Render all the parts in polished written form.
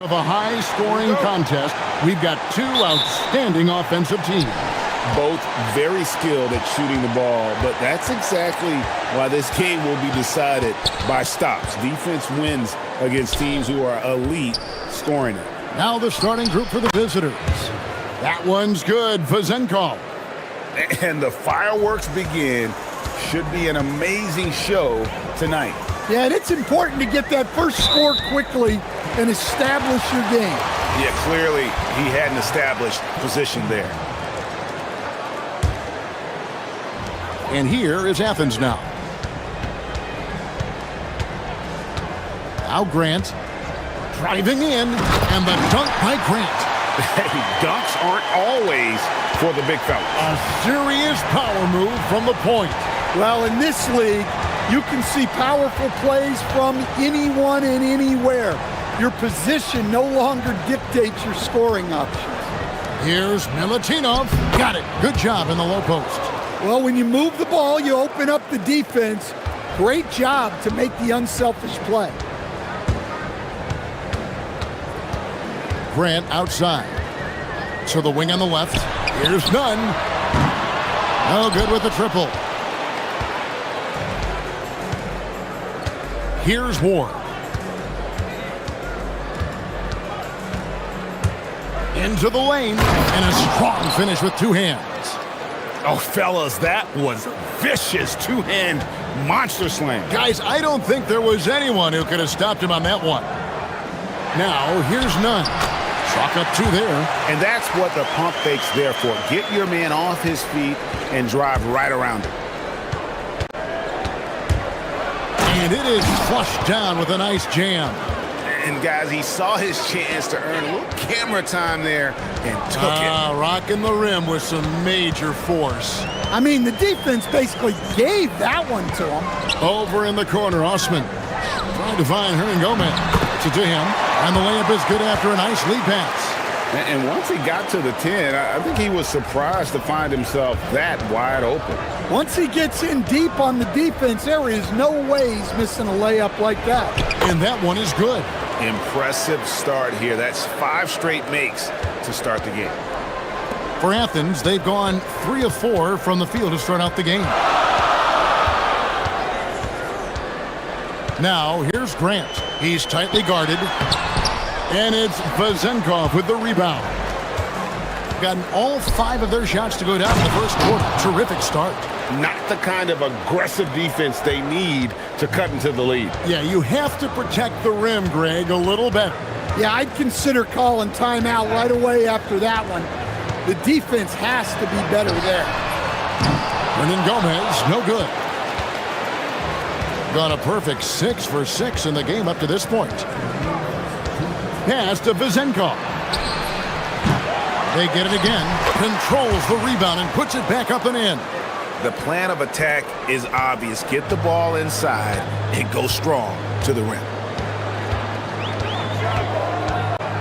Of a high-scoring contest, we've got two outstanding offensive teams. Both very skilled at shooting the ball, but that's exactly why this game will be decided by stops. Defense wins against teams who are elite scoring it. Now the starting group for the visitors. That one's good, Vazenkov. And the fireworks begin. Should be an amazing show tonight. Yeah, and it's important to get that first score quickly and establish your game. Yeah, clearly he had an established position there. And here is Athens now. Now Grant driving in, and the dunk by Grant. Hey, dunks aren't always for the big fella. A serious power move from the point. Well, in this league, you can see powerful plays from anyone and anywhere. Your position no longer dictates your scoring options. Here's Milutinov. Got it. Good job in the low post. Well, when you move the ball, you open up the defense. Great job to make the unselfish play. Grant outside. To the wing on the left. Here's Nunn. No good with the triple. Here's Ward. Into the lane, and a strong finish with two hands. Oh, fellas, that was a vicious two-hand monster slam. Guys, I don't think there was anyone who could have stopped him on that one. Now, here's Nunn. Chalk up two there. And that's what the pump fake's there for. Get your man off his feet and drive right around him. And it is flushed down with a nice jam. And guys, he saw his chance to earn a little camera time there and took it. Rocking the rim with some major force. I mean, the defense basically gave that one to him. Over in the corner, Osman trying to find Hernan Gomez. To him, and the layup is good after a nice lead pass. And once he got to the 10, I think he was surprised to find himself that wide open. Once he gets in deep on the defense, there is no way he's missing a layup like that. And that one is good. Impressive start here. That's 5 straight makes to start the game. For Athens, they've gone 3 of 4 from the field to start out the game. Now, here's Grant. He's tightly guarded. And it's Vazenkov with the rebound. Gotten all 5 of their shots to go down in the first quarter. Terrific start. Not the kind of aggressive defense they need to cut into the lead. Yeah, you have to protect the rim, Greg, a little better. Yeah, I'd consider calling timeout right away after that one. The defense has to be better there. Hernan Gomez, no good. Got a perfect 6 for 6 in the game up to this point. Pass to Vazenkov. They get it again. Controls the rebound and puts it back up and in. The plan of attack is obvious. Get the ball inside and go strong to the rim.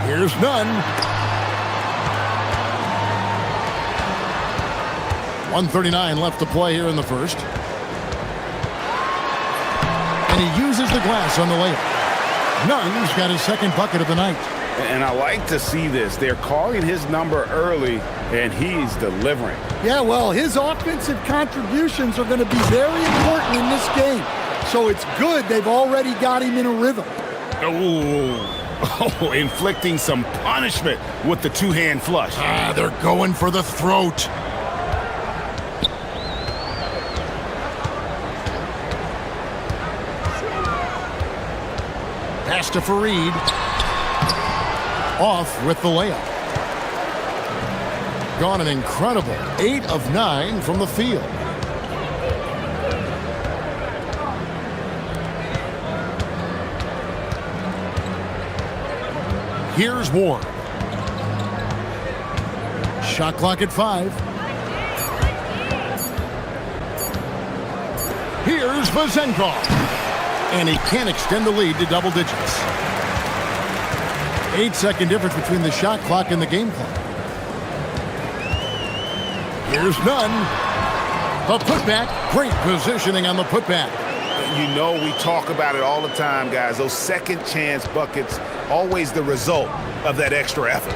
Here's Nunn. 1:39 left to play here in the first. And he uses the glass on the layup. Nunn's got his second bucket of the night. And I like to see this. They're calling his number early, and he's delivering. Yeah, well, his offensive contributions are going to be very important in this game. So it's good they've already got him in a rhythm. Oh, inflicting some punishment with the two-hand flush. They're going for the throat. Pass to Fareed. Off with the layup. Gone an incredible 8 of 9 from the field. Here's Ward. Shot clock at 5. Here's Vazenkov. And he can't extend the lead to double digits. 8-second difference between the shot clock and the game clock. Here's Nunn. The putback. Great positioning on the putback. You know, we talk about it all the time, guys. Those second chance buckets, always the result of that extra effort.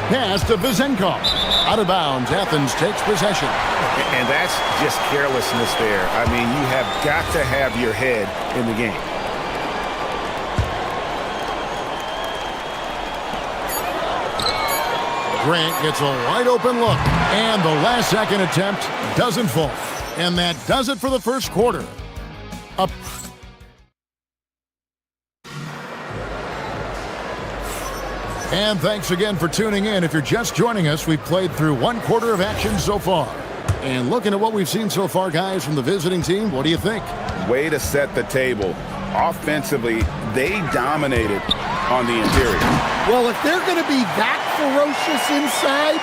Pass to Vezenkov. Out of bounds. Athens takes possession. And that's just carelessness there. I mean, you have got to have your head in the game. Grant gets a wide open look. And the last second attempt doesn't fall. And that does it for the first quarter. Up. And thanks again for tuning in. If you're just joining us, we've played through one quarter of action so far. And looking at what we've seen so far, guys, from the visiting team, what do you think? Way to set the table. Offensively, they dominated on the interior. Well, if they're going to be that ferocious inside,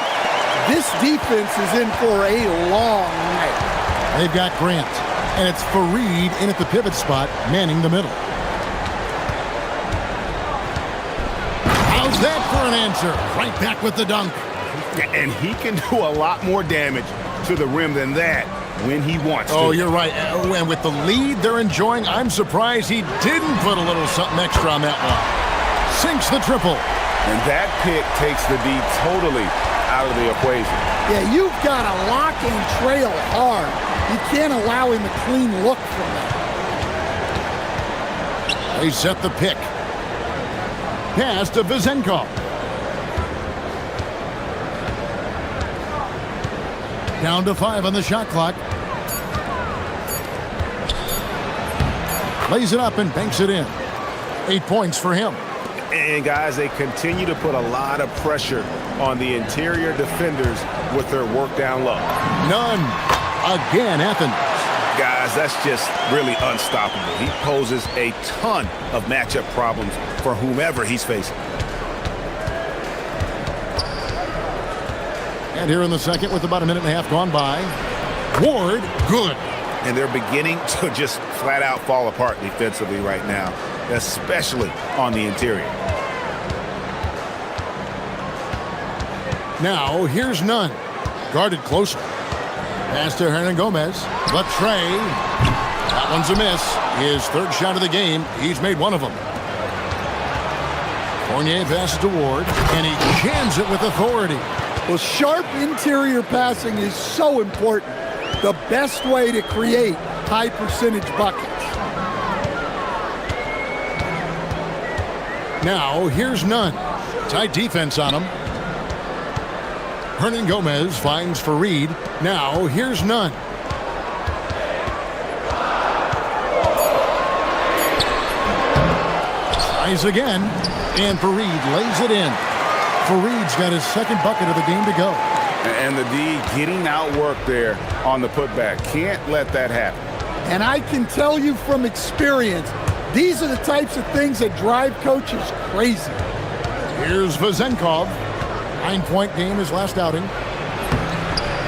this defense is in for a long night. They've got Grant, and it's Fareed in at the pivot spot, manning the middle. How's that for an answer? Right back with the dunk. And he can do a lot more damage to the rim than that when he wants to. Oh, you're right. And with the lead they're enjoying, I'm surprised he didn't put a little something extra on that one. Sinks the triple. And that pick takes the D totally out of the equation. Yeah, you've got to lock and trail hard. You can't allow him a clean look from that. They set the pick. Pass to Vezenkov. Down to 5 on the shot clock. Lays it up and banks it in. 8 points for him. And guys, they continue to put a lot of pressure on the interior defenders with their work down low. None. Again, Athens. Guys, that's just really unstoppable. He poses a ton of matchup problems for whomever he's facing. And here in the second with about a minute and a half gone by. Ward, good. And they're beginning to just flat out fall apart defensively right now, especially on the interior. Now, here's Nunn. Guarded closer. Pass to Hernan Gomez. Latre. That one's a miss. His third shot of the game. He's made one of them. Fournier passes to Ward, and he jams it with authority. Well, sharp interior passing is so important. The best way to create high percentage buckets. Now, here's Nunn. Tight defense on him. Hernan Gomez finds Fareed. Now, here's Nunn. Tries again, and Fareed lays it in. Fareed's got his second bucket of the game to go. And the D getting outworked there on the putback. Can't let that happen. And I can tell you from experience, these are the types of things that drive coaches crazy. Here's Vezenkov. 9-point game his last outing.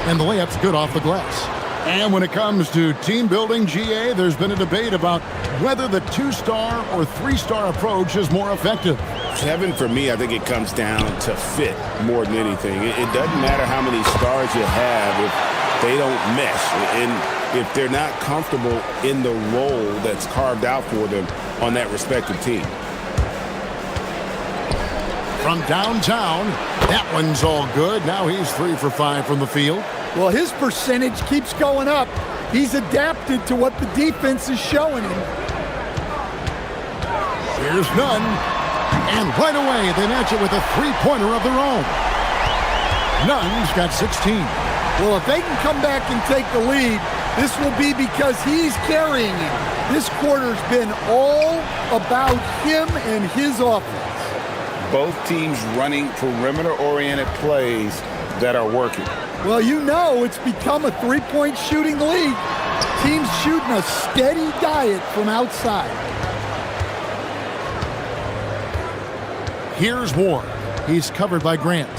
And the layup's good off the glass. And when it comes to team building, GA, there's been a debate about whether the 2-star or 3-star approach is more effective. Kevin, for me, I think it comes down to fit more than anything. It doesn't matter how many stars you have if they don't mesh. And if they're not comfortable in the role that's carved out for them on that respective team. From downtown, that one's all good. Now he's 3 for 5 from the field. Well, his percentage keeps going up. He's adapted to what the defense is showing him. Here's Nunn. And right away, they match it with a 3-pointer of their own. Nunn's got 16. Well, if they can come back and take the lead, this will be because he's carrying it. This quarter's been all about him and his offense. Both teams running perimeter-oriented plays that are working. Well, you know it's become a 3-point shooting league. Teams shooting a steady diet from outside. Here's Ward. He's covered by Grant.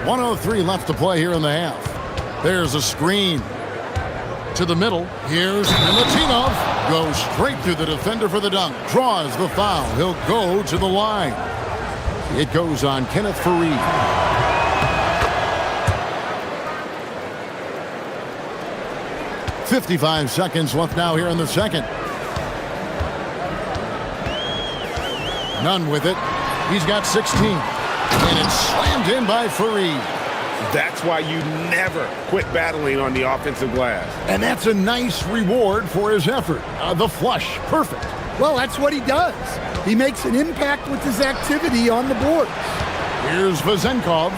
1:03 left to play here in the half. There's a screen. to the middle. Here's Milutinov. Goes straight through the defender for the dunk. Draws the foul. He'll go to the line. It goes on Kenneth Faried. .55 seconds left now here in the second. Nunn with it. He's got 16. And it's slammed in by Faried. That's why you never quit battling on the offensive glass. And that's a nice reward for his effort. The flush, perfect. Well, that's what he does. He makes an impact with his activity on the boards. Here's Vezenkov.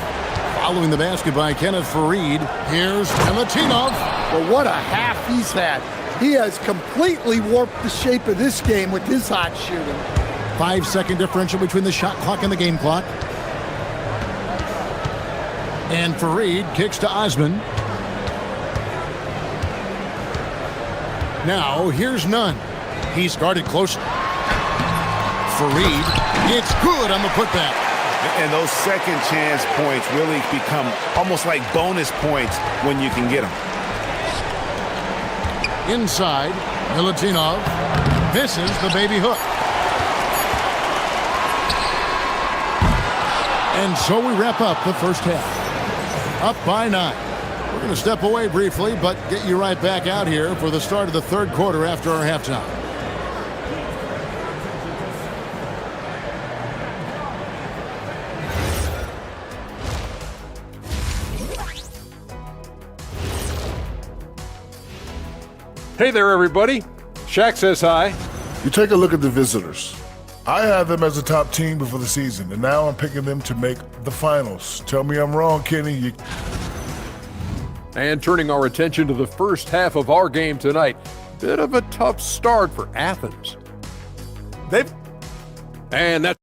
Following the basket by Kenneth Faried. Here's Milutinov. Well, what a half he's had. He has completely warped the shape of this game with his hot shooting. 5-second differential between the shot clock and the game clock. And Faried kicks to Osman. Now, here's Nunn. He's guarded close. Faried, it's good on the putback. And those second chance points really become almost like bonus points when you can get them. Inside, Milutinov. This is the baby hook. And so we wrap up the first half. Up by 9. We're going to step away briefly, but get you right back out here for the start of the third quarter after our halftime. Hey there, everybody. Shaq says hi. You take a look at the visitors. I had them as a top team before the season, and now I'm picking them to make the finals. Tell me I'm wrong, Kenny. And turning our attention to the first half of our game tonight, bit of a tough start for Athens. And that's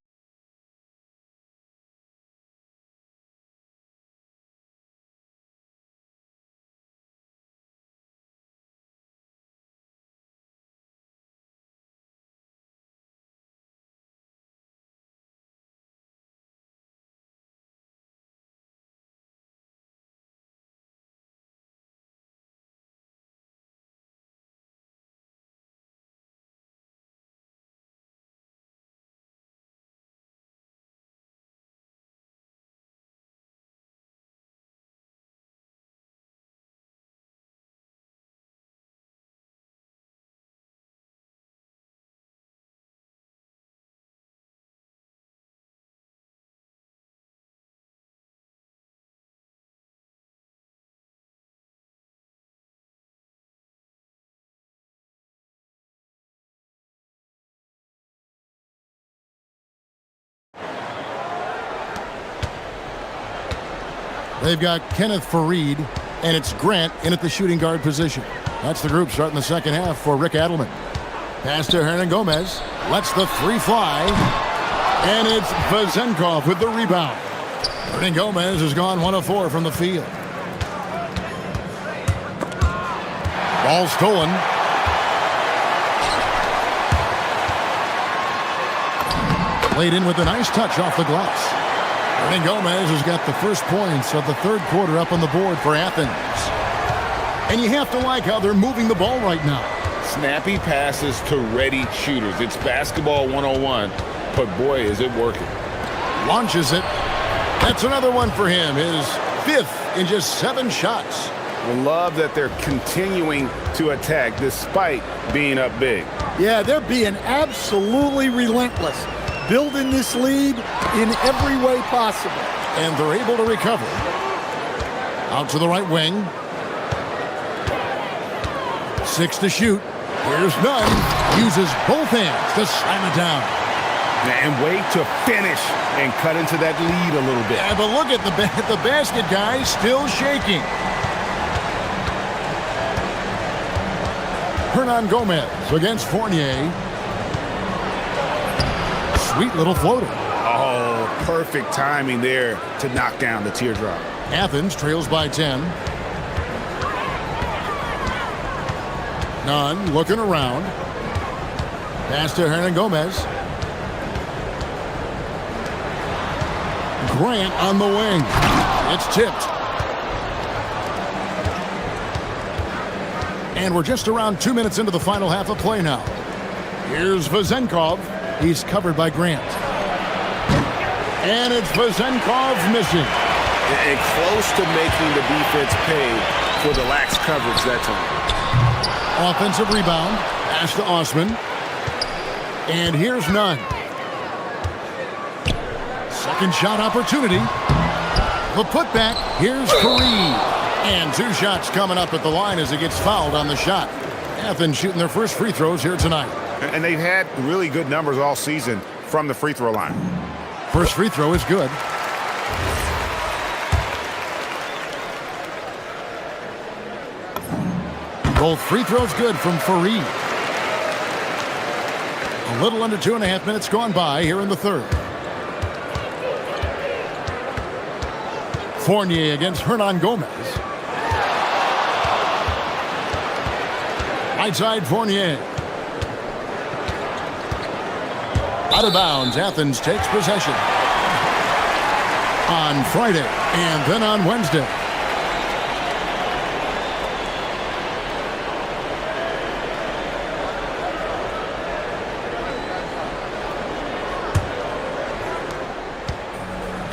They've got Kenneth Faried, and it's Grant in at the shooting guard position. That's the group starting the second half for Rick Adelman. Pass to Hernan Gomez. Lets the three fly. And it's Vezenkov with the rebound. Hernan Gomez has gone 1 of 4 from the field. Ball stolen. Played in with a nice touch off the glass. Hernan Gomez has got the first points of the third quarter up on the board for Athens. And you have to like how they're moving the ball right now. Snappy passes to ready shooters. It's basketball 101, but boy, is it working. Launches it. That's another one for him. His 5th in just 7 shots. I love that they're continuing to attack despite being up big. Yeah, they're being absolutely relentless, building this lead in every way possible. And they're able to recover. Out to the right wing. 6 to shoot. Here's Nunn. Uses both hands to slam it down. And wait to finish and cut into that lead a little bit. Yeah, but look at the basket, guys, still shaking. Hernan Gomez against Fournier. Sweet little floater. Oh, perfect timing there to knock down the teardrop. Athens trails by 10. Nunn looking around. Pass to Hernan Gomez. Grant on the wing. It's tipped. And we're just around 2 minutes into the final half of play now. Here's Vezenkov. He's covered by Grant. And it's Vezenkov missing. And close to making the defense pay for the lax coverage that time. Offensive rebound. Pass to Osman. And here's none. Second shot opportunity. The putback. Here's Fareed. And 2 shots coming up at the line as he gets fouled on the shot. Athens shooting their first free throws here tonight. And they've had really good numbers all season from the free throw line. First free throw is good. Both free throws good from Fareed. A little under 2.5 minutes gone by here in the third. Fournier against Hernan Gomez. Right side Fournier. Out of bounds, Athens takes possession. On Friday and then on Wednesday.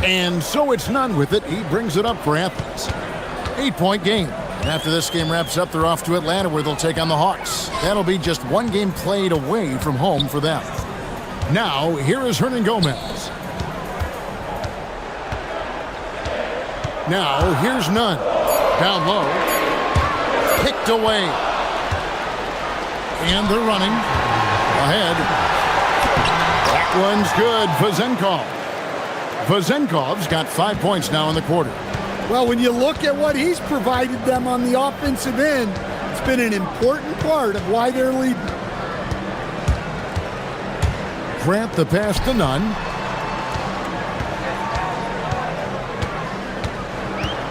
And so it's none with it. He brings it up for Athens. 8-point game. And after this game wraps up, they're off to Atlanta where they'll take on the Hawks. That'll be just 1 game played away from home for them. Now, here is Hernan Gomez. Now, here's Nunn. Down low. Picked away. And they're running. Ahead. That one's good. Vezenkov's got 5 points now in the quarter. Well, when you look at what he's provided them on the offensive end, it's been an important part of why they're leading. Grant the pass to Nunn.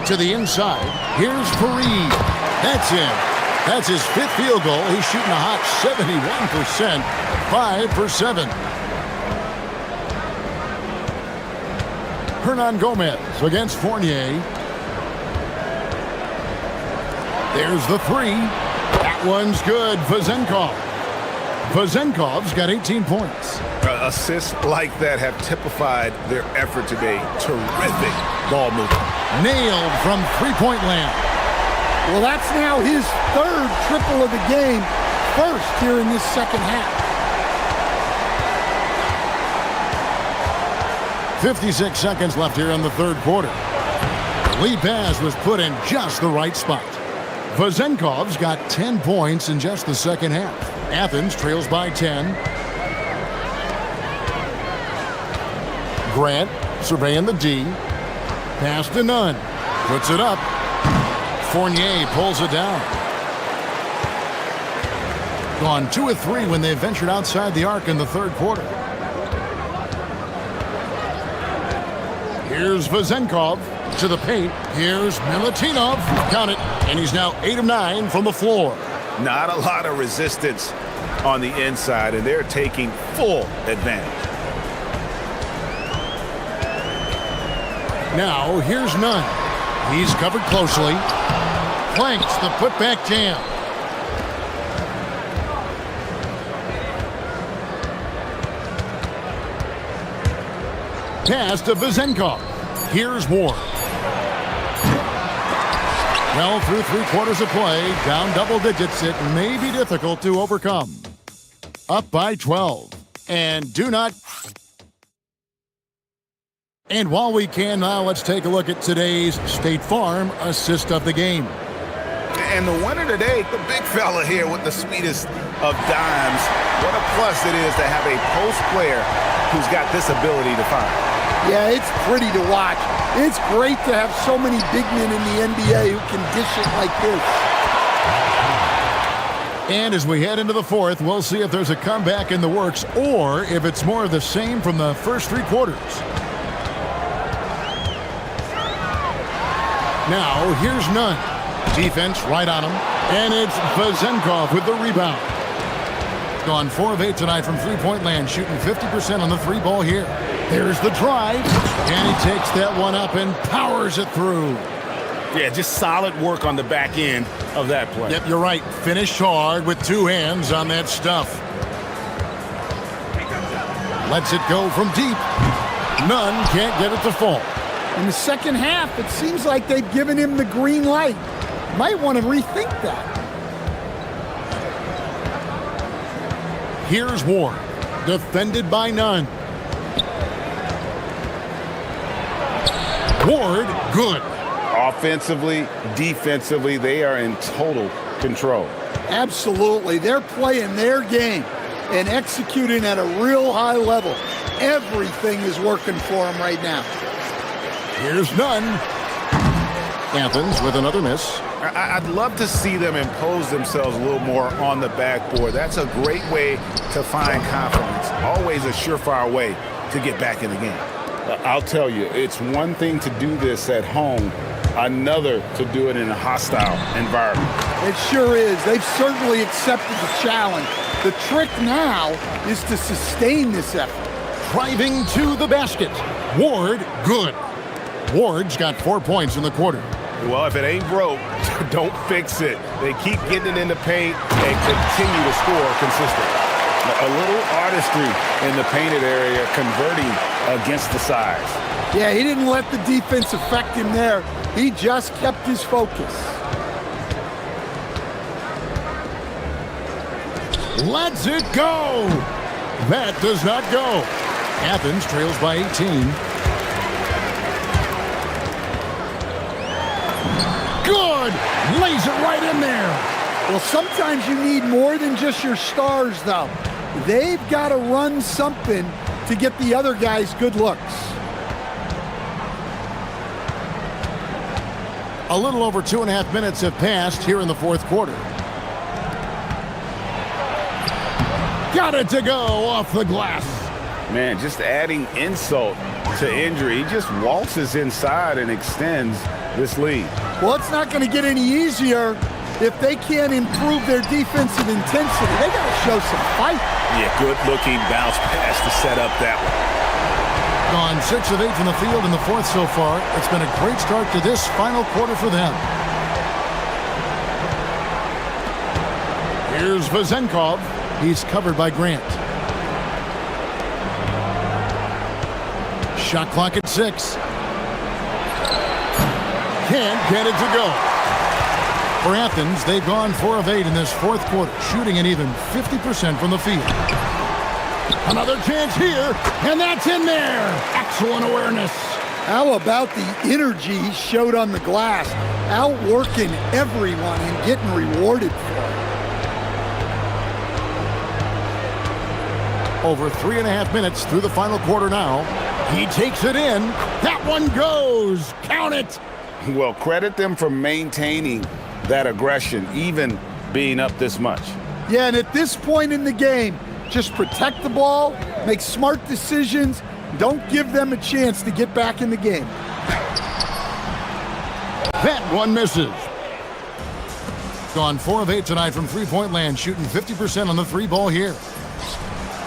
To the inside. Here's Fareed. That's it. That's his 5th field goal. He's shooting a hot 71%. 5 for 7. Hernan Gomez against Fournier. There's the 3. That one's good. Vezenkov's got 18 points. Assists like that have typified their effort today. Terrific ball movement. Nailed from 3-point land. Well, that's now his 3rd triple of the game. First here in this second half. 56 seconds left here in the third quarter. The lead pass was put in just the right spot. Vezenkov's got 10 points in just the second half. Athens trails by 10. Grant surveying the D. Pass to Nunn. Puts it up. Fournier pulls it down. Gone 2 of 3 when they ventured outside the arc in the third quarter. Here's Vezenkov to the paint. Here's Milutinov. Count it. And he's now 8 of 9 from the floor. Not a lot of resistance on the inside, and they're taking full advantage. Now, here's Nunn. He's covered closely. Planks the putback jam. Pass to Vezenkov. Here's Ward. Well, through 3 quarters of play, down double digits, it may be difficult to overcome. Up by 12. And do not... And while we can now, let's take a look at today's State Farm assist of the game. And the winner today, the big fella here with the sweetest of dimes. What a plus it is to have a post player who's got this ability to find. Yeah, it's pretty to watch. It's great to have so many big men in the NBA who can dish it like this. And as we head into the fourth, we'll see if there's a comeback in the works or if it's more of the same from the first 3 quarters. Now, here's Nunn. Defense right on him. And it's Vezenkov with the rebound. Gone 4 of 8 tonight from 3-point land, shooting 50% on the 3 ball here. There's the drive, and he takes that one up and powers it through. Yeah, just solid work on the back end of that play. Yep, you're right. Finished hard with two hands on that stuff. Lets it go from deep. None can't get it to fall. In the second half, it seems like they've given him the green light. Might want to rethink that. Here's Ward, defended by Nunn. Ward, good. Offensively, defensively, they are in total control. Absolutely. They're playing their game and executing at a real high level. Everything is working for them right now. Here's Nunn. Athens with another miss. I'd love to see them impose themselves a little more on the backboard. That's a great way to find confidence. Always a surefire way to get back in the game. I'll tell you, it's one thing to do this at home, another to do it in a hostile environment. It sure is. They've certainly accepted the challenge. The trick now is to sustain this effort. Driving to the basket. Ward, good. Ward's got 4 points in the quarter. Well, if it ain't broke, don't fix it. They keep getting it in the paint and continue to score consistently. A little artistry in the painted area, converting against the size. Yeah, he didn't let the defense affect him there. He just kept his focus. Lets it go. That does not go. Athens trails by 18. Good! Lays it right in there. Well, sometimes you need more than just your stars, though. They've got to run something to get the other guys good looks. A little over 2.5 minutes have passed here in the fourth quarter. Got it to go off the glass. Man, just adding insult to injury. He just waltzes inside and extends this lead. Well, it's not going to get any easier if they can't improve their defensive intensity. They got to show some fight. Yeah, good-looking bounce pass to set up that one. Gone 6 of 8 from the field in the fourth so far. It's been a great start to this final quarter for them. Here's Vazenkov. He's covered by Grant. Shot clock at 6. Can't get it to go. For Athens, they've gone 4 of 8 in this fourth quarter, shooting an even 50% from the field. Another chance here, and that's in there. Excellent awareness. How about the energy he showed on the glass, outworking everyone and getting rewarded for it. Over 3.5 minutes through the final quarter now. He takes it in. That one goes. Count it. Well, credit them for maintaining that aggression, even being up this much. Yeah, and at this point in the game, just protect the ball, make smart decisions, don't give them a chance to get back in the game. That one misses. Gone 4 of 8 tonight from three-point land, shooting 50% on the three ball here.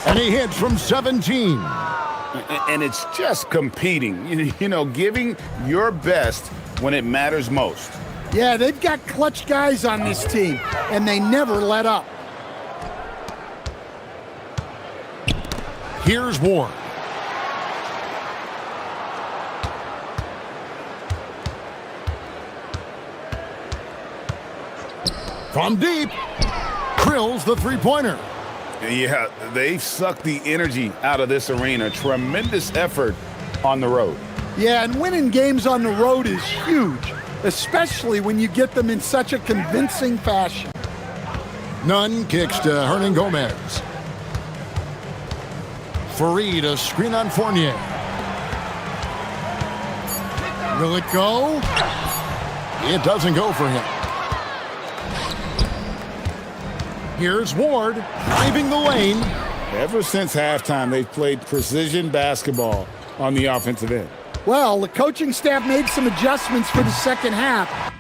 And he hits from 17. And it's just competing, you know, giving your best when it matters most. Yeah, they've got clutch guys on this team, and they never let up. Here's Ward. From deep, drills the three-pointer. Yeah, they've sucked the energy out of this arena. Tremendous effort on the road. Yeah, and winning games on the road is huge, especially when you get them in such a convincing fashion. Nunn kicks to Hernan Gomez. Fareed, a screen on Fournier. Will it go? It doesn't go for him. Here's Ward, driving the lane. Ever since halftime, they've played precision basketball on the offensive end. Well, the coaching staff made some adjustments for the second half.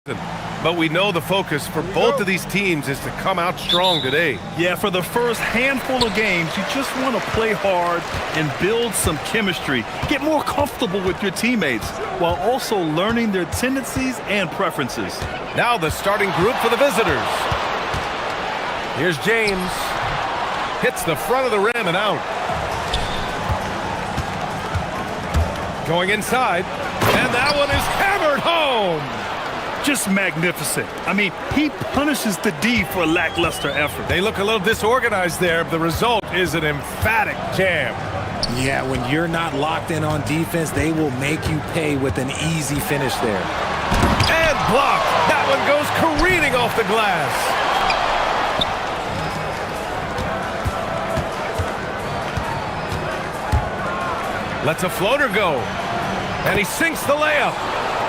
But we know the focus for both of these teams is to come out strong today. Yeah, for the first handful of games, you just want to play hard and build some chemistry. Get more comfortable with your teammates while also learning their tendencies and preferences. Now the starting group for the visitors. Here's James. Hits the front of the rim and out. Going inside. And that one is hammered home. Just magnificent. I mean, he punishes the D for lackluster effort. They look a little disorganized there. The result is an emphatic jam. Yeah, when you're not locked in on defense, they will make you pay with an easy finish there. And blocked. That one goes careening off the glass. Lets a floater go. And he sinks the layup.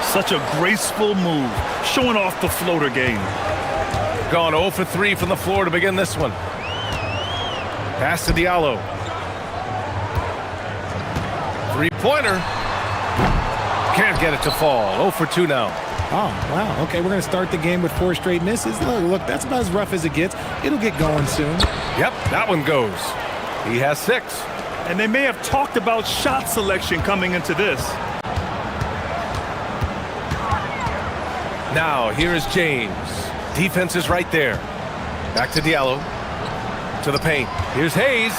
Such a graceful move, showing off the floater game. Gone 0 for 3 from the floor to begin this one. Pass to Diallo. Three-pointer. Can't get it to fall. 0 for 2 now. Oh, wow. Okay, we're going to start the game with 4 straight misses. Look, that's about as rough as it gets. It'll get going soon. Yep, that one goes. He has 6. And they may have talked about shot selection coming into this. Now, here is James. Defense is right there. Back to Diallo. To the paint. Here's Hayes.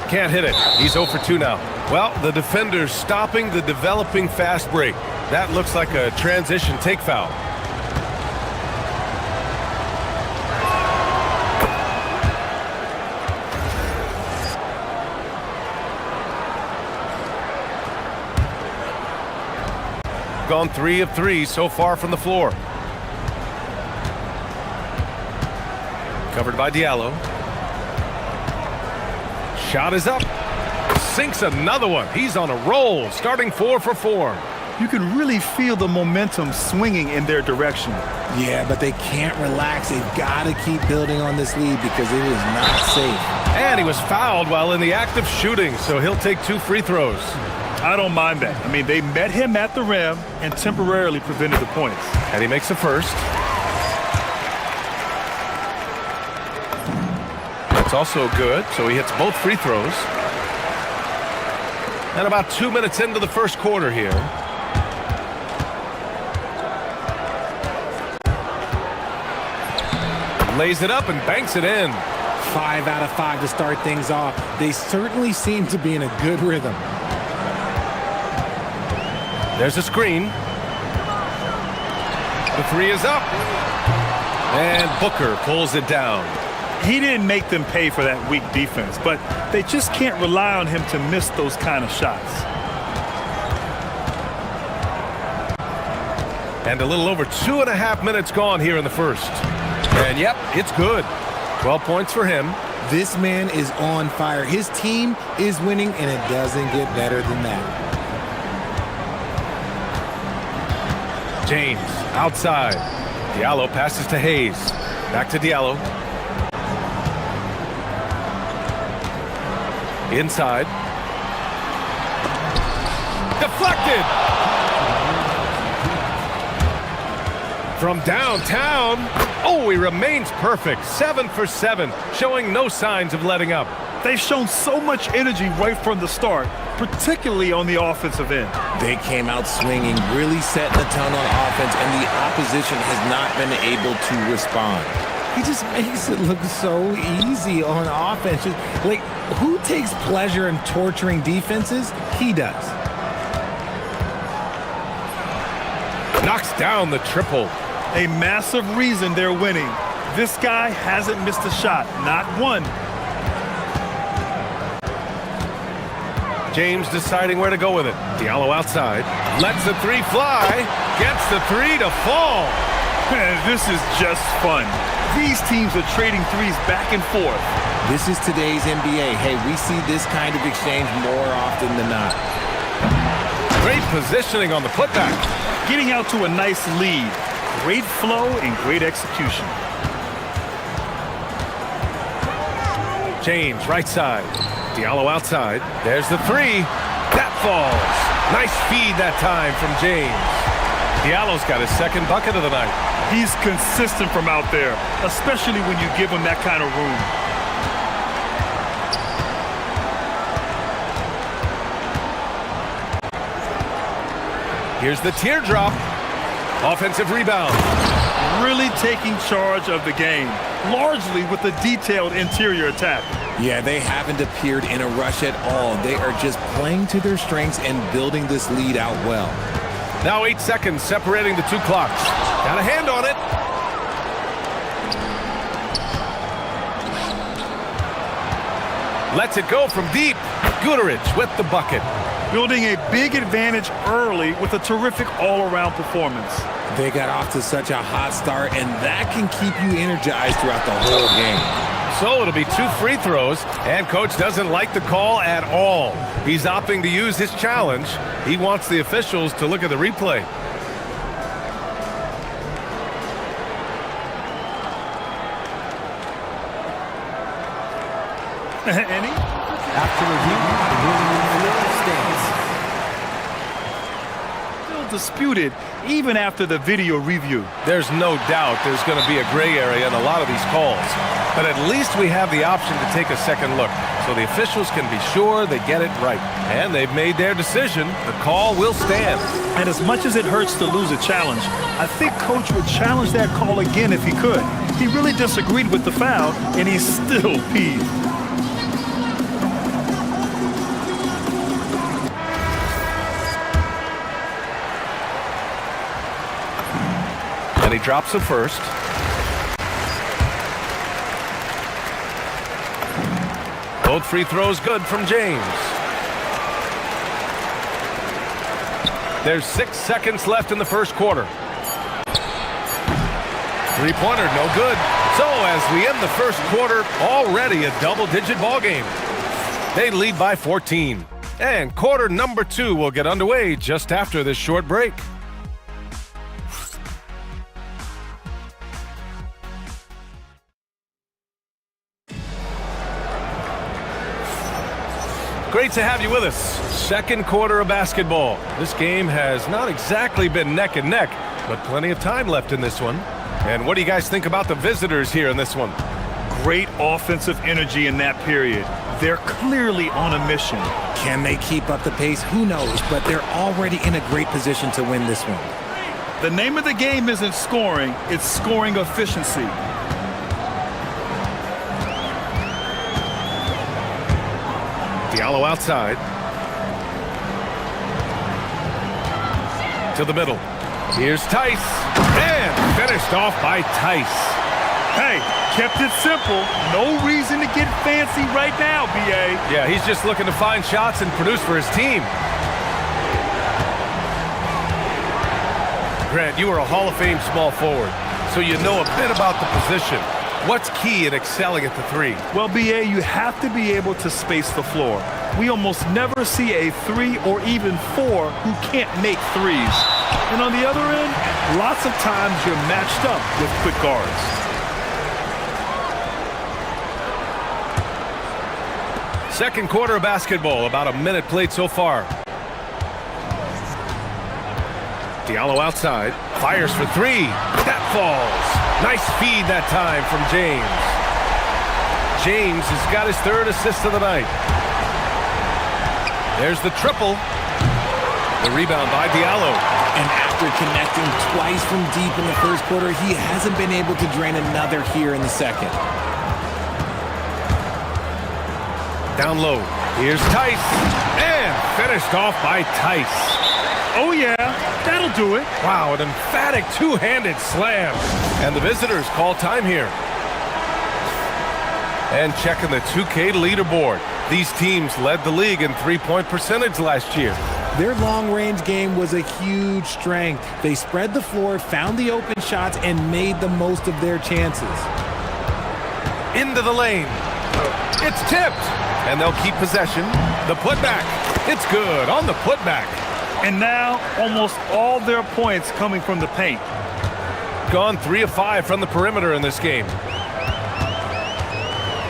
Can't hit it. He's 0 for 2 now. Well, the defender's stopping the developing fast break. That looks like a transition take foul. Gone 3 of 3 so far from the floor. Covered by Diallo. Shot is up. Sinks another one. He's on a roll, starting 4 for 4. You can really feel the momentum swinging in their direction. Yeah, but they can't relax. They've got to keep building on this lead because it is not safe. And he was fouled while in the act of shooting, so he'll take 2 free throws. I don't mind that. I mean, they met him at the rim and temporarily prevented the points. And he makes the first. That's also good, so he hits both free throws. And about 2 minutes into the first quarter here. Lays it up and banks it in. 5 out of 5 to start things off. They certainly seem to be in a good rhythm. There's a screen. The 3 is up. And Booker pulls it down. He didn't make them pay for that weak defense, but they just can't rely on him to miss those kind of shots. And a little over 2.5 minutes gone here in the first. And yep, it's good. 12 points for him. This man is on fire. His team is winning, and it doesn't get better than that. James outside. Diallo passes to Hayes. Back to Diallo. Inside. Deflected. From downtown. Oh, he remains perfect. 7 for 7, showing no signs of letting up. They've shown so much energy right from the start, particularly on the offensive end. They came out swinging, really setting the tone on offense, and the opposition has not been able to respond. He just makes it look so easy on offense. Like, who takes pleasure in torturing defenses? He does. Knocks down the triple. A massive reason they're winning. This guy hasn't missed a shot, not one. James deciding where to go with it. Diallo outside. Lets the 3 fly. Gets the 3 to fall. This is just fun. These teams are trading threes back and forth. This is today's NBA. Hey, we see this kind of exchange more often than not. Great positioning on the putback. Getting out to a nice lead. Great flow and great execution. James right side. Diallo outside. There's the 3. That falls. Nice feed that time from James. Diallo's got his second bucket of the night. He's consistent from out there, especially when you give him that kind of room. Here's the teardrop. Offensive rebound. Really taking charge of the game, largely with a detailed interior attack. Yeah, they haven't appeared in a rush at all. They are just playing to their strengths and building this lead out well. Now 8 seconds separating the two clocks. Got a hand on it. Lets it go from deep. Guterich with the bucket. Building a big advantage early with a terrific all-around performance. They got off to such a hot start, and that can keep you energized throughout the whole game. So it'll be 2 free throws, and coach doesn't like the call at all. He's opting to use his challenge. He wants the officials to look at the replay. Any? After review, the ruling stands. Still disputed even after the video review. There's no doubt there's going to be a gray area in a lot of these calls. But at least we have the option to take a second look, so the officials can be sure they get it right. And they've made their decision. The call will stand. And as much as it hurts to lose a challenge, I think coach would challenge that call again if he could. He really disagreed with the foul, and he's still peeved. And he drops it first. Both free throws good from James. There's 6 seconds left in the first quarter. Three-pointer, no good. So as we end the first quarter, already a double-digit ball game. They lead by 14. And quarter number 2 will get underway just after this short break. Great to have you with us. Second quarter of basketball. This game has not exactly been neck and neck, but plenty of time left in this one. And what do you guys think about the visitors here in this one? Great offensive energy in that period. They're clearly on a mission. Can they keep up the pace? Who knows? But they're already in a great position to win this one. The name of the game isn't scoring, it's scoring efficiency. Diallo outside. To the middle. Here's Tice. And finished off by Tice. Hey, kept it simple. No reason to get fancy right now, B.A. Yeah, he's just looking to find shots and produce for his team. Grant, you are a Hall of Fame small forward, so you know a bit about the position. What's key in excelling at the three? Well, B.A., you have to be able to space the floor. We almost never see a 3 or even 4 who can't make threes. And on the other end, lots of times you're matched up with quick guards. Second quarter of basketball, about a minute played so far. Diallo outside, fires for 3. That falls. Nice feed that time from James. James has got his 3rd assist of the night. There's the triple. The rebound by Diallo. And after connecting twice from deep in the first quarter, he hasn't been able to drain another here in the second. Down low. Here's Tice. And finished off by Tice. Oh, yeah. That'll do it. Wow, an emphatic two-handed slam. And the visitors call time here. And checking the 2K leaderboard. These teams led the league in three-point percentage last year. Their long-range game was a huge strength. They spread the floor, found the open shots, and made the most of their chances. Into the lane. It's tipped. And they'll keep possession. The putback. It's good on the putback. And now, almost all their points coming from the paint. Gone 3 of 5 from the perimeter in this game.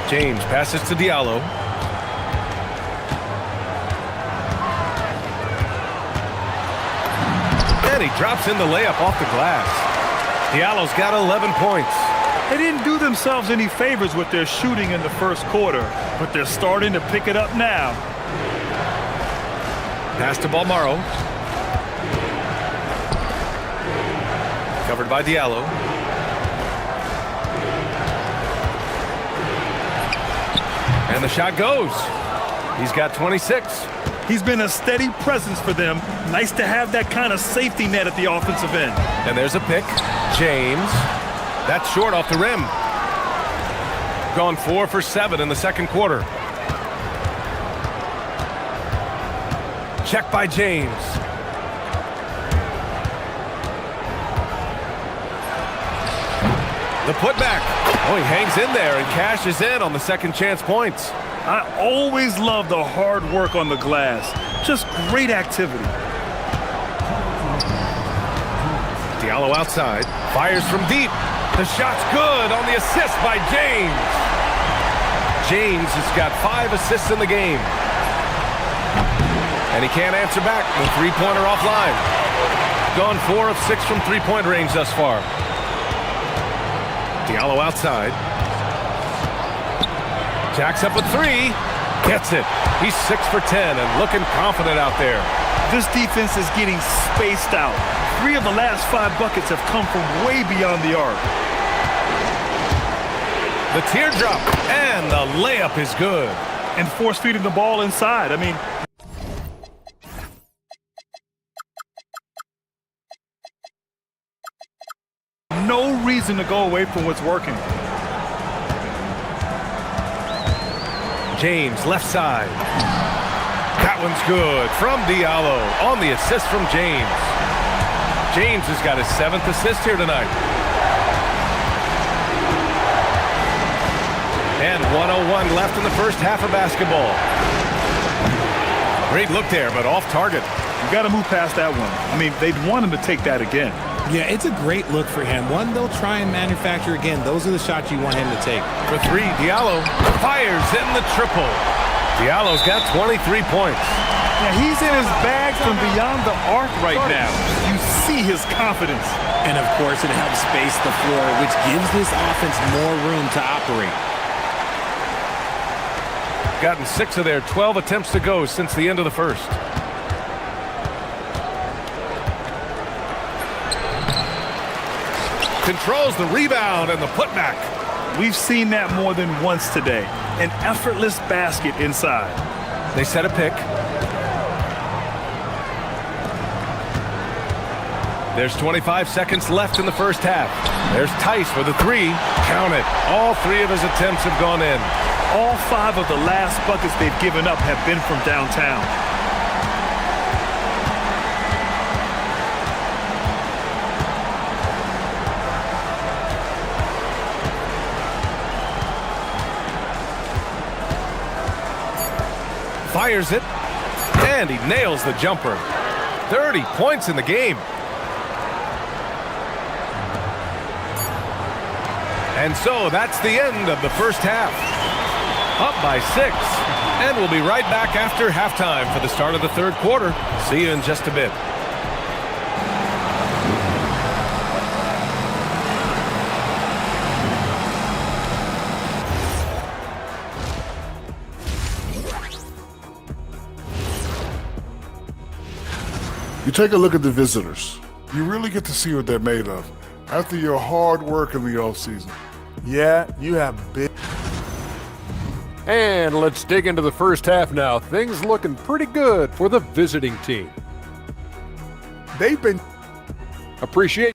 James passes to Diallo. And he drops in the layup off the glass. Diallo's got 11 points. They didn't do themselves any favors with their shooting in the first quarter, but they're starting to pick it up now. Pass to Balmaro. Covered by Diallo. And the shot goes. He's got 26. He's been a steady presence for them. Nice to have that kind of safety net at the offensive end. And there's a pick. James. That's short off the rim. Gone 4 for 7 in the second quarter. Check by James. The putback. Oh, he hangs in there and cashes in on the second chance points. I always love the hard work on the glass. Just great activity. Diallo outside. Fires from deep. The shot's good on the assist by James. James has got 5 assists in the game. And he can't answer back. The three-pointer offline. Gone 4 of 6 from three-point range thus far. Diallo outside. Jacks up a 3. Gets it. He's 6 for 10 and looking confident out there. This defense is getting spaced out. 3 of the last 5 buckets have come from way beyond the arc. The teardrop and the layup is good. And force feeding the ball inside. I mean, no reason to go away from what's working. James left side. That one's good from Diallo on the assist from James. James has got his 7th assist here tonight. And 1:01 left in the first half of basketball. Great look there, but off target. You got to move past that one. I mean, they'd want him to take that again. Yeah, it's a great look for him. One they'll try and manufacture again. Those are the shots you want him to take. For 3, Diallo fires in the triple. Diallo's got 23 points. Yeah, he's in his bag from beyond the arc right now. You see his confidence. And, of course, it helps space the floor, which gives this offense more room to operate. Gotten 6 of their 12 attempts to go since the end of the first. Controls the rebound and the putback. We've seen that more than once today. An effortless basket inside. They set a pick. There's 25 seconds left in the first half. There's Tice for the 3. Count it. All 3 of his attempts have gone in. All 5 of the last buckets they've given up have been from downtown. Fires it, and he nails the jumper. 30 points in the game. And so that's the end of the first half. Up by 6. And we'll be right back after halftime for the start of the third quarter. See you in just a bit. You take a look at the visitors. You really get to see what they're made of after your hard work in the offseason. Yeah, you have big. And let's dig into the first half now. Things looking pretty good for the visiting team. They've been. Appreciate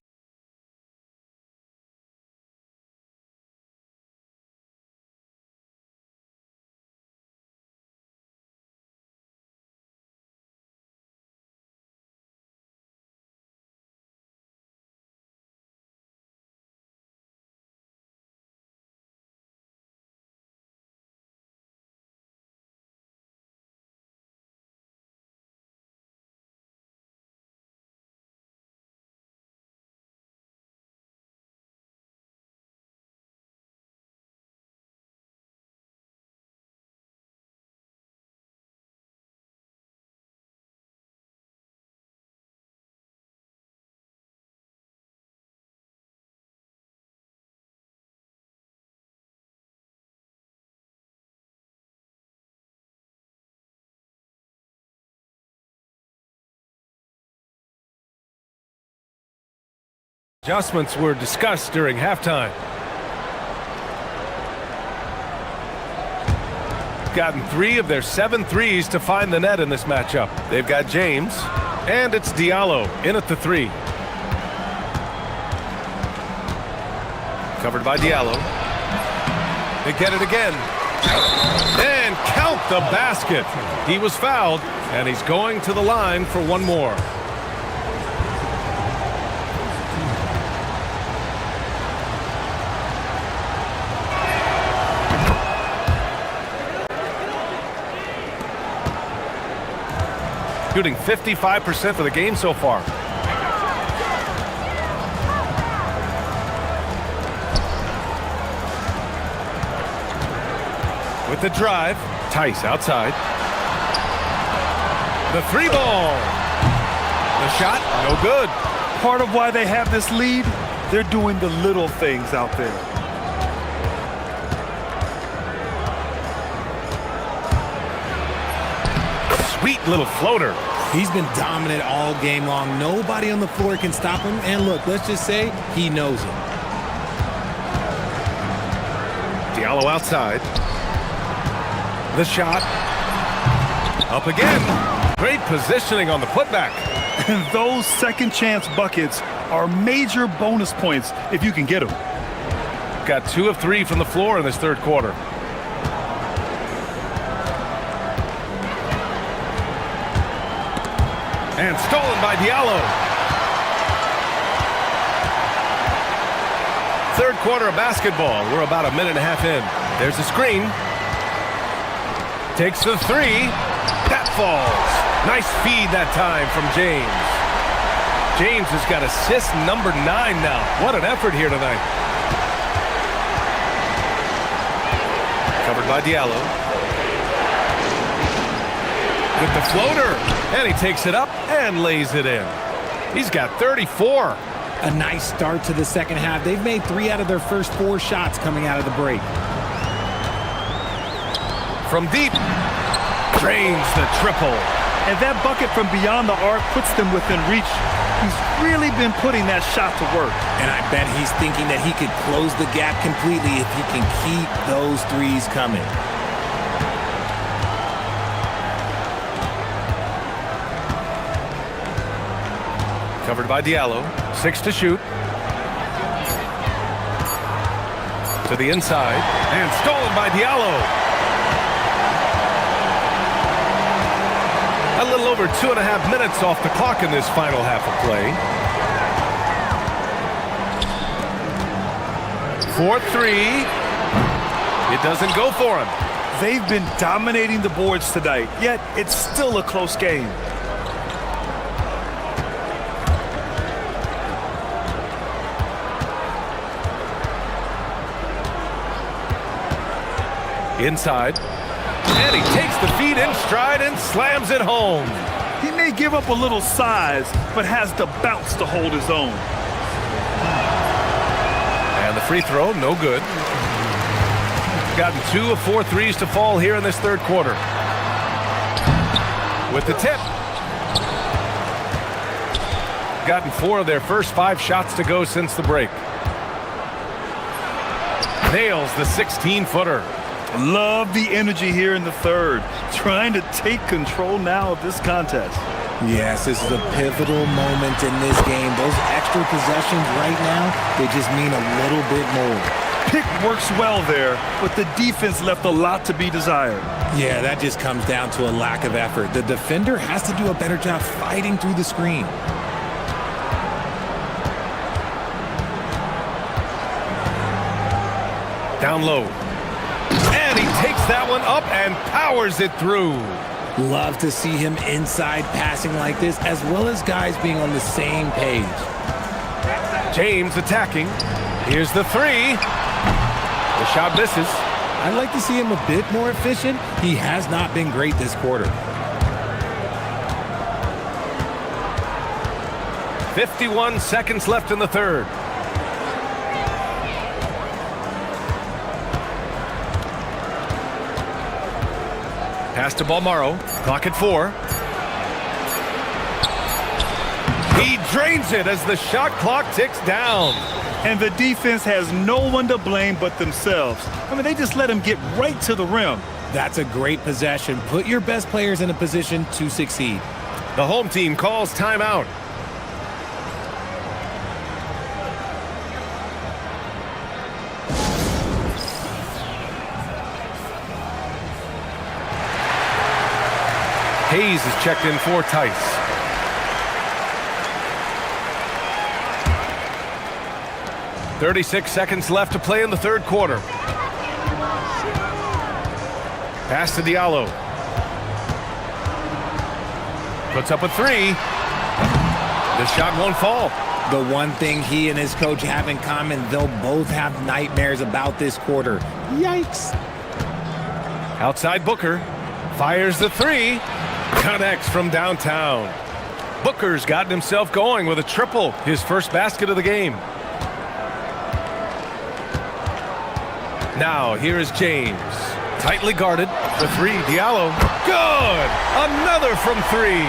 Adjustments were discussed during halftime. Gotten 3 of their 7 threes to find the net in this matchup. They've got James, and it's Diallo in at the 3. Covered by Diallo. They get it again. And count the basket. He was fouled, and he's going to the line for one more. Shooting 55% for the game so far. With the drive, Tice outside. The 3 ball. The shot, no good. Part of why they have this lead, they're doing the little things out there. Sweet little floater. He's been dominant all game long. Nobody on the floor can stop him. And look, let's just say he knows it. Diallo outside. The shot. Up again. Great positioning on the putback. And those second chance buckets are major bonus points if you can get them. Got 2 of 3 from the floor in this third quarter. And stolen by Diallo. Third quarter of basketball. We're about a minute and a half in. There's a screen. Takes the 3. That falls. Nice feed that time from James. James has got assist number 9 now. What an effort here tonight. Covered by Diallo. With the floater. And he takes it up and lays it in. He's got 34. A nice start to the second half. They've made 3 out of their first 4 shots coming out of the break. From deep. Drains the triple. And that bucket from beyond the arc puts them within reach. He's really been putting that shot to work. And I bet he's thinking that he could close the gap completely if he can keep those threes coming. Covered by Diallo. 6 to shoot. To the inside. And stolen by Diallo. A little over 2.5 minutes off the clock in this final half of play. 4-3. It doesn't go for him. They've been dominating the boards tonight, yet it's still a close game. Inside. And he takes the feed in stride and slams it home. He may give up a little size, but has the bounce to hold his own. And the free throw, no good. Gotten 2 of 4 threes to fall here in this third quarter. With the tip. Gotten 4 of their first 5 shots to go since the break. Nails the 16-footer. Love the energy here in the third. Trying to take control now of this contest. Yes, this is a pivotal moment in this game. Those extra possessions right now, they just mean a little bit more. Pick works well there, but the defense left a lot to be desired. Yeah, that just comes down to a lack of effort. The defender has to do a better job fighting through the screen. Down low. And he takes that one up and powers it through. Love to see him inside passing like this, as well as guys being on the same page. James attacking. Here's the 3. The shot misses. I'd like to see him a bit more efficient. He has not been great this quarter. 51 seconds left in the third. Pass to Balmaro. Clock at 4. He drains it as the shot clock ticks down. And the defense has no one to blame but themselves. I mean, they just let him get right to the rim. That's a great possession. Put your best players in a position to succeed. The home team calls timeout. Hayes is checked in for Tice. "36 seconds left to play in the third quarter. Pass to Diallo. Puts up a three. The shot won't fall. The one thing he and his coach have in common, they'll both have nightmares about this quarter. Yikes. Outside Booker. Fires the three. Connects from downtown. Booker's gotten himself going with a triple. His first basket of the game. Now, here is James. Tightly guarded. The three, Diallo. Good! Another from three.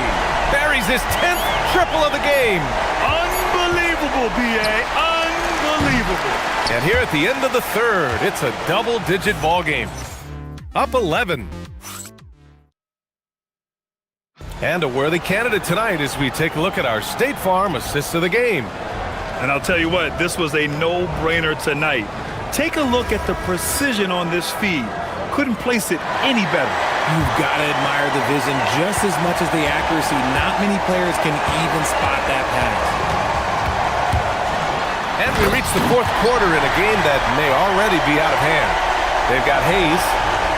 Buries his 10th triple of the game. Unbelievable, B.A. Unbelievable. And here at the end of the third, it's a double-digit ball game. Up 11. And a worthy candidate tonight as we take a look at our State Farm assist of the game. And I'll tell you what, this was a no-brainer tonight. Take a look at the precision on this feed. Couldn't place it any better. You've got to admire the vision just as much as the accuracy. Not many players can even spot that pass. And we reach the fourth quarter in a game that may already be out of hand. They've got Hayes,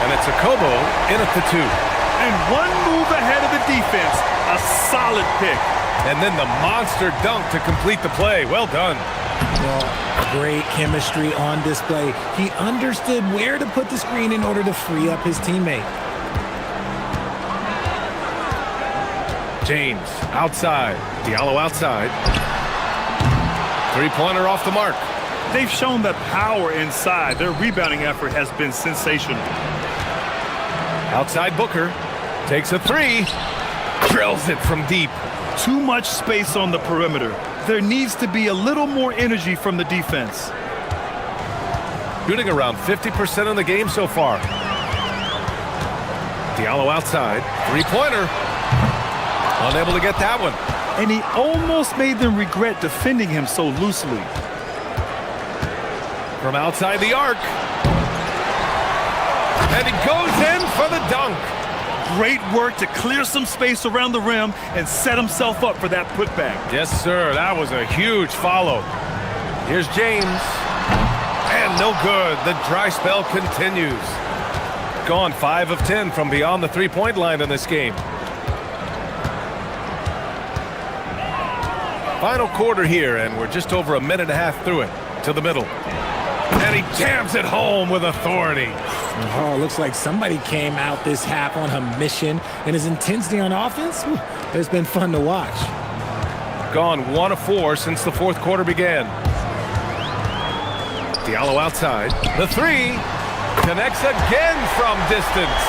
and it's Akobo in at the two. And one move ahead of the defense. A solid pick. And then the monster dunk to complete the play. Well done. Well, great chemistry on display. He understood where to put the screen in order to free up his teammate. James outside. Diallo outside. Three-pointer off the mark. They've shown the power inside. Their rebounding effort has been sensational. Outside Booker. Takes a three. Drills it from deep. Too much space on the perimeter. There needs to be a little more energy from the defense. Shooting around 50% in the game so far. Diallo outside. Three-pointer. Unable to get that one. And he almost made them regret defending him so loosely. From outside the arc. And he goes in for the dunk. Great work to clear some space around the rim and set himself up for that putback. Yes, sir. That was a huge follow. Here's James. And no good. The dry spell continues. Gone 5 of 10 from beyond the three-point line in this game. Final quarter here, and we're just over a minute and a half through it. To the middle. And he jams it home with authority. Oh, looks like somebody came out this half on a mission, and his intensity on offense has been fun to watch. Gone 1 of 4 since the fourth quarter began. Diallo outside. The three connects again from distance.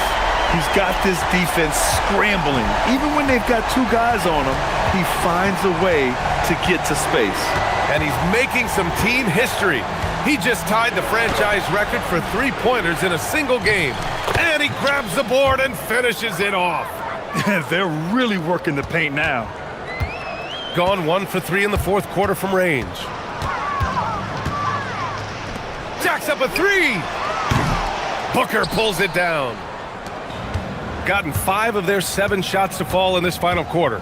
He's got this defense scrambling. Even when they've got two guys on him, he finds a way to get to space. And he's making some team history. He just tied the franchise record for three-pointers in a single game. And he grabs the board and finishes it off. They're really working the paint now. Gone 1 for 3 in the fourth quarter from range. Jacks up a three. Booker pulls it down. Gotten 5 of their 7 shots to fall in this final quarter.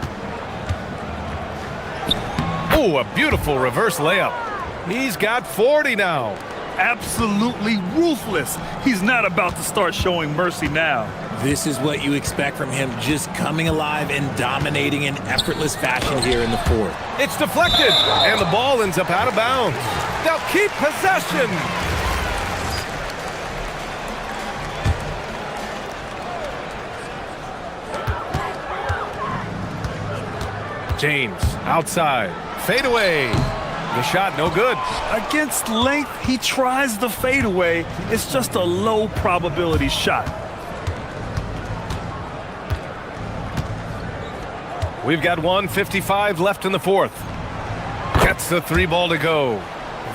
Oh, a beautiful reverse layup. He's got 40 now. Absolutely ruthless. He's not about to start showing mercy now. This is what you expect from him, just coming alive and dominating in effortless fashion here in the fourth. It's deflected, and the ball ends up out of bounds. They'll keep possession. James outside. Fade away. The shot no good. Against length, he tries the fadeaway. It's just a low probability shot. We've got 1:55 left in the fourth. Gets the three ball to go.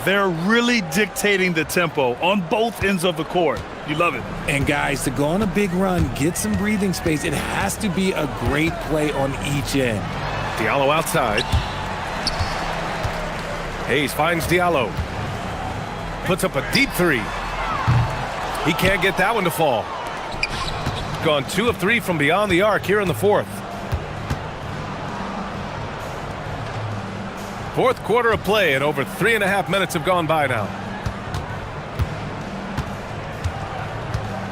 They're really dictating the tempo on both ends of the court. You love it. And guys, to go on a big run, get some breathing space, it has to be a great play on each end. Diallo outside. Hayes finds Diallo. Puts up a deep three. He can't get that one to fall. Gone 2 of 3 from beyond the arc here in the fourth. Fourth quarter of play, and over 3.5 minutes have gone by now.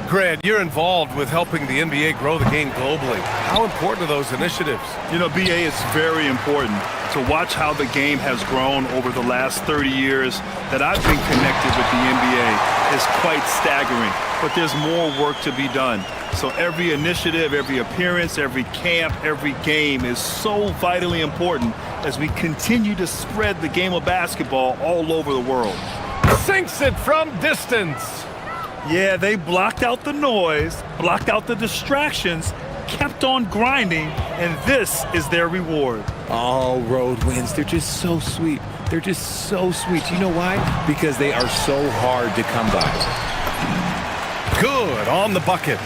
Grant, you're involved with helping the NBA grow the game globally. How important are those initiatives? You know, BA, it's very important to watch how the game has grown over the last 30 years that I've been connected with the NBA is quite staggering. But there's more work to be done. So every initiative, every appearance, every camp, every game is so vitally important as we continue to spread the game of basketball all over the world. Sinks it from distance. Yeah, they blocked out the noise, blocked out the distractions, kept on grinding, and this is their reward. All road wins, they're just so sweet. They're just so sweet. You know why? Because they are so hard to come by. Good on the bucket.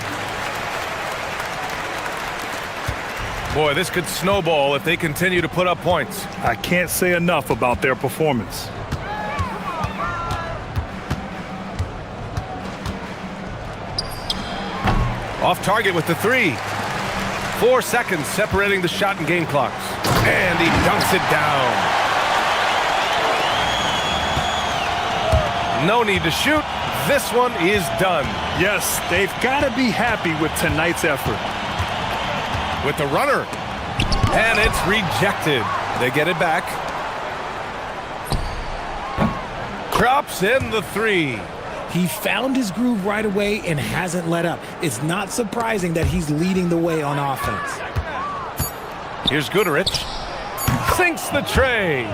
Boy, this could snowball if they continue to put up points. I can't say enough about their performance. Off target with the three. 4 seconds separating the shot and game clocks. And he dunks it down. No need to shoot. This one is done. Yes, they've got to be happy with tonight's effort. With the runner. And it's rejected. They get it back. Drops in the three. He found his groove right away and hasn't let up. It's not surprising that he's leading the way on offense. Here's Goodrich. Sinks the tray.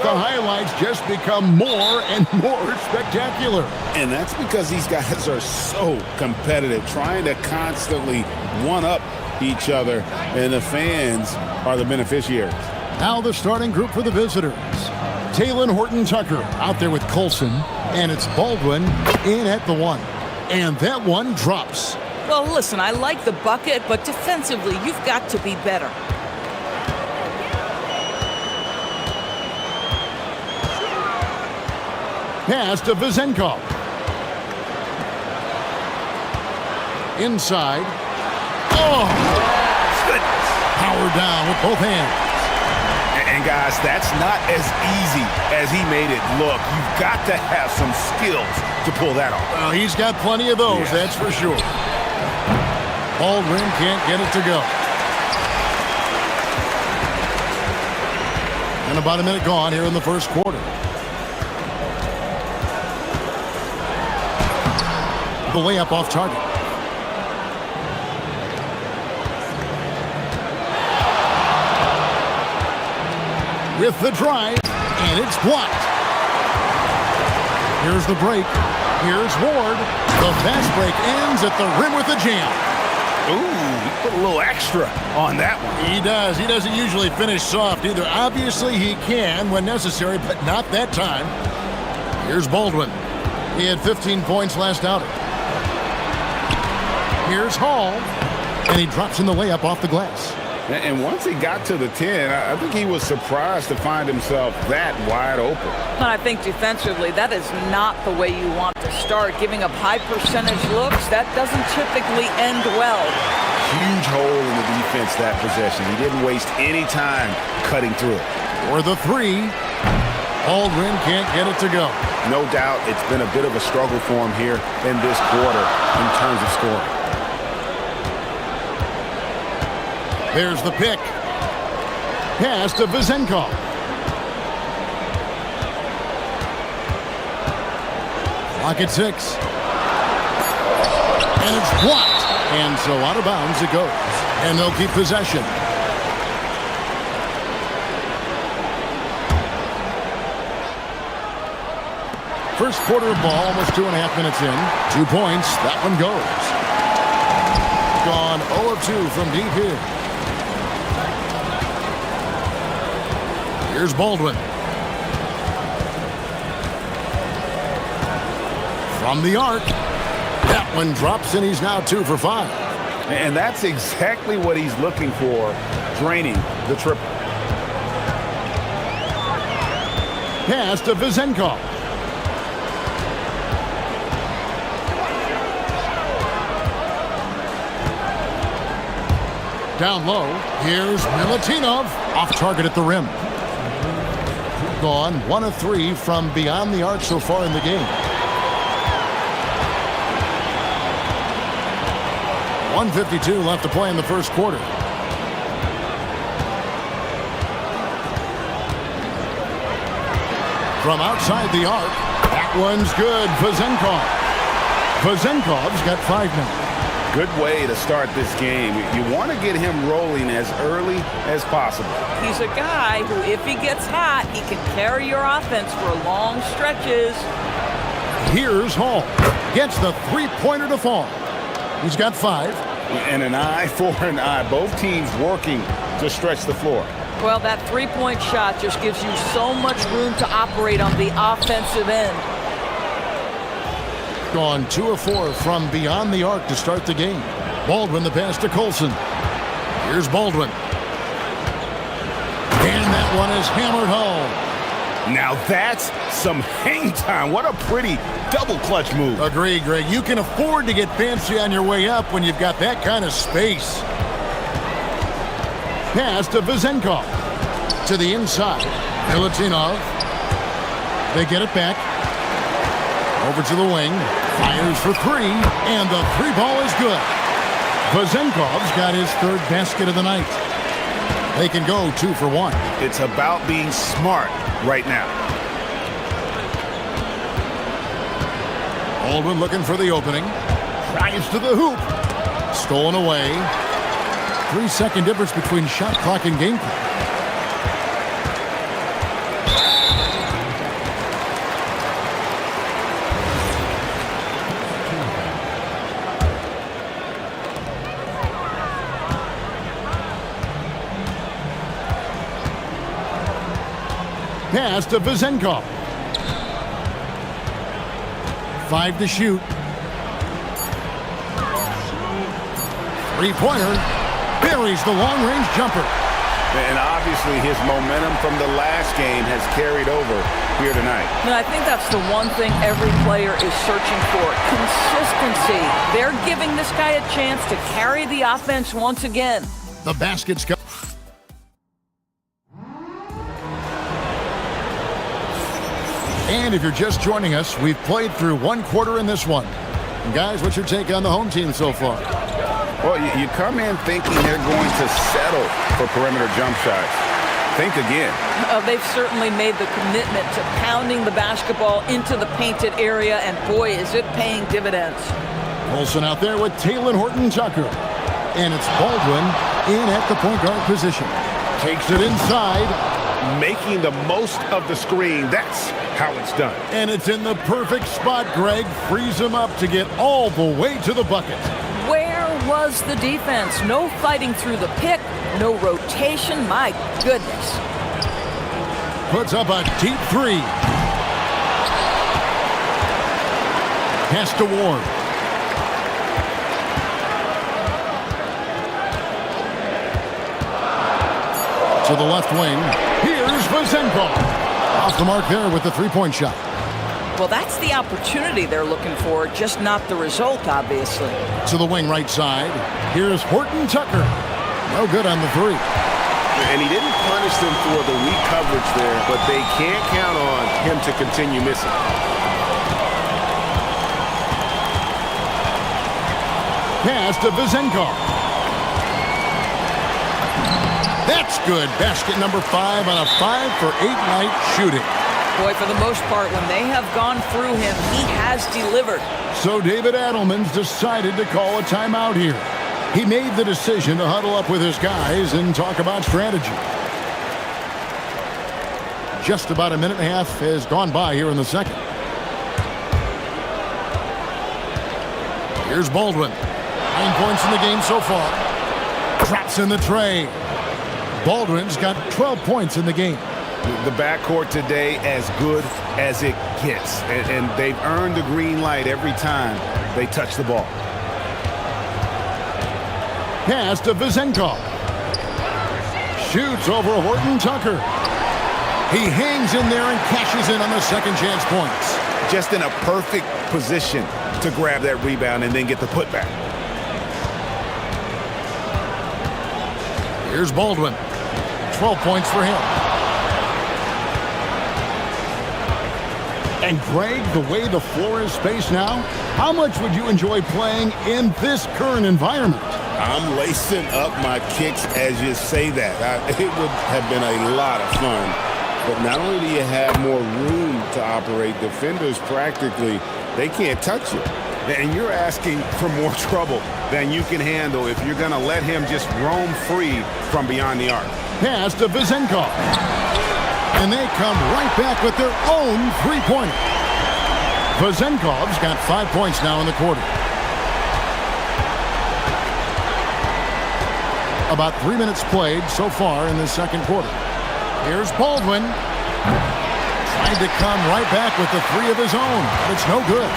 the highlights just become more and more spectacular. And that's because these guys are so competitive, trying to constantly one-up each other, and the fans are the beneficiaries. Now the starting group for the visitors. Taylor Horton-Tucker out there with Colson, and it's Baldwin in at the one. And that one drops. Well, listen, I like the bucket, but defensively, you've got to be better. Pass to Vezenkov. Inside. Oh! Goodness. Power down with both hands. And guys, that's not as easy as he made it look. You've got to have some skills to pull that off. Well, he's got plenty of those, that's for sure. Baldwin can't get it to go. And about a minute gone here in the first quarter. The layup off target. With the drive, and it's blocked. Here's the break. Here's Ward. The fast break ends at the rim with a jam. Ooh, he put a little extra on that one. He does. He doesn't usually finish soft either. Obviously, he can when necessary, but not that time. Here's Baldwin. He had 15 points last outing. Here's Hall, and he drops in the layup off the glass. And once he got to the 10, I think he was surprised to find himself that wide open. And I think defensively, that is not the way you want to start. Giving up high percentage looks, that doesn't typically end well. Huge hole in the defense that possession. He didn't waste any time cutting through it. For the three, Baldwin can't get it to go. No doubt it's been a bit of a struggle for him here in this quarter in terms of scoring. There's the pick. Pass to Vezenkov. Clock at 6. And it's blocked. And so out of bounds it goes. And they'll keep possession. First quarter of ball, almost 2.5 minutes in. 2 points. That one goes. Gone 0 of 2 from deep here. Here's Baldwin. From the arc. That one drops, and he's now 2 for 5. And that's exactly what he's looking for, draining the triple. Pass to Vezenkov. Down low. Here's Milutinov. Off target at the rim. Gone 1 of 3 from beyond the arc so far in the game. 1:52 left to play in the first quarter. From outside the arc, that one's good. Vezenkov's got 5 now. Good way to start this game. You want to get him rolling as early as possible. He's a guy who, if he gets hot, he can carry your offense for long stretches. Here's Hall. Gets the three-pointer to fall. He's got 5. And an eye for an eye. Both teams working to stretch the floor. Well, that three-point shot just gives you so much room to operate on the offensive end. Gone 2 of 4 from beyond the arc to start the game. Baldwin the pass to Colson. Here's Baldwin. And that one is hammered home. Now that's some hang time. What a pretty double clutch move. Agree, Greg. You can afford to get fancy on your way up when you've got that kind of space. Pass to Vezenkov. To the inside. Milutinov. They get it back. Over to the wing. Fires for 3. And the 3 ball is good. Vezenkov's got his 3rd basket of the night. They can go 2 for 1. It's about being smart right now. Baldwin looking for the opening. Drives to the hoop. Stolen away. 3-second difference between shot clock and game clock. Pass to Vezenkov. 5 to shoot. Three-pointer. Buries the long-range jumper. And obviously his momentum from the last game has carried over here tonight. And I think that's the one thing every player is searching for. Consistency. They're giving this guy a chance to carry the offense once again. The baskets go. And if you're just joining us, we've played through one quarter in this one. And guys, what's your take on the home team so far? Well, you come in thinking they're going to settle for perimeter jump shots. Think again. They've certainly made the commitment to pounding the basketball into the painted area, and boy, is it paying dividends. Olsen out there with Taylor Horton-Tucker. And it's Baldwin in at the point guard position. Takes it inside. Making the most of the screen. That's how it's done. And it's in the perfect spot. Greg frees him up to get all the way to the bucket. Where was the defense? No fighting through the pick, no rotation. My goodness. Puts up a deep three. Pass to Ward. To the left wing. Here's Vezenkov. Off the mark there with the three-point shot. Well, that's the opportunity they're looking for, just not the result, obviously. To the wing right side. Here's Horton-Tucker. No good on the three. And he didn't punish them for the weak coverage there, but they can't count on him to continue missing. Pass to Vezenkov. That's good. Basket number 5 on a 5-for-8 night shooting. Boy, for the most part, when they have gone through him, he has delivered. So David Adelman's decided to call a timeout here. He made the decision to huddle up with his guys and talk about strategy. Just about a minute and a half has gone by here in the second. Here's Baldwin. 9 points in the game so far. Traps in the tray. Baldwin's got 12 points in the game. The backcourt today as good as it gets. And they've earned the green light every time they touch the ball. Pass to Vezenkov. Shoots over Horton-Tucker. He hangs in there and cashes in on the second chance points. Just in a perfect position to grab that rebound and then get the putback. Here's Baldwin. 12 points for him. And Greg, the way the floor is spaced now, how much would you enjoy playing in this current environment? I'm lacing up my kicks as you say that. It would have been a lot of fun. But not only do you have more room to operate, defenders practically, they can't touch you. And you're asking for more trouble than you can handle if you're going to let him just roam free from beyond the arc. Pass to Vezenkov. And they come right back with their own three-pointer. Vezenkov's got 5 points now in the quarter. About 3 minutes played so far in the second quarter. Here's Baldwin. Trying to come right back with the three of his own, but it's no good.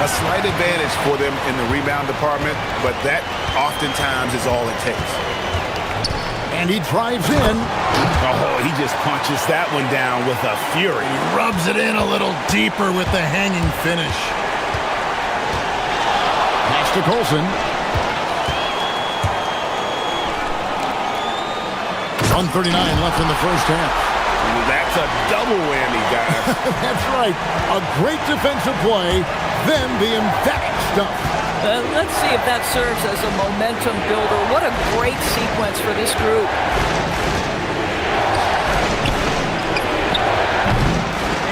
A slight advantage for them in the rebound department, but that oftentimes is all it takes. And he drives in. Oh, he just punches that one down with a fury. He rubs it in a little deeper with the hanging finish. Pass to Colson. 1:39 left in the first half. That's a double whammy, guys. That's right. A great defensive play, then the emphatic stuff. Let's see if that serves as a momentum builder. What a great sequence for this group.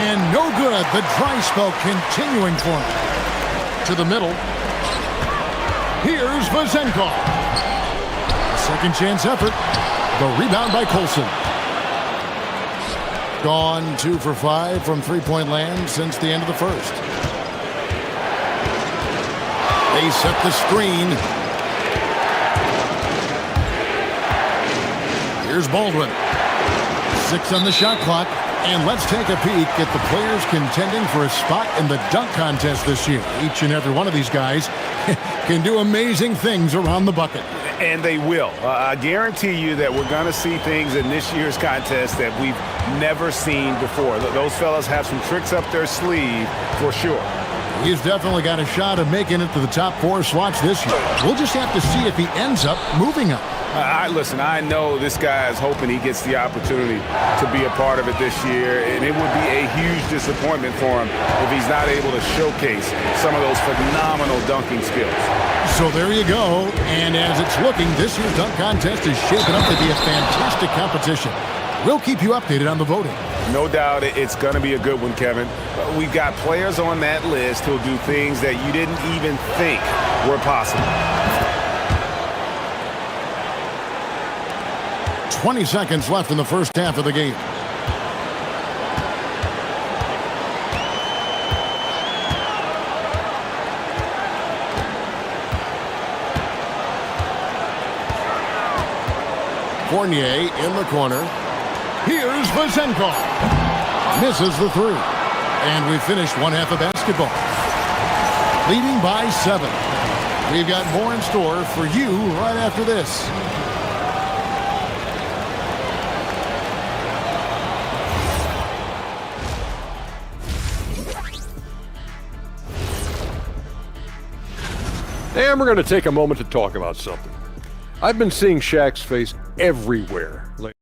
And no good. The dry spell continuing for him. To the middle. Here's Vezenkov. Second chance effort. The rebound by Colson. Gone 2 for 5 from three-point land since the end of the first. They set the screen. Here's Baldwin. 6 on the shot clock. And let's take a peek at the players contending for a spot in the dunk contest this year. Each and every one of these guys can do amazing things around the bucket. And they will. I guarantee you that we're going to see things in this year's contest that we've never seen before. Those fellas have some tricks up their sleeve for sure. He's definitely got a shot of making it to the top 4 slots this year. We'll just have to see if he ends up moving up. Listen, I know this guy is hoping he gets the opportunity to be a part of it this year, and it would be a huge disappointment for him if he's not able to showcase some of those phenomenal dunking skills. So there you go, and as it's looking, this year's dunk contest is shaping up to be a fantastic competition. We'll keep you updated on the voting. No doubt it's going to be a good one, Kevin. We've got players on that list who'll do things that you didn't even think were possible. 20 seconds left in the first half of the game. Fournier in the corner. Here's Vazenkov. Misses the 3. And we finished one half of basketball. Leading by 7. We've got more in store for you right after this. And we're going to take a moment to talk about something. I've been seeing Shaq's face everywhere lately.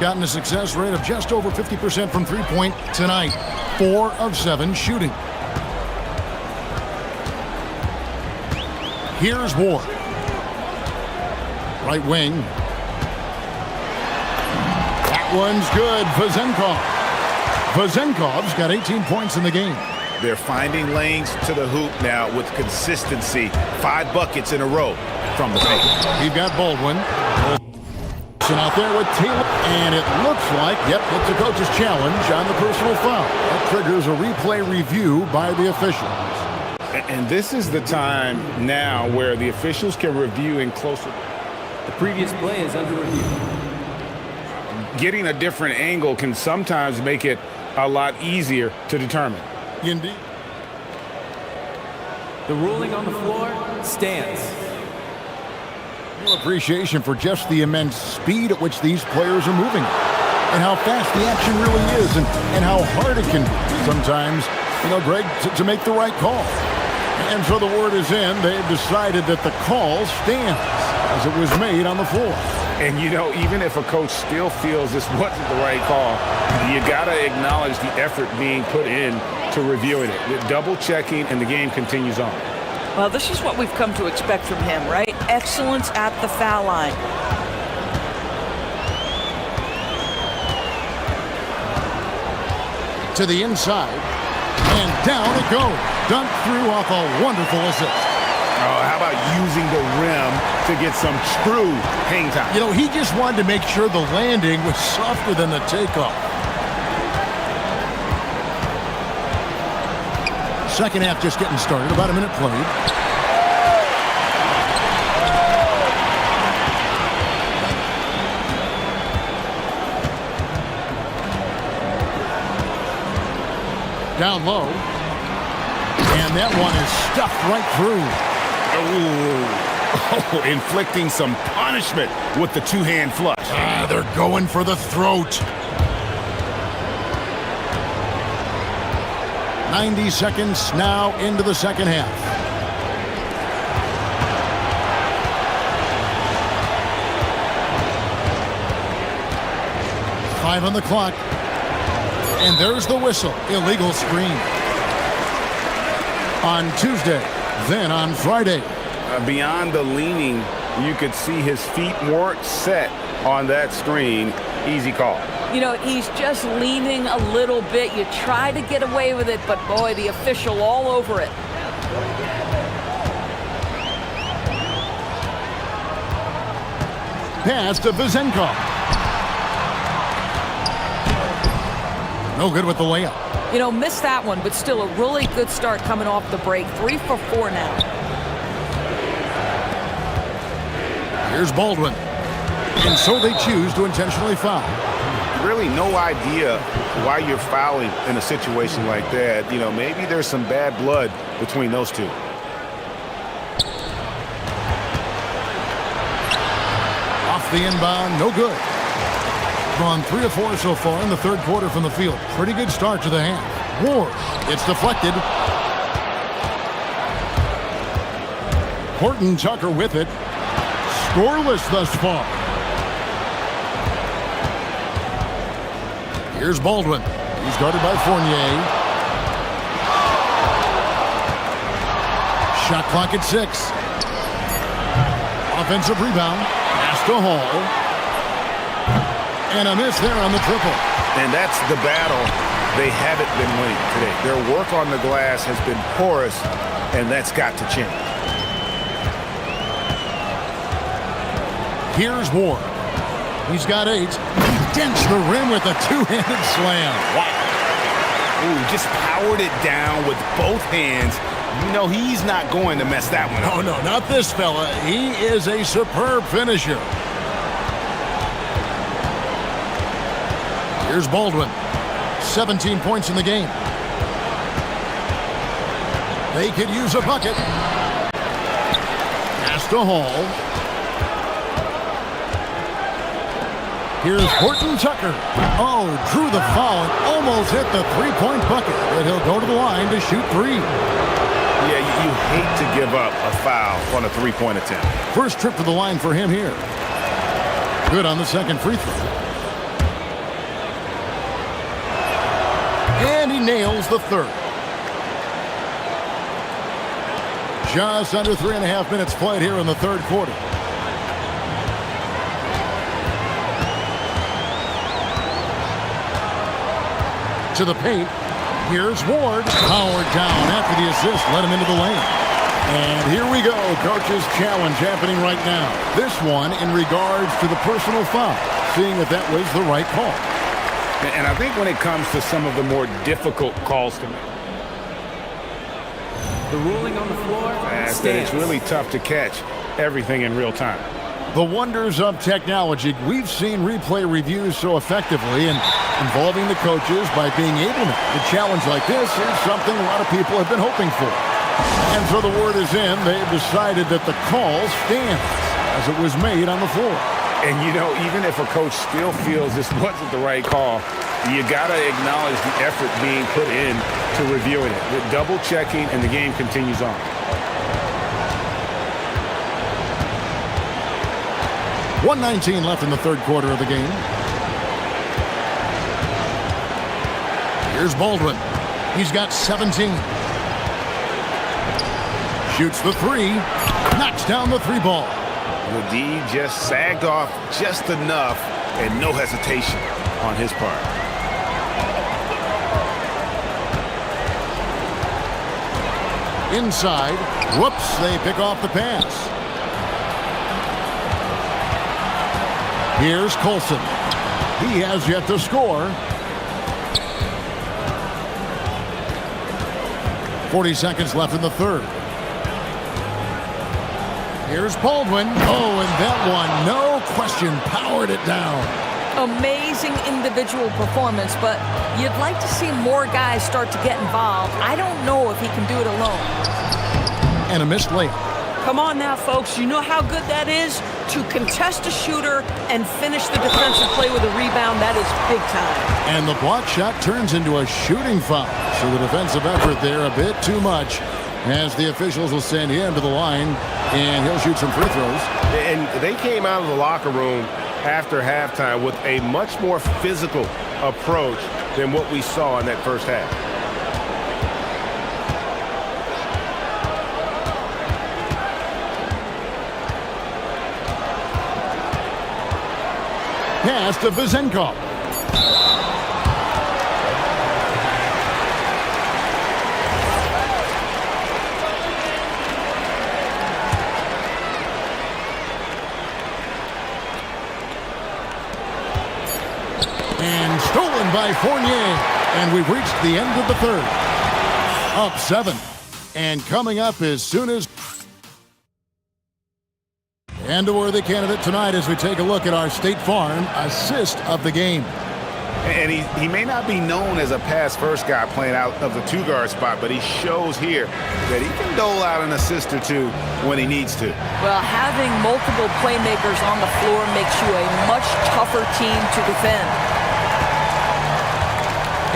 Gotten a success rate of just over 50% from three-point tonight. 4 of 7 shooting. Here's Ward. Right wing. That one's good. Vazenkov's got 18 points in the game. They're finding lanes to the hoop now with consistency. 5 buckets in a row from the paint. We've got Baldwin. Out there with Taylor, and it looks like, yep, it's a coach's challenge on the personal foul. That triggers a replay review by the officials. And this is the time now where the officials can review in closer. The previous play is under review. Getting a different angle can sometimes make it a lot easier to determine. Indeed. The ruling on the floor stands. Appreciation for just the immense speed at which these players are moving and how fast the action really is and how hard it can be sometimes, Greg, to make the right call. And so the word is in. They've decided that the call stands as it was made on the floor. And, even if a coach still feels this wasn't the right call, you got to acknowledge the effort being put in to reviewing it. Double checking, and the game continues on. Well, this is what we've come to expect from him, right? Excellence at the foul line. To the inside, and down it goes. Dunked through off a wonderful assist. Oh, how about using the rim to get some true hang time? He just wanted to make sure the landing was softer than the takeoff. Second half just getting started, about a minute played. Down low. And that one is stuffed right through. Ooh. Oh, inflicting some punishment with the two-hand flush. They're going for the throat. 90 seconds now into the second half. Five on the clock. And there's the whistle. Illegal screen. On Tuesday, then on Friday. Beyond the leaning, you could see his feet weren't set on that screen. Easy call. You know, he's just leaning a little bit. You try to get away with it, but boy, the official all over it. Pass to Vezenkov. No good with the layup. You know, missed that one, but still a really good start coming off the break. 3 for 4 now. Here's Baldwin. And so they choose to intentionally foul. Really no idea why you're fouling in a situation like that. You know, maybe there's some bad blood between those two. Off the inbound, no good. Gone 3 of 4 so far in the third quarter from the field. Pretty good start to the half. Ward, it's deflected. Horton Tucker with it. Scoreless thus far. Here's Baldwin. He's guarded by Fournier. Shot clock at 6. Offensive rebound. Pass to Hall. And a miss there on the triple. And that's the battle they haven't been winning today. Their work on the glass has been porous, and that's got to change. Here's Ward. He's got 8. He dents the rim with a two-handed slam. Wow. Ooh, just powered it down with both hands. You know he's not going to mess that one up. Oh, no, not this fella. He is a superb finisher. Here's Baldwin. 17 points in the game. They could use a bucket. Pass to Hall. Here's Horton Tucker. Oh, drew the foul and almost hit the three-point bucket. But he'll go to the line to shoot 3. Yeah, you hate to give up a foul on a three-point attempt. First trip to the line for him here. Good on the second free throw. And he nails the third. Just under 3.5 minutes played here in the third quarter. To the paint. Here's Ward. Powered down after the assist. Let him into the lane. And here we go. Coach's challenge happening right now. This one in regards to the personal foul. Seeing if that was the right call. And I think when it comes to some of the more difficult calls to make, The ruling on the floor it's stands. really tough to catch everything in real time. The wonders of technology. We've seen replay reviews so effectively and involving the coaches by being able to. A challenge like this is something a lot of people have been hoping for. And so the word is in. They've decided that the call stands as it was made on the floor. And, you know, even if a coach still feels this wasn't the right call, you got to acknowledge the effort being put in to reviewing it. With double checking, and the game continues on. .119 left in the third quarter of the game. Here's Baldwin. He's got 17. Shoots the 3. Knocks down the 3 ball. The D just sagged off just enough, and no hesitation on his part. Inside. Whoops, they pick off the pass. Here's Colson. He has yet to score. 40 seconds left in the third. Here's Baldwin. Oh, and that one, no question, powered it down. Amazing individual performance, but you'd like to see more guys start to get involved. I don't know if he can do it alone. And a missed layup. Come on now, folks. You know how good that is? To contest a shooter and finish the defensive play with a rebound, that is big time. And the block shot turns into a shooting foul. So the defensive effort there a bit too much, as the officials will send him to the line, and he'll shoot some free throws. And they came out of the locker room after halftime with a much more physical approach than what we saw in that first half. Pass to Vezenkov. And stolen by Fournier. And we've reached the end of the third. Up 7. And coming up as soon as... And a worthy candidate tonight as we take a look at our State Farm assist of the game. And he may not be known as a pass-first guy playing out of the two-guard spot, but he shows here that he can dole out an assist or two when he needs to. Well, having multiple playmakers on the floor makes you a much tougher team to defend.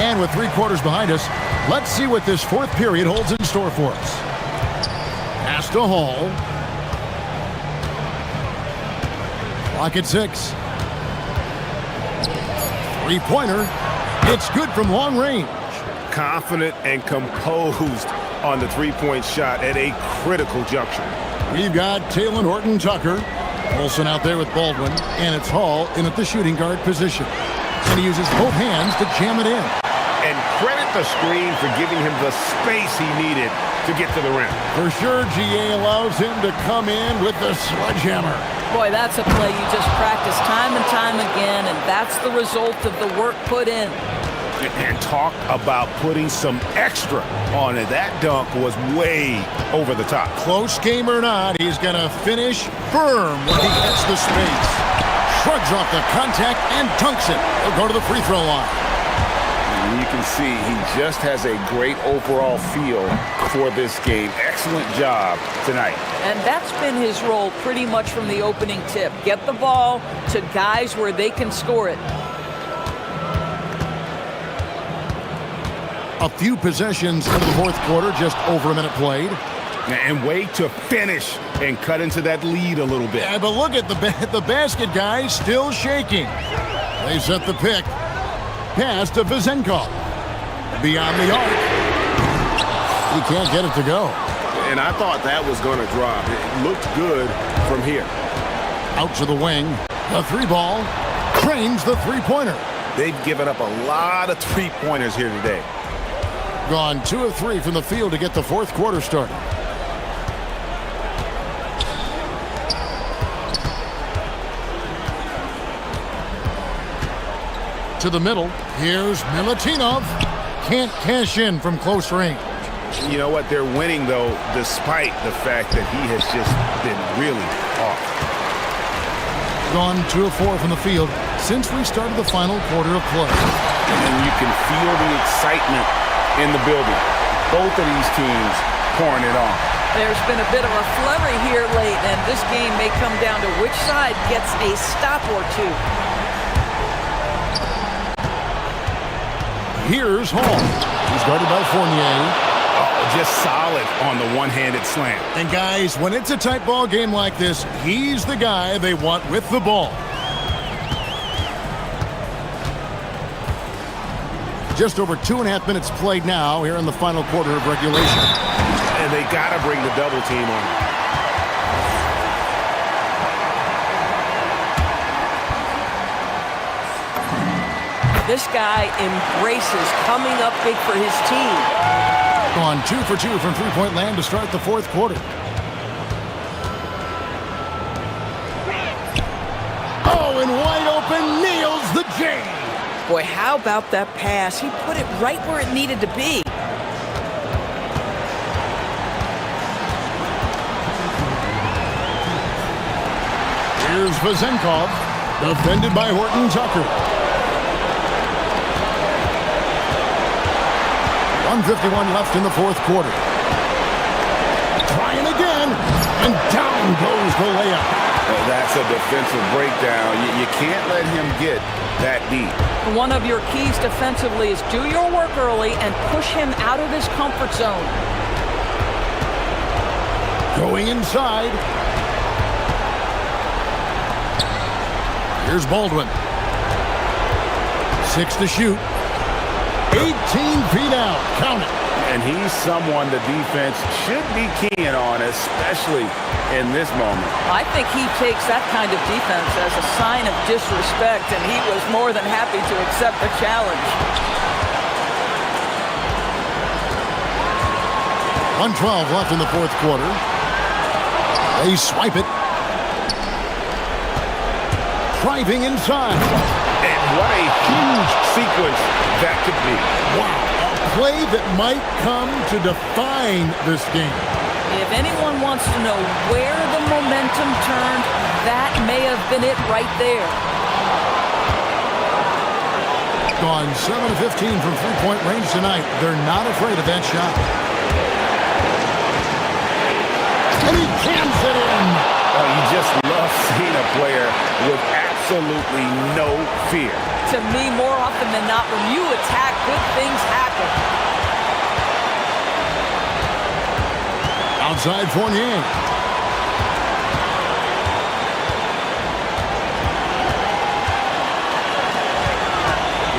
And with 3 quarters behind us, let's see what this fourth period holds in store for us. Pass to Hall. Clock at 6. Three-pointer. It's good from long range. Confident and composed on the three-point shot at a critical juncture. We've got Taylor Horton-Tucker. Olsen out there with Baldwin. And it's Hall in at the shooting guard position. And he uses both hands to jam it in. And credit the screen for giving him the space he needed to get to the rim. For sure, GA allows him to come in with the sledgehammer. Boy, that's a play you just practice time and time again, and that's the result of the work put in. And talk about putting some extra on it. That dunk was way over the top. Close game or not, he's going to finish firm when he gets the space. Shrugs off the contact and dunks it. He'll go to the free throw line. You can see he just has a great overall feel for this game. Excellent job tonight. And that's been his role pretty much from the opening tip. Get the ball to guys where they can score it. A few possessions into the fourth quarter, just over a minute played. And wait to finish and cut into that lead a little bit. Yeah, but look at the basket, guys, still shaking. They set the pick. Pass to Vezenkov. Beyond the arc. He can't get it to go. And I thought that was going to drop. It looked good from here. Out to the wing. The three ball. Trains the three-pointer. They've given up a lot of three-pointers here today. Gone 2 of 3 from the field to get the fourth quarter started. To the middle. Here's Milutinov. Can't cash in from close range. You know what? They're winning, though, despite the fact that he has just been really off. Gone 2 of 4 from the field since we started the final quarter of play. And you can feel the excitement in the building. Both of these teams pouring it on. There's been a bit of a flurry here late, and this game may come down to which side gets a stop or two. Here's Hall. He's guarded by Fournier. Oh, just solid on the one-handed slam. And guys, when it's a tight ball game like this, he's the guy they want with the ball. Just over 2.5 minutes played now here in the final quarter of regulation. And they got to bring the double team on. This guy embraces coming up big for his team. Gone 2 for 2 from three-point land to start the fourth quarter. Oh, and wide open, nails the J. Boy, how about that pass? He put it right where it needed to be. Here's Vezenkov, defended by Horton-Tucker. 1:51 left in the fourth quarter. Trying again, and down goes the layup. That's a defensive breakdown. You can't let him get that deep. One of your keys defensively is do your work early and push him out of his comfort zone. Going inside. Here's Baldwin. 6 to shoot. 18 feet out. Count it. And he's someone the defense should be keying on, especially in this moment. I think he takes that kind of defense as a sign of disrespect, and he was more than happy to accept the challenge. 1:12 left in the fourth quarter. They swipe it. Driving inside. And what a huge sequence that could be. Wow. A play that might come to define this game. If anyone wants to know where the momentum turned, that may have been it right there. Gone 7 of 15 from three-point range tonight. They're not afraid of that shot. And he jams it in. Oh, you just love seeing a player with absolutely no fear. To me, more often than not, when you attack, good things happen. Outside Fournier.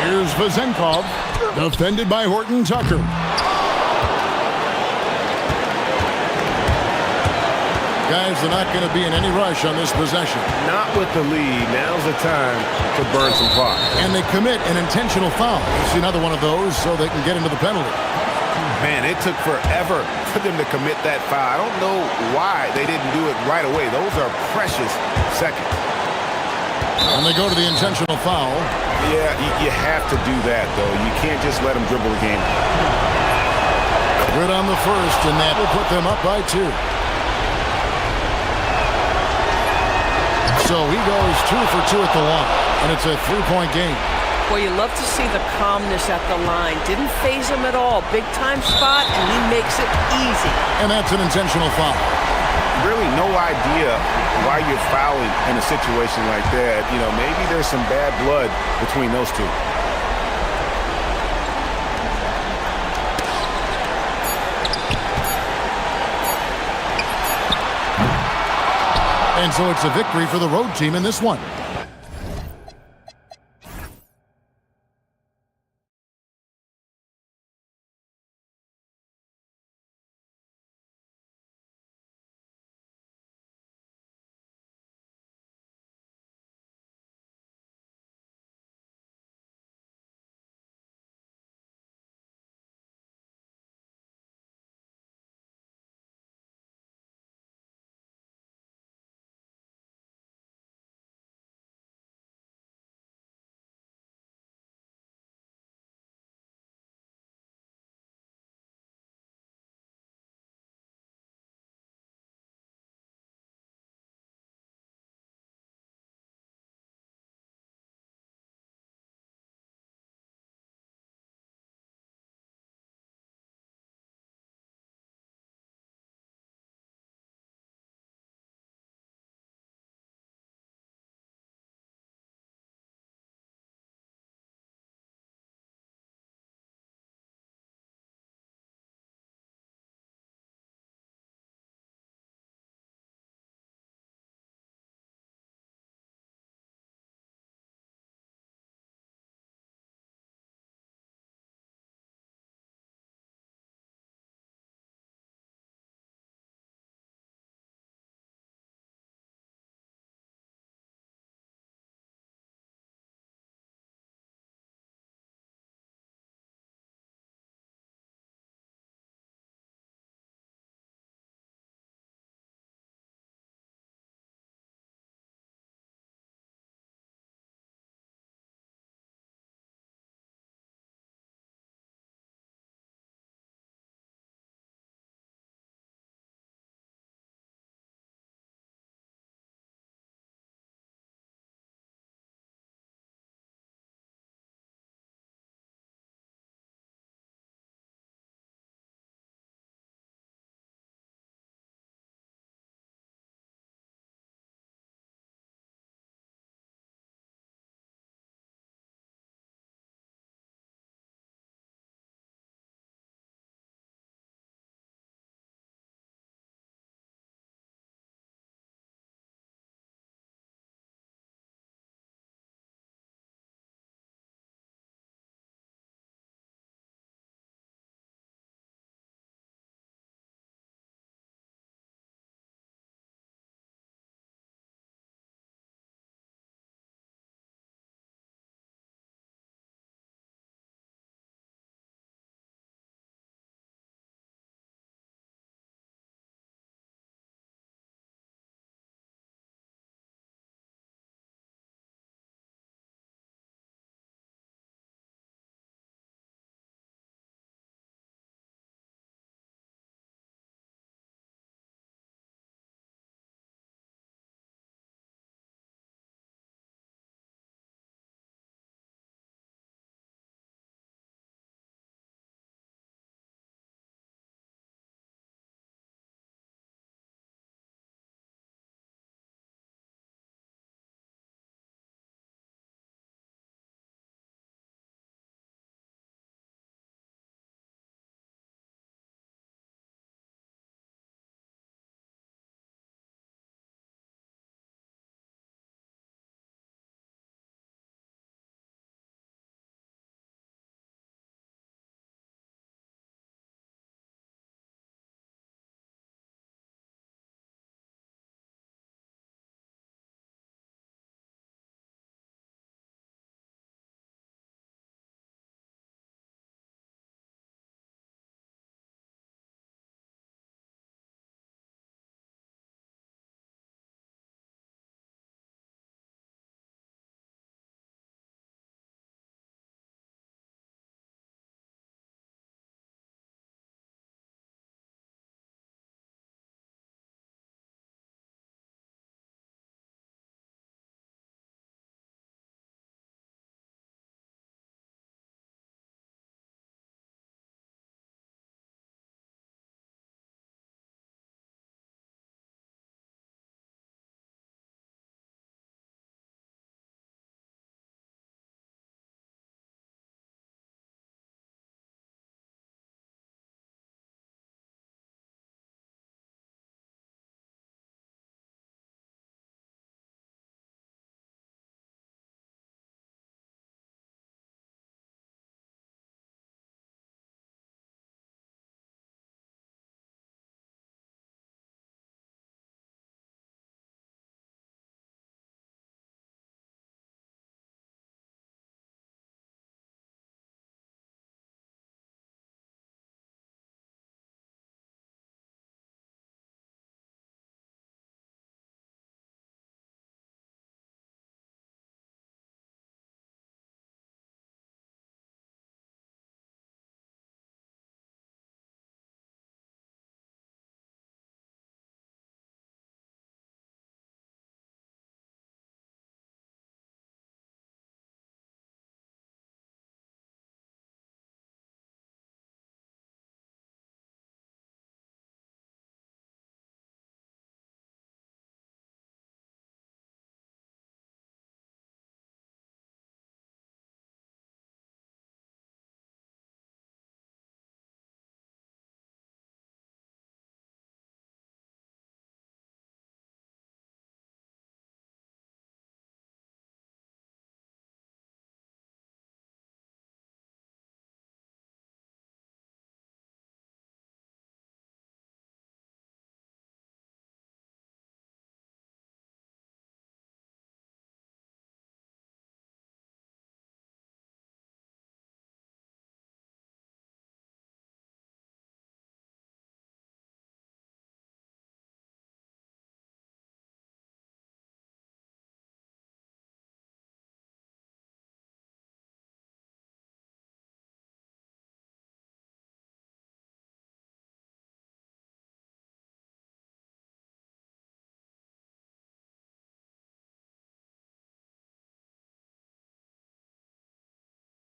Here's Vezenkov, defended by Horton Tucker. Guys, they're not going to be in any rush on this possession. Not with the lead. Now's the time to burn some clock. And they commit an intentional foul. You see another one of those so they can get into the penalty. Man, it took forever for them to commit that foul. I don't know why they didn't do it right away. Those are precious seconds. And they go to the intentional foul. Yeah, you have to do that, though. You can't just let them dribble the game. Good on the first, and that will put them up by 2. So he goes 2 for 2 at the line, and it's a 3-point game. Well, you love to see the calmness at the line. Didn't faze him at all. Big time spot, and he makes it easy. And that's an intentional foul. Really no idea why you're fouling in a situation like that. You know, maybe there's some bad blood between those two. And so it's a victory for the road team in this one.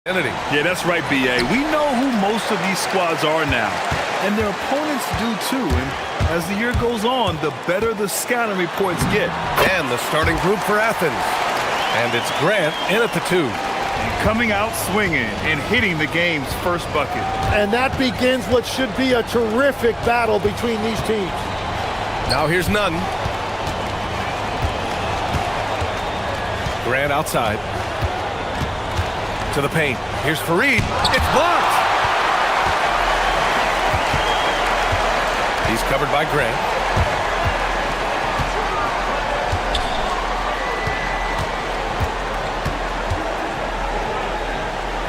Yeah, that's right, B.A. We know who most of these squads are now, and their opponents do too. And as the year goes on, the better the scouting reports get. And the starting group for Athens. And it's Grant in at the 2. And coming out swinging and hitting the game's first bucket. And that begins what should be a terrific battle between these teams. Now here's Nunn. Grant outside. To the paint. Here's Fareed. It's blocked. He's covered by Grant.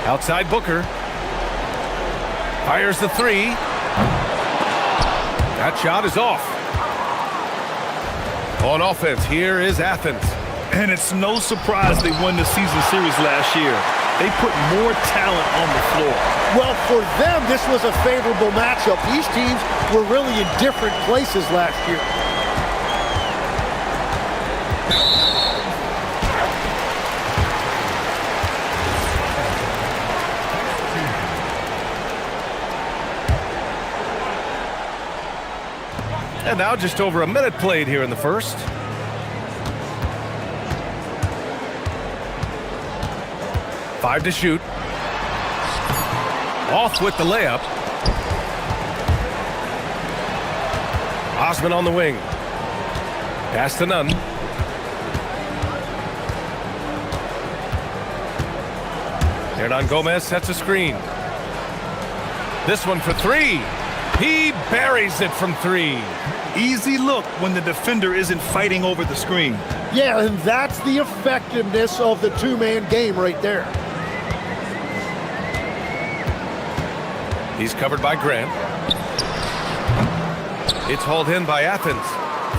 Outside Booker. Fires the 3. That shot is off. On offense, here is Athens. And it's no surprise they won the season series last year. They put more talent on the floor. Well, for them, this was a favorable matchup. These teams were really in different places last year. And now just over a minute played here in the first. Five to shoot. Off with the layup. Osman on the wing. Pass to Nunn. Hernan Gomez sets a screen. This one for 3. He buries it from 3. Easy look when the defender isn't fighting over the screen. Yeah, and that's the effectiveness of the two-man game right there. He's covered by Grant. It's hauled in by Athens.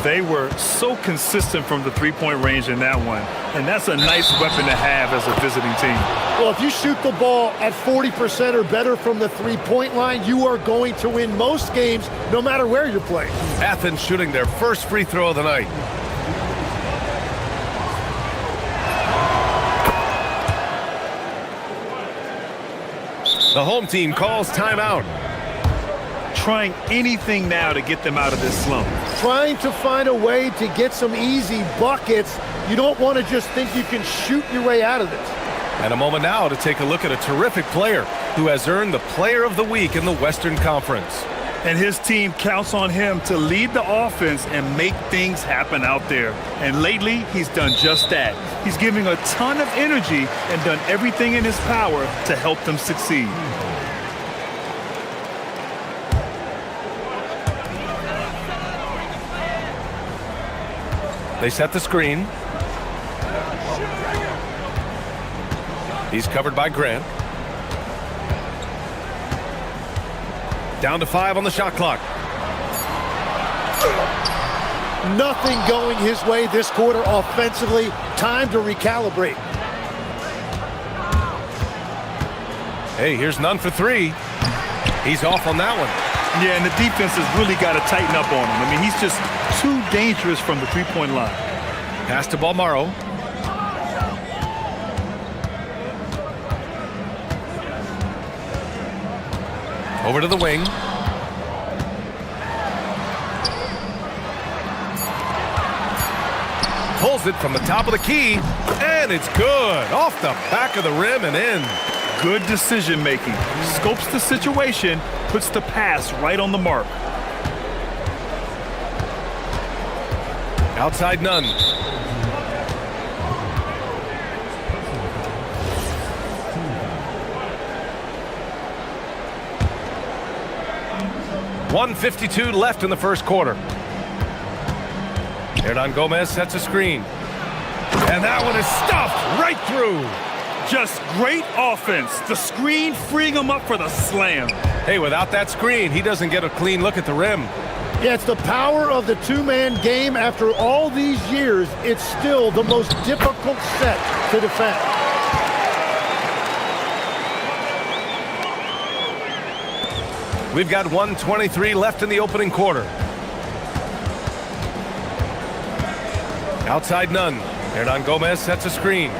They were so consistent from the three-point range in that one, and that's a nice weapon to have as a visiting team. Well, if you shoot the ball at 40% or better from the three-point line, you are going to win most games no matter where you're playing. Athens shooting their first free throw of the night. The home team calls timeout. Trying anything now to get them out of this slump. Trying to find a way to get some easy buckets. You don't want to just think you can shoot your way out of this. And a moment now to take a look at a terrific player who has earned the Player of the Week in the Western Conference. And his team counts on him to lead the offense and make things happen out there. And lately, he's done just that. He's giving a ton of energy and done everything in his power to help them succeed. They set the screen. He's covered by Grant. Down to 5 on the shot clock. Nothing going his way this quarter offensively. Time to recalibrate. Hey, here's Nunn for 3. He's off on that one. Yeah, and the defense has really got to tighten up on him. I mean, he's just too dangerous from the three-point line. Pass to Balmaro. Over to the wing. Pulls it from the top of the key, and it's good. Off the back of the rim and in. Good decision-making. Scopes the situation, puts the pass right on the mark. Outside Nunn. .152 left in the first quarter. Hernan Gomez sets a screen. And that one is stuffed right through. Just great offense. The screen freeing him up for the slam. Hey, without that screen, he doesn't get a clean look at the rim. Yeah, it's the power of the two-man game. After all these years, it's still the most difficult set to defend. We've got 1:23 left in the opening quarter. Outside Nunn. Hernan Gomez sets a screen.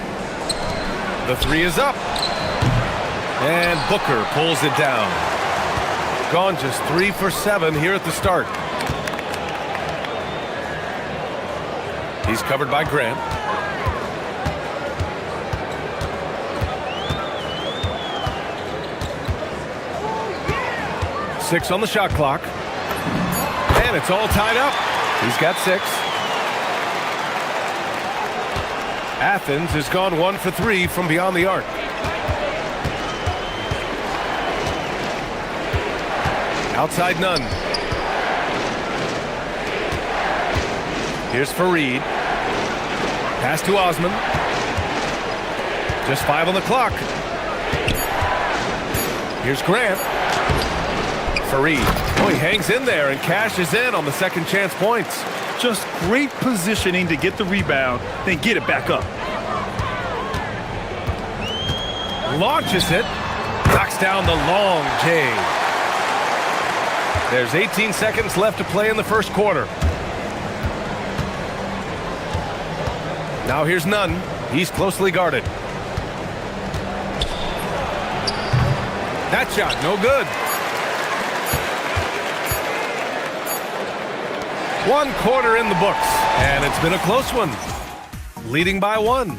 The 3 is up. And Booker pulls it down. Gone just 3 for 7 here at the start. He's covered by Grant. Six on the shot clock. And it's all tied up. He's got 6. Athens has gone 1 for 3 from beyond the arc. Outside none. Here's Fareed. Pass to Osman. Just 5 on the clock. Here's Grant. Fareed. Oh, he hangs in there and cashes in on the second chance points. Just great positioning to get the rebound, then get it back up. Launches it. Knocks down the long J. There's 18 seconds left to play in the first quarter. Now here's Nunn. He's closely guarded. That shot, no good. 1 quarter in the books, and it's been a close one. Leading by 1.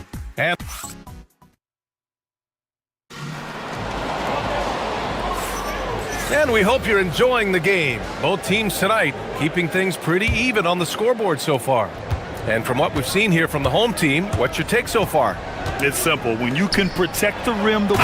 And we hope you're enjoying the game. Both teams tonight keeping things pretty even on the scoreboard so far. And from what we've seen here from the home team, what's your take so far? It's simple. When you can protect the rim, wow!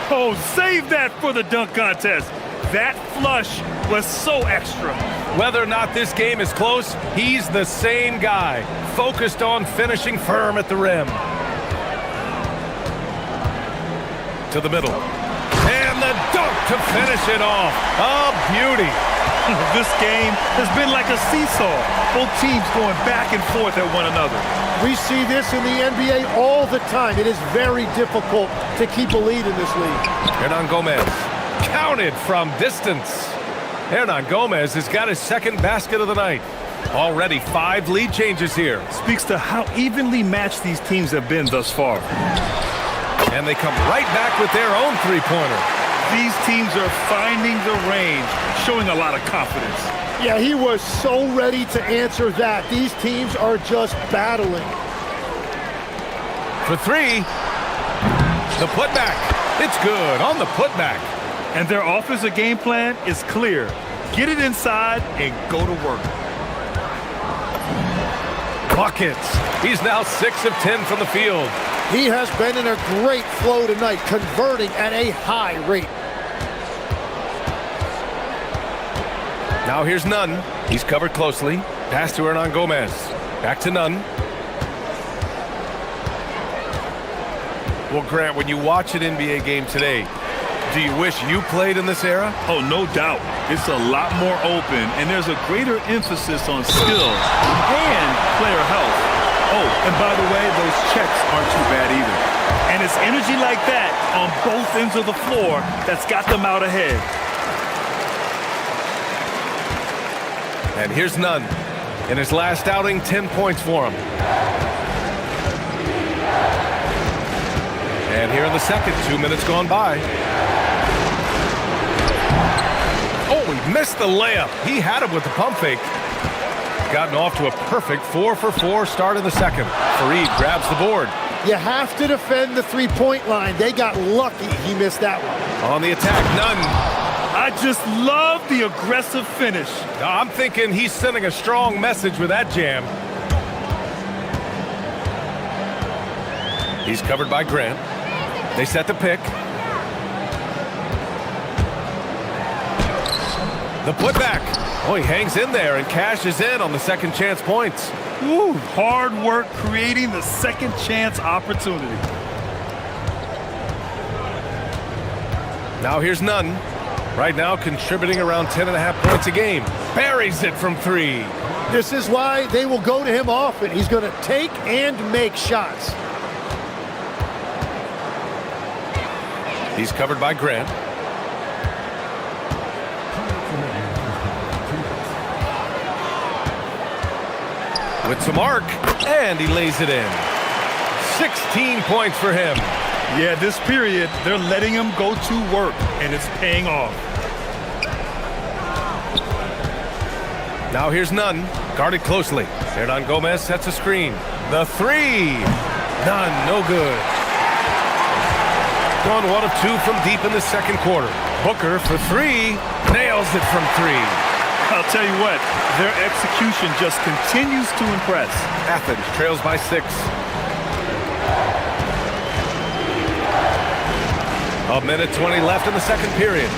Oh, save that for the dunk contest. That flush was so extra. Whether or not this game is close, he's the same guy, focused on finishing firm at the rim. To the middle. And the dunk to finish it off. A beauty. This game has been like a seesaw. Both teams going back and forth at one another. We see this in the NBA all the time. It is very difficult to keep a lead in this league. Hernan Gomez. Counted from distance. Hernan Gomez has got his second basket of the night. Already 5 lead changes here. Speaks to how evenly matched these teams have been thus far. And they come right back with their own three-pointer. These teams are finding the range, showing a lot of confidence. Yeah, he was so ready to answer that. These teams are just battling. For 3. The putback. It's good on the putback. And their offensive game plan is clear. Get it inside and go to work. Buckets. He's now 6 of 10 from the field. He has been in a great flow tonight, converting at a high rate. Now here's Nunn. He's covered closely. Pass to Hernan Gomez. Back to Nunn. Well, Grant, when you watch an NBA game today, do you wish you played in this era? Oh, no doubt. It's a lot more open, and there's a greater emphasis on skill and player health. Oh, and by the way, those checks aren't too bad either. And it's energy like that on both ends of the floor that's got them out ahead. And here's Nunn. In his last outing, 10 points for him. And here in the second, 2 minutes gone by. Oh, he missed the layup. He had it with the pump fake. Gotten off to a perfect 4 for 4 start in the second. Fareed grabs the board. You have to defend the three-point line. They got lucky he missed that one. On the attack, Nunn. I just love the aggressive finish. I'm thinking he's sending a strong message with that jam. He's covered by Grant. They set the pick. The putback. Oh, he hangs in there and cashes in on the second chance points. Woo, hard work creating the second chance opportunity. Now here's Nunn. Right now contributing around 10.5 points a game. Buries it from 3. This is why they will go to him often. He's going to take and make shots. He's covered by Grant. With some arc, and he lays it in. 16 points for him. Yeah, this period, they're letting him go to work, and it's paying off. Now here's Nunn, guarded closely. Hernangomez sets a screen. The three. Nunn, no good. Gone 1 of 2 from deep in the second quarter. Booker for three. Nails it from three. I'll tell you what, their execution just continues to impress. Athens trails by 6. A minute 20 left in the second period.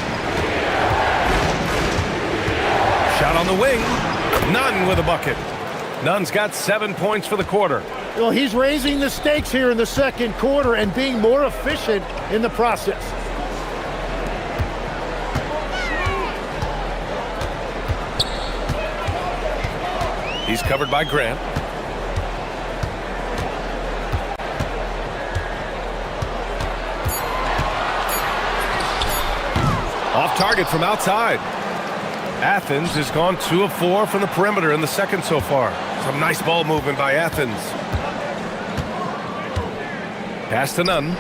Shot on the wing. Nunn with a bucket. Nunn's got 7 points for the quarter. Well, he's raising the stakes here in the second quarter and being more efficient in the process. He's covered by Grant. Off target from outside. Athens has gone 2 of 4 from the perimeter in the second so far. Some nice ball movement by Athens. Pass to Nunn.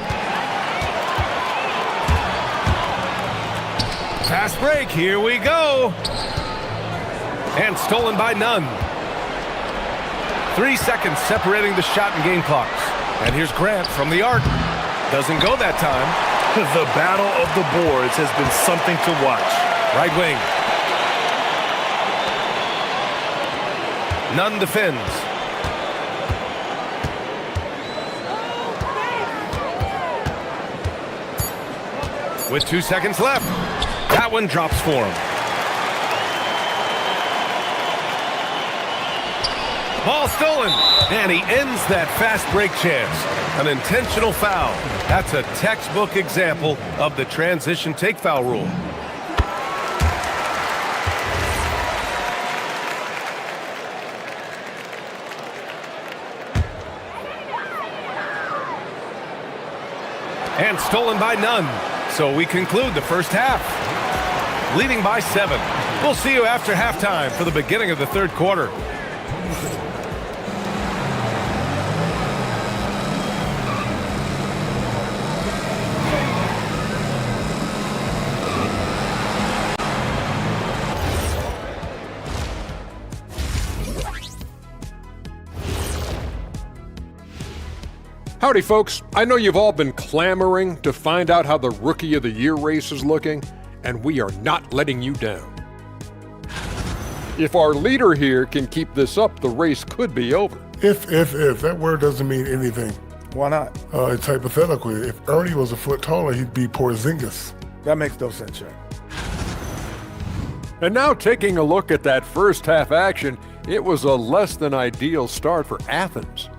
Fast break, here we go. And stolen by Nunn. 3 seconds separating the shot and game clocks. And here's Grant from the arc. Doesn't go that time. The battle of the boards has been something to watch. Right wing. Nunn defends. With 2 seconds left. That one drops for him. Ball stolen. And he ends that fast break chance. An intentional foul. That's a textbook example of the transition take foul rule. And stolen by Nunn. So we conclude the first half. Leading by 7. We'll see you after halftime for the beginning of the third quarter. Howdy, folks. I know you've all been clamoring to find out how the Rookie of the Year race is looking, and we are not letting you down. If our leader here can keep this up, the race could be over. If, that word doesn't mean anything. Why not? It's hypothetical. If Ernie was a foot taller, he'd be Porzingis. That makes no sense, Jack. And now taking a look at that first half action, it was a less than ideal start for Athens.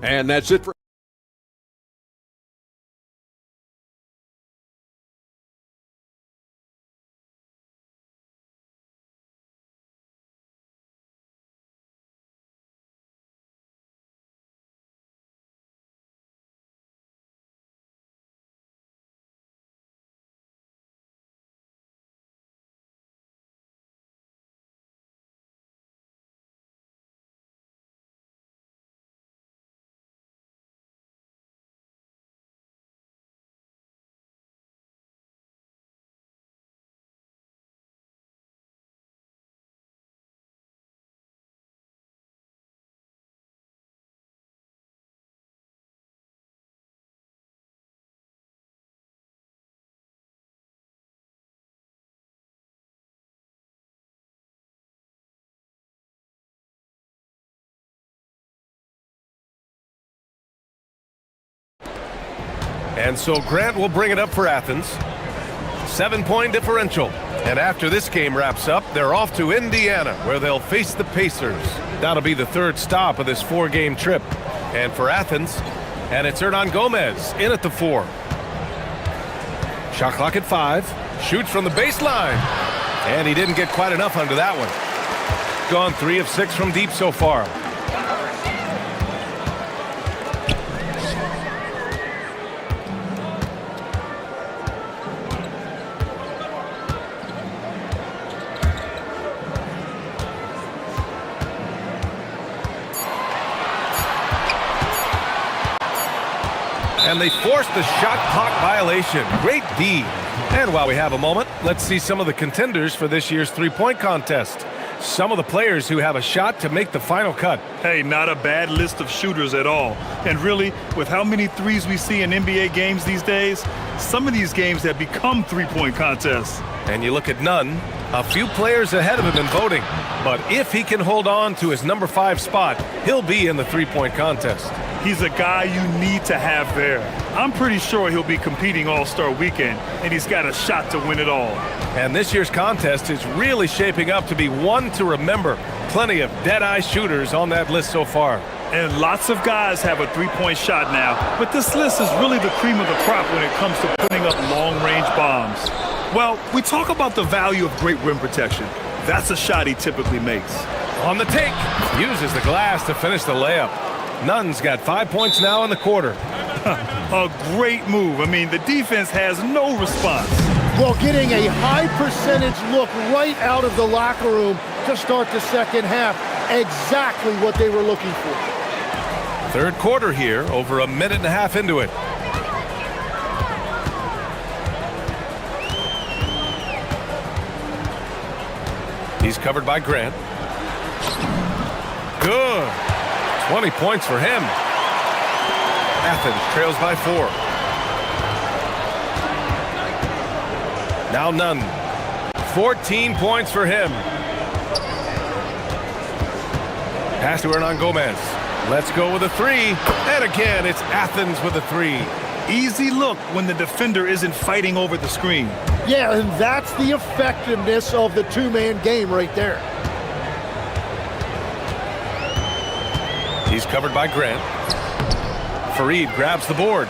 And that's it for And so Grant will bring it up for Athens. 7-point differential. And after this game wraps up, they're off to Indiana, where they'll face the Pacers. That'll be the third stop of this 4-game trip. And for Athens, and it's Hernangomez in at the 4. Shot clock at 5. Shoots from the baseline. And he didn't get quite enough under that one. Gone 3 of 6 from deep so far. And they forced the shot clock violation. Great D. And while we have a moment, let's see some of the contenders for this year's three-point contest. Some of the players who have a shot to make the final cut. Hey, not a bad list of shooters at all. And really, with how many threes we see in NBA games these days, some of these games have become three-point contests. And you look at Nunn, a few players ahead of him in voting. But if he can hold on to his number 5 spot, he'll be in the three-point contest. He's a guy you need to have there. I'm pretty sure he'll be competing All-Star Weekend, and he's got a shot to win it all. And this year's contest is really shaping up to be one to remember. Plenty of dead-eye shooters on that list so far. And lots of guys have a three-point shot now, but this list is really the cream of the crop when it comes to putting up long-range bombs. Well, we talk about the value of great rim protection. That's a shot he typically makes. On the take, uses the glass to finish the layup. Nunn's got 5 points now in the quarter. A great move. I mean, the defense has no response. Well, getting a high percentage look right out of the locker room to start the second half. Exactly what they were looking for. Third quarter here, over a minute and a half into it. He's covered by Grant. Good. 20 points for him. Athens trails by 4. Now Nunn. 14 points for him. Pass to Hernan Gomez. Let's go with a 3. And again, it's Athens with a 3. Easy look when the defender isn't fighting over the screen. Yeah, and that's the effectiveness of the two-man game right there. He's covered by Grant. Fareed grabs the board.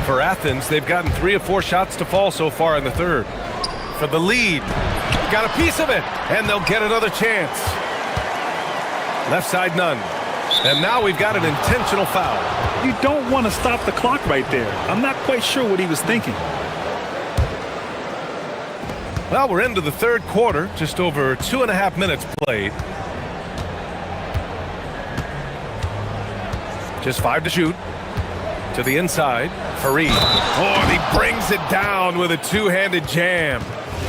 For Athens, they've gotten 3 of 4 shots to fall so far in the third. For the lead, got a piece of it, and they'll get another chance. Left side, Nunn. And now we've got an intentional foul. You don't want to stop the clock right there. I'm not quite sure what he was thinking. Well, we're into the third quarter, just over 2.5 minutes played. Just 5 to shoot. To the inside, Fareed. Oh, and he brings it down with a two-handed jam.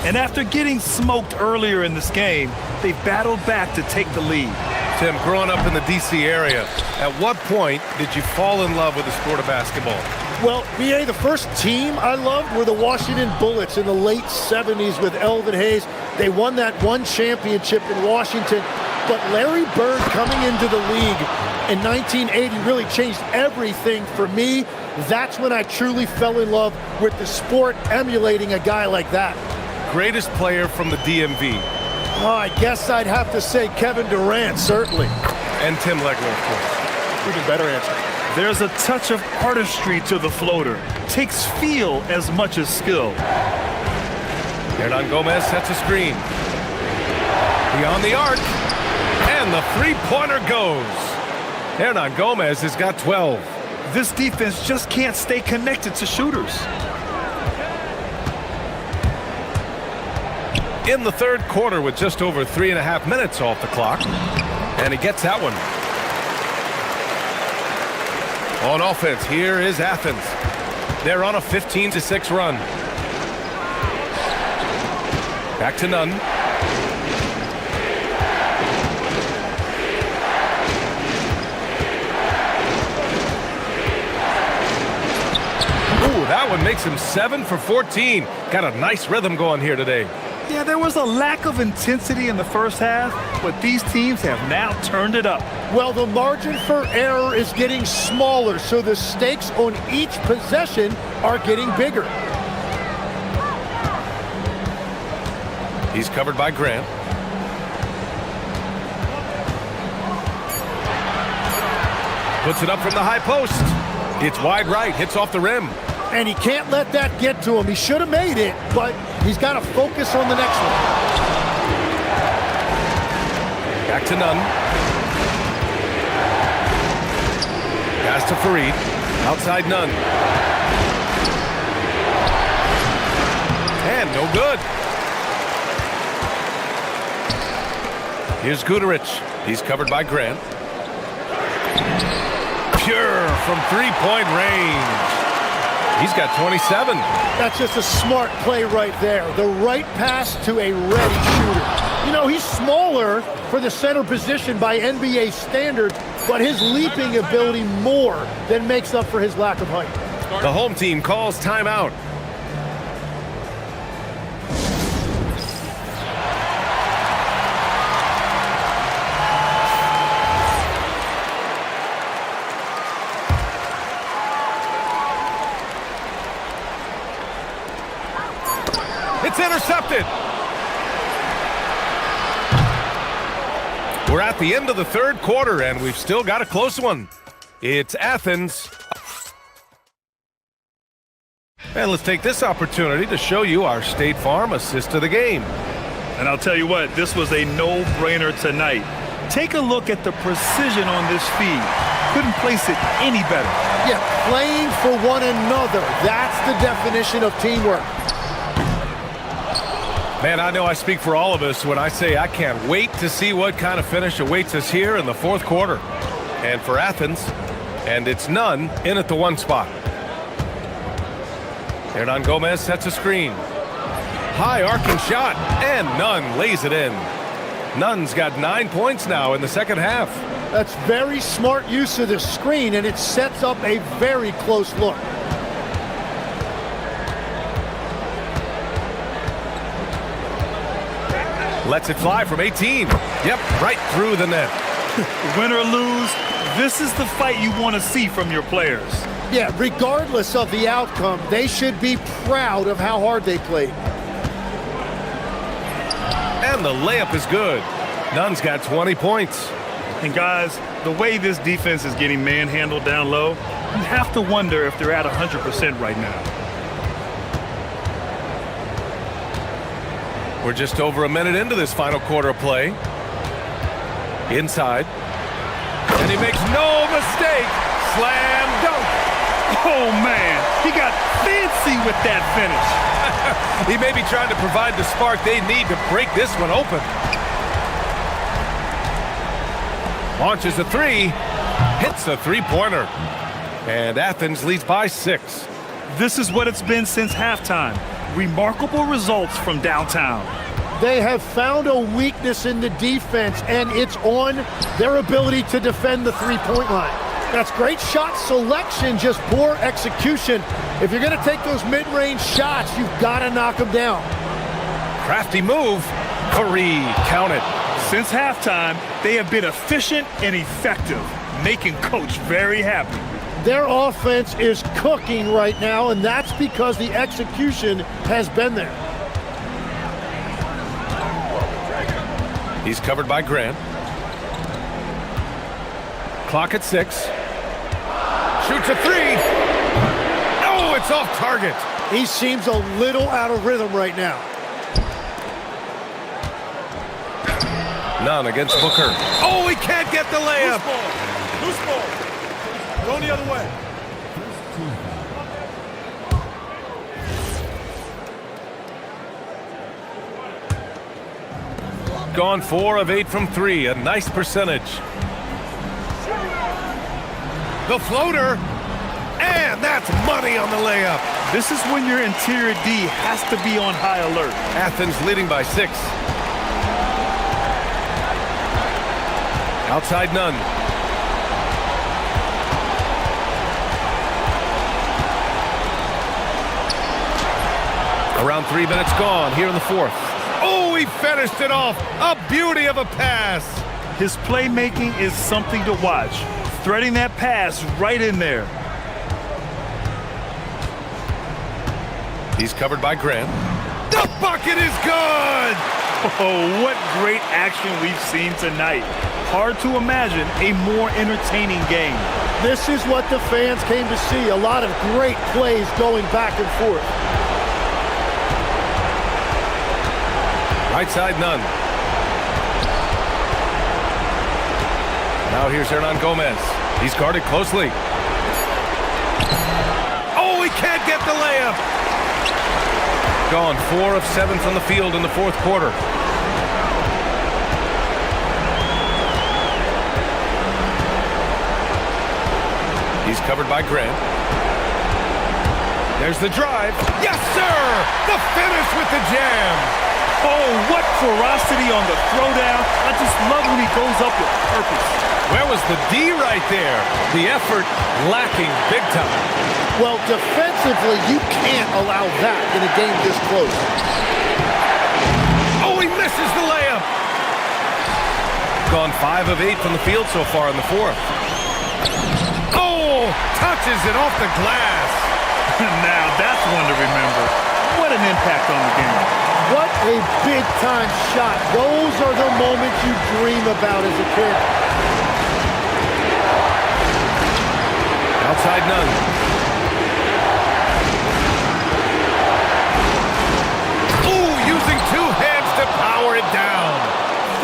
And after getting smoked earlier in this game, they battled back to take the lead. Tim, growing up in the D.C. area, at what point did you fall in love with the sport of basketball? Well, BA, the first team I loved were the Washington Bullets in the late 70s with Elvin Hayes. They won that one championship in Washington. But Larry Bird coming into the league in 1980 really changed everything for me. That's when I truly fell in love with the sport, emulating a guy like that. Greatest player from the DMV? Oh, I guess I'd have to say Kevin Durant, certainly. And Tim Legler, of course. Even better answer. There's a touch of artistry to the floater. Takes feel as much as skill. Hernan Gomez sets a screen. Beyond the arc. And the three-pointer goes. Hernan Gomez has got 12. This defense just can't stay connected to shooters. In the third quarter with just over 3.5 minutes off the clock. And he gets that one. On offense, here is Athens. They're on a 15-6 run. Back to Nunn. Ooh, that one makes him 7 for 14. Got a nice rhythm going here today. Yeah, there was a lack of intensity in the first half, but these teams have now turned it up. Well, the margin for error is getting smaller, so the stakes on each possession are getting bigger. He's covered by Grant. Puts it up from the high post. It's wide right, hits off the rim. And he can't let that get to him. He should have made it, but he's got to focus on the next one. Back to Nunn. Pass to Fareed. Outside Nunn. And no good. Here's Guterich. He's covered by Grant. Pure from three-point range. He's got 27. That's just a smart play right there. The right pass to a ready shooter. You know, he's smaller for the center position by NBA standards, but his leaping ability more than makes up for his lack of height. The home team calls timeout. It's intercepted. We're at the end of the third quarter, and we've still got a close one. It's Athens. And let's take this opportunity to show you our State Farm assist to the game. And I'll tell you what, this was a no-brainer tonight. Take a look at the precision on this feed. Couldn't place it any better. Yeah, playing for one another. That's the definition of teamwork. Man, I know I speak for all of us when I say I can't wait to see what kind of finish awaits us here in the fourth quarter. And for Athens, and it's none in at the one spot. Hernan Gomez sets a screen. High arcing shot, and Nunn lays it in. Nunn's got 9 points now in the second half. That's very smart use of the screen, and it sets up a very close look. Lets it fly from 18. Yep, right through the net. Win or lose, this is the fight you want to see from your players. Yeah, regardless of the outcome, they should be proud of how hard they played. And the layup is good. Nunn's got 20 points. And guys, the way this defense is getting manhandled down low, you have to wonder if they're at 100% right now. We're just over a minute into this final quarter of play. Inside. And he makes no mistake. Slam dunk. Oh, man. He got fancy with that finish. He may be trying to provide the spark they need to break this one open. Launches a three. Hits a three-pointer. And Athens leads by 6. This is what it's been since halftime. Remarkable results from downtown. They have found a weakness in the defense, and it's on their ability to defend the three-point line. That's great shot selection, just poor execution. If you're going to take those mid-range shots, you've got to knock them down. Crafty move. Curry, count it. Since halftime, they have been efficient and effective, making Coach very happy. Their offense is cooking right now, and that's because the execution has been there. He's covered by Grant. Clock at 6. Shoots a three. Oh, it's off target. He seems a little out of rhythm right now. None against Booker. Oh, he can't get the layup. Loose ball. Going the other way. Gone 4 of 8 from 3. A nice percentage. The floater. And that's money on the layup. This is when your interior D has to be on high alert. Athens leading by 6. Outside Nunn. Around 3 minutes gone here in the fourth. Oh, he finished it off. A beauty of a pass. His playmaking is something to watch. Threading that pass right in there. He's covered by Grant. The bucket is good! Oh, what great action we've seen tonight. Hard to imagine a more entertaining game. This is what the fans came to see. A lot of great plays going back and forth. Right side, Nunn. Now here's Hernan Gomez. He's guarded closely. Oh, he can't get the layup. Gone 4 of 7 from the field in the fourth quarter. He's covered by Grant. There's the drive. Yes, sir! The finish with the jam. Oh, what ferocity on the throwdown. I just love when he goes up with purpose. Where was the D right there? The effort lacking big time. Well, defensively, you can't allow that in a game this close. Oh, he misses the layup. Gone 5 of 8 from the field so far in the fourth. Oh, touches it off the glass. Now, that's one to remember. What an impact on the game. What a big-time shot. Those are the moments you dream about as a kid. Outside none. Ooh, using 2 hands to power it down.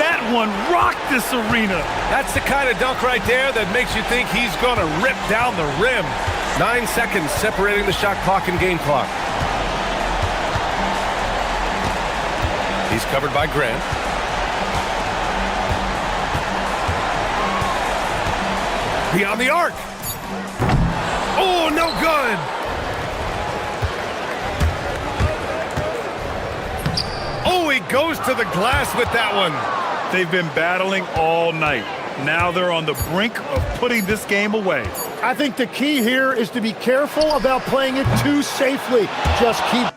That one rocked this arena. That's the kind of dunk right there that makes you think he's going to rip down the rim. 9 seconds separating the shot clock and game clock. He's covered by Grant. Beyond the arc. Oh, no good. Oh, he goes to the glass with that one. They've been battling all night. Now they're on the brink of putting this game away. I think the key here is to be careful about playing it too safely. Just keep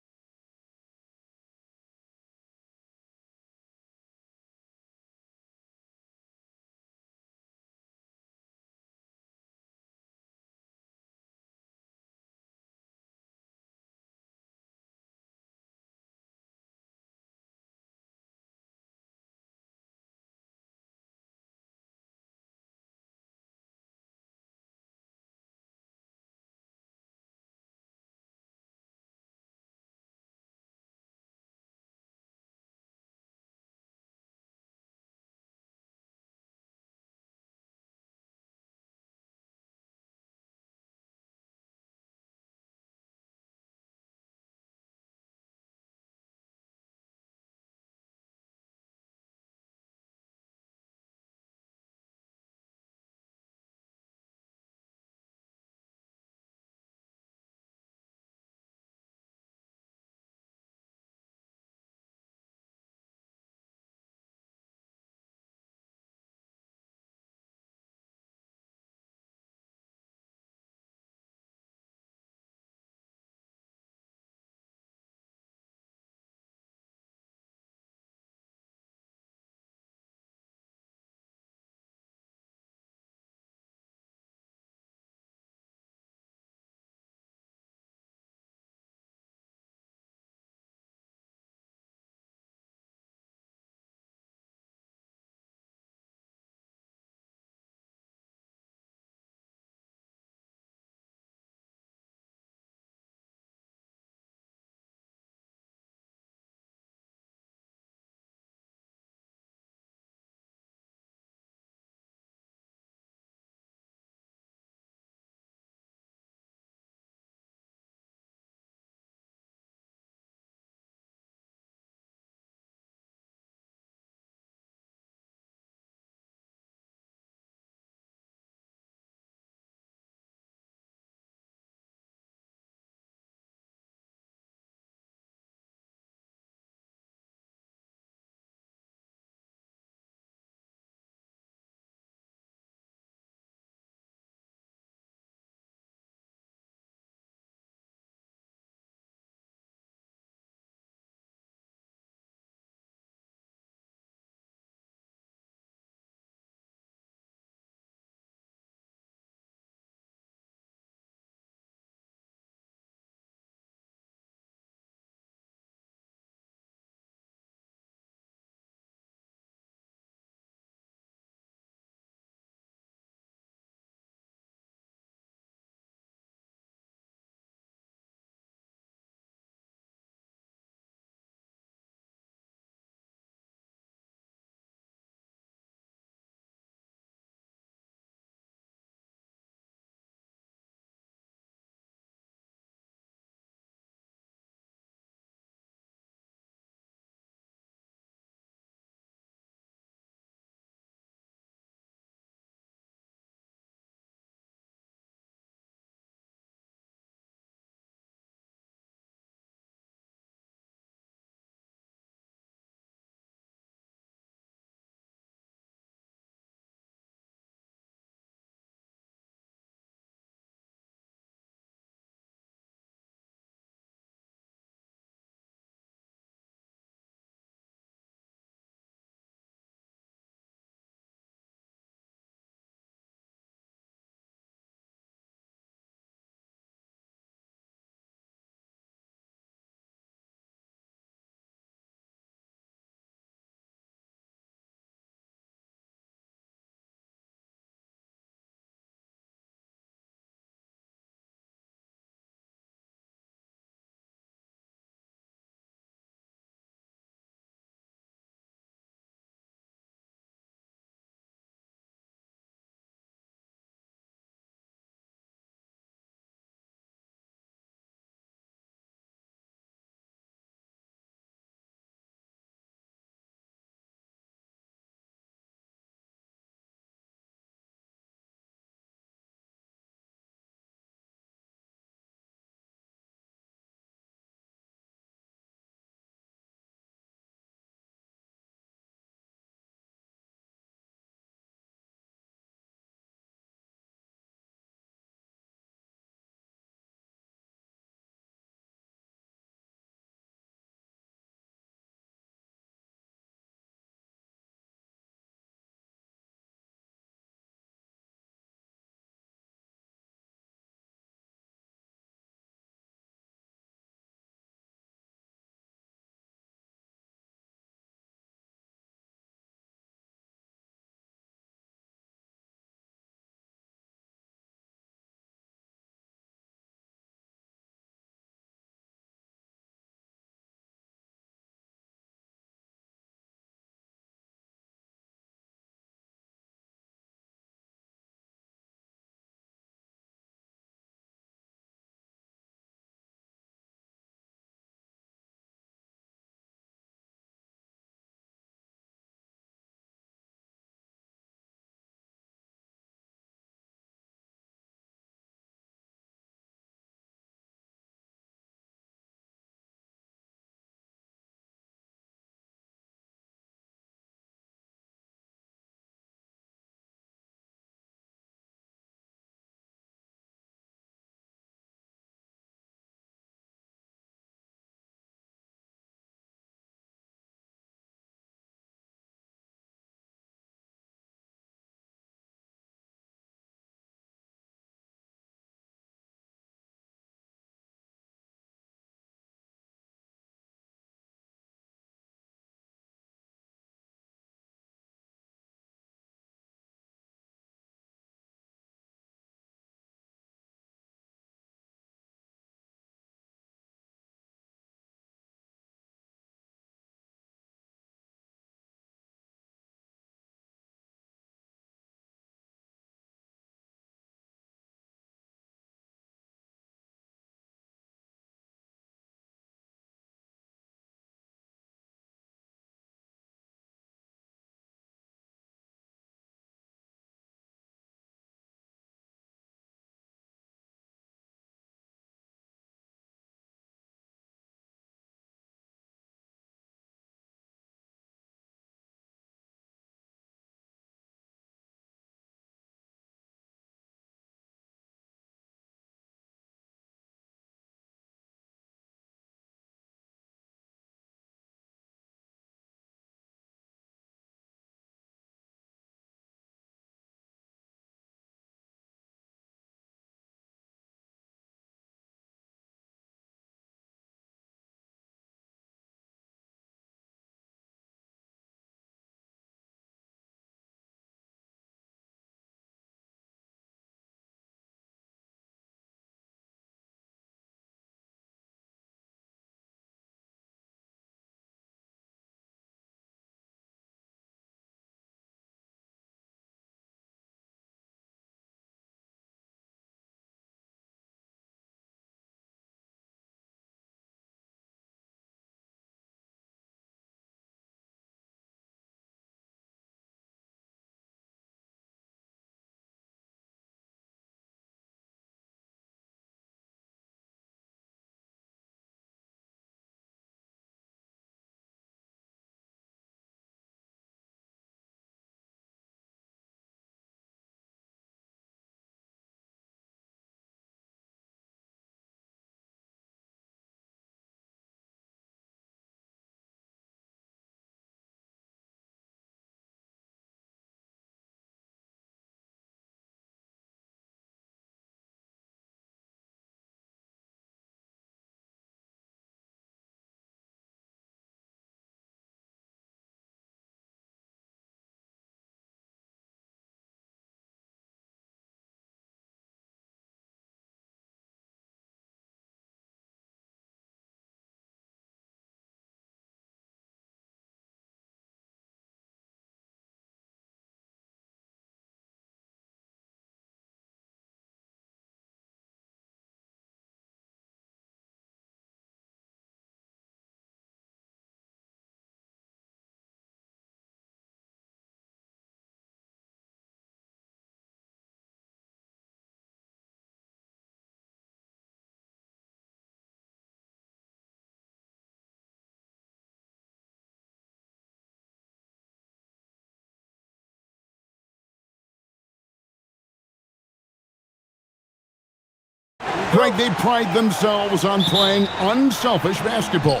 Greg, they pride themselves on playing unselfish basketball.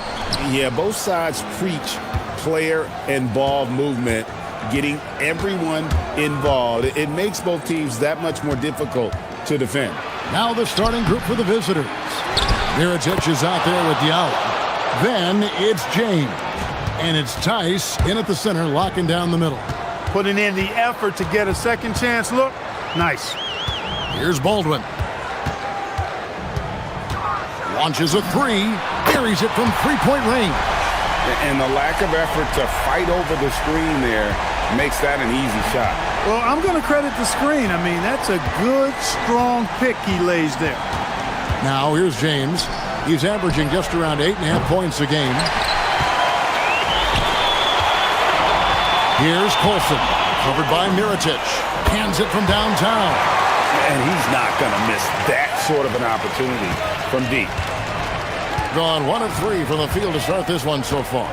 Yeah, both sides preach player and ball movement, getting everyone involved. It makes both teams that much more difficult to defend. Now the starting group for the visitors. Mirotic is out there with Diallo. Then it's James. And it's Tice in at the center, locking down the middle. Putting in the effort to get a second chance look. Nice. Here's Baldwin. Launches a three. Buries it from three-point range. And the lack of effort to fight over the screen there makes that an easy shot. Well, I'm going to credit the screen. I mean, that's a good, strong pick he lays there. Now here's James. He's averaging just around 8.5 points a game. Here's Colson, covered by Mirotic. Hands it from downtown. And he's not going to miss that sort of an opportunity from deep. Gone 1 of 3 from the field to start this one so far.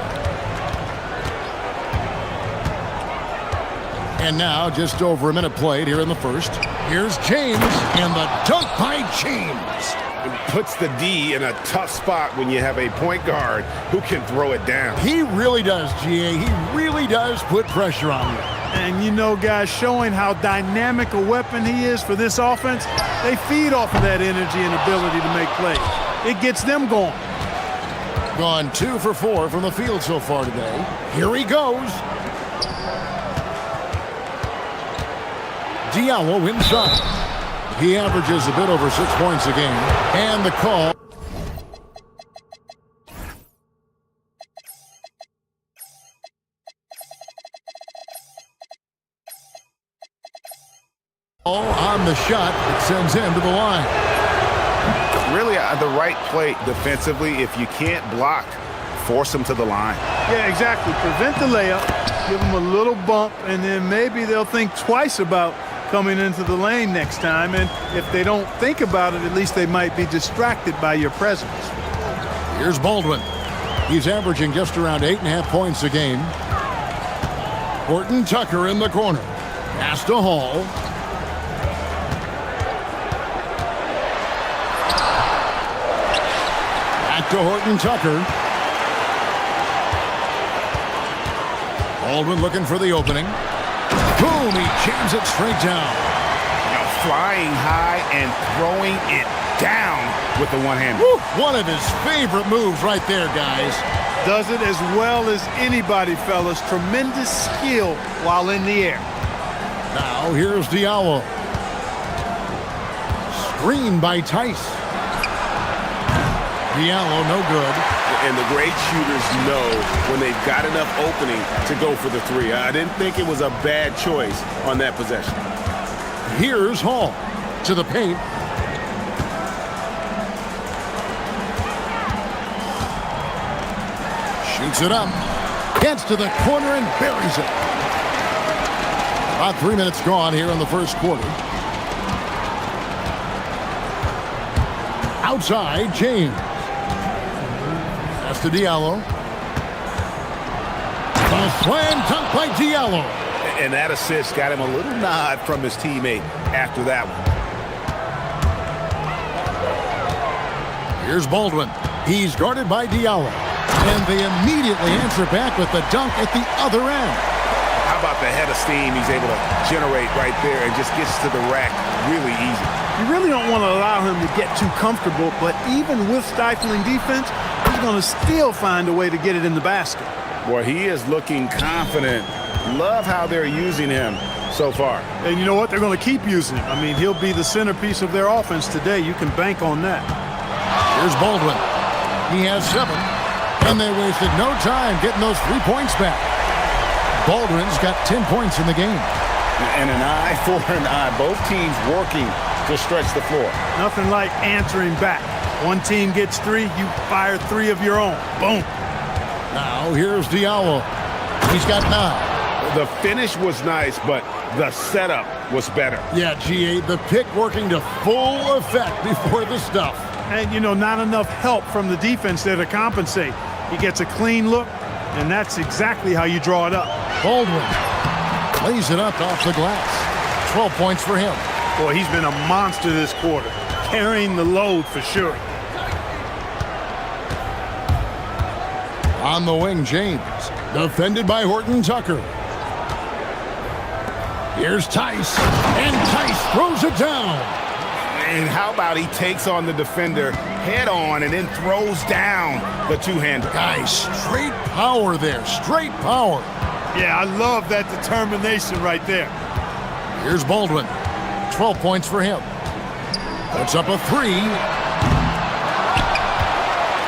And now just over a minute played here in the first. Here's James, and the dunk by James. It puts the D in a tough spot when you have a point guard who can throw it down. He really does, GA. He really does put pressure on you. And you know, guys, showing how dynamic a weapon he is for this offense, they feed off of that energy and ability to make plays. It gets them going. Gone 2 for 4 from the field so far today. Here he goes. Diallo inside. He averages a bit over 6 points a game. And the call. On the shot, it sends him to the line. Really the right play defensively. If you can't block, force him to the line. Yeah, exactly. Prevent the layup, give them a little bump, and then maybe they'll think twice about coming into the lane next time. And if they don't think about it, at least they might be distracted by your presence. Here's Baldwin. He's averaging just around 8.5 points a game. Horton Tucker in the corner. Pass to Hall. Back to Horton Tucker. Baldwin looking for the opening. Boom, he jams it straight down. Now flying high and throwing it down with the one-hand. One of his favorite moves right there, guys. Does it as well as anybody, fellas. Tremendous skill while in the air. Now here's Diallo. Screen by Tice. Diallo, no good. And the great shooters know when they've got enough opening to go for the three. I didn't think it was a bad choice on that possession. Here's Hall to the paint. Shoots it up. Gets to the corner and buries it. About 3 minutes gone here in the first quarter. Outside, James. Pass to Diallo. A slam dunk by Diallo. And that assist got him a little nod from his teammate after that one. Here's Baldwin. He's guarded by Diallo. And they immediately answer back with the dunk at the other end. How about the head of steam he's able to generate right there and just gets to the rack really easy. You really don't want to allow him to get too comfortable, but even with stifling defense, he's going to still find a way to get it in the basket. Boy, he is looking confident. Love how they're using him so far. And you know what? They're going to keep using him. I mean, he'll be the centerpiece of their offense today. You can bank on that. Here's Baldwin. He has 7. And they wasted no time getting those 3 points back. Baldwin's got 10 points in the game. And an eye for an eye. Both teams working to stretch the floor. Nothing like answering back. One team gets 3, you fire 3 of your own. Boom. Now here's Diallo. He's got 9. The finish was nice, but the setup was better. Yeah, GA, the pick working to full effect before the stuff. And, you know, not enough help from the defense there to compensate. He gets a clean look, and that's exactly how you draw it up. Baldwin lays it up off the glass. 12 points for him. Boy, he's been a monster this quarter. carrying the load for sure. On the wing, James. Defended by Horton Tucker. Here's Tice. And Tice throws it down. And how about he takes on the defender head on and then throws down the two-hander. Guys, straight power there. Straight power. Yeah, I love that determination right there. Here's Baldwin. 12 points for him. Puts up a three.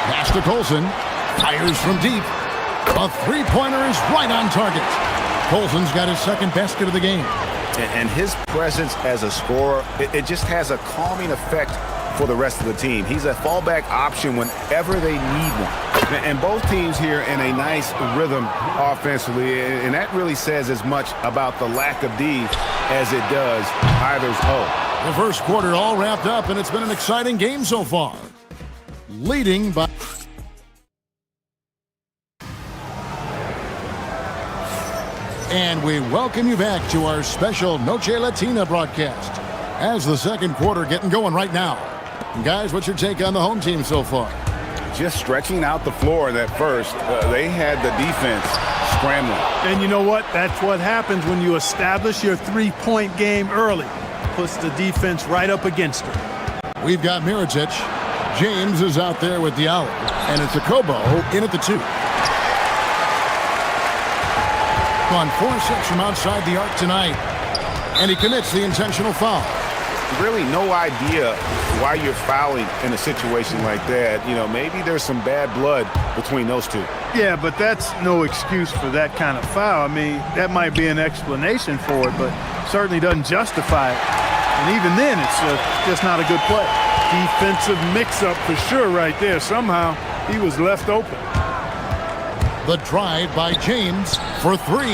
Pass to Colson. Fires from deep. A three-pointer is right on target. Colson's got his second basket of the game. And his presence as a scorer, it just has a calming effect for the rest of the team. He's a fallback option whenever they need one. And both teams here in a nice rhythm offensively, and that really says as much about the lack of D as it does either's O. The first quarter all wrapped up, and it's been an exciting game so far. Leading by... And we welcome you back to our special Noche Latina broadcast as the second quarter getting going right now. And guys, what's your take on the home team so far? Just stretching out the floor in that first. They had the defense scrambling. And you know what? That's what happens when you establish your three-point game early. Puts the defense right up against her. We've got Mirotic. James is out there with Diallo. And it's Akobo in at the 2. On 4-6 from outside the arc tonight, and he commits the intentional foul. Really no idea why you're fouling in a situation like that. You know, maybe there's some bad blood between those two. Yeah, but that's no excuse for that kind of foul. I mean, that might be an explanation for it, but certainly doesn't justify it. And even then, it's just not a good play. Defensive mix-up for sure right there. Somehow, he was left open. The drive by James for 3.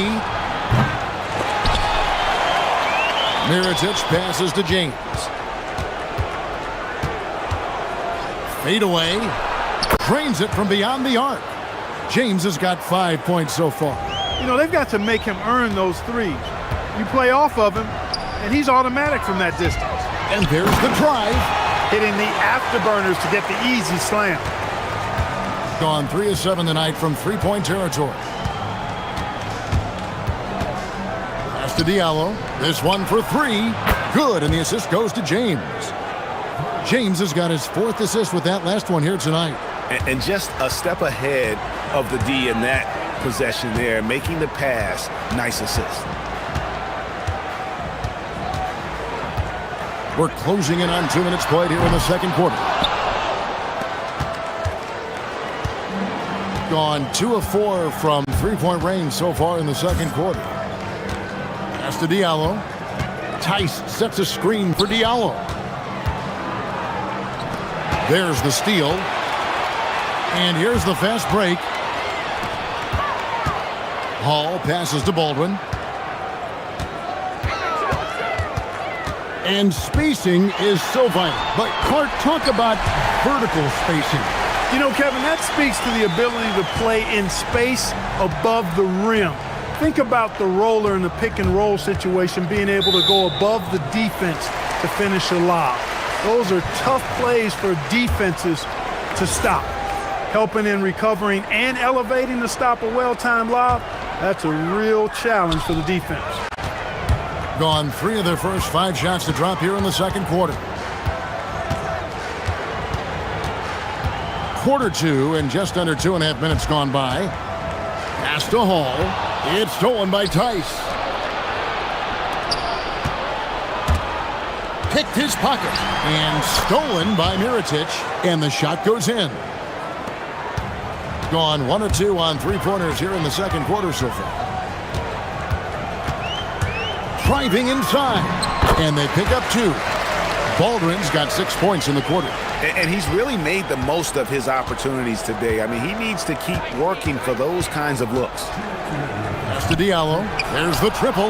Mirotic passes to James. Fade away. Drains it from beyond the arc. James has got 5 points so far. You know, they've got to make him earn those threes. You play off of him, and he's automatic from that distance. And there's the drive. Hitting the afterburners to get the easy slam. Gone 3 of 7 tonight from three-point territory. Pass to Diallo. This one for 3. Good, and the assist goes to James. James has got his 4th assist with that last one here tonight. And just a step ahead of the D in that possession there, making the pass. Nice assist. We're closing in on 2 minutes played here in the second quarter. Gone 2 of 4 from three-point range so far in the second quarter. Pass to Diallo. Tice sets a screen for Diallo. There's the steal. And here's the fast break. Hall passes to Baldwin. And spacing is so vital. But Clark, talk about vertical spacing. You know, Kevin, that speaks to the ability to play in space above the rim. Think about the roller in the pick and roll situation, being able to go above the defense to finish a lob. Those are tough plays for defenses to stop. Helping in recovering and elevating to stop a well-timed lob, that's a real challenge for the defense. Gone 3 of their first 5 shots to drop here in the second quarter. Quarter 2 and just under 2.5 minutes gone by. Pass to Hall. It's stolen by Tice. Picked his pocket and stolen by Mirotic, and the shot goes in. Gone 1 or 2 on three-pointers here in the second quarter so far. Driving inside, and they pick up 2. Baldwin's got 6 points in the quarter. And he's really made the most of his opportunities today. I mean, he needs to keep working for those kinds of looks. Pass to Diallo. There's the triple.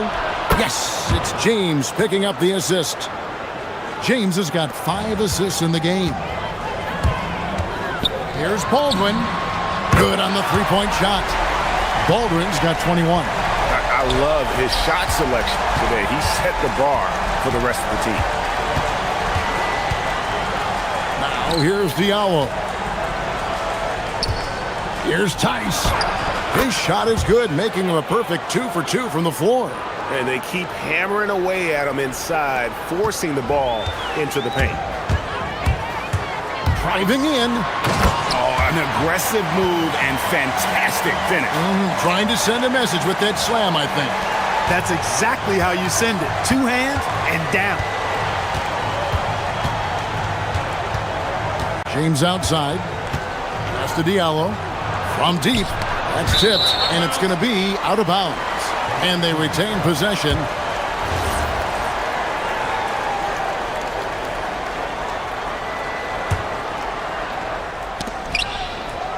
Yes, it's James picking up the assist. James has got 5 assists in the game. Here's Baldwin. Good on the three-point shot. Baldwin's got 21. I love his shot selection today. He set the bar for the rest of the team. So here's Diallo. Here's Tice. His shot is good, making him a perfect 2 for 2 from the floor. And they keep hammering away at him inside, forcing the ball into the paint. Driving in. Oh, an aggressive move and fantastic finish. Trying to send a message with that slam, I think. That's exactly how you send it. 2 hands and down. James outside. Pass to Diallo. From deep. That's tipped, and it's going to be out of bounds. And they retain possession.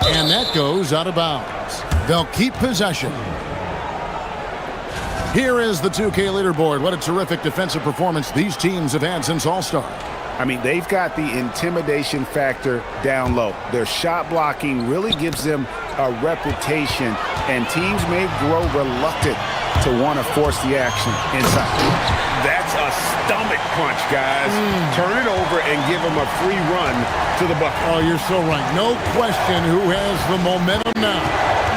And that goes out of bounds. They'll keep possession. Here is the 2K leaderboard. What a terrific defensive performance these teams have had since All-Star. I mean, they've got the intimidation factor down low. Their shot blocking really gives them a reputation, and teams may grow reluctant to want to force the action inside. That's a stomach punch, guys. Turn it over and give them a free run to the bucket. Oh, you're so right. No question who has the momentum now.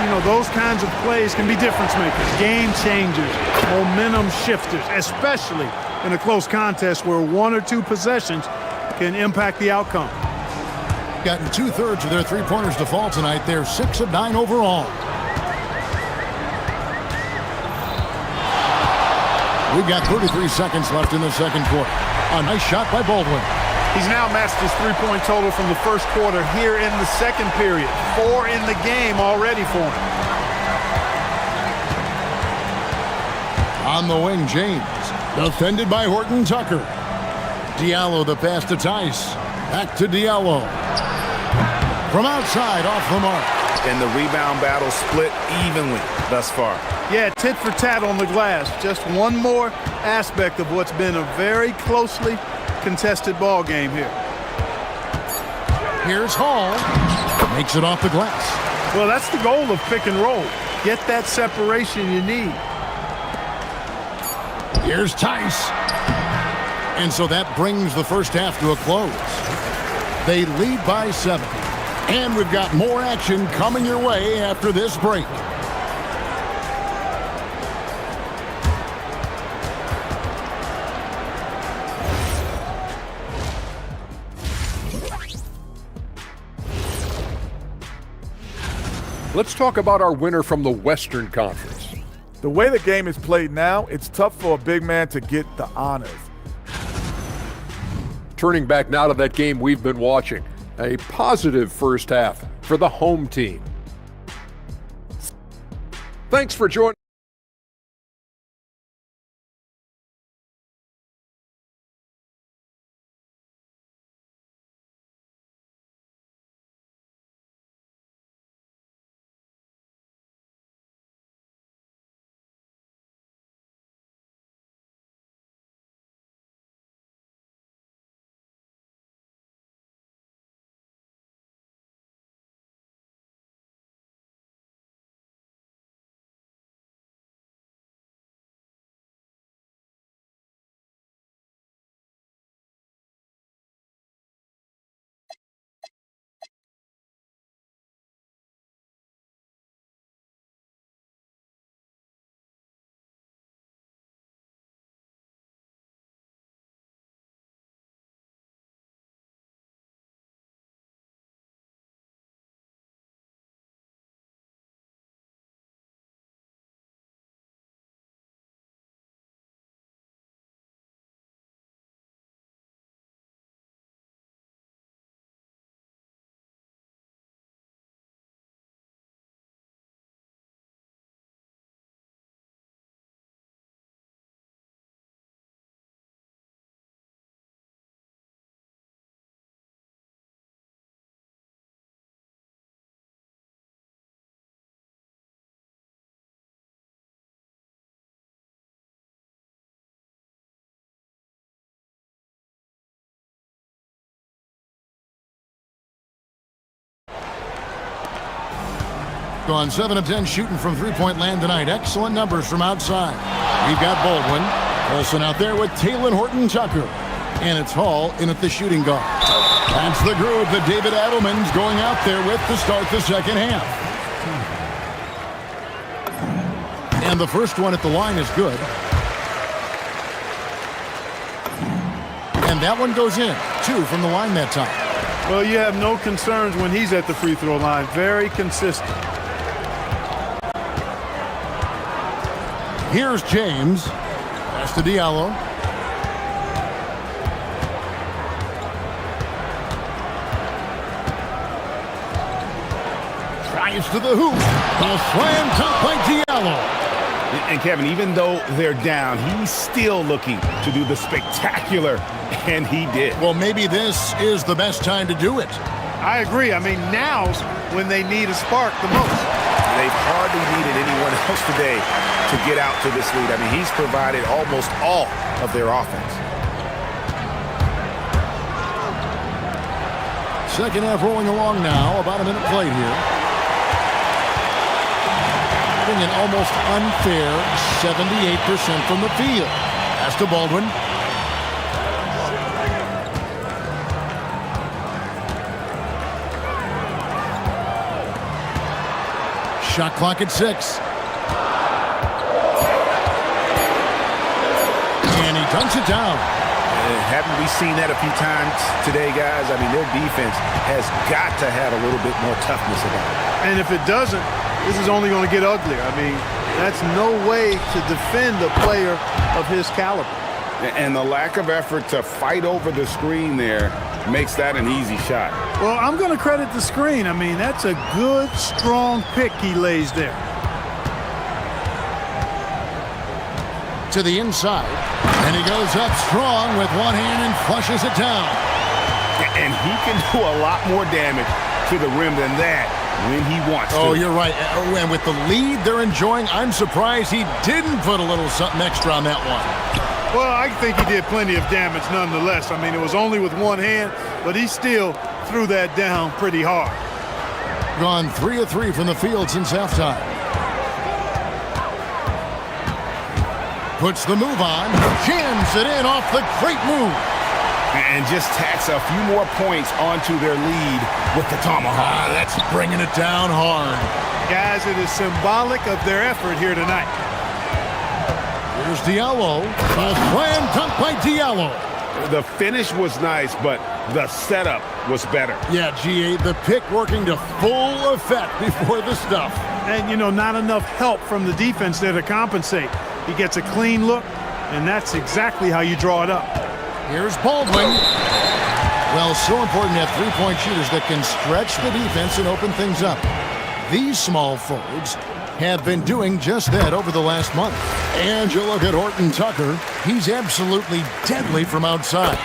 You know, those kinds of plays can be difference makers, game changers, momentum shifters, especially in a close contest where 1 or 2 possessions can impact the outcome. Gotten 2/3 of their three-pointers to fall tonight. They're 6 of 9 overall. We've got 33 seconds left in the second quarter. A nice shot by Baldwin. He's now matched his three-point total from the first quarter here in the second period. 4 in the game already for him. On the wing, James. Defended by Horton Tucker. Diallo the pass to Tice. Back to Diallo. From outside, off the mark. And the rebound battle split evenly thus far. Yeah, tit for tat on the glass. Just one more aspect of what's been a very closely contested ball game here. Here's Hall. Makes it off the glass. Well, that's the goal of pick and roll. Get that separation you need. Here's Tice. And so that brings the first half to a close. They lead by 7. And we've got more action coming your way after this break. Let's talk about our winner from the Western Conference. The way the game is played now, it's tough for a big man to get the honors. Turning back now to that game we've been watching. A positive first half for the home team. Thanks for joining. Gone 7 of 10 shooting from three-point land tonight. Excellent numbers from outside. We've got Baldwin. Olsen out there with Taylor Horton Tucker. And it's Hall in at the shooting guard. That's the groove that David Adelman's going out there with to start the second half. And the first one at the line is good. And that one goes in. 2 from the line that time. Well, you have no concerns when he's at the free throw line. Very consistent. Here's James. Pass to Diallo. Tries to the hoop. A slam dunk by Diallo. And Kevin, even though they're down, he's still looking to do the spectacular, and he did. Well, maybe this is the best time to do it. I agree. I mean, now's when they need a spark the most. They've hardly needed anyone else today to get out to this lead. I mean, he's provided almost all of their offense. Second half rolling along now. About a minute played here. Having an almost unfair 78% from the field. Pass to Baldwin. Shot clock at 6. And he dunks it down. Haven't we seen that a few times today, guys? I mean, their defense has got to have a little bit more toughness about it. And if it doesn't, this is only going to get uglier. I mean, that's no way to defend a player of his caliber. And the lack of effort to fight over the screen there makes that an easy shot. Well, I'm going to credit the screen. I mean, that's a good, strong pick he lays there. To the inside. And he goes up strong with one hand and flushes it down. And he can do a lot more damage to the rim than that when he wants to. Oh, you're right. And with the lead they're enjoying, I'm surprised he didn't put a little something extra on that one. Well, I think he did plenty of damage nonetheless. I mean, it was only with one hand, but he still threw that down pretty hard. Gone 3 of 3 from the field since halftime. Puts the move on, jams it in off the great move. And just tacks a few more points onto their lead with the tomahawk. That's bringing it down hard. Guys, it is symbolic of their effort here tonight. Here's Diallo. A slam dunk by Diallo. The finish was nice, but the setup was better. Yeah, GA, the pick working to full effect before the stuff. And, you know, not enough help from the defense there to compensate. He gets a clean look, and that's exactly how you draw it up. Here's Baldwin. Well, so important to have three-point shooters that can stretch the defense and open things up. These small forwards have been doing just that over the last month. And you look at Horton Tucker, he's absolutely deadly from outside.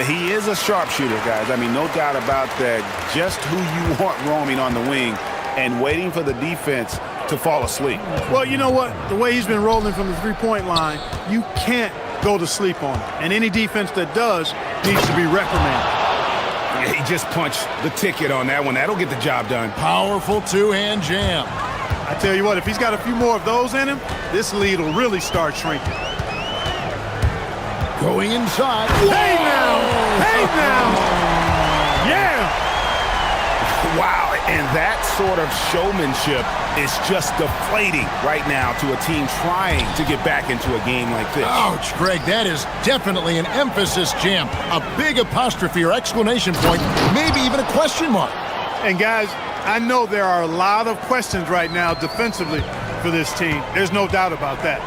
He is a sharpshooter, guys. I mean, no doubt about that. Just who you want roaming on the wing and waiting for the defense to fall asleep. Well, you know what? The way he's been rolling from the three-point line, you can't go to sleep on it. And any defense that does needs to be reprimanded. He just punched the ticket on that one. That'll get the job done. Powerful two-hand jam. I tell you what, if he's got a few more of those in him, this lead will really start shrinking. Going inside. Hey now! Hey now! Yeah! Wow, and that sort of showmanship is just deflating right now to a team trying to get back into a game like this. Ouch, Greg, that is definitely an emphasis jam. A big apostrophe or exclamation point, maybe even a question mark. And guys, I know there are a lot of questions right now defensively for this team. There's no doubt about that.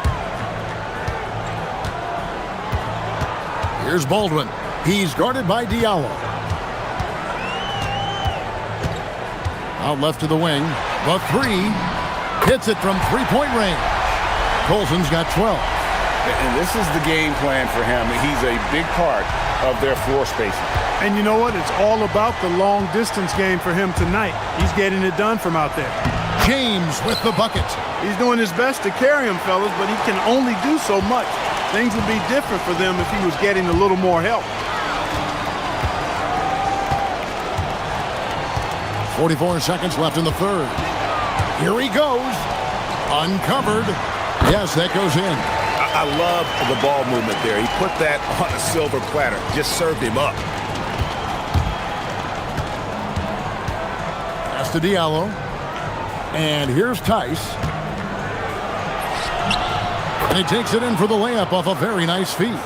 Here's Baldwin. He's guarded by Diallo. Out left to the wing. The three. Hits it from three-point range. Colson's got 12. And this is the game plan for him. He's a big part of their floor spacing. And you know what? It's all about the long-distance game for him tonight. He's getting it done from out there. James with the bucket. He's doing his best to carry him, fellas, but he can only do so much. Things would be different for them if he was getting a little more help. 44 seconds left in the third. Here he goes. Uncovered. Yes, that goes in. I love the ball movement there. He put that on a silver platter. Just served him up. Pass to Diallo. And here's Tice. And he takes it in for the layup off a very nice feed.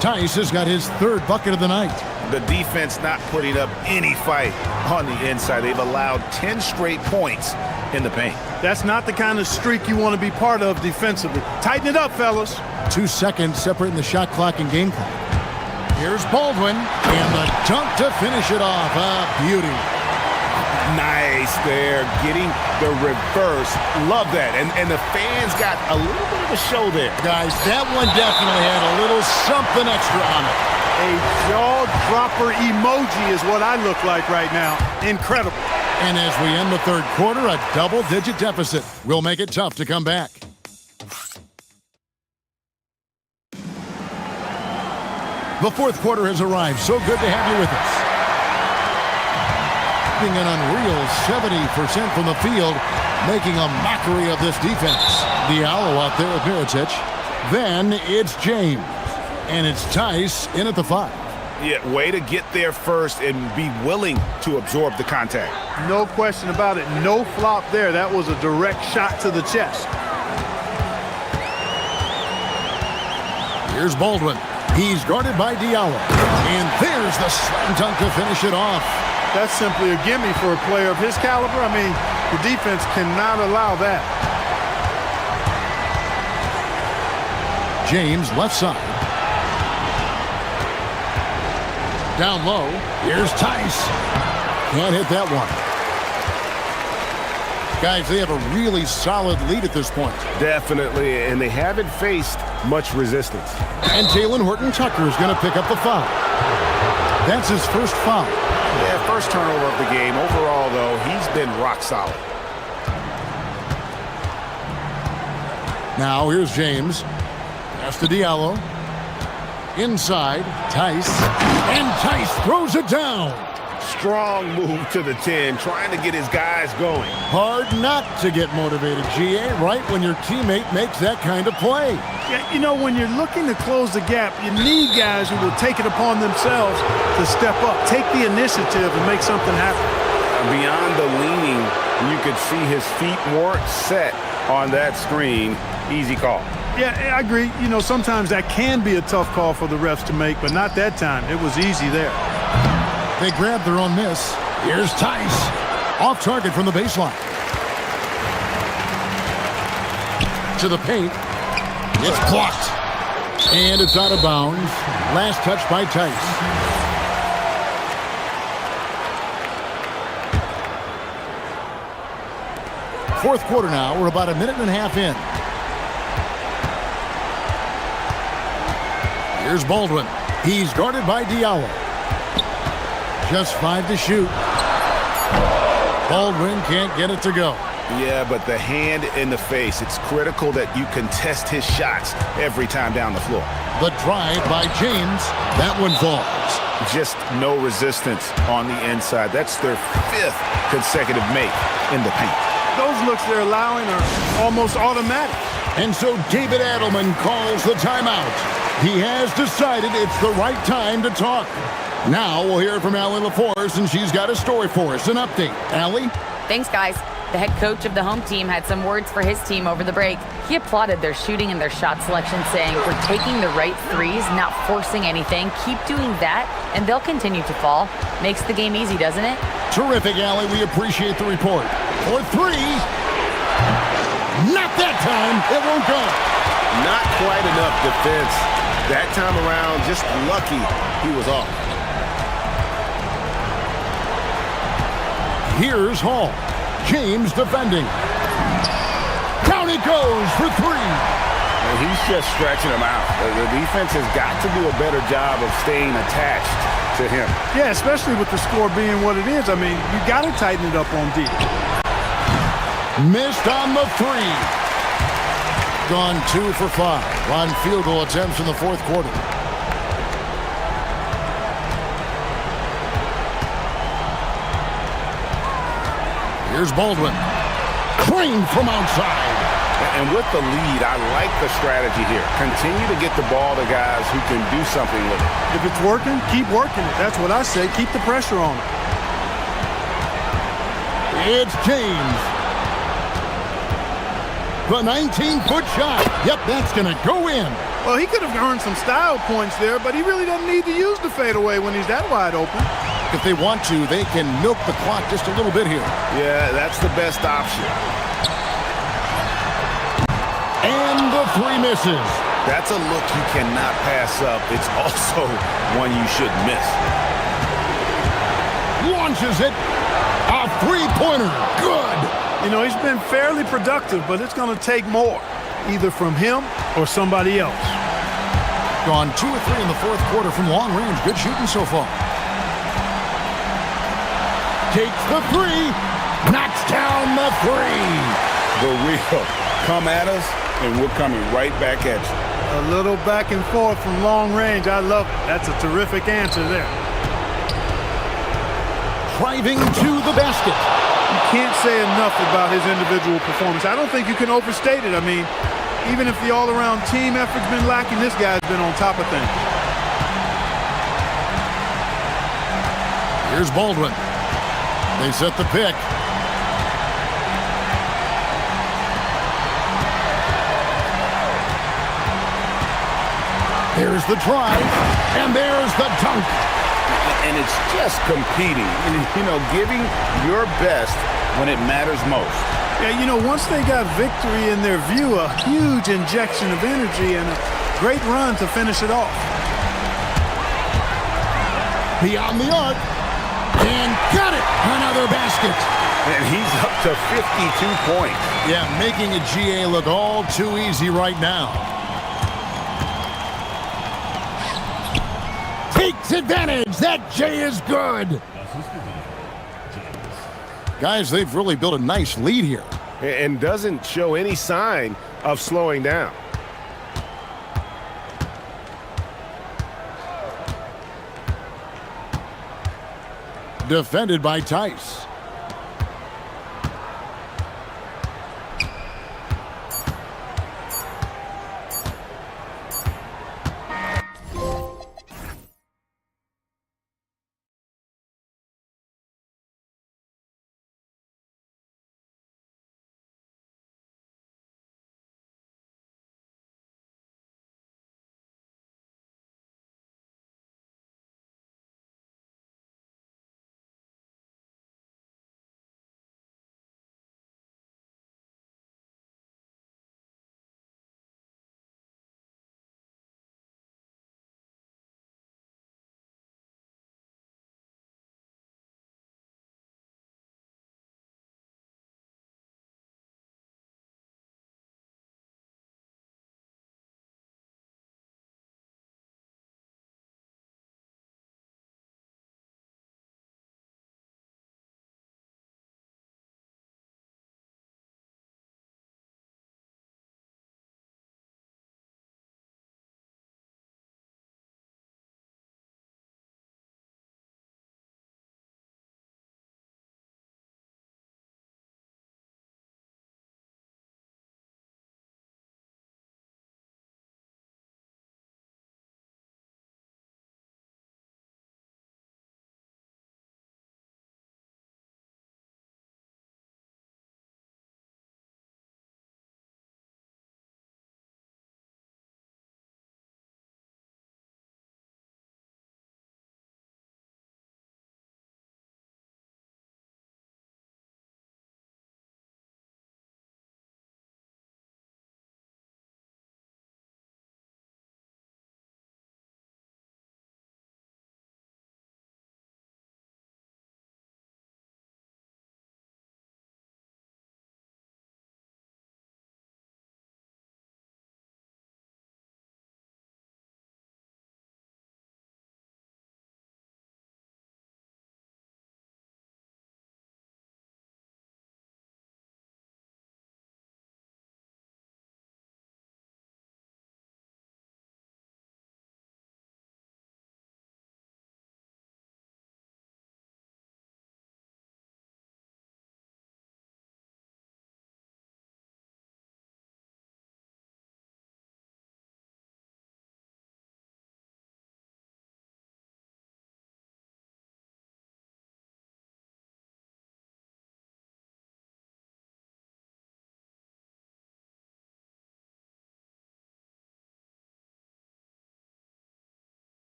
Tice has got his third bucket of the night. The defense not putting up any fight on the inside. They've allowed 10 straight points in the paint. That's not the kind of streak you want to be part of defensively. Tighten it up, fellas. 2 seconds separating the shot clock and game clock. Here's Baldwin, and the dunk to finish it off. Beauty. Nice there, getting the reverse. Love that. And the fans got a little bit of a show there. Guys, that one definitely had a little something extra on it. A jaw-dropper emoji is what I look like right now. Incredible. And as we end the third quarter, a double-digit deficit will make it tough to come back. The fourth quarter has arrived. So good to have you with us. An unreal 70% from the field, making a mockery of this defense. Diallo out there with Mirotic. Then it's James. And it's Tice in at the 5. Yeah, way to get there first and be willing to absorb the contact. No question about it. No flop there. That was a direct shot to the chest. Here's Baldwin. He's guarded by Diallo. And there's the slam dunk to finish it off. That's simply a gimme for a player of his caliber. I mean, the defense cannot allow that. James left side. Down low. Here's Tice. Can't hit that one. Guys, they have a really solid lead at this point. Definitely, and they haven't faced much resistance. And Talen Horton-Tucker is going to pick up the foul. That's his first foul. Yeah, first turnover of the game. Overall, though, he's been rock solid. Now, here's James. Pass to Diallo. Inside, Tice. And Tice throws it down. Strong move to the 10, trying to get his guys going. Hard not to get motivated, GA, right when your teammate makes that kind of play. Yeah, you know, when you're looking to close the gap, you need guys who will take it upon themselves to step up, take the initiative and make something happen. Beyond the leaning, you could see his feet weren't set on that screen. Easy call. Yeah, I agree. You know, sometimes that can be a tough call for the refs to make, but not that time. It was easy there. They grabbed their own miss. Here's Tice. Off target from the baseline. To the paint. It's blocked. And it's out of bounds. Last touch by Tice. Fourth quarter now. We're about a minute and a half in. Here's Baldwin. He's guarded by Diallo. Just 5 to shoot. Baldwin can't get it to go. Yeah, but the hand in the face, it's critical that you contest his shots every time down the floor. The drive by James. That one falls. Just no resistance on the inside. That's their 5th consecutive make in the paint. Those looks they're allowing are almost automatic. And so David Adelman calls the timeout. He has decided it's the right time to talk. Now we'll hear from Allie LaForce, and she's got a story for us, an update. Allie? Thanks, guys. The head coach of the home team had some words for his team over the break. He applauded their shooting and their shot selection, saying, "We're taking the right threes, not forcing anything. Keep doing that, and they'll continue to fall." Makes the game easy, doesn't it? Terrific, Allie. We appreciate the report. For 3. Not that time. It won't go. Not quite enough defense. That time around, just lucky he was off. Here's Hall. James defending. Down it goes for 3. And he's just stretching him out. The defense has got to do a better job of staying attached to him. Yeah, especially with the score being what it is. I mean, you got to tighten it up on D. Missed on the 3. Gone 2 for 5 on field goal attempts in the fourth quarter. Here's Baldwin. Clean from outside. And with the lead, I like the strategy here. Continue to get the ball to guys who can do something with it. If it's working, keep working it. That's what I say. Keep the pressure on it. It's James. The 19-foot shot. Yep, that's going to go in. Well, he could have earned some style points there, but he really doesn't need to use the fadeaway when he's that wide open. If they want to, they can milk the clock just a little bit here. Yeah, that's the best option. And the three misses. That's a look you cannot pass up. It's also one you should miss. Launches it. A three-pointer. Good. You know, he's been fairly productive, but it's going to take more, either from him or somebody else. Gone 2 or 3 in the fourth quarter from long range. Good shooting so far. Takes the three. Knocks down the three. The real. Come at us, and we're coming right back at you. A little back and forth from long range. I love it. That's a terrific answer there. Driving to the basket. You can't say enough about his individual performance. I don't think you can overstate it. I mean, even if the all-around team effort's been lacking, this guy's been on top of things. Here's Baldwin. They set the pick. There's the drive, and there's the dunk. And it's just competing, and, you know, giving your best when it matters most. Yeah, you know, once they got victory in their view, a huge injection of energy and a great run to finish it off. Beyond the arc, and got it! Another basket. And he's up to 52 points. Yeah, making a GA look all too easy right now. Takes advantage. That J is good. Guys, they've really built a nice lead here. And doesn't show any sign of slowing down. Defended by Tice.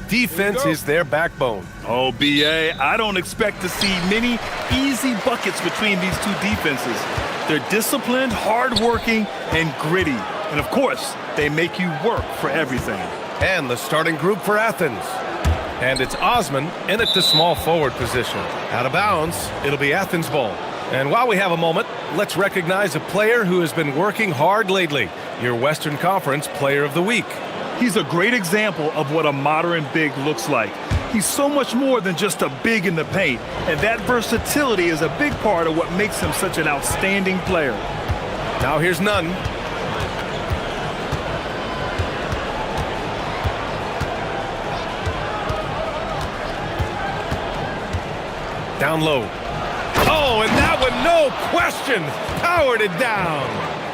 Defense is their backbone. Oh, B.A., I don't expect to see many easy buckets between these two defenses. They're disciplined, hardworking, and gritty. And, of course, they make you work for everything. And the starting group for Athens. And it's Osman in at the small forward position. Out of bounds, it'll be Athens ball. And while we have a moment, let's recognize a player who has been working hard lately. Your Western Conference Player of the Week. He's a great example of what a modern big looks like. He's so much more than just a big in the paint, and that versatility is a big part of what makes him such an outstanding player. Now here's Nunn. Down low. Oh, and that one, no question, powered it down.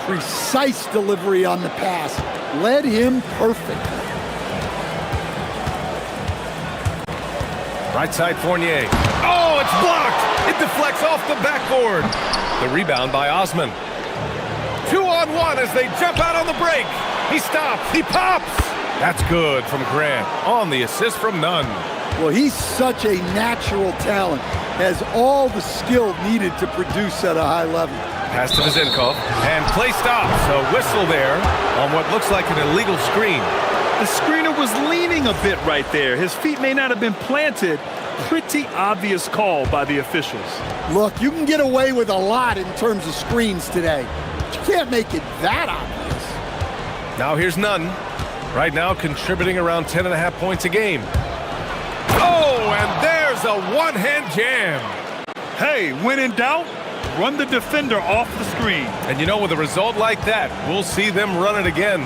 Precise delivery on the pass. Led him perfect. Right side Fournier. Oh, it's blocked. It deflects off the backboard. The rebound by Osman. 2-on-1 as they jump out on the break. He stops. He pops. That's good from Grant on the assist from Nunn. Well, he's such a natural talent. Has all the skill needed to produce at a high level. Pass to Vizenkov, and play stops. A whistle there on what looks like an illegal screen. The screener was leaning a bit right there. His feet may not have been planted. Pretty obvious call by the officials. Look, you can get away with a lot in terms of screens today, but you can't make it that obvious. Now here's Nunn. Right now contributing around 10.5 points a game. Oh, and there's a one-hand jam. Hey, when in doubt, run the defender off the screen. And you know, with a result like that, we'll see them run it again.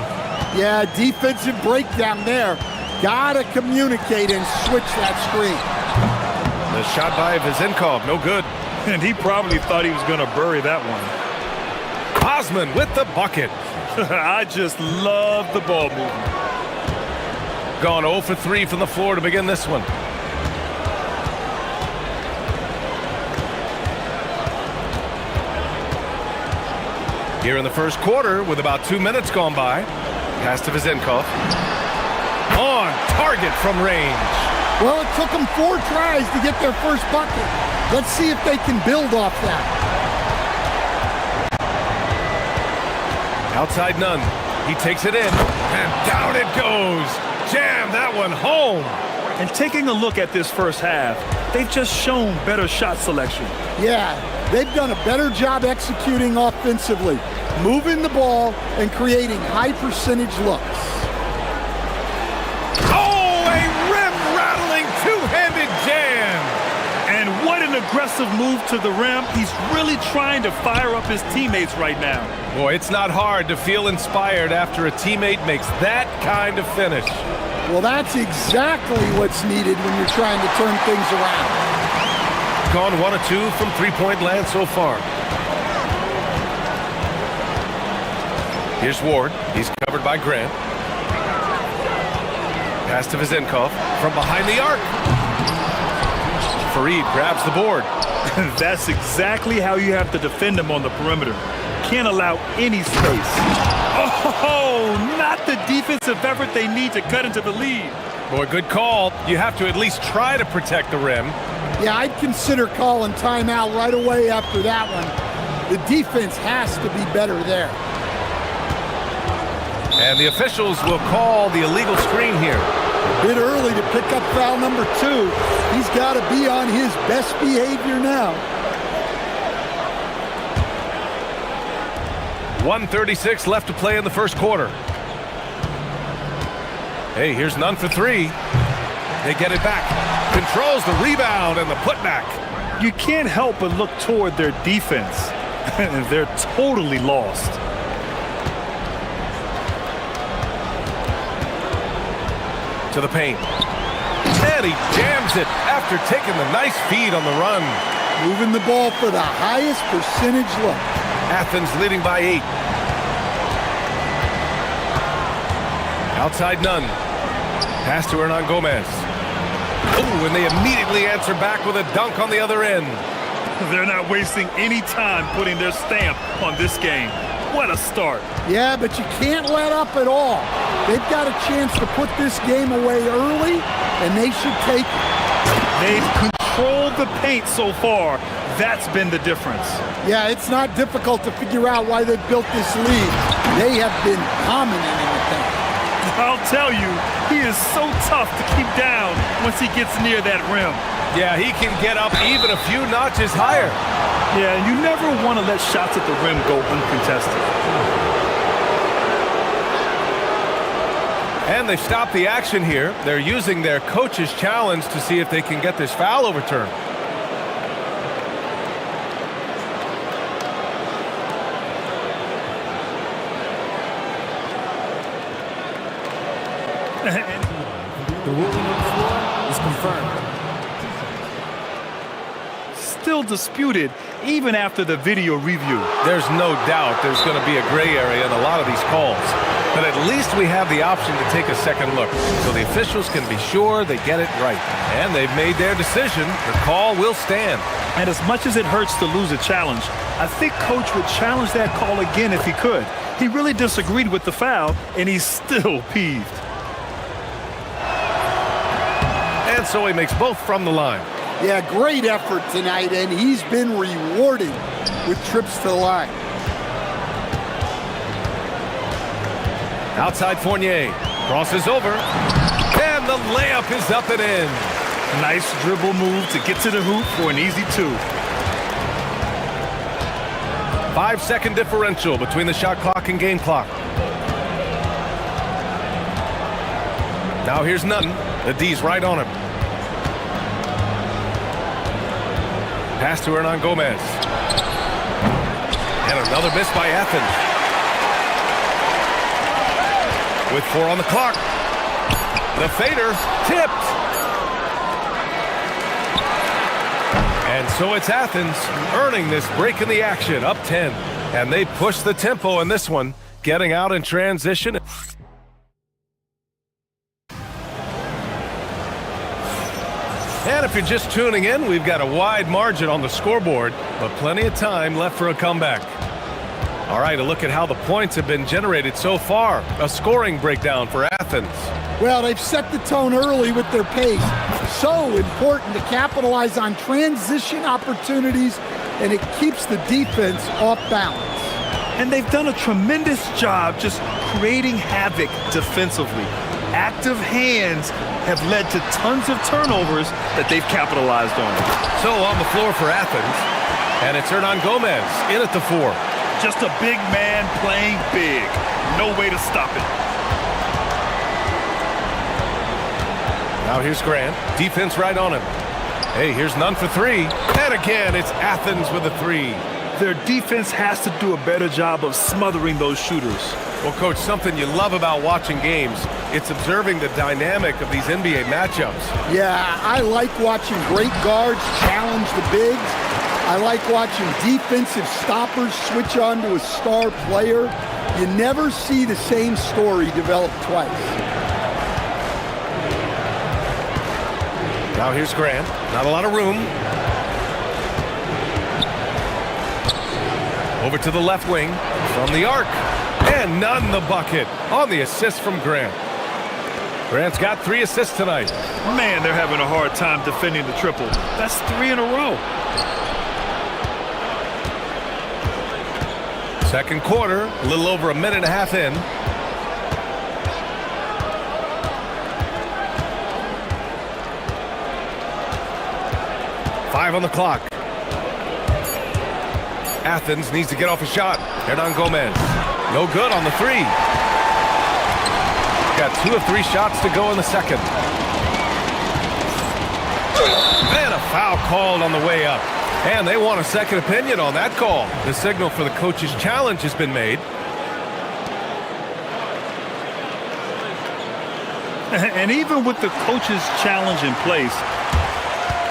Yeah, defensive breakdown there. Gotta communicate and switch that screen. The shot by Vizenkov, no good. And he probably thought he was going to bury that one. Osman with the bucket. I just love the ball movement. Gone 0 for 3 from the floor to begin this one. Here in the first quarter, with about 2 minutes gone by, pass to Vizenkov. On target from range. Well, it took them 4 tries to get their first bucket. Let's see if they can build off that. Outside Nunn. He takes it in, and down it goes. Jam that one home. And taking a look at this first half, they've just shown better shot selection. Yeah, they've done a better job executing offensively, moving the ball and creating high percentage looks. Oh, a rim-rattling two-handed jam. And what an aggressive move to the rim. He's really trying to fire up his teammates right now. Boy, it's not hard to feel inspired after a teammate makes that kind of finish. Well, that's exactly what's needed when you're trying to turn things around. Gone 1 of 2 from three-point land so far. Here's Ward. He's covered by Grant. Pass to Vizenkov from behind the arc. Fareed grabs the board. That's exactly how you have to defend him on the perimeter. Can't allow any space. Oh, not the defensive effort they need to cut into the lead. Boy, good call. You have to at least try to protect the rim. Yeah, I'd consider calling timeout right away after that one. The defense has to be better there. And the officials will call the illegal screen here. A bit early to pick up foul number 2. He's got to be on his best behavior now. 1:36 left to play in the first quarter. Hey, here's Nunn for 3. They get it back. Controls the rebound and the putback. You can't help but look toward their defense. They're totally lost. To the paint. And he jams it after taking the nice feed on the run. Moving the ball for the highest percentage look. Athens leading by 8. Outside Nunn. Pass to Hernan Gomez. Oh, and they immediately answer back with a dunk on the other end. They're not wasting any time putting their stamp on this game. What a start. Yeah, but you can't let up at all. They've got a chance to put this game away early, and they should take it. They've controlled the paint so far. That's been the difference. Yeah, it's not difficult to figure out why they built this lead. They have been dominant in the paint. I'll tell you, he is so tough to keep down once he gets near that rim. Yeah, he can get up even a few notches higher. Yeah, you never want to let shots at the rim go uncontested. And they've stopped the action here. They're using their coach's challenge to see if they can get this foul overturned. The ruling on the floor is confirmed. Still disputed even after the video review. There's no doubt there's going to be a gray area in a lot of these calls. But at least we have the option to take a second look, so the officials can be sure they get it right. And they've made their decision. The call will stand. And as much as it hurts to lose a challenge, I think Coach would challenge that call again if he could. He really disagreed with the foul, and he's still peeved. And so he makes both from the line. Yeah, great effort tonight, and he's been rewarded with trips to the line. Outside Fournier, crosses over, and the layup is up and in. Nice dribble move to get to the hoop for an easy 2. 5-second differential between the shot clock and game clock. Now here's Nunn. The D's right on him. Pass to Hernan Gomez. And another miss by Athens. With 4 on the clock. The fader tipped. And so it's Athens earning this break in the action, up 10. And they push the tempo in this one, getting out in transition. And if you're just tuning in, we've got a wide margin on the scoreboard, but plenty of time left for a comeback. All right, a look at how the points have been generated so far. A scoring breakdown for Athens. Well, they've set the tone early with their pace. So important to capitalize on transition opportunities, and it keeps the defense off balance. And they've done a tremendous job just creating havoc defensively. Active hands have led to tons of turnovers that they've capitalized on. So on the floor for Athens, and it's Hernan Gomez in at the 4. Just a big man playing big. No way to stop it. Now here's Grant. Defense right on him. Hey, here's Nunn for 3. And again, it's Athens with a 3. Their defense has to do a better job of smothering those shooters. Well, Coach, something you love about watching games, it's observing the dynamic of these NBA matchups. Yeah, I like watching great guards challenge the bigs. I like watching defensive stoppers switch on to a star player. You never see the same story develop twice. Now here's Grant. Not a lot of room. Over to the left wing from the arc. And Nunn the bucket on the assist from Grant. Grant's got 3 assists tonight. Man, they're having a hard time defending the triple. That's 3 in a row. Second quarter, a little over a minute and a half in. Five on the clock. Athens needs to get off a shot. Hernan Gomez. No good on the 3. Got 2 of 3 shots to go in the second. And a foul called on the way up. And they want a second opinion on that call. The signal for the coach's challenge has been made. And even with the coach's challenge in place,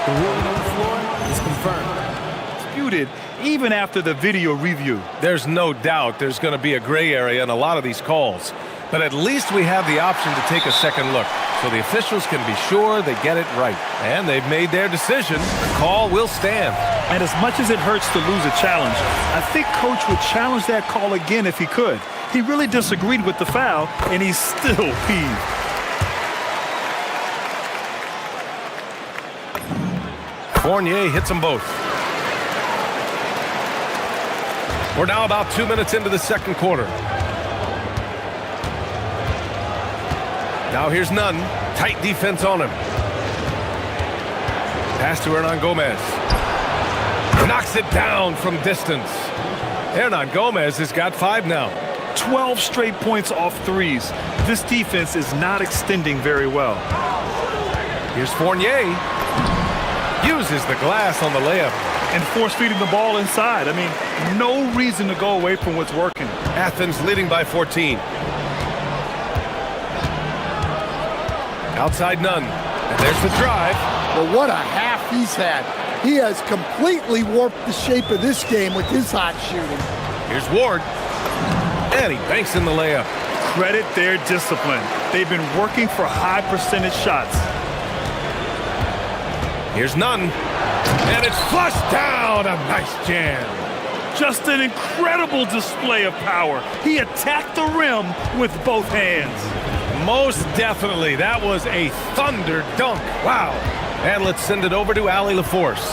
the ruling on the floor is confirmed. Disputed even after the video review. There's no doubt there's going to be a gray area in a lot of these calls. But at least we have the option to take a second look, so the officials can be sure they get it right. And they've made their decision. The call will stand. And as much as it hurts to lose a challenge, I think Coach would challenge that call again if he could. He really disagreed with the foul, and he's still peeved. Fournier hits them both. We're now about 2 minutes into the second quarter. Now here's Nunn. Tight defense on him. Pass to Hernan Gomez. Knocks it down from distance. Hernan Gomez has got 5 now. 12 straight points off threes. This defense is not extending very well. Here's Fournier. Uses the glass on the layup. And force-feeding the ball inside. I mean, no reason to go away from what's working. Athens leading by 14. Outside Nunn. And there's the drive. Well, what a half he's had. He has completely warped the shape of this game with his hot shooting. Here's Ward. And he banks in the layup. Credit their discipline. They've been working for high percentage shots. Here's Nunn. And it's flushed down. A nice jam. Just an incredible display of power. He attacked the rim with both hands. Most definitely. That was a thunder dunk. Wow. And let's send it over to Allie LaForce.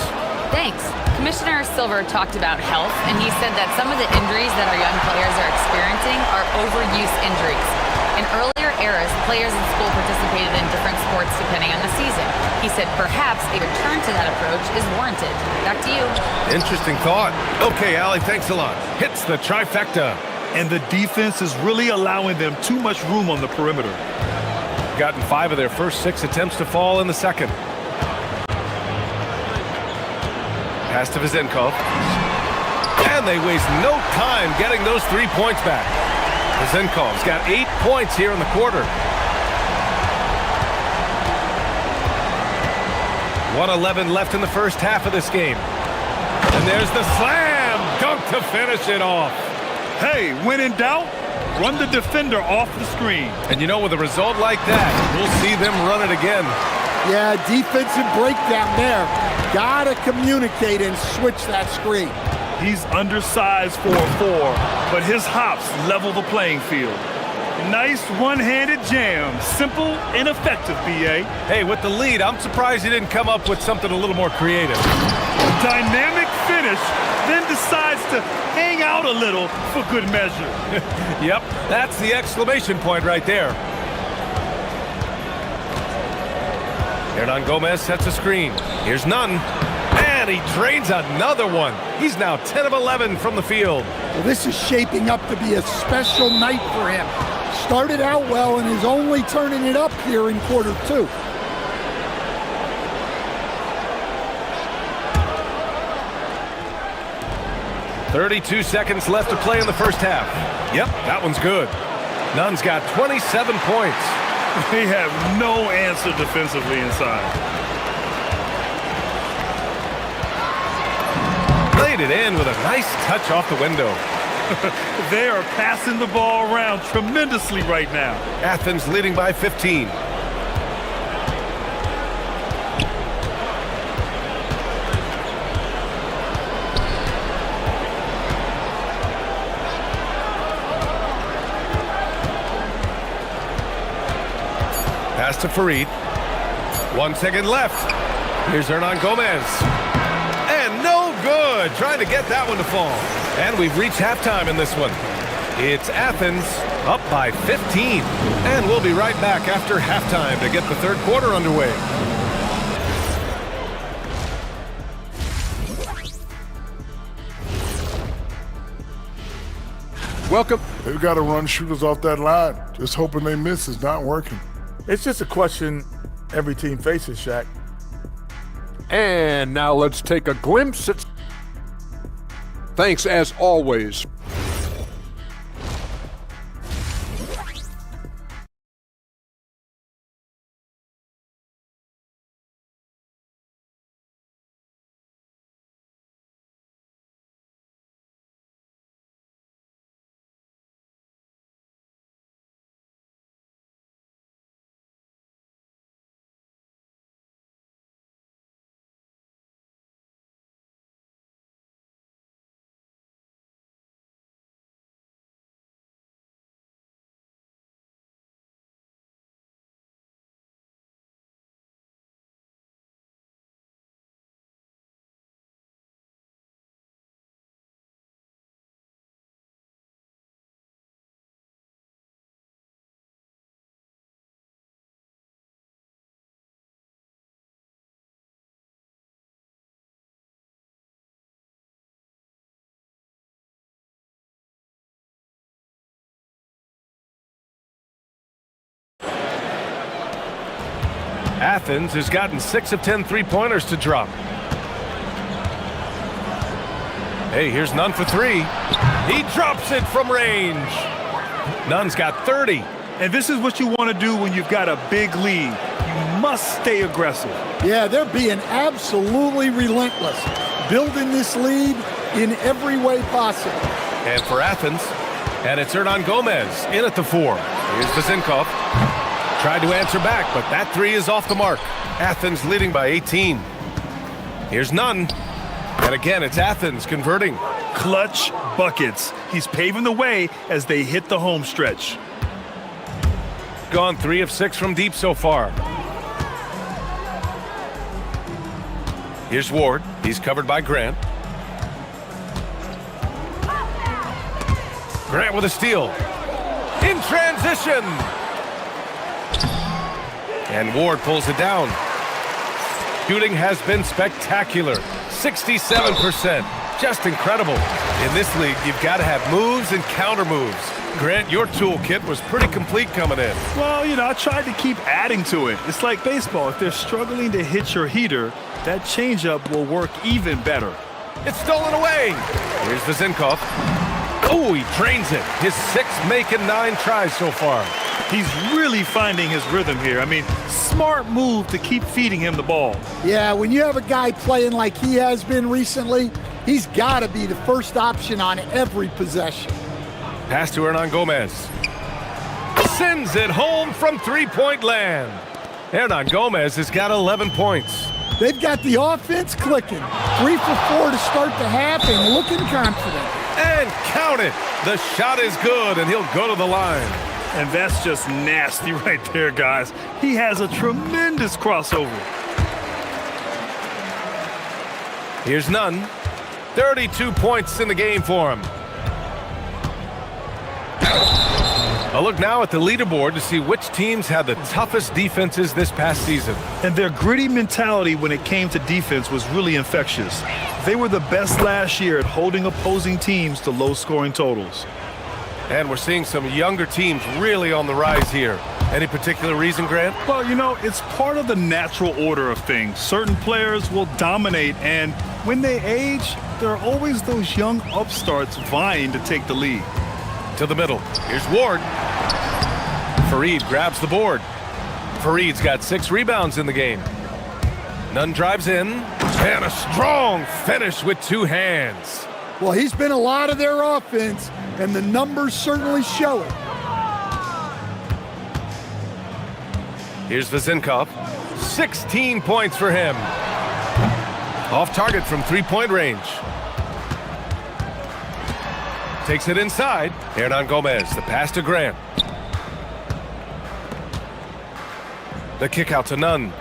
Thanks. Commissioner Silver talked about health, and he said that some of the injuries that our young players are experiencing are overuse injuries. In earlier eras, players in school participated in different sports depending on the season. He said perhaps a return to that approach is warranted. Back to you. Interesting thought. Okay, Allie, thanks a lot. Hits the trifecta. And the defense is really allowing them too much room on the perimeter. Gotten 5 of their first 6 attempts to fall in the second. Pass to Vezenkov. And they waste no time getting those 3 points back. Vezenkov's got 8 points here in the quarter. 1:11 left in the first half of this game. And there's the slam dunk to finish it off. Hey, when in doubt, run the defender off the screen. And you know, with a result like that, we'll see them run it again. Yeah, defensive breakdown there. Gotta communicate and switch that screen. He's undersized for a 4, but his hops level the playing field. Nice one-handed jam. Simple and effective, B.A. Hey, with the lead, I'm surprised he didn't come up with something a little more creative. Dynamic finish, then decides to hang out a little for good measure. Yep, that's the exclamation point right there. Hernan Gomez sets a screen. Here's Nunn. And he drains another one. He's now 10 of 11 from the field. Well, this is shaping up to be a special night for him. Started out well and is only turning it up here in quarter 2. "32 seconds left to play in the first half." Yep, that one's good. Nunn's got 27 points. They have no answer defensively inside. Laid it in with a nice touch off the window. They are passing the ball around tremendously right now. Athens leading by 15. Pass to Farid. 1 second left. Here's Hernan Gomez. And no good. Trying to get that one to fall. And we've reached halftime in this one. It's Athens up by 15. And we'll be right back after halftime to get the third quarter underway. Welcome. They've got to run shooters off that line. Just hoping they miss is not working. It's just a question every team faces, Shaq. And now let's take a glimpse at... Thanks as always. Athens has gotten 6 of 10 three-pointers to drop. Hey, here's Nunn for 3. He drops it from range. Nunn's got 30. And this is what you want to do when you've got a big lead. You must stay aggressive. Yeah, they're being absolutely relentless, building this lead in every way possible. And for Athens, and it's Hernan Gomez in at the 4. Here's Vezenkov. Tried to answer back, but that 3 is off the mark. Athens leading by 18. Here's Nunn. And again, it's Athens converting. Clutch buckets. He's paving the way as they hit the home stretch. Gone 3 of 6 from deep so far. Here's Ward. He's covered by Grant. Grant with a steal. In transition. And Ward pulls it down. Shooting has been spectacular. 67%. Just incredible. In this league, you've got to have moves and counter moves. Grant, your toolkit was pretty complete coming in. Well, you know, I tried to keep adding to it. It's like baseball. If they're struggling to hit your heater, that changeup will work even better. It's stolen away. Here's Vezenkov. Oh, he drains it. His 6th make in 9 tries so far. He's really finding his rhythm here. I mean, smart move to keep feeding him the ball. Yeah, when you have a guy playing like he has been recently, he's got to be the first option on every possession. Pass to Hernan Gomez. Sends it home from three-point land. Hernan Gomez has got 11 points. They've got the offense clicking. 3 for 4 to start the half and looking confident. And count it. The shot is good, and he'll go to the line. And that's just nasty right there, guys. He has a tremendous crossover. Here's Nunn. 32 points in the game for him. A look now at the leaderboard to see which teams had the toughest defenses this past season. And their gritty mentality when it came to defense was really infectious. They were the best last year at holding opposing teams to low-scoring totals. And we're seeing some younger teams really on the rise here. Any particular reason, Grant? Well, you know, it's part of the natural order of things. Certain players will dominate, and when they age, there are always those young upstarts vying to take the lead. To the middle. Here's Ward. Fareed grabs the board. Fareed's got 6 rebounds in the game. Nunn drives in, and a strong finish with 2 hands. Well, he's been a lot of their offense, and the numbers certainly show it. Here's Vezenkov. 16 points for him. Off target from three-point range. Takes it inside. Hernan Gomez, the pass to Grant. The kick out to Nunn.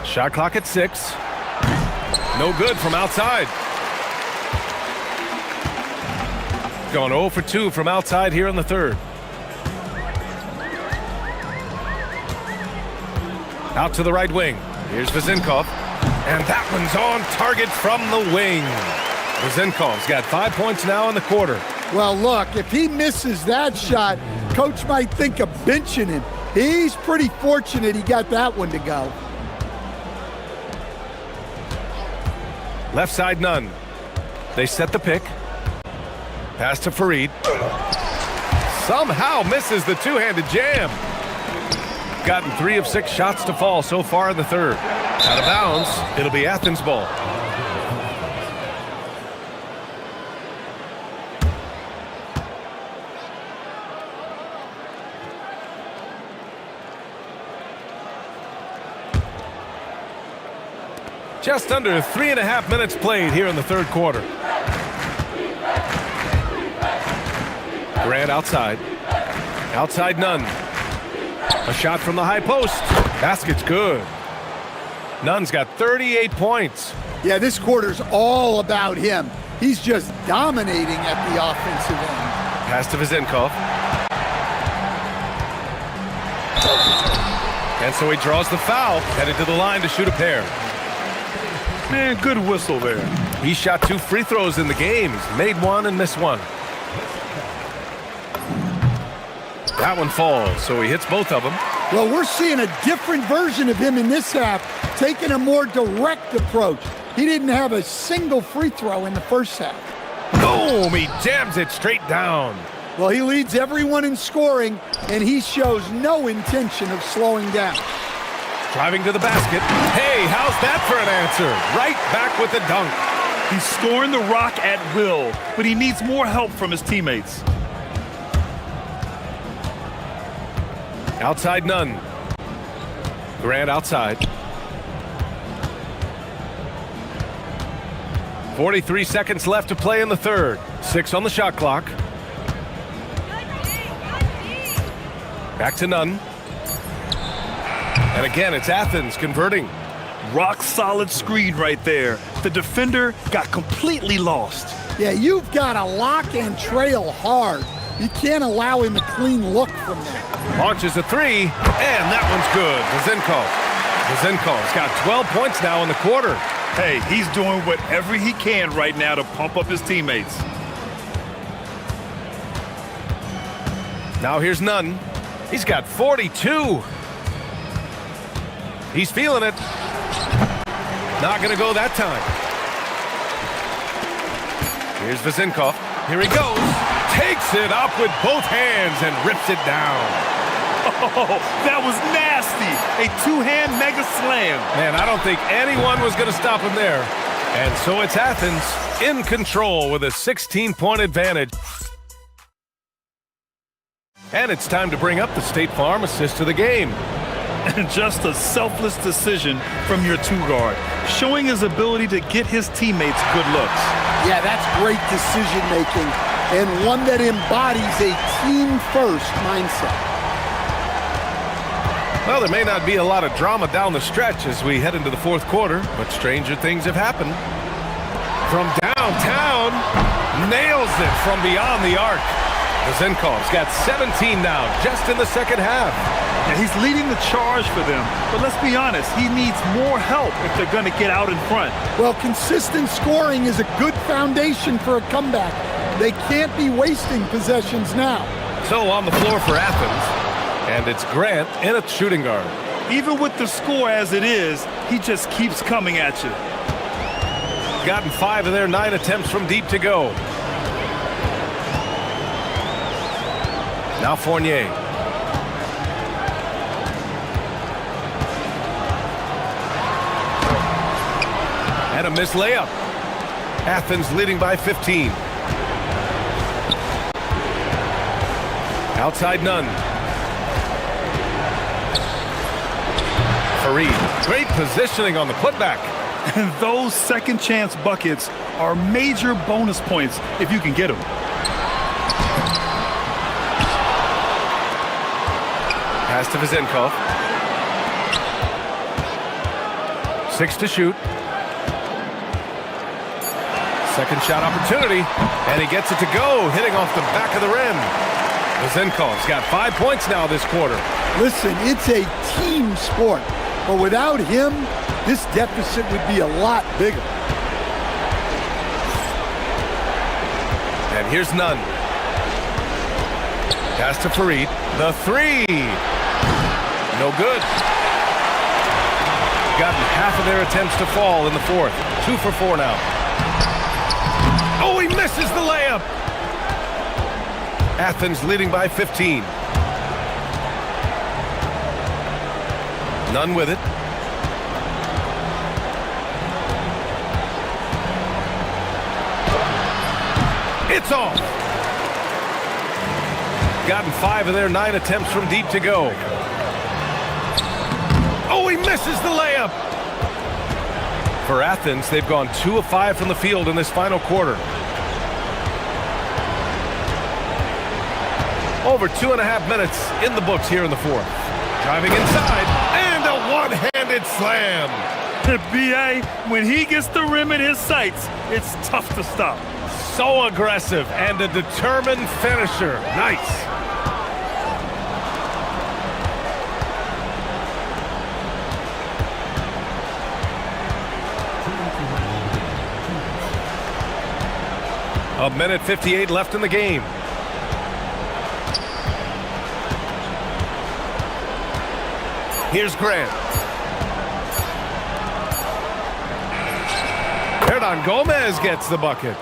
Shot clock at 6. No good from outside. Gone 0 for 2 from outside here in the third. Out to the right wing. Here's Vezenkov. And that one's on target from the wing. Vezenkov's got 5 points now in the quarter. Well, look, if he misses that shot, coach might think of benching him. He's pretty fortunate he got that one to go. Left side, Nunn. They set the pick. Pass to Fareed. Somehow misses the two-handed jam. Gotten 3 of 6 shots to fall so far in the third. Out of bounds, it'll be Athens ball. Just under 3.5 minutes played here in the third quarter. Grant outside. Outside Nunn. A shot from the high post. Basket's good. Nunn's got 38 points. Yeah, this quarter's all about him. He's just dominating at the offensive end. Pass to Vezenkov. And so he draws the foul, headed to the line to shoot a pair. Man, good whistle there. He shot 2 free throws in the game. He's made 1 and missed 1. That one falls, so he hits both of them. Well, we're seeing a different version of him in this half, taking a more direct approach. He didn't have a single free throw in the first half. Boom! He jams it straight down. Well, he leads everyone in scoring, and he shows no intention of slowing down. Driving to the basket. Hey, how's that for an answer? Right back with the dunk. He's scoring the rock at will, but he needs more help from his teammates. Outside none. Grant outside. 43 seconds left to play in the third. 6 on the shot clock. Back to none. And again, it's Athens converting. Rock solid screen right there. The defender got completely lost. Yeah, you've got to lock and trail hard. You can't allow him a clean look from there. Launches a three, and that one's good. Vezenkov's got 12 points now in the quarter. Hey, he's doing whatever he can right now to pump up his teammates. Now here's Nunn. He's got 42. He's feeling it. Not going to go that time. Here's Vezenkov. Here he goes. Takes it up with both hands and rips it down. Oh, that was nasty. A two-hand mega slam. Man, I don't think anyone was going to stop him there. And so it's Athens in control with a 16-point advantage. And it's time to bring up the State Farm assist of the game. And just a selfless decision from your two-guard, showing his ability to get his teammates good looks. Yeah, that's great decision-making, and one that embodies a team-first mindset. Well, there may not be a lot of drama down the stretch as we head into the fourth quarter, but stranger things have happened. From downtown, nails it from beyond the arc. Vezenkov's got 17 now, just in the second half. Yeah, he's leading the charge for them, but let's be honest, he needs more help if they're going to get out in front. Well, consistent scoring is a good foundation for a comeback. They can't be wasting possessions now. So on the floor for Athens, and it's Grant in at shooting guard. Even with the score as it is, he just keeps coming at you. Gotten 5 of their 9 attempts from deep to go. Now Fournier. And a missed layup. Athens leading by 15. Outside none. Fareed. Great positioning on the putback. And those second chance buckets are major bonus points if you can get them. Pass to Vezenkov. 6 to shoot. Second shot opportunity, and he gets it to go, hitting off the back of the rim. Vezenkov's got 5 points now this quarter. Listen, it's a team sport, but without him, this deficit would be a lot bigger. And here's Nunn. Pass to Fareed. The three. No good. Gotten half of their attempts to fall in the fourth. 2 for 4 now. Oh, he misses the layup. Athens leading by 15. Nunn with it. It's off. Gotten 5 of their 9 attempts from deep to go. Oh, he misses the layup. For Athens, they've gone 2 of 5 from the field in this final quarter. Over 2.5 minutes in the books here in the fourth. Driving inside, and a one-handed slam. B.A., when he gets the rim in his sights, it's tough to stop. So aggressive and a determined finisher. Nice. A minute 58 left in the game. Here's Grant. Hernan Gomez gets the bucket.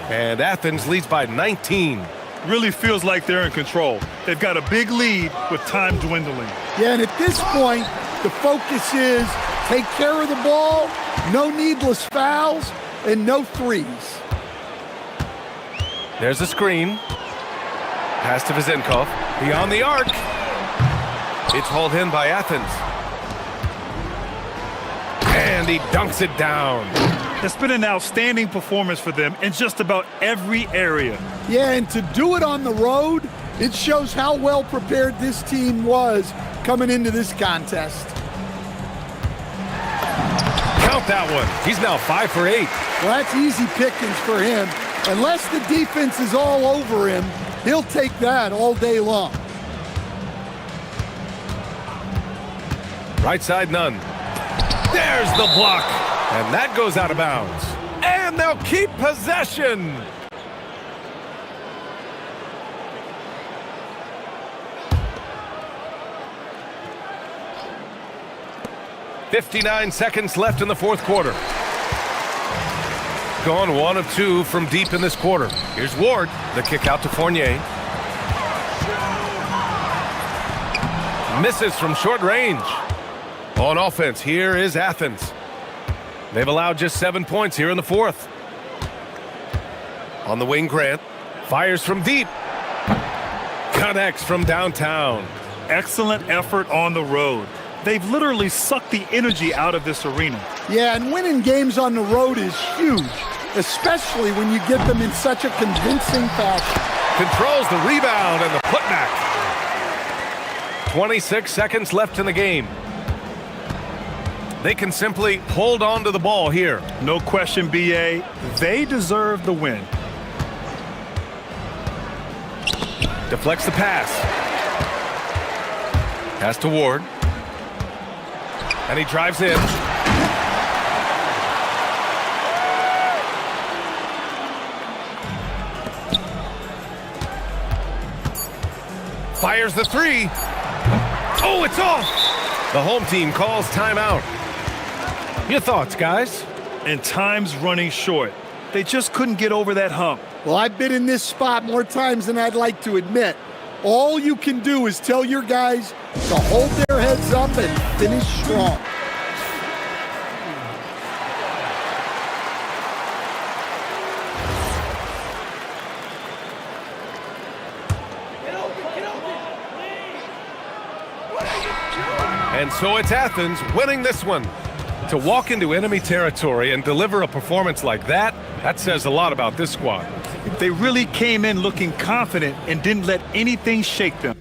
And Athens leads by 19. Really feels like they're in control. They've got a big lead with time dwindling. Yeah, and at this point, the focus is take care of the ball, no needless fouls, and no threes. There's a screen. Pass to Vezenkov. Beyond the arc. It's hauled in by Athens. And he dunks it down. It's been an outstanding performance for them in just about every area. Yeah, and to do it on the road, it shows how well prepared this team was coming into this contest. Count that one. He's now 5 for 8. Well, that's easy pickings for him. Unless the defense is all over him, he'll take that all day long. Right side, none. There's the block. And that goes out of bounds. And they'll keep possession. .59 seconds left in the fourth quarter. Gone 1 of 2 from deep in this quarter. Here's Ward, the kick out to Fournier. Misses from short range. On offense, here is Athens. They've allowed just 7 points here in the fourth. On the wing, Grant fires from deep. Connects from downtown. Excellent effort on the road. They've literally sucked the energy out of this arena. Yeah, and winning games on the road is huge, especially when you get them in such a convincing fashion. Controls the rebound and the putback. 26 seconds left in the game. They can simply hold on to the ball here. No question, BA. They deserve the win. Deflects the pass. Pass to Ward. And he drives in. Fires the three. Oh, it's off. The home team calls timeout. Your thoughts, guys? And time's running short. They just couldn't get over that hump. Well, I've been in this spot more times than I'd like to admit. All you can do is tell your guys to hold their heads up and finish strong. And so it's Athens winning this one. To walk into enemy territory and deliver a performance like that, that says a lot about this squad. They really came in looking confident and didn't let anything shake them.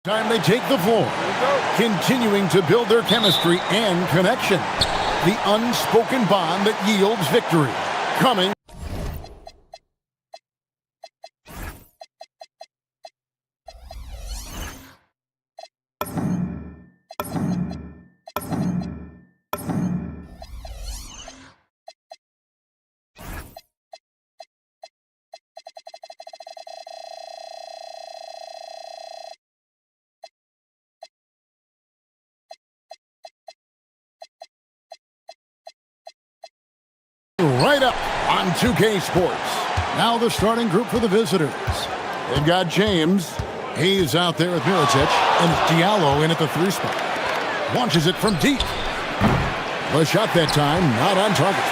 Time they take the floor, continuing to build their chemistry and connection. The unspoken bond that yields victory. Coming. Right up on 2K Sports. Now the starting group for the visitors. They've got James. He's out there with Milicic. And Diallo in at the 3 spot. Launches it from deep. The shot that time, not on target.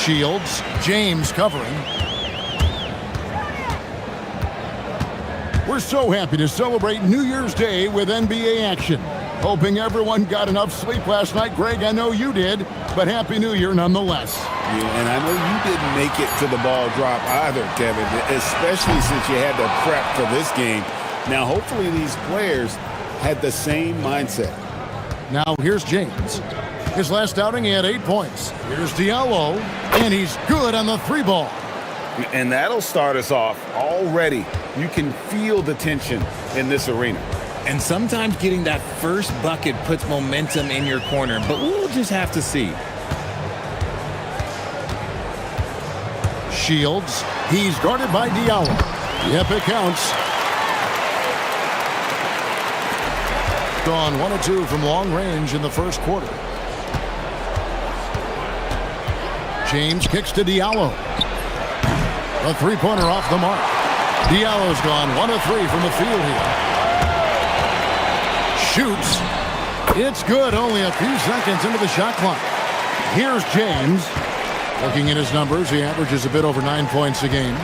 Shields. James covering. We're so happy to celebrate New Year's Day with NBA action. Hoping everyone got enough sleep last night. Greg, I know you did, but Happy New Year nonetheless. Yeah, and I know you didn't make it to the ball drop either, Kevin, especially since you had to prep for this game. Now, hopefully these players had the same mindset. Now, here's James. His last outing, he had 8 points. Here's Diallo, and he's good on the 3 ball. And that'll start us off already. You can feel the tension in this arena. And sometimes getting that first bucket puts momentum in your corner, but we'll just have to see. Shields, he's guarded by Diallo. Yep, it counts. Gone 1 of 2 from long range in the first quarter. James kicks to Diallo. A 3-pointer off the mark. Diallo's gone 1 of 3 from the field here. Shoots. It's good, only a few seconds into the shot clock. Here's James. Looking at his numbers, he averages a bit over 9 points a game.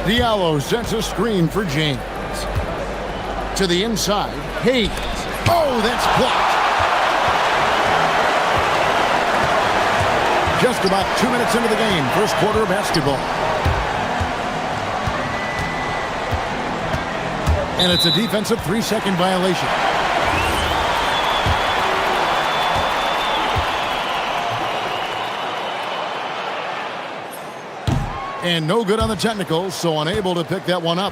Diallo sets a screen for James. To the inside, Hayes. Oh, that's blocked. Just about 2 minutes into the game, first quarter of basketball. And it's a defensive 3-second violation. And no good on the technical, so unable to pick that one up.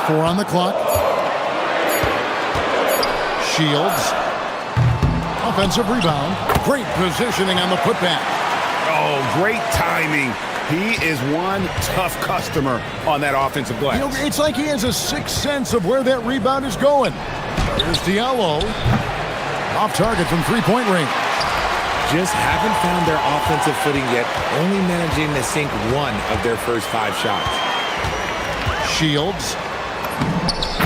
Four on the clock. Shields. Offensive rebound. Great positioning on the putback. Oh, great timing. He is one tough customer on that offensive glass. You know, it's like he has a sixth sense of where that rebound is going. There's Diallo. Off target from three-point range. Just haven't found their offensive footing yet, only managing to sink one of their first 5 shots. Shields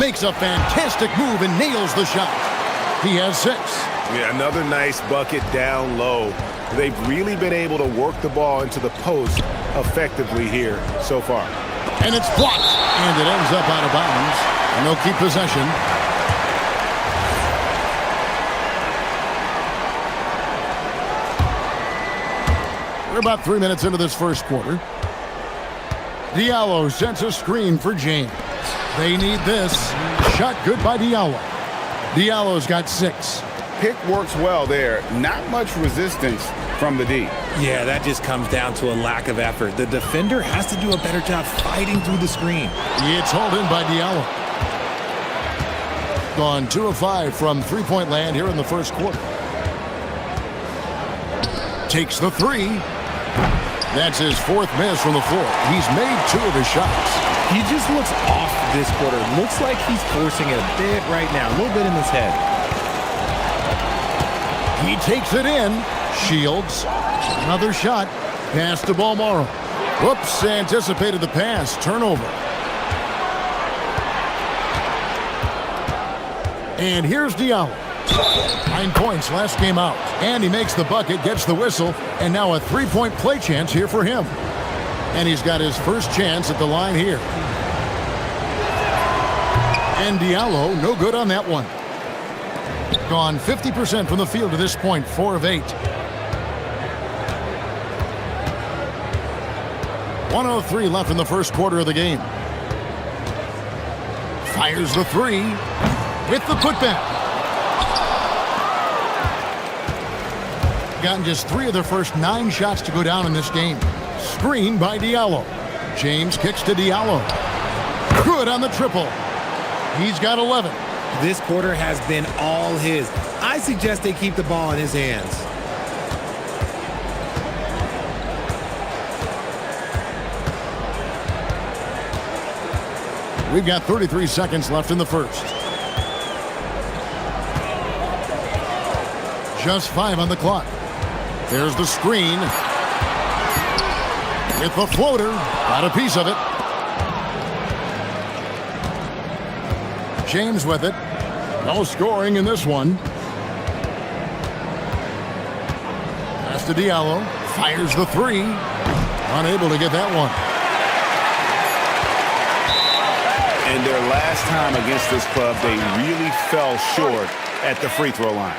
makes a fantastic move and nails the shot. He has 6. Yeah, another nice bucket down low. They've really been able to work the ball into the post effectively here so far. And it's blocked. And it ends up out of bounds. And they'll keep possession. We're about 3 minutes into this first quarter. Diallo sets a screen for James. They need this. Shot good by Diallo. Diallo's got 6. Pick works well there. Not much resistance from the D. Yeah, that just comes down to a lack of effort. The defender has to do a better job fighting through the screen. It's hauled in by Diallo. Gone 2 of 5 from three-point land here in the first quarter. Takes the 3. That's his 4th miss from the floor. He's made 2 of his shots. He just looks off this quarter. Looks like he's forcing it a bit right now. A little bit in his head. He takes it in. Shields. Another shot. Pass to Balmaro. Whoops, anticipated the pass. Turnover. And here's Diallo. 9 points last game out. And he makes the bucket, gets the whistle, and now a 3-point play chance here for him. And he's got his first chance at the line here. And Diallo, no good on that one. Gone 50% from the field to this point, 4 of 8. 1:03 left in the first quarter of the game. Fires the three with the putback. Gotten just 3 of their first 9 shots to go down in this game. Screen by Diallo. James kicks to Diallo. Good on the triple. He's got 11. This quarter has been all his. I suggest they keep the ball in his hands. We've got 33 seconds left in the first. Just 5 on the clock. There's the screen. With the floater. Got a piece of it. James with it. No scoring in this one. Pass to Diallo. Fires the three. Unable to get that one. And their last time against this club, they really fell short at the free throw line.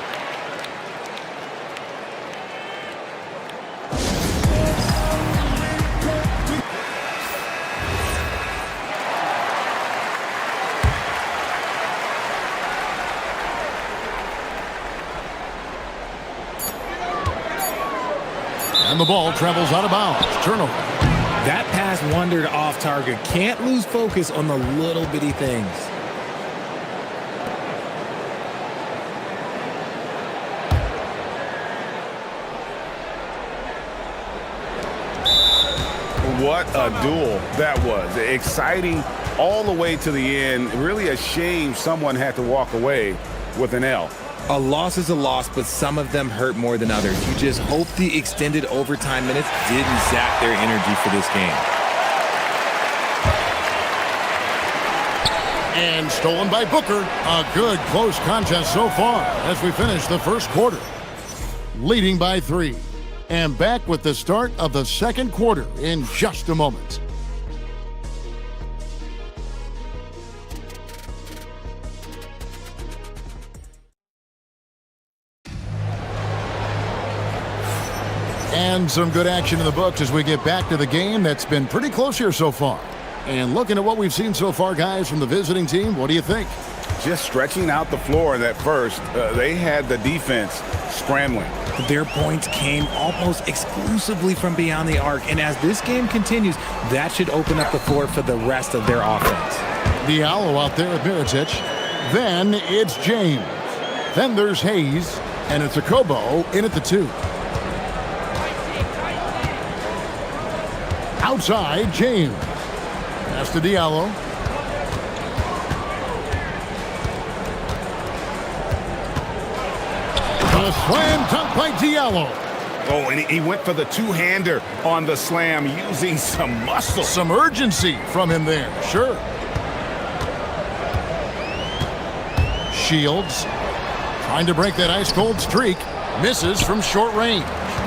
And the ball travels out of bounds. Turnover. That pass wandered off target. Can't lose focus on the little bitty things. What a duel that was. Exciting all the way to the end. Really a shame someone had to walk away with an L. A loss is a loss, but some of them hurt more than others. You just hope the extended overtime minutes didn't zap their energy for this game. And stolen by Booker. A good close contest so far as we finish the first quarter. Leading by 3. And back with the start of the second quarter in just a moment. And some good action in the books as we get back to the game that's been pretty close here so far. And looking at what we've seen so far, guys, from the visiting team, what do you think? Just stretching out the floor in that first. They had the defense scrambling. Their points came almost exclusively from beyond the arc. And as this game continues, that should open up the floor for the rest of their offense. Diallo out there with Mirotic. Then it's James. Then there's Hayes. And it's Akobo in at the 2. Outside, James. Pass to Diallo. A slam dunk by Diallo. Oh, and he went for the two-hander on the slam using some muscle. Some urgency from him there, sure. Shields trying to break that ice-cold streak. Misses from short range.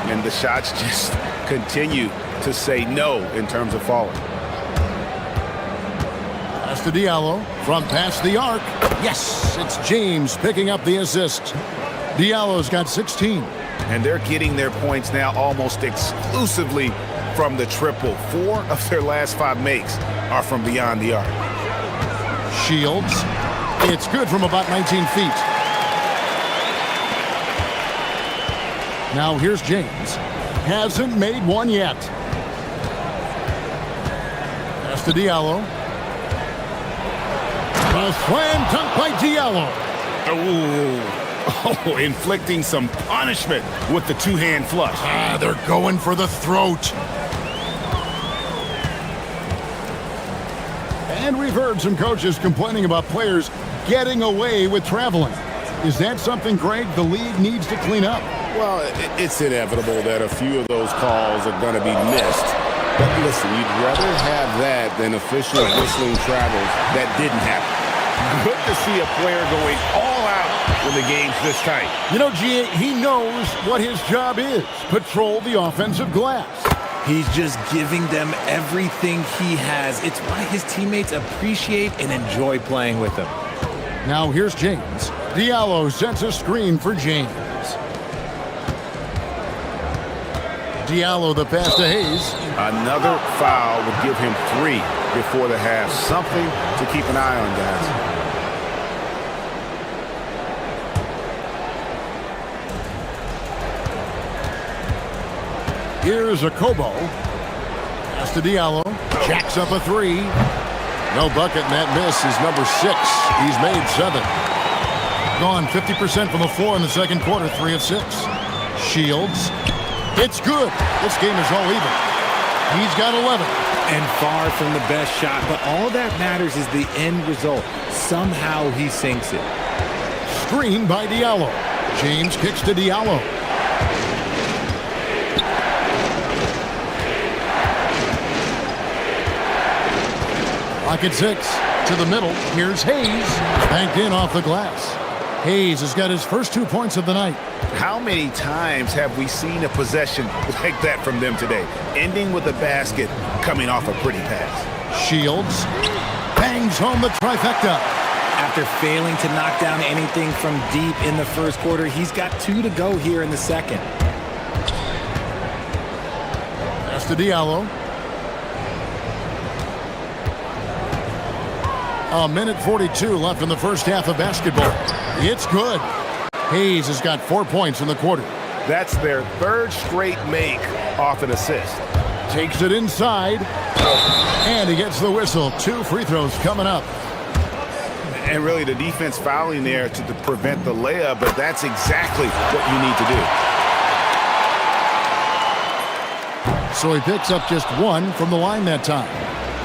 And the shots just continue to say no in terms of falling. Pass to Diallo from past the arc. Yes, it's James picking up the assist. Diallo's got 16. And they're getting their points now almost exclusively from the triple. 4 of their last 5 makes are from beyond the arc. Shields. It's good from about 19 feet. Now here's James. Hasn't made one yet. Pass to Diallo. A slam dunk by Diallo. Oh, inflicting some punishment with the two-hand flush. They're going for the throat. And we've heard some coaches complaining about players getting away with traveling. Is that something, Greg, the league needs to clean up? Well, it's inevitable that a few of those calls are going to be missed. But listen, you'd rather have that than officials whistling travels that didn't happen. Good to see a player going all out when the game's this tight. You know, G.A., he knows what his job is. Patrol the offensive glass. He's just giving them everything he has. It's why his teammates appreciate and enjoy playing with him. Now here's James. Diallo sets a screen for James. Diallo the pass to Hayes. Another foul would give him 3 before the half. Something to keep an eye on, guys. Here's a Kobo. Pass to Diallo. Jacks up a 3. No bucket, and that miss is number 6. He's made 7. Gone 50% from the floor in the second quarter, 3 of 6. Shields. It's good. This game is all even. He's got 11. And far from the best shot, but all that matters is the end result. Somehow he sinks it. Screen by Diallo. James kicks to Diallo. Pocket 6 to the middle. Here's Hayes. Banked in off the glass. Hayes has got his first 2 points of the night. How many times have we seen a possession like that from them today? Ending with a basket, coming off a pretty pass. Shields bangs home the trifecta. After failing to knock down anything from deep in the first quarter, he's got 2 to go here in the second. Pass to Diallo. A minute 42 left in the first half of basketball. It's good. Hayes has got 4 points in the quarter. That's their 3rd straight make off an assist. Takes it inside. And he gets the whistle. 2 free throws coming up. And really the defense fouling there to prevent the layup, but that's exactly what you need to do. So he picks up just 1 from the line that time.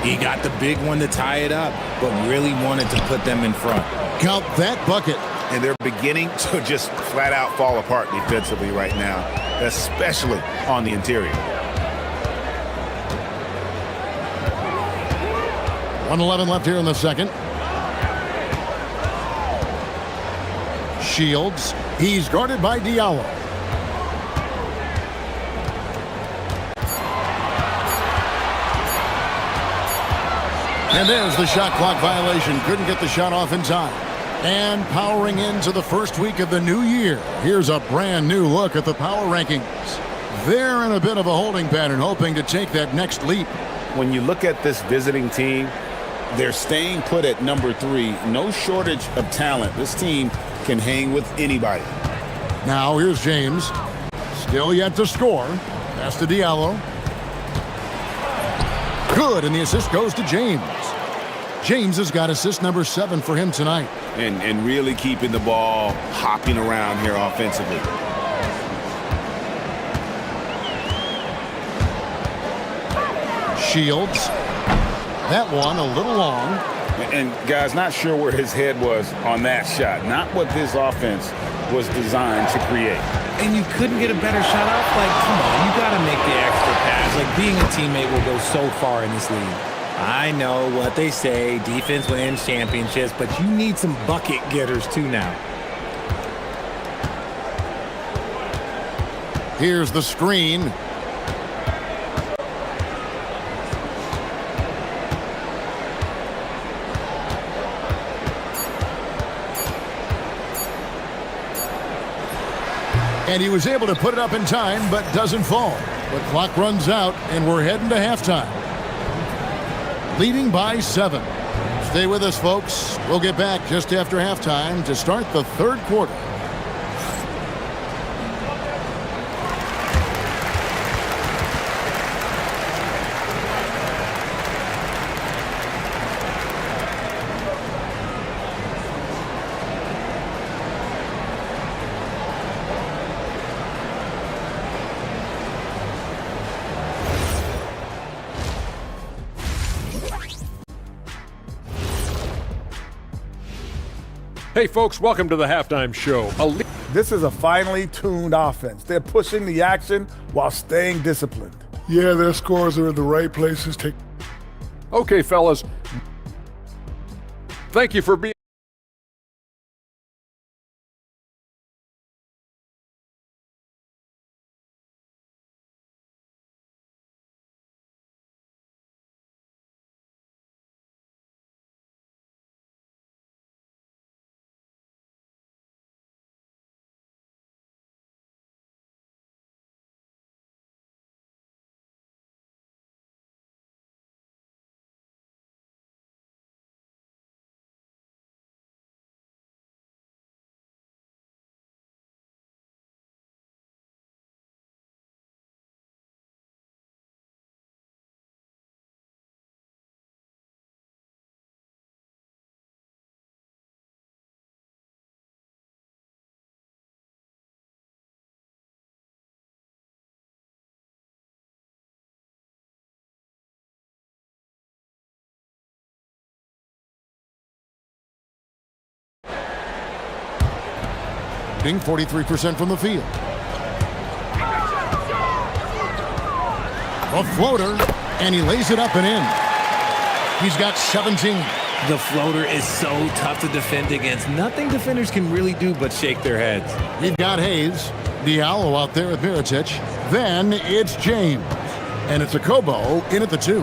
He got the big one to tie it up, but really wanted to put them in front. Count that bucket. And they're beginning to just flat out fall apart defensively right now, especially on the interior. 1:11 left here in the second. Shields. He's guarded by Diallo. And there's the shot clock violation. Couldn't get the shot off in time. And powering into the first week of the new year, here's a brand new look at the power rankings. They're in a bit of a holding pattern, hoping to take that next leap. When you look at this visiting team, they're staying put at number 3. No shortage of talent. This team can hang with anybody. Now here's James. Still yet to score. Pass to Diallo. Good, and the assist goes to James. James has got assist number 7 for him tonight. And really keeping the ball hopping around here offensively. Shields. That one a little long. And guys, not sure where his head was on that shot. Not what this offense was designed to create. And you couldn't get a better shot off? Like, come on, you got to make the extra pass. Like, being a teammate will go so far in this league. I know what they say, defense wins championships, but you need some bucket getters too now. Here's the screen. And he was able to put it up in time, but doesn't fall. The clock runs out, and we're heading to halftime. Leading by 7. Stay with us, folks. We'll get back just after halftime to start the third quarter. Hey folks, welcome to the halftime show. This is a finely tuned offense. They're pushing the action while staying disciplined. Yeah, their scores are in the right places. Okay, fellas. Thank you for being shooting 43% from the field. A floater, and he lays it up and in. He's got 17. The floater is so tough to defend against. Nothing defenders can really do but shake their heads. You've got Hayes, Diallo out there with Mirotic. Then it's James. And it's a Kobo in at the 2.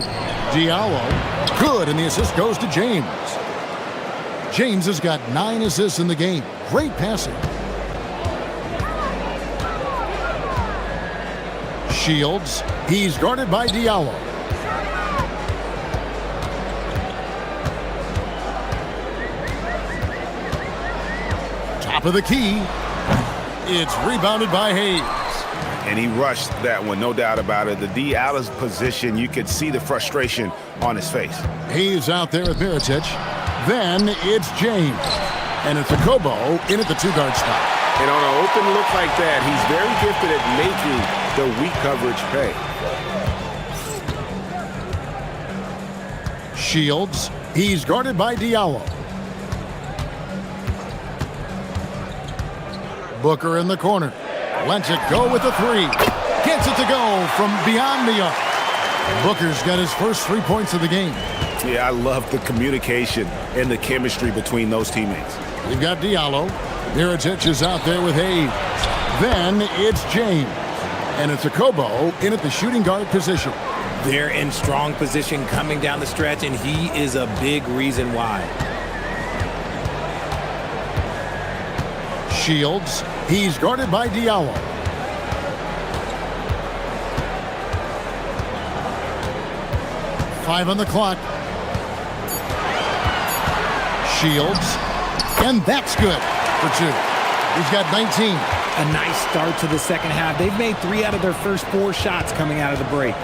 Diallo, good, and the assist goes to James. James has got 9 assists in the game. Great passing. Shields, he's guarded by Diallo. Top of the key. It's rebounded by Hayes. And he rushed that one, no doubt about it. The D out of position, you could see the frustration on his face. Hayes out there with Mirotic. Then it's James. And it's a Kobo in at the 2-guard spot. And on an open look like that, he's very gifted at making the weak coverage pay. Shields, he's guarded by Diallo. Booker in the corner. Lets it go with a 3. Gets it to go from beyond the arc. Booker's got his first 3 points of the game. Yeah, I love the communication and the chemistry between those teammates. We've got Diallo. Mirotic is out there with Hayes. Then it's James. And it's a Kobo in at the shooting guard position. They're in strong position coming down the stretch, and he is a big reason why. Shields, he's guarded by Diallo. Five on the clock. Shields, and that's good for 2. He's got 19. A nice start to the second half. They've made 3 out of their first 4 shots coming out of the break.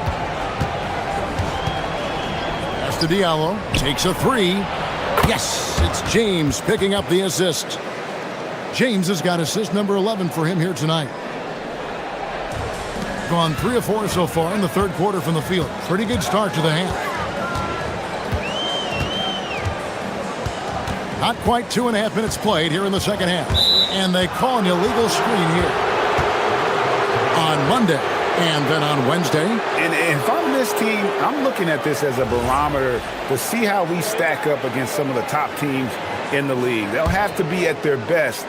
Pass to Diallo, takes a 3. Yes, it's James picking up the assist. James has got assist number 11 for him here tonight. Gone 3 of 4 so far in the third quarter from the field. Pretty good start to the half. Not quite 2.5 minutes played here in the second half. And they call an illegal screen here on Monday and then on Wednesday. And if I'm this team, I'm looking at this as a barometer to see how we stack up against some of the top teams in the league. They'll have to be at their best.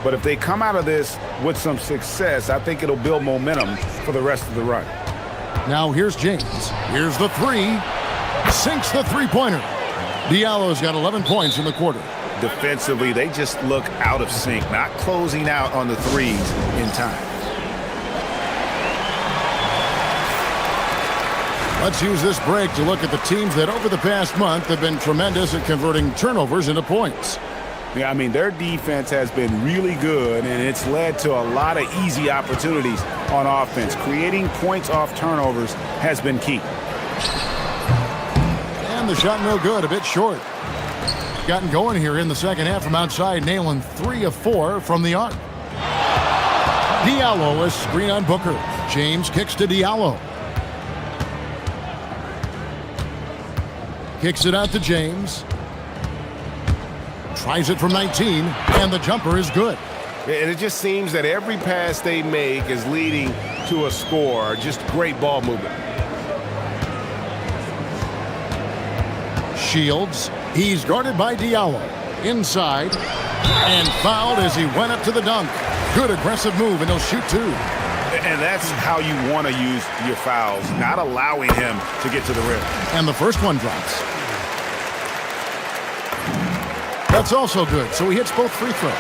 But if they come out of this with some success, I think it'll build momentum for the rest of the run. Now here's James. Here's the 3. Sinks the 3-pointer. Diallo's got 11 points in the quarter. Defensively, they just look out of sync, not closing out on the threes in time. Let's use this break to look at the teams that over the past month have been tremendous at converting turnovers into points. Yeah, I mean, their defense has been really good, and it's led to a lot of easy opportunities on offense. Creating points off turnovers has been key. And the shot no good, a bit short. Gotten going here in the second half from outside, nailing 3 of 4 from the arc. Diallo, a screen on Booker. James kicks to Diallo. Kicks it out to James. Tries it from 19, and the jumper is good. And it just seems that every pass they make is leading to a score. Just great ball movement. Shields, he's guarded by Diallo. Inside, and fouled as he went up to the dunk. Good aggressive move, and he'll shoot 2. And that's how you want to use your fouls, not allowing him to get to the rim. And the first one drops. That's also good, so he hits both free throws.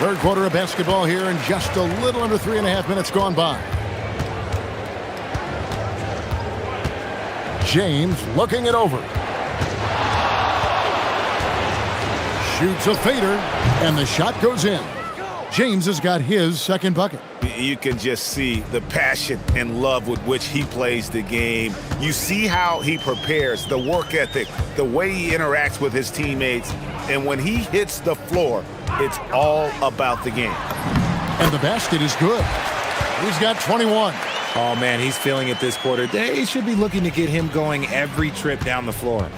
Third quarter of basketball here, and just a little under 3.5 minutes gone by. James looking it over. Shoots a fader, and the shot goes in. James has got his second bucket. You can just see the passion and love with which he plays the game. You see how he prepares, the work ethic, the way he interacts with his teammates. And when he hits the floor, it's all about the game. And the basket is good. He's got 21. Oh, man, he's feeling it this quarter. They should be looking to get him going every trip down the floor.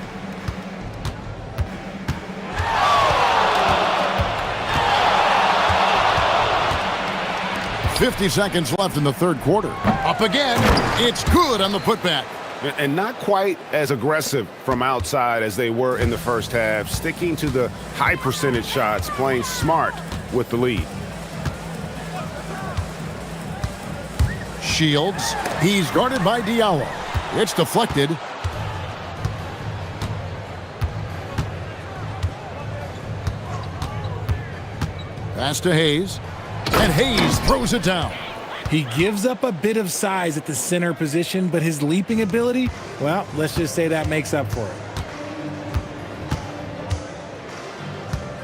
50 seconds left in the third quarter. Up again. It's good on the putback. And not quite as aggressive from outside as they were in the first half, sticking to the high percentage shots, playing smart with the lead. Shields. He's guarded by Diallo. It's deflected. Pass to Hayes. And Hayes throws it down. He gives up a bit of size at the center position, but his leaping ability, well, let's just say that makes up for it.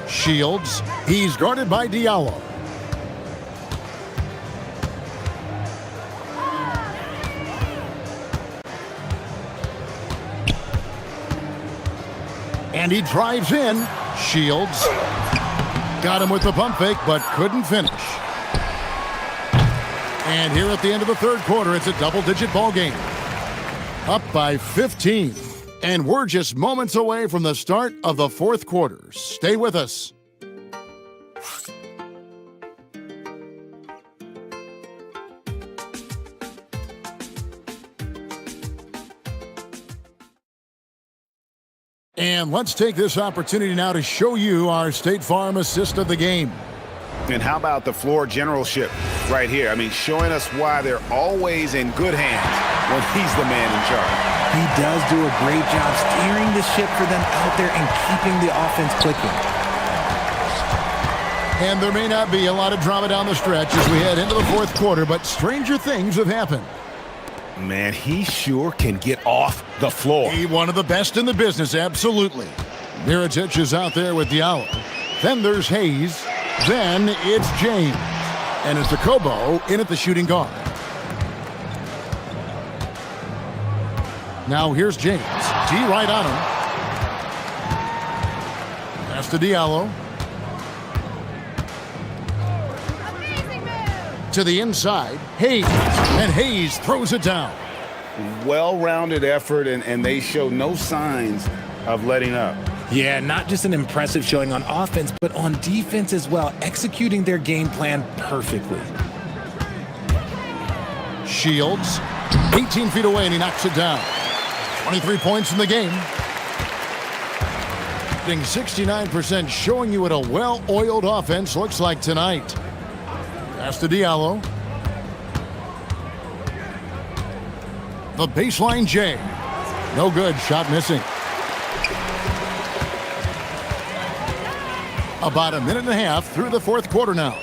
Shields. He's guarded by Diallo. And he drives in. Shields. Got him with the pump fake, but couldn't finish. And here at the end of the third quarter, it's a double-digit ball game. Up by 15. And we're just moments away from the start of the fourth quarter. Stay with us. And let's take this opportunity now to show you our State Farm assist of the game. And how about the floor generalship right here? I mean, showing us why they're always in good hands when he's the man in charge. He does do a great job steering the ship for them out there and keeping the offense clicking. And there may not be a lot of drama down the stretch as we head into the fourth quarter, but stranger things have happened. Man, he sure can get off the floor. He one of the best in the business, absolutely. Mirotic is out there with Diallo. Then there's Hayes. Then it's James. And it's Kobo in at the shooting guard. Now here's James. D right on him. Pass to Diallo. To the inside. Hayes. And Hayes throws it down. Well-rounded effort, and they show no signs of letting up. Yeah, not just an impressive showing on offense, but on defense as well, executing their game plan perfectly. Shields, 18 feet away, and he knocks it down. 23 points in the game. Getting 69%, showing you what a well-oiled offense looks like tonight. Pass to Diallo. The baseline J. No good, shot missing. About a minute and a half through the fourth quarter now.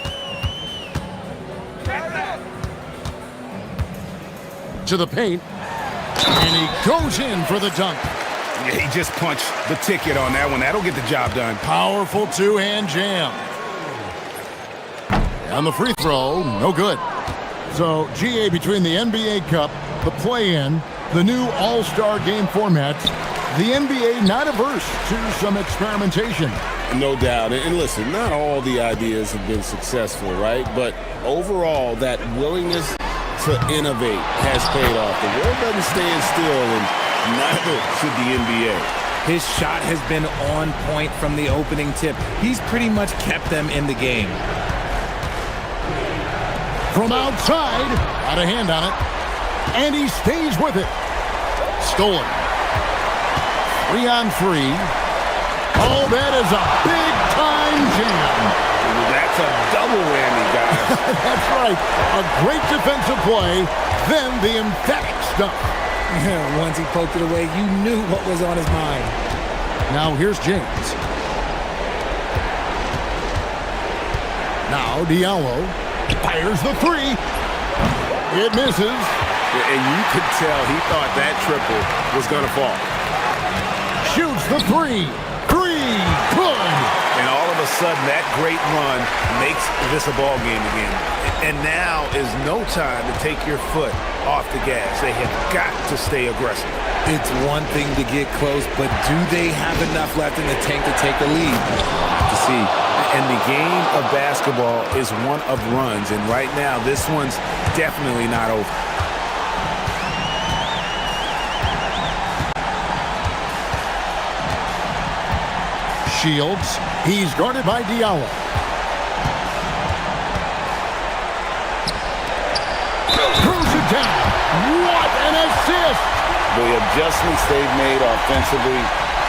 To the paint. And he goes in for the dunk. Yeah, he just punched the ticket on that one. That'll get the job done. Powerful two-hand jam. On the free throw, no good. So, GA, between the NBA Cup, the play-in, the new All-Star game format, the NBA not averse to some experimentation. No doubt. And listen, not all the ideas have been successful, right? But overall, that willingness to innovate has paid off. The world doesn't stand still, and neither should the NBA. His shot has been on point from the opening tip. He's pretty much kept them in the game. From outside, got a hand on it, and he stays with it. Stolen. 3-on-3. Oh, that is a big-time jam. That's a double whammy, guys. That's right. A great defensive play, then the emphatic stuff. Once he poked it away, you knew what was on his mind. Now here's James. Now Diallo fires the three. It misses. And you could tell he thought that triple was going to fall. Shoots the three. Good. And all of a sudden, that great run makes this a ball game again. And now is no time to take your foot off the gas. They have got to stay aggressive. It's one thing to get close, but do they have enough left in the tank to take a lead? To see. And the game of basketball is one of runs. And right now, this one's definitely not over. Shields. He's guarded by Diallo. Throws it down. What an assist! The adjustments they've made offensively,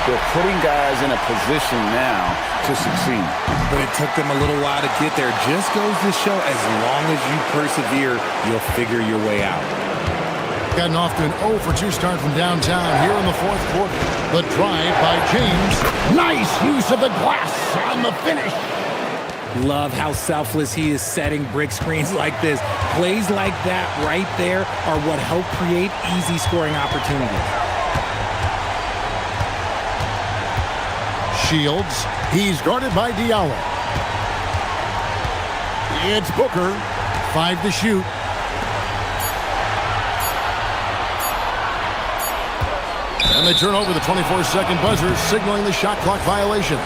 they're putting guys in a position now to succeed. But it took them a little while to get there. Just goes to show as long as you persevere, you'll figure your way out. Gotten off to an 0 for 2 start from downtown here in the fourth quarter. The drive by James. Nice use of the glass on the finish. Love how selfless he is setting brick screens like this. Plays like that right there are what help create easy scoring opportunities. Shields. He's guarded by Diallo. It's Booker. 5 to shoot. And they turn over the 24-second buzzer, signaling the shot clock violation.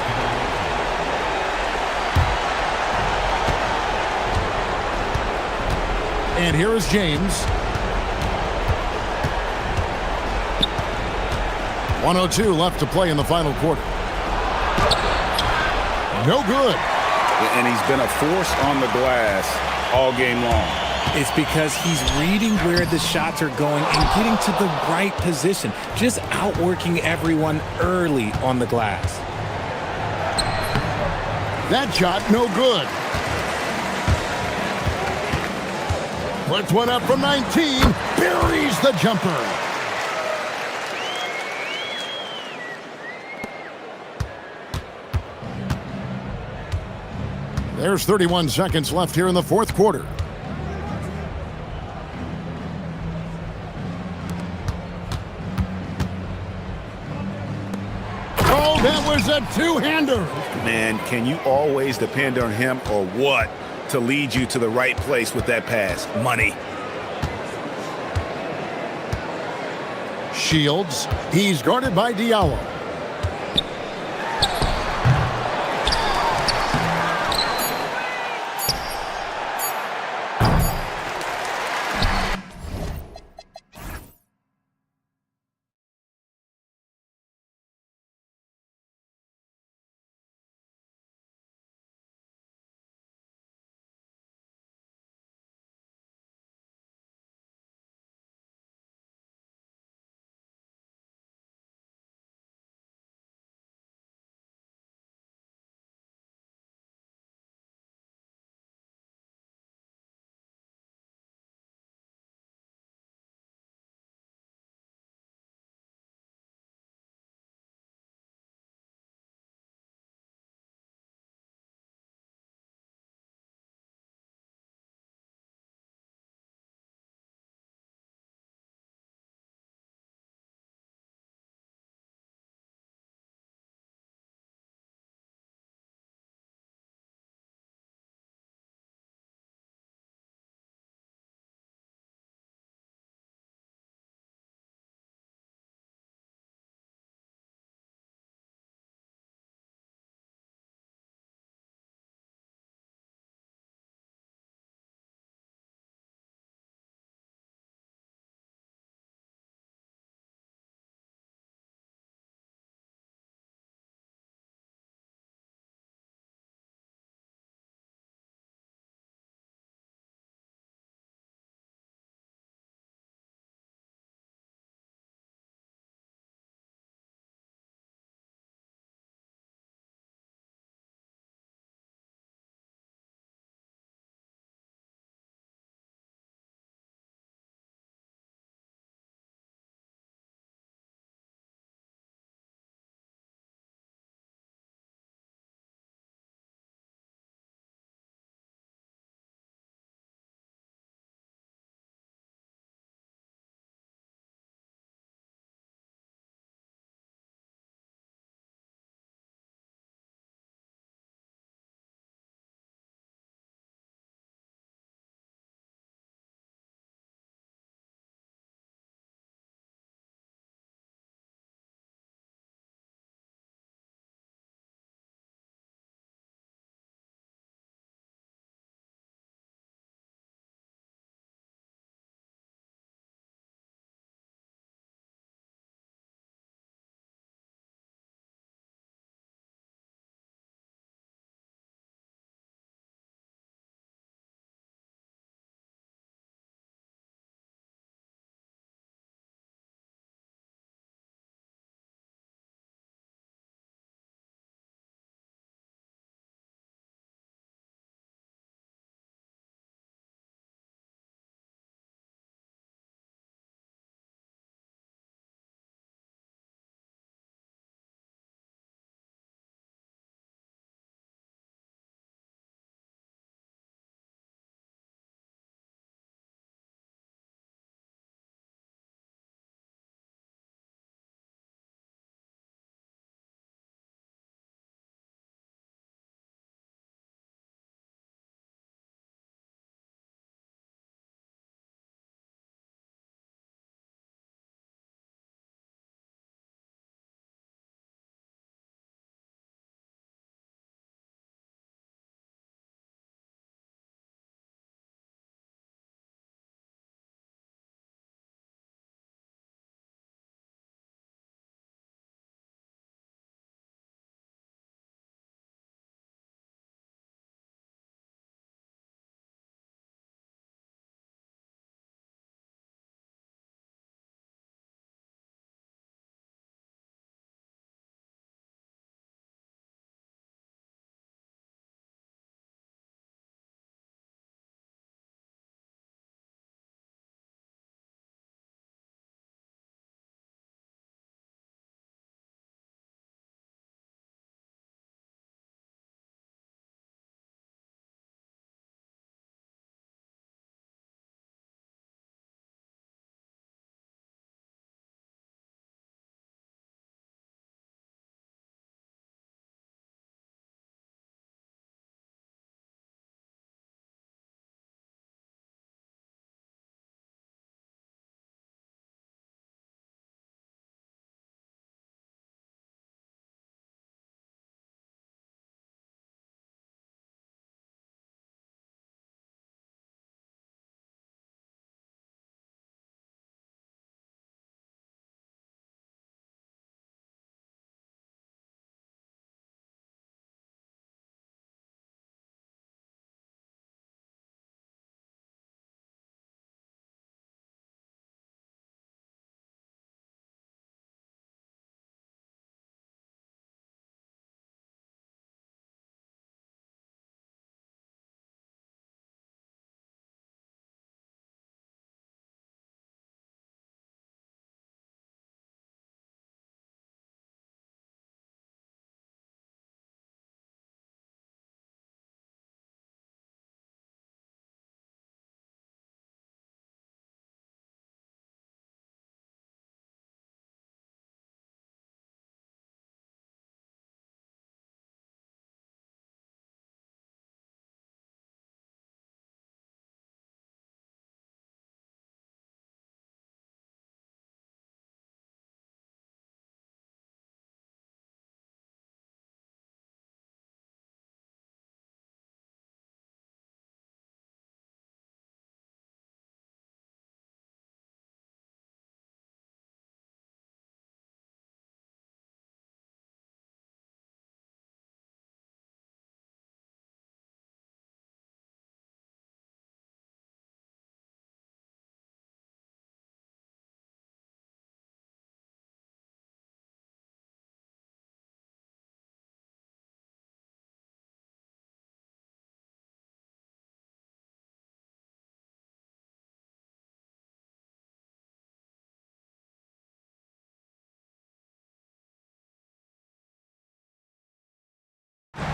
And here is James. 1:02 left to play in the final quarter. No good. And he's been a force on the glass all game long. It's because he's reading where the shots are going and getting to the right position, just outworking everyone early on the glass. That shot, no good. Puts one up from 19, buries the jumper. There's 31 seconds left here in the fourth quarter. Oh, that was a two-hander. Man, can you always depend on him or what to lead you to the right place with that pass? Money. Shields. He's guarded by Diallo.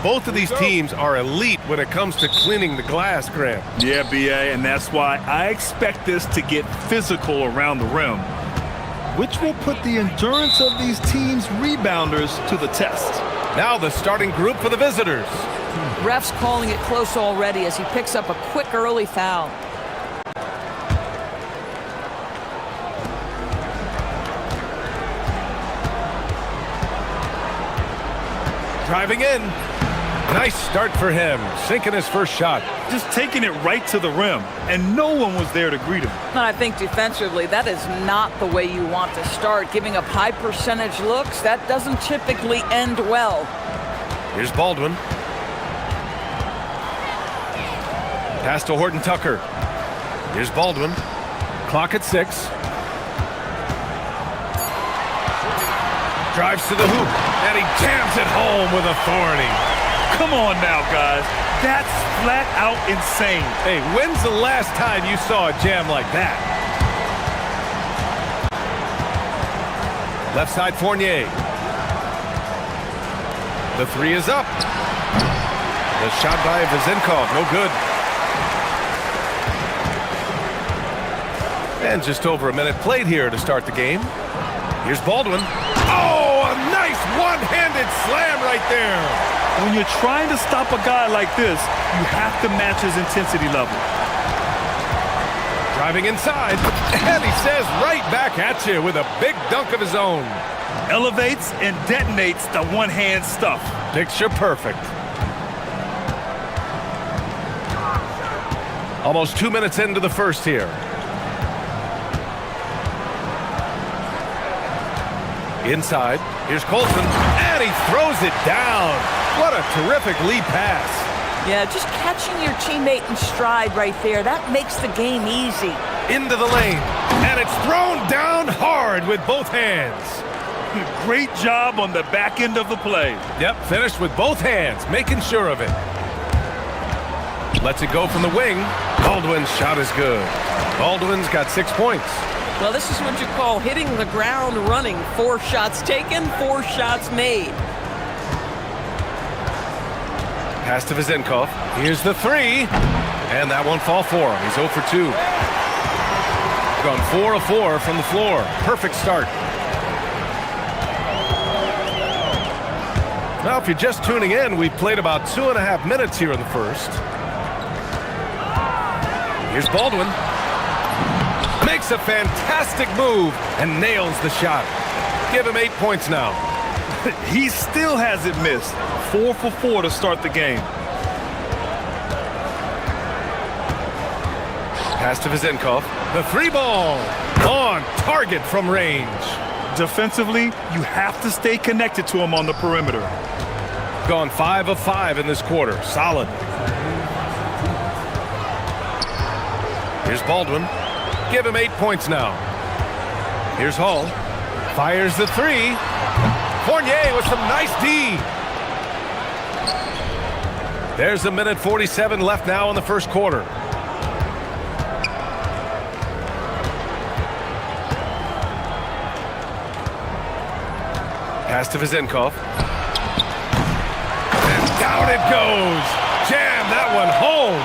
Both of these teams are elite when it comes to cleaning the glass, Graham. Yeah, BA, and that's why I expect this to get physical around the rim, which will put the endurance of these teams' rebounders to the test. Now the starting group for the visitors. Ref's calling it close already as he picks up a quick early foul. Driving in. Nice start for him, sinking his first shot. Just taking it right to the rim, and no one was there to greet him. And I think defensively, that is not the way you want to start. Giving up high percentage looks, that doesn't typically end well. Here's Baldwin. Pass to Horton Tucker. Here's Baldwin. Clock at 6. Drives to the hoop, and he jams it home with authority. Come on now, guys. That's flat out insane. Hey, when's the last time you saw a jam like that? Left side Fournier. The three is up. The shot by Vezenkov, no good. And just over a minute played here to start the game. Here's Baldwin. Oh, a nice one-handed slam right there. When you're trying to stop a guy like this, you have to match his intensity level. Driving inside, and he says right back at you with a big dunk of his own. Elevates and detonates the one-hand stuff. Picture perfect. Almost 2 minutes into the first here. Inside, here's Colson, and he throws it down. What a terrific lead pass. Yeah, just catching your teammate in stride right there, that makes the game easy. Into the lane, and it's thrown down hard with both hands. Great job on the back end of the play. Yep, finished with both hands, making sure of it. Lets it go from the wing. Baldwin's shot is good. Baldwin's got 6 points. Well, this is what you call hitting the ground running. 4 shots taken, 4 shots made. Pass to Vezenkov. Here's the three. And that won't fall for him. He's 0 for 2. Gone 4 of 4 from the floor. Perfect start. Now, if you're just tuning in, we've played about 2.5 minutes here in the first. Here's Baldwin. Makes a fantastic move and nails the shot. Give him 8 points now. He still hasn't missed. 4 for 4 to start the game. Pass to Vezenkov. The three ball on target from range. Defensively, you have to stay connected to him on the perimeter. Gone 5 of 5 in this quarter. Solid. Here's Baldwin. Give him 8 points now. Here's Hall. Fires the three. Fournier with some nice D. There's 1:47 left now in the first quarter. Pass to Vezenkov. And down it goes. Jam that one home.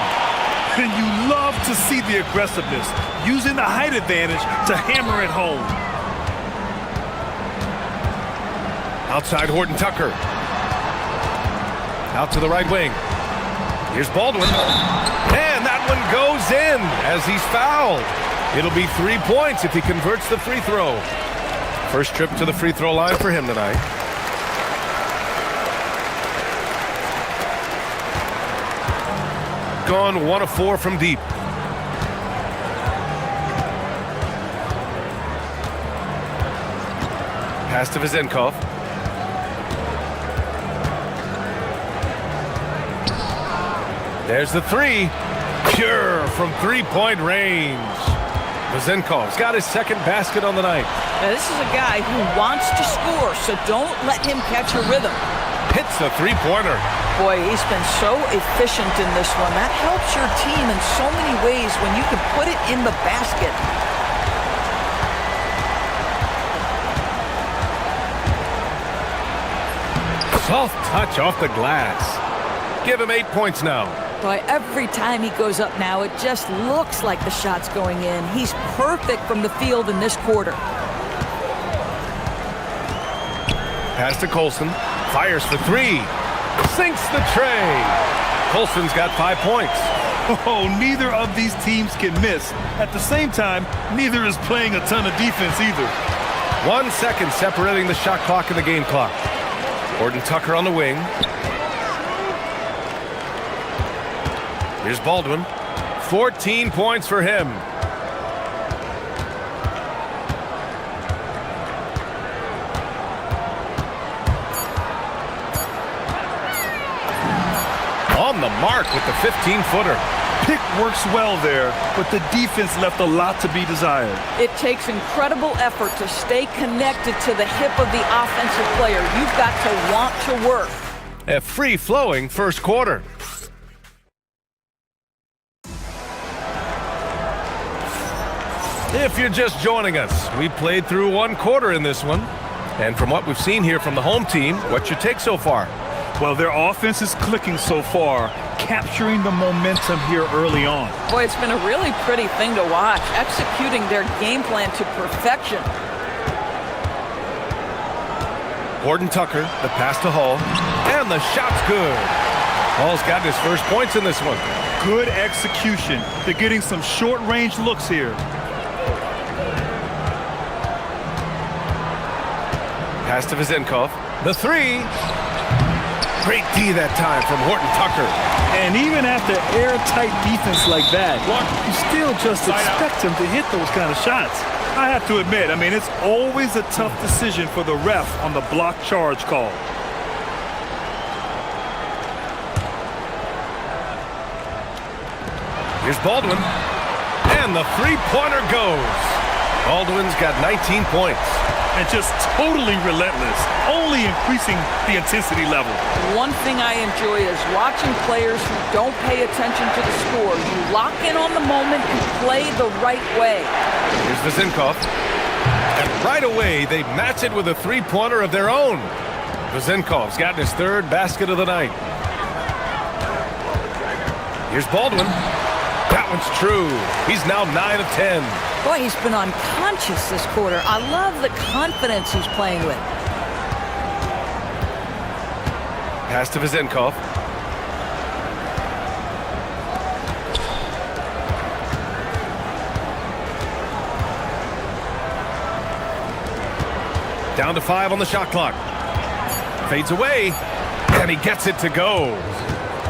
And you love to see the aggressiveness, using the height advantage to hammer it home. Outside Horton Tucker. Out to the right wing. Here's Baldwin. And that one goes in as he's fouled. It'll be 3 points if he converts the free throw. First trip to the free throw line for him tonight. Gone 1 of 4 from deep. Pass to Vezenkov. There's the three. Pure from three-point range. Vezenkov's got his second basket on the night. Now, this is a guy who wants to score, so don't let him catch a rhythm. Hits the three-pointer. Boy, he's been so efficient in this one. That helps your team in so many ways when you can put it in the basket. Soft touch off the glass. Give him 8 points now. Boy, every time he goes up now, it just looks like the shot's going in. He's perfect from the field in this quarter. Pass to Colson. Fires for 3. Sinks the tray. Colson's got 5 points. Oh, neither of these teams can miss. At the same time, neither is playing a ton of defense either. 1 second separating the shot clock and the game clock. Gordon Tucker on the wing. Here's Baldwin. 14 points for him. On the mark with the 15-footer. Pick works well there, but the defense left a lot to be desired. It takes incredible effort to stay connected to the hip of the offensive player. You've got to want to work. A free-flowing first quarter. If you're just joining us, we played through 1 quarter in this one. And from what we've seen here from the home team, what's your take so far? Well, their offense is clicking so far, capturing the momentum here early on. Boy, it's been a really pretty thing to watch, executing their game plan to perfection. Gordon Tucker, the pass to Hall, and the shot's good. Hall's got his first points in this one. Good execution. They're getting some short-range looks here. Pass to Vizenkov. The 3. Great D that time from Horton Tucker. And even after airtight defense like that, you still just expect him to hit those kind of shots. I have to admit, it's always a tough decision for the ref on the block charge call. Here's Baldwin. And the 3-pointer goes. Baldwin's got 19 points. And just totally relentless, only increasing the intensity level. One thing I enjoy is watching players who don't pay attention to the score. You lock in on the moment and play the right way. Here's Vizenkov. And right away, they match it with a 3-pointer of their own. Vizenkov's gotten his 3rd basket of the night. Here's Baldwin. That one's true. He's now 9 of 10. Boy, he's been unconscious this quarter. I love the confidence he's playing with. Pass to Vizenkov. Down to 5 on the shot clock. Fades away, and he gets it to go.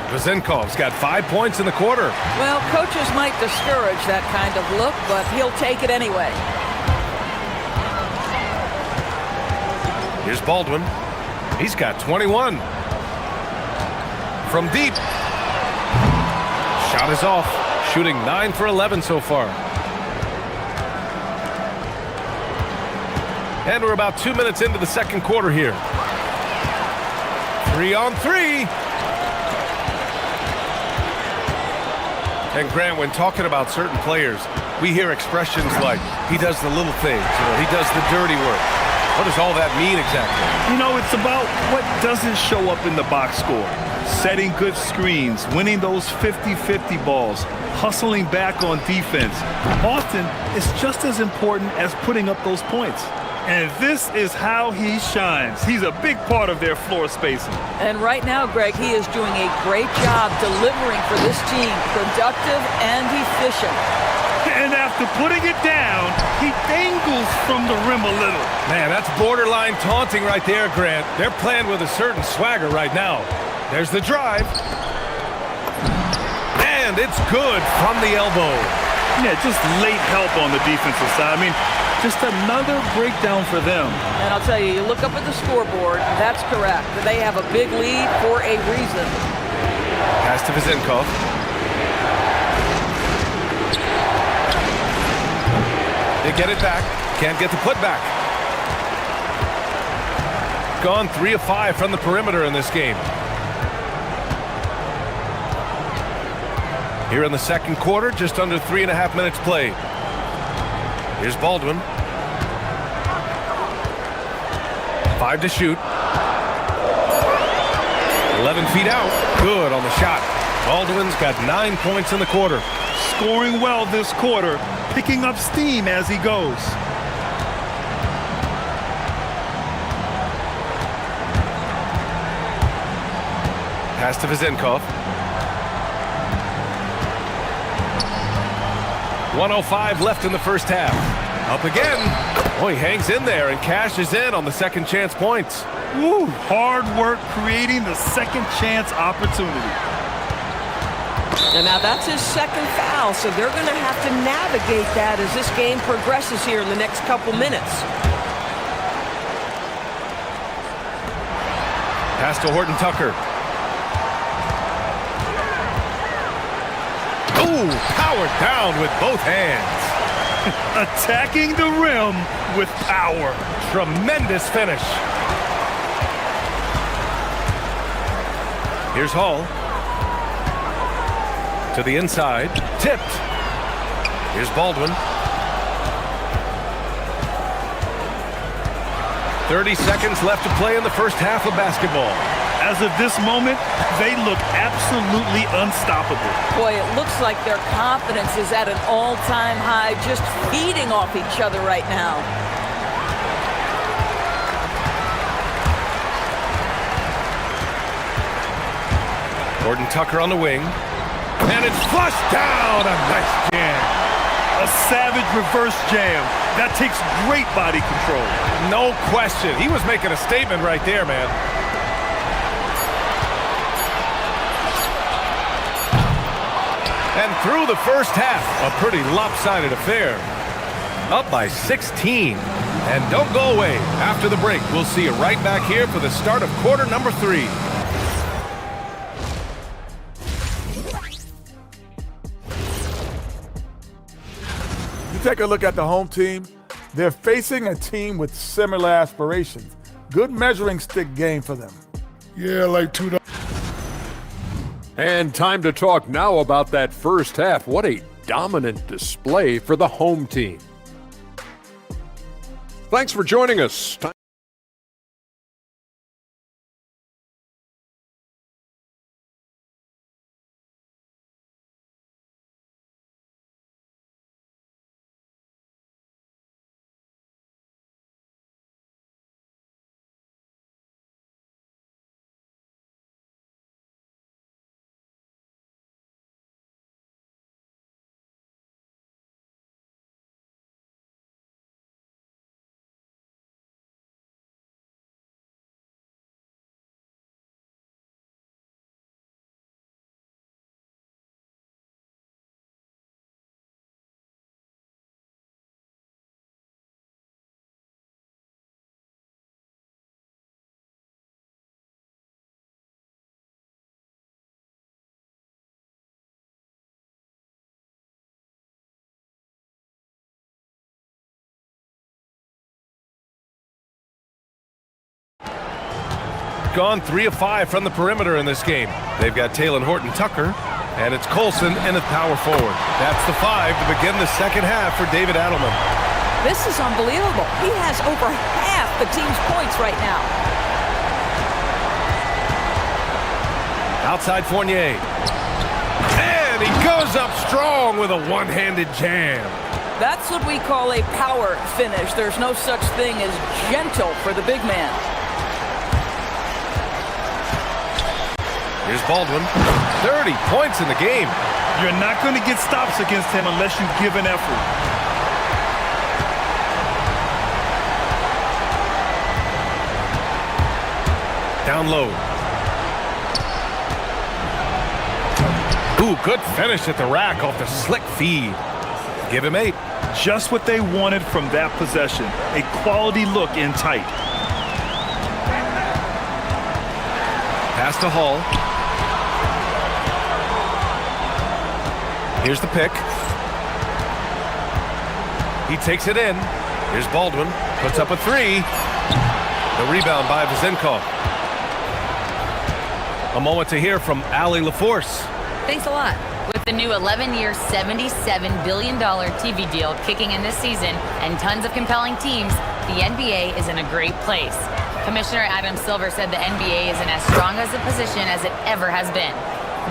Vizenkov's got 5 points in the quarter. Well, coaches might discourage that kind of look, but he'll take it anyway. Here's Baldwin. He's got 21. From deep. Shot is off. Shooting 9 for 11 so far. And we're about 2 minutes into the second quarter here. 3 on 3. And Grant, when talking about certain players, we hear expressions like, he does the little things, he does the dirty work. What does all that mean exactly? It's about what doesn't show up in the box score. Setting good screens, winning those 50-50 balls, hustling back on defense. Often, it's just as important as putting up those points. And this is how he shines. He's a big part of their floor spacing. And right now, Greg, he is doing a great job delivering for this team, productive and efficient. And after putting it down, he dangles from the rim a little. Man, that's borderline taunting right there, Grant. They're playing with a certain swagger right now. There's the drive. And it's good from the elbow. Yeah, just late help on the defensive side. Just another breakdown for them. And I'll tell you, you look up at the scoreboard, that's correct. They have a big lead for a reason. Pass to Vizenkov. They get it back. Can't get the putback. Gone 3 of 5 from the perimeter in this game. Here in the second quarter, just under 3.5 minutes played. Here's Baldwin. 5 to shoot. 11 11 feet out. Good on the shot. Baldwin's got 9 points in the quarter. Scoring well this quarter, picking up steam as he goes. Pass to Vezenkov. 1:05 left in the first half. Up again. Oh, he hangs in there and cashes in on the second chance points. Woo, hard work creating the second chance opportunity. And now that's his second foul, so they're going to have to navigate that as this game progresses here in the next couple minutes. Pass to Horton Tucker. Ooh, powered down with both hands. Attacking the rim with power. Tremendous finish. Here's Hall. To the inside. Tipped. Here's Baldwin. 30 seconds left to play in the first half of basketball. As of this moment, they look absolutely unstoppable. Boy, it looks like their confidence is at an all-time high, just feeding off each other right now. Horton Tucker on the wing. And it's flushed down. A nice jam. A savage reverse jam. That takes great body control. No question. He was making a statement right there, man. And through the first half, a pretty lopsided affair. Up by 16. And don't go away. After the break, we'll see you right back here for the start of quarter number 3. You take a look at the home team. They're facing a team with similar aspirations. Good measuring stick game for them. Yeah, like $2. And time to talk now about that first half. What a dominant display for the home team. Thanks for joining us. Gone 3 of 5 from the perimeter in this game. They've got Taylor Horton Tucker, and it's Colson in at power forward. That's the 5 to begin the second half for David Adelman. This is unbelievable. He has over half the team's points right now. Outside Fournier. And he goes up strong with a one-handed jam. That's what we call a power finish. There's no such thing as gentle for the big man. Here's Baldwin. 30 points in the game. You're not going to get stops against him unless you give an effort. Down low. Ooh, good finish at the rack off the slick feed. Give him 8. Just what they wanted from that possession. A quality look in tight. Pass to Hall. Here's the pick. He takes it in. Here's Baldwin. Puts up a 3. The rebound by Vezenkov. A moment to hear from Allie LaForce. Thanks a lot. With the new 11-year, $77 billion TV deal kicking in this season and tons of compelling teams, the NBA is in a great place. Commissioner Adam Silver said the NBA is in as strong as a position as it ever has been.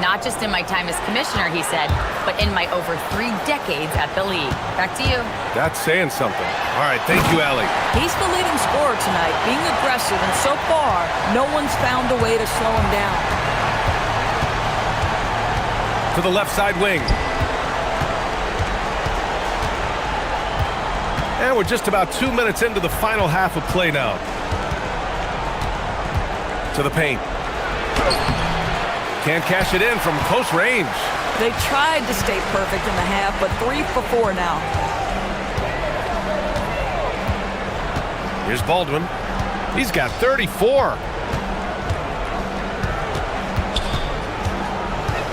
Not just in my time as commissioner, he said, but in my over 3 decades at the league. Back to you. That's saying something. All right, thank you, Allie. He's the leading scorer tonight, being aggressive, and so far, no one's found a way to slow him down. To the left side wing. And we're just about 2 minutes into the final half of play now. To the paint. Can't cash it in from close range. They tried to stay perfect in the half, but 3 for 4 now. Here's Baldwin. He's got 34.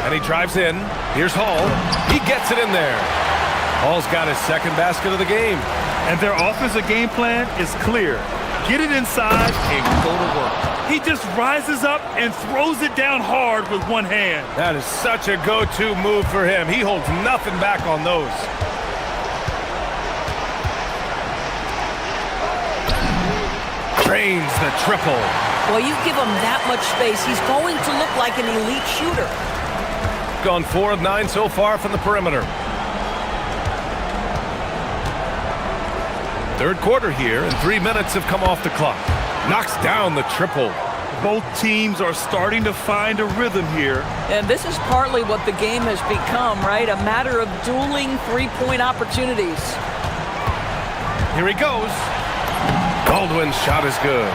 And he drives in. Here's Hall. He gets it in there. Hall's got his second basket of the game. And their offensive game plan is clear. Get it inside and go to work. He just rises up and throws it down hard with one hand. That is such a go-to move for him. He holds nothing back on those. Drains the triple. Well, you give him that much space, he's going to look like an elite shooter. Gone 4 of 9 so far from the perimeter. Third quarter here, and 3 minutes have come off the clock. Knocks down the triple. Both teams are starting to find a rhythm here. And this is partly what the game has become, right? A matter of dueling three-point opportunities. Here he goes. Baldwin's shot is good.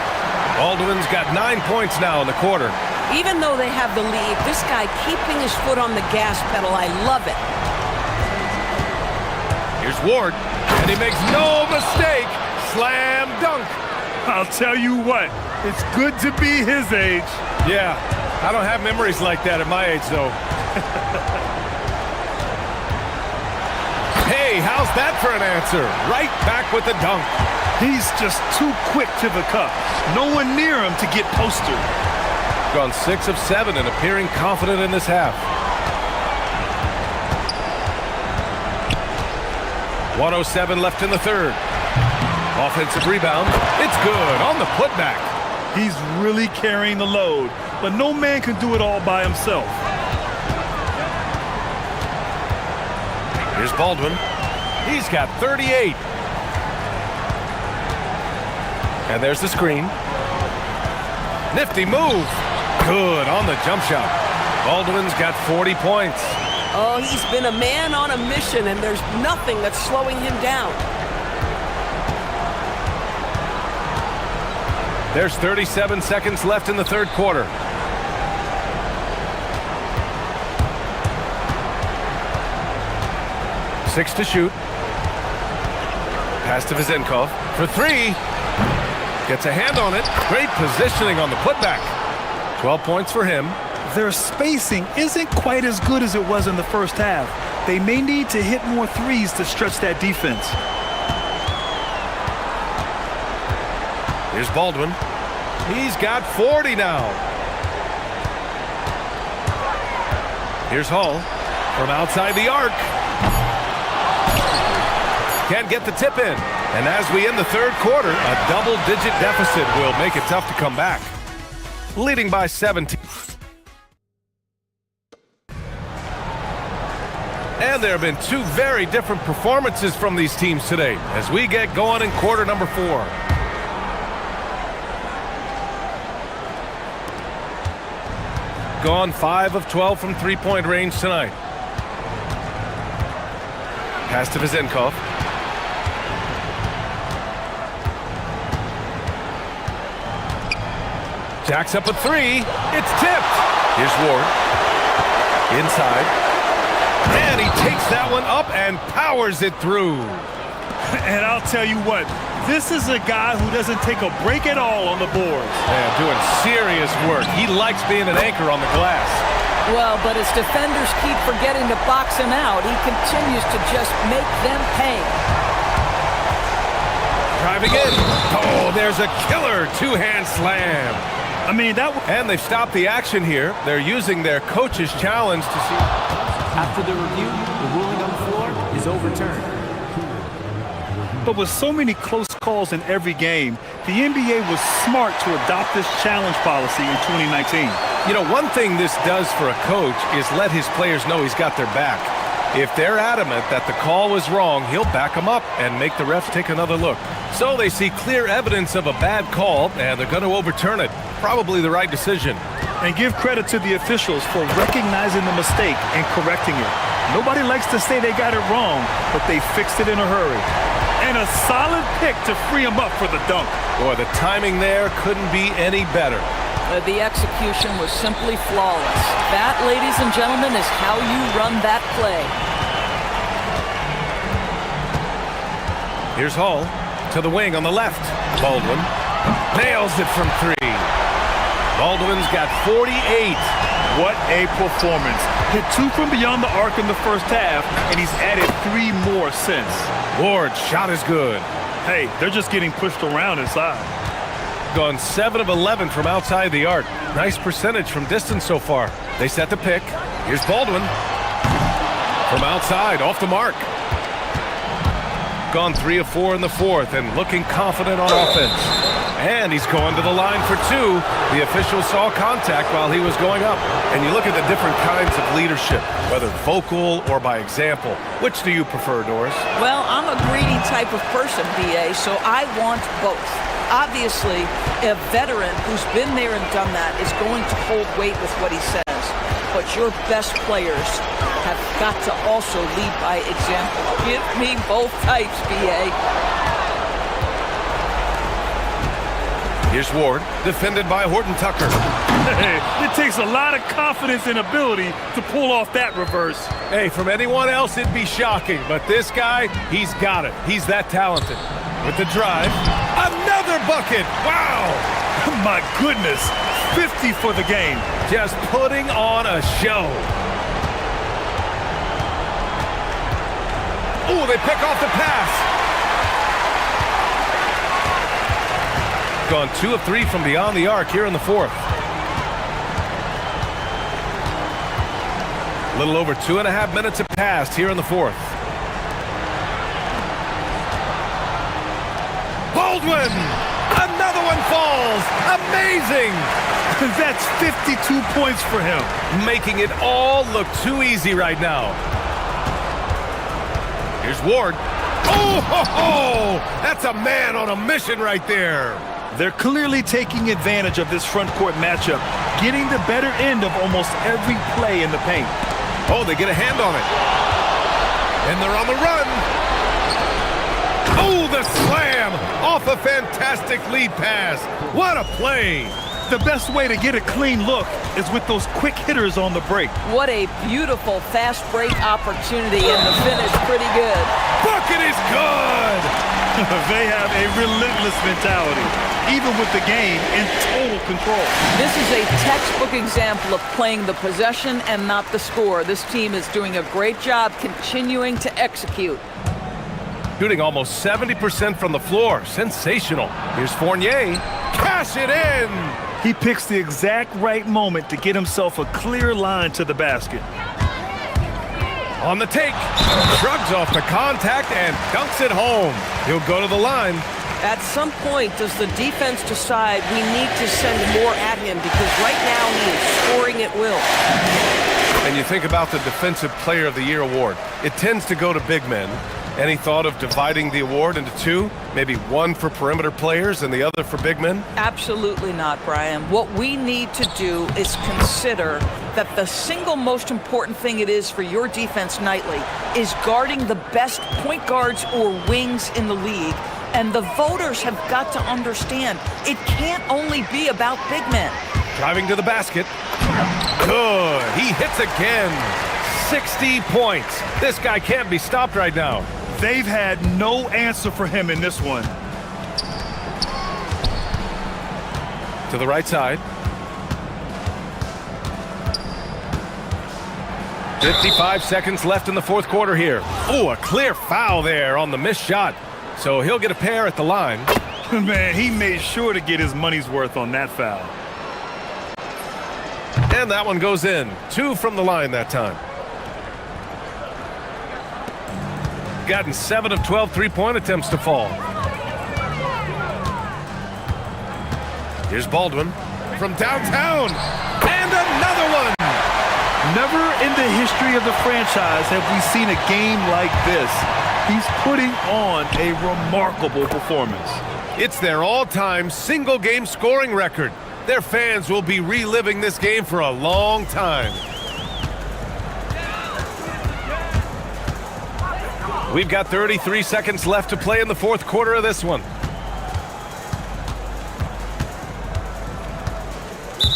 Baldwin's got 9 points now in the quarter. Even though they have the lead, this guy keeping his foot on the gas pedal, I love it. Here's Ward, and he makes no mistake. Slam dunk. I'll tell you what, it's good to be his age. Yeah, I don't have memories like that at my age, though. Hey, how's that for an answer? Right back with the dunk. He's just too quick to the cup. No one near him to get postered. Gone 6 of 7 and appearing confident in this half. 1:07 left in the third. Offensive rebound. It's good on the putback. He's really carrying the load, but no man can do it all by himself. Here's Baldwin. He's got 38. And there's the screen. Nifty move. Good on the jump shot. Baldwin's got 40 points. Oh, he's been a man on a mission, and there's nothing that's slowing him down. There's 37 seconds left in the third quarter. Six to shoot. Pass to Vezenkov for 3. Gets a hand on it. Great positioning on the putback. 12 points for him. Their spacing isn't quite as good as it was in the first half. They may need to hit more threes to stretch that defense. Here's Baldwin. He's got 40 now. Here's Hall from outside the arc. Can't get the tip in. And as we end the third quarter, a double-digit deficit will make it tough to come back. Leading by 17. And there have been 2 very different performances from these teams today as we get going in quarter number 4. Gone 5 of 12 from three-point range tonight. Pass to Vezenkov. Jacks up a 3. It's tipped. Here's Ward. Inside. And he takes that one up and powers it through. And I'll tell you what, this is a guy who doesn't take a break at all on the boards. Man, doing serious work. He likes being an anchor on the glass. Well, but as defenders keep forgetting to box him out, he continues to just make them pay. Driving in. Oh, there's a killer two-hand slam. I mean, that. And they've stopped the action here. They're using their coach's challenge to see. After the review, the ruling on the floor is overturned. But with so many close calls in every game, the NBA was smart to adopt this challenge policy in 2019. You know, one thing this does for a coach is let his players know he's got their back. If they're adamant that the call was wrong, he'll back them up and make the refs take another look. So they see clear evidence of a bad call, and they're going to overturn it. Probably the right decision. And give credit to the officials for recognizing the mistake and correcting it. Nobody likes to say they got it wrong, but they fixed it in a hurry. And a solid pick to free him up for the dunk. Boy, the timing there couldn't be any better. The execution was simply flawless. That, ladies and gentlemen, is how you run that play. Here's Hall to the wing on the left. Baldwin nails it from three. Baldwin's got 48. What a performance. Hit 2 from beyond the arc in the first half, and he's added 3 more since. Ward's shot is good. Hey, they're just getting pushed around inside. Gone 7 of 11 from outside the arc. Nice percentage from distance so far. They set the pick. Here's Baldwin. From outside, off the mark. Gone 3 of 4 in the fourth and looking confident on offense. And he's going to the line for 2. The official saw contact while he was going up. And you look at the different kinds of leadership, whether vocal or by example. Which do you prefer, Doris? Well, I'm a greedy type of person, BA, so I want both. Obviously, a veteran who's been there and done that is going to hold weight with what he says. But your best players have got to also lead by example. Give me both types, BA. Here's Ward, defended by Horton Tucker. It takes a lot of confidence and ability to pull off that reverse. Hey, from anyone else, it'd be shocking. But this guy, he's got it. He's that talented. With the drive, another bucket. Wow! My goodness, 50 for the game. Just putting on a show. Oh, they pick off the pass. Gone 2 of 3 from beyond the arc here in the fourth. A little over 2.5 minutes have passed here in the fourth. Baldwin! Another one falls! Amazing! That's 52 points for him. Making it all look too easy right now. Here's Ward. Oh, ho, ho! That's a man on a mission right there. They're clearly taking advantage of this front court matchup, getting the better end of almost every play in the paint. Oh, they get a hand on it. And they're on the run. Oh, the slam off a fantastic lead pass. What a play. The best way to get a clean look is with those quick hitters on the break. What a beautiful fast break opportunity, and the finish pretty good. Bucket is good. They have a relentless mentality, even with the game in total control. This is a textbook example of playing the possession and not the score. This team is doing a great job continuing to execute. Shooting almost 70% from the floor. Sensational. Here's Fournier. Cash it in. He picks the exact right moment to get himself a clear line to the basket. On the take. Shrugs off the contact and dunks it home. He'll go to the line. At some point, does the defense decide we need to send more at him, because right now he is scoring at will? And you think about the Defensive Player of the Year award. It tends to go to big men. Any thought of dividing the award into 2? Maybe 1 for perimeter players and the other for big men? Absolutely not, Brian. What we need to do is consider that the single most important thing it is for your defense nightly is guarding the best point guards or wings in the league. And the voters have got to understand it can't only be about big men. Driving to the basket. Good. He hits again. 60 points. This guy can't be stopped right now. They've had no answer for him in this one. To the right side. 55 seconds left in the fourth quarter here. Oh, a clear foul there on the missed shot. So he'll get a pair at the line. Man, he made sure to get his money's worth on that foul. And that one goes in. 2 from the line that time. gotten 7 of 12 three-point attempts to fall. Here's Baldwin from downtown. And another one! Never in the history of the franchise have we seen a game like this. He's putting on a remarkable performance. It's their all-time single-game scoring record. Their fans will be reliving this game for a long time. We've got 33 seconds left to play in the fourth quarter of this one.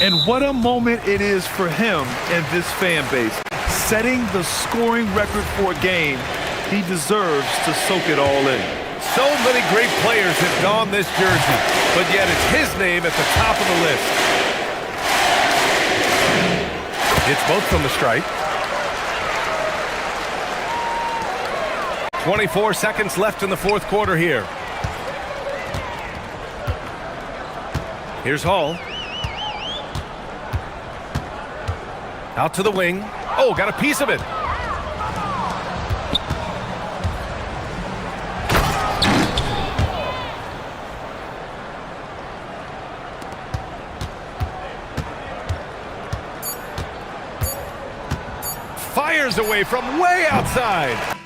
And what a moment it is for him and this fan base. Setting the scoring record for a game, he deserves to soak it all in. So many great players have donned this jersey, but yet it's his name at the top of the list. It's both from the stripe. 24 seconds left in the fourth quarter here. Here's Hall. Out to the wing. Oh, got a piece of it. Fires away from way outside.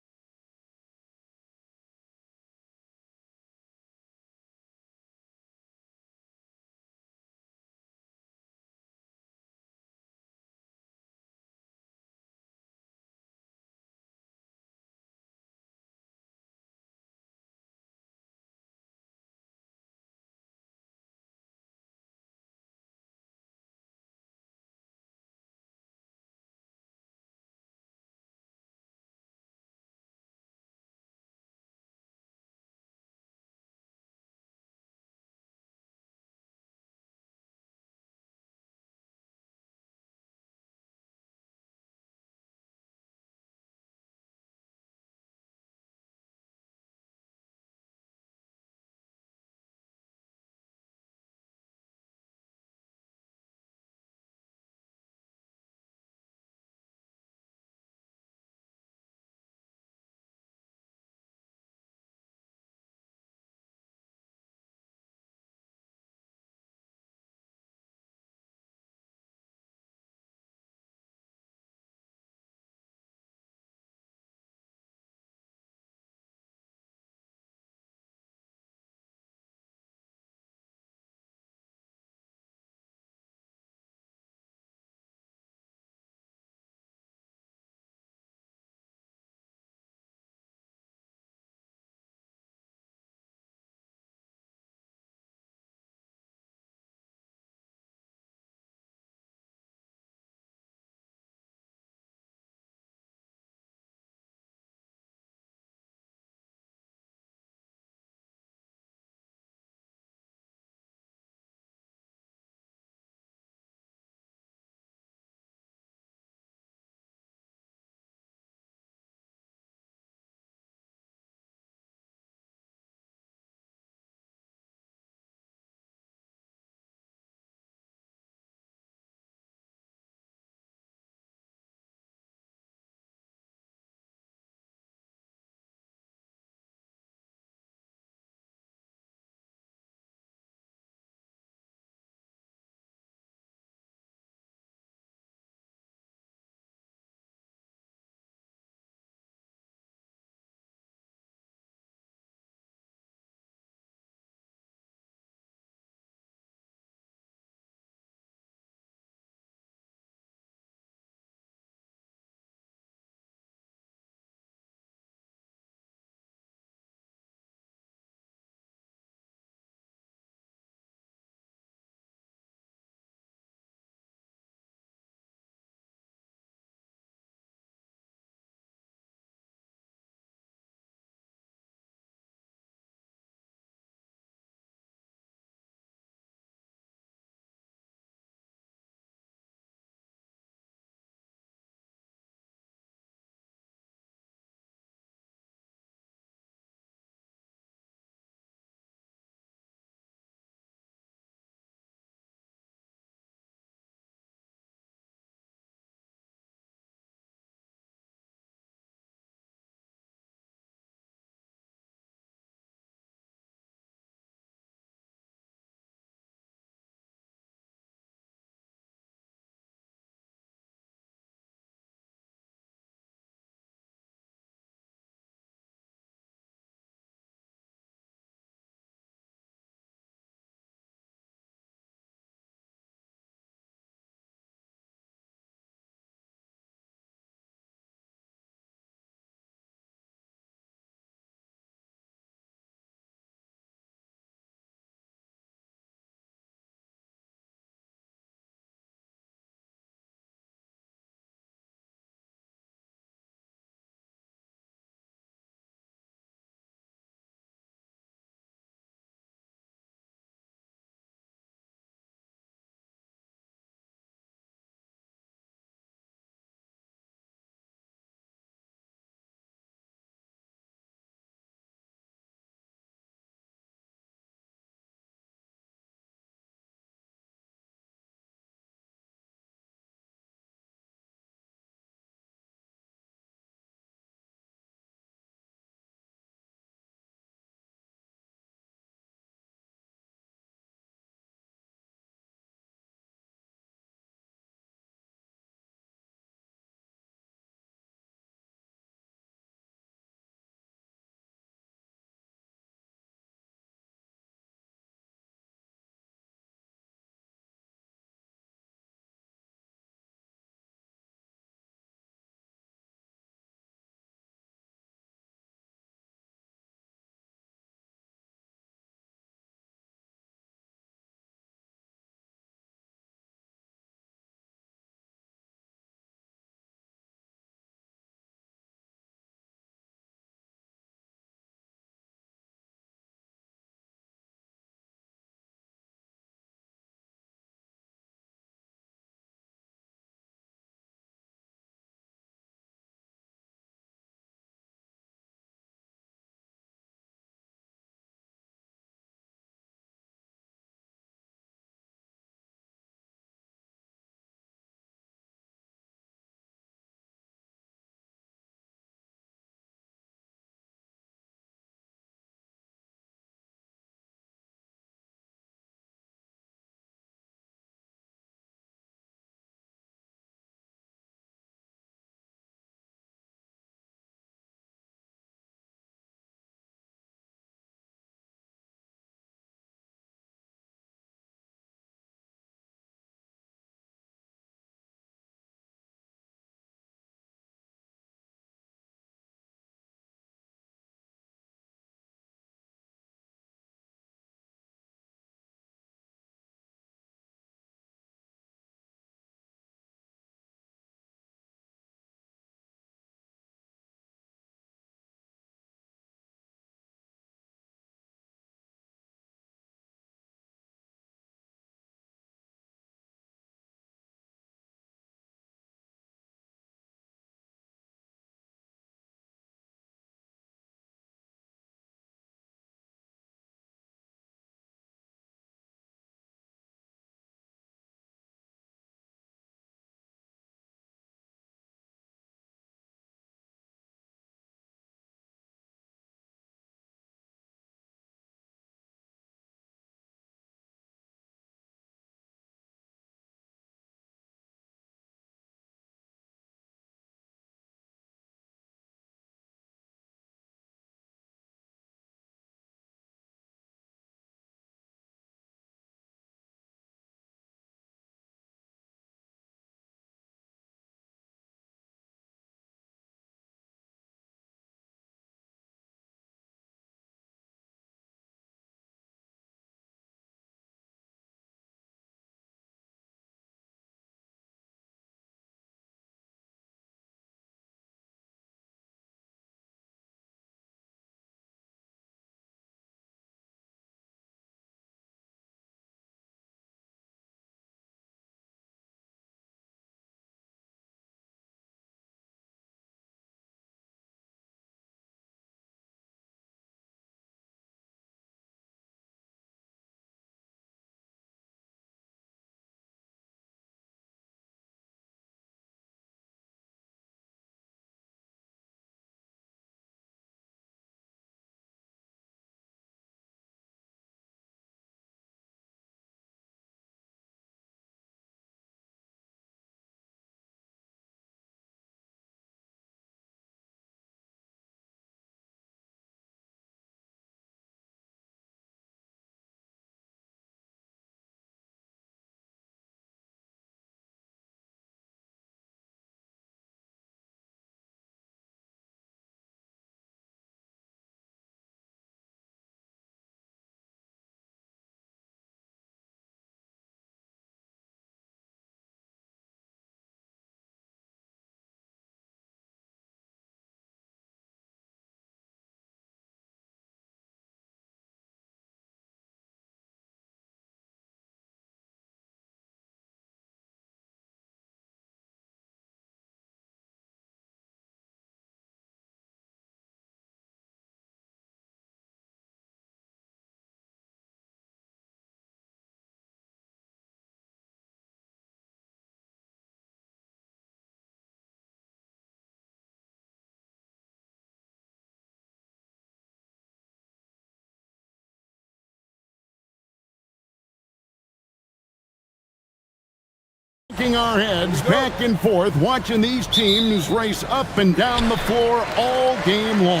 shaking our heads back and forth, watching these teams race up and down the floor all game long.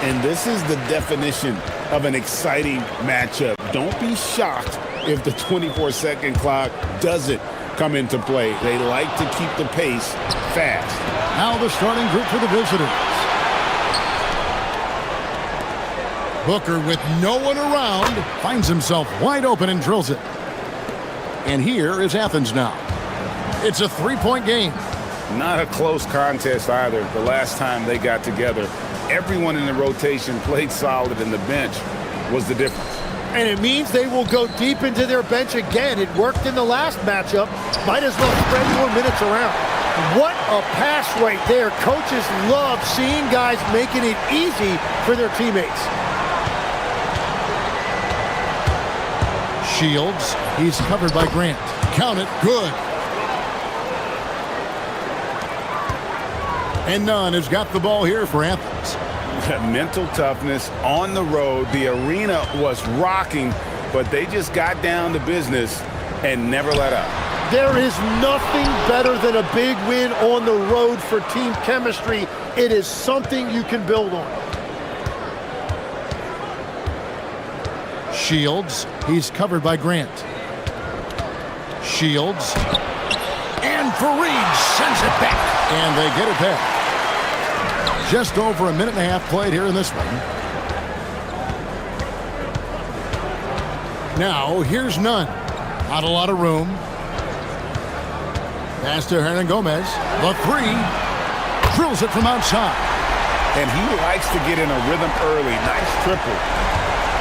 And this is the definition of an exciting matchup. Don't be shocked if the 24-second clock doesn't come into play. They like to keep the pace fast. Now the starting group for the visitors. Booker, with no one around, finds himself wide open and drills it. And here is Athens now. It's a three-point game. Not a close contest either. The last time they got together, everyone in the rotation played solid, and the bench was the difference. And it means they will go deep into their bench again. It worked in the last matchup. Might as well spread more minutes around. What a pass right there. Coaches love seeing guys making it easy for their teammates. Shields, he's covered by Grant. Count it, good. And Nunn has got the ball here for Athens. Mental toughness on the road. The arena was rocking, but they just got down to business and never let up. There is nothing better than a big win on the road for team chemistry. It is something you can build on. Shields, he's covered by Grant. Shields, and Fareed sends it back. And they get it back. Just over a minute and a half played here in this one. Now, here's Nunn. Not a lot of room. Pass to Hernan Gomez. The three. Drills it from outside. And he likes to get in a rhythm early. Nice triple.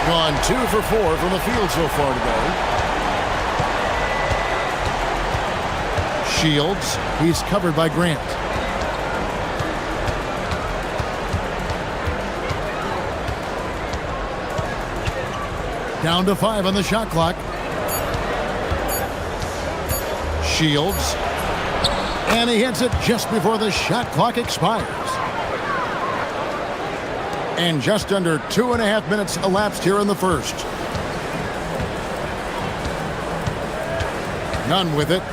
Gone 2 for 4 from the field so far today. Shields, he's covered by Grant. Down to 5 on the shot clock. Shields, and he hits it just before the shot clock expires. And just under 2.5 minutes elapsed here in the first. Nunn with it.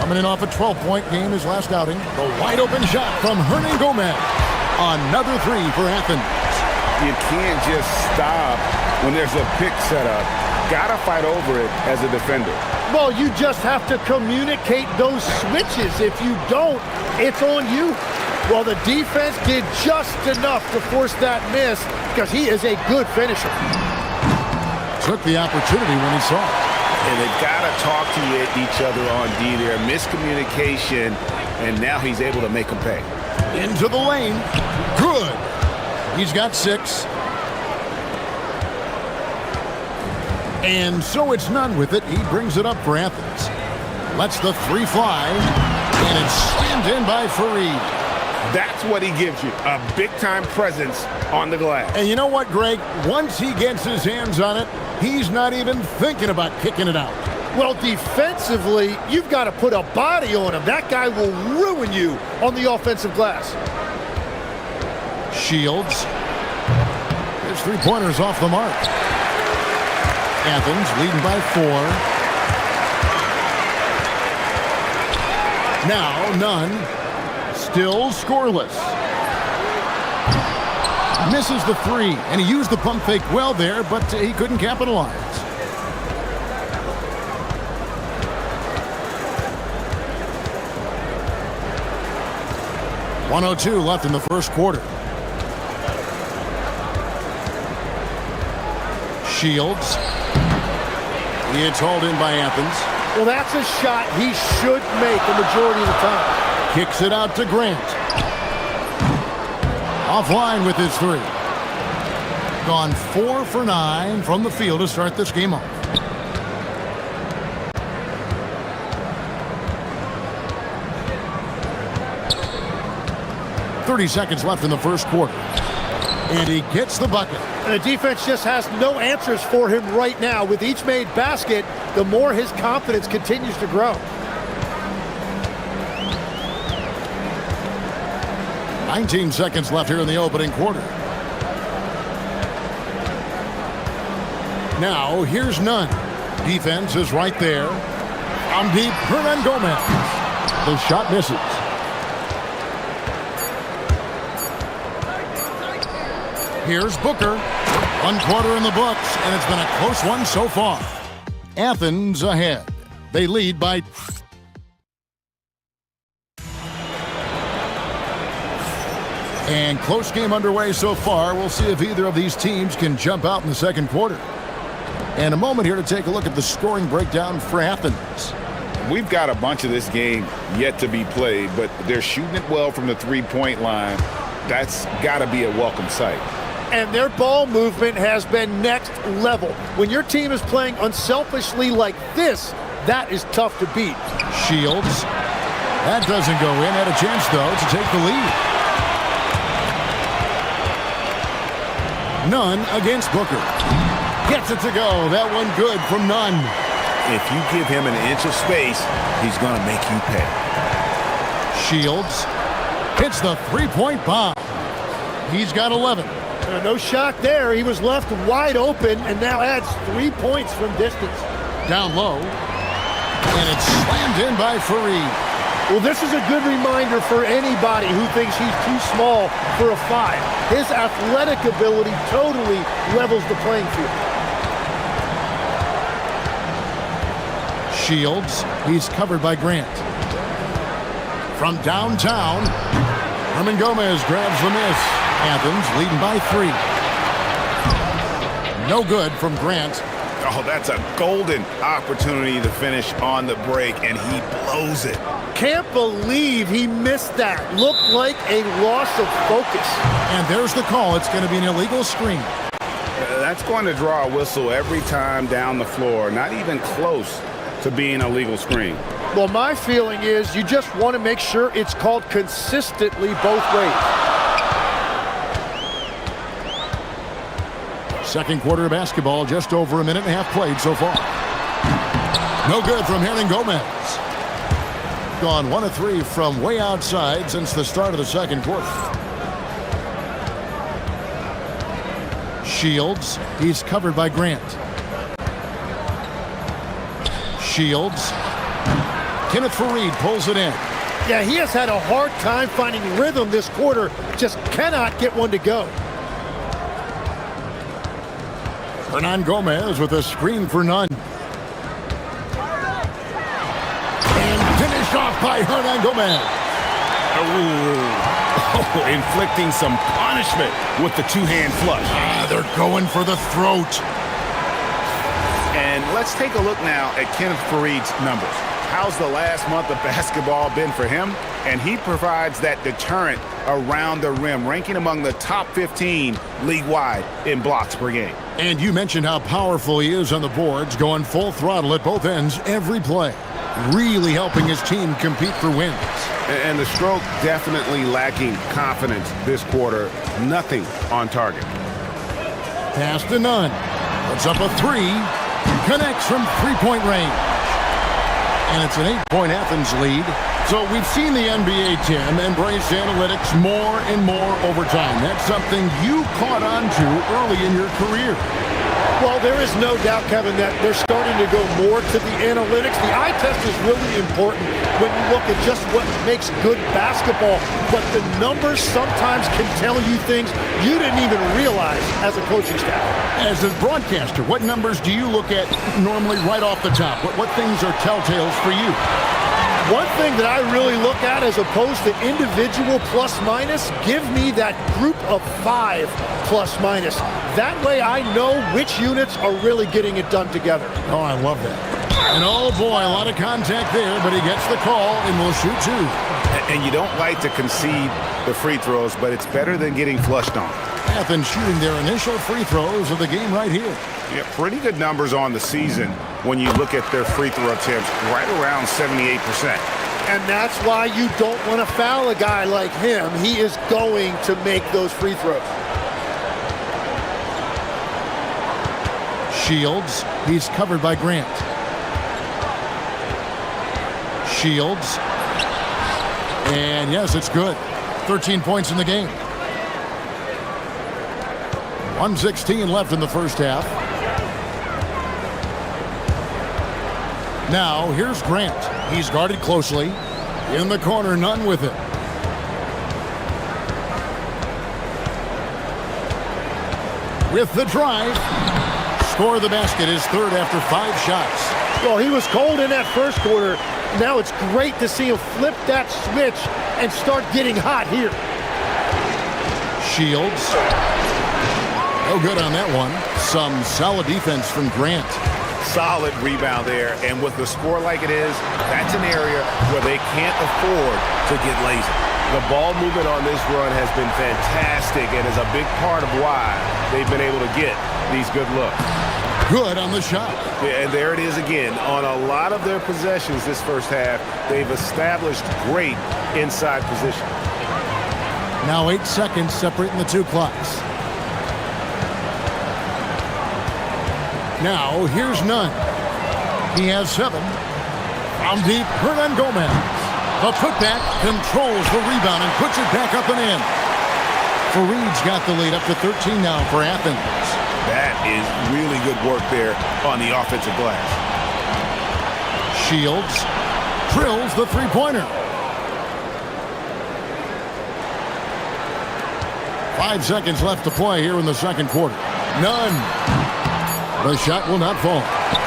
Coming in off a 12-point game his last outing. The wide open shot from Hernan Gomez. Another three for Athens. You can't just stop when there's a pick set up. Gotta fight over it as a defender. Well, you just have to communicate those switches. If you don't, it's on you. Well, the defense did just enough to force that miss because he is a good finisher. Took the opportunity when he saw it. And they've got to talk to each other on D there. Miscommunication, and now he's able to make them pay. Into the lane. Good. He's got 6. And so it's Nunn with it. He brings it up for Athens. Lets the three fly. And it's slammed in by Fareed. That's what he gives you, a big-time presence on the glass. And you know what, Greg? Once he gets his hands on it, he's not even thinking about kicking it out. Well, defensively, you've got to put a body on him. That guy will ruin you on the offensive glass. Shields. His three-pointer's off the mark. Athens leading by 4. Now, Nunn. Still scoreless. Misses the three, and he used the pump fake well there, but he couldn't capitalize. .102 left in the first quarter. Shields. It's hauled in by Athens. Well, that's a shot he should make the majority of the time. Kicks it out to Grant. Offline with his three. Gone 4 for 9 from the field to start this game off. .30 seconds left in the first quarter. And he gets the bucket. And the defense just has no answers for him right now. With each made basket, the more his confidence continues to grow. 19 seconds left here in the opening quarter. Now, here's Nunn. Defense is right there. Down deep, Hernan Gomez. The shot misses. Here's Booker. 1 quarter in the books, and it's been a close one so far. Athens ahead. They lead by... And close game underway so far. We'll see if either of these teams can jump out in the second quarter. And a moment here to take a look at the scoring breakdown for Athens. We've got a bunch of this game yet to be played, but they're shooting it well from the three-point line. That's got to be a welcome sight. And their ball movement has been next level. When your team is playing unselfishly like this, that is tough to beat. Shields. That doesn't go in. Had a chance, though, to take the lead. Nunn against Booker. Gets it to go. That one good from Nunn. If you give him an inch of space, he's going to make you pay. Shields hits the three-point bomb. He's got 11. No shock there. He was left wide open and now adds 3 points from distance. Down low. And it's slammed in by Fareed. Well, this is a good reminder for anybody who thinks he's too small for a 5. His athletic ability totally levels the playing field. Shields, he's covered by Grant. From downtown, Hernan Gomez grabs the miss. Athens leading by 3. No good from Grant. Oh, that's a golden opportunity to finish on the break, and he blows it. Can't believe he missed that. Looked like a loss of focus. And there's the call. It's going to be an illegal screen. That's going to draw a whistle every time down the floor. Not even close to being a legal screen. Well, my feeling is you just want to make sure it's called consistently both ways. Second quarter of basketball, just over a minute and a half played so far. No good from Hernan Gomez. Gone 1 of 3 from way outside since the start of the second quarter. Shields, he's covered by Grant. Shields. Kenneth Fareed pulls it in. Yeah, he has had a hard time finding rhythm this quarter. Just cannot get one to go. Hernan Gomez with a screen for Nunn. And finished off by Hernan Gomez. Oh, inflicting some punishment with the two-hand flush. They're going for the throat. And let's take a look now at Kenneth Fareed's numbers. How's the last month of basketball been for him? And he provides that deterrent around the rim, ranking among the top 15 league-wide in blocks per game. And you mentioned how powerful he is on the boards, going full throttle at both ends every play. Really helping his team compete for wins. And the stroke definitely lacking confidence this quarter. Nothing on target. Pass to Nunn. Puts up a 3. Connects from three-point range. And it's an 8-point Athens lead. So we've seen the NBA, Tim, embrace analytics more and more over time. That's something you caught on to early in your career. Well, there is no doubt, Kevin, that they're starting to go more to the analytics. The eye test is really important when you look at just what makes good basketball. But the numbers sometimes can tell you things you didn't even realize as a coaching staff. As a broadcaster, what numbers do you look at normally right off the top? What things are telltales for you? One thing that I really look at as opposed to individual plus-minus, give me that group of 5 plus-minus. That way I know which units are really getting it done together. Oh, I love that. And oh boy, a lot of contact there, but he gets the call and will shoot 2. And you don't like to concede the free throws, but it's better than getting flushed on. Athens shooting their initial free throws of the game right here. Yeah, pretty good numbers on the season when you look at their free throw attempts, right around 78%. And that's why you don't want to foul a guy like him. He is going to make those free throws. Shields, he's covered by Grant. Shields. And yes, it's good. 13 points in the game. 1:16 left in the first half. Now, here's Grant. He's guarded closely. In the corner, Nunn with it. With the drive. Score the basket, his third after 5 shots. Well, he was cold in that first quarter. Now it's great to see him flip that switch and start getting hot here. Shields. No good on that one. Some solid defense from Grant. Solid rebound there, and with the score like it is, that's an area where they can't afford to get lazy. The ball movement on this run has been fantastic and is a big part of why they've been able to get these good looks. Good on the shot. Yeah, and there it is again. On a lot of their possessions this first half, they've established great inside position. Now 8 seconds separating the two clocks. Now here's Nunn. He has 7. From deep, Hernan Gomez. The putback controls the rebound and puts it back up and in. Fareed's got the lead up to 13 now for Athens. That is really good work there on the offensive glass. Shields drills the three-pointer. 5 seconds left to play here in the second quarter. Nunn. The shot will not fall.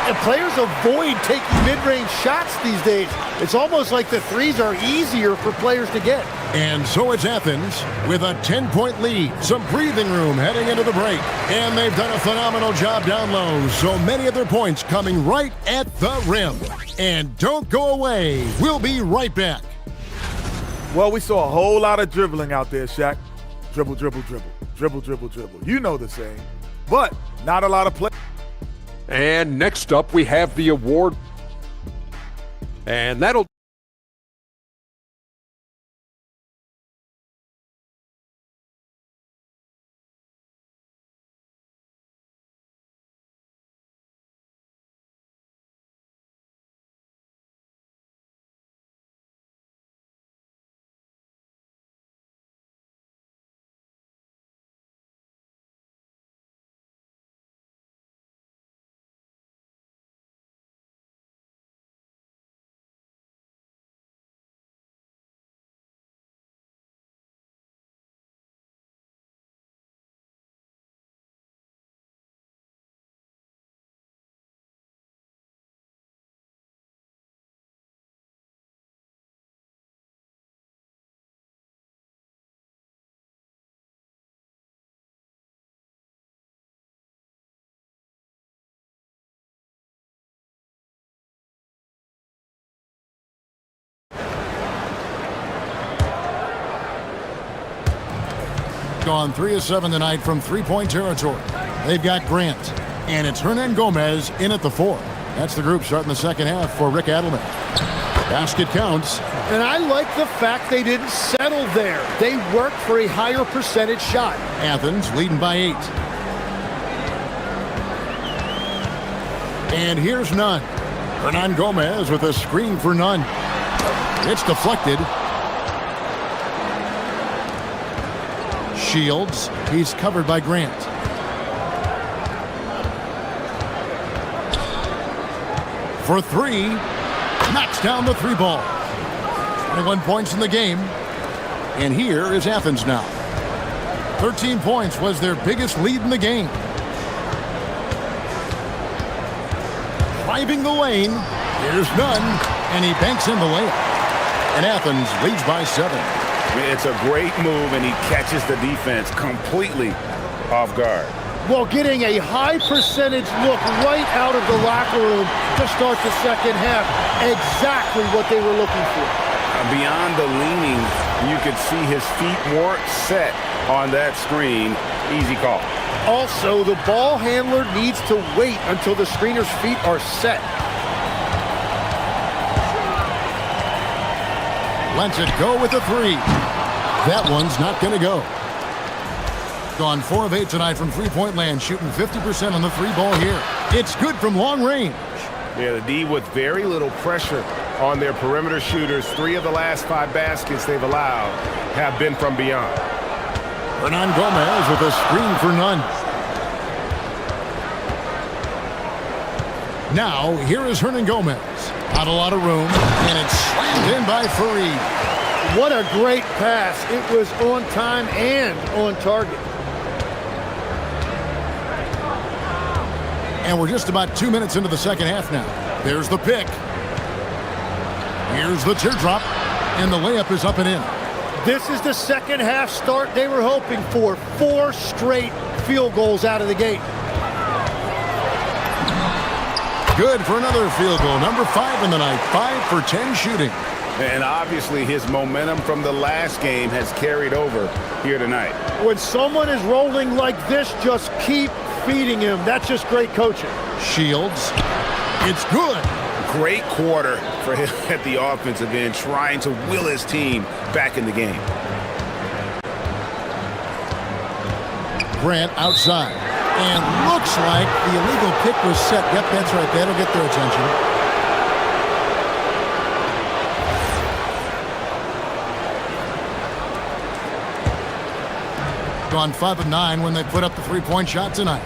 And players avoid taking mid-range shots these days. It's almost like the threes are easier for players to get. And so it's Athens with a 10-point lead. Some breathing room heading into the break. And they've done a phenomenal job down low. So many of their points coming right at the rim. And don't go away. We'll be right back. Well, we saw a whole lot of dribbling out there, Shaq. Dribble, dribble, dribble. Dribble, dribble, dribble. You know the saying. But not a lot of play. And next up, we have the award. And that'll gone 3 of 7 tonight from three-point territory. They've got Grant, and it's Hernan Gomez in at the 4. That's the group starting the second half for Rick Adelman. Basket counts. And I like the fact they didn't settle there. They worked for a higher percentage shot. Athens leading by 8. And here's Nunn. Hernan Gomez with a screen for Nunn. It's deflected. Shields. He's covered by Grant. For 3. Knocks down the 3 ball. 21 points in the game. And here is Athens now. 13 points was their biggest lead in the game. Driving the lane. Here's Nunn. And he banks in the layup. And Athens leads by 7. It's a great move, and he catches the defense completely off guard. Well, getting a high percentage look right out of the locker room to start the second half. Exactly what they were looking for. Beyond the leaning, you could see his feet more set on that screen. Easy call. Also, the ball handler needs to wait until the screener's feet are set. Lets it go with a 3. That one's not going to go. Gone 4 of 8 tonight from three-point land, shooting 50% on the 3 ball here. It's good from long range. Yeah, the D with very little pressure on their perimeter shooters. 3 of the last 5 baskets they've allowed have been from beyond. Hernan Gomez with a screen for Nunn. Now, here is Hernan Gomez. Not a lot of room, and it's slammed in by Fareed. What a great pass. It was on time and on target. And we're just about 2 minutes into the second half now. There's the pick. Here's the teardrop, and the layup is up and in. This is the second half start they were hoping for. 4 straight field goals out of the gate. Good for another field goal. Number 5 in the night. 5 for 10 shooting. And obviously his momentum from the last game has carried over here tonight. When someone is rolling like this, just keep feeding him. That's just great coaching. Shields. It's good. Great quarter for him at the offensive end, trying to will his team back in the game. Grant outside. And looks like the illegal kick was set. Yep, that's right. That'll get their attention. Gone 5 of 9 when they put up the three-point shot tonight.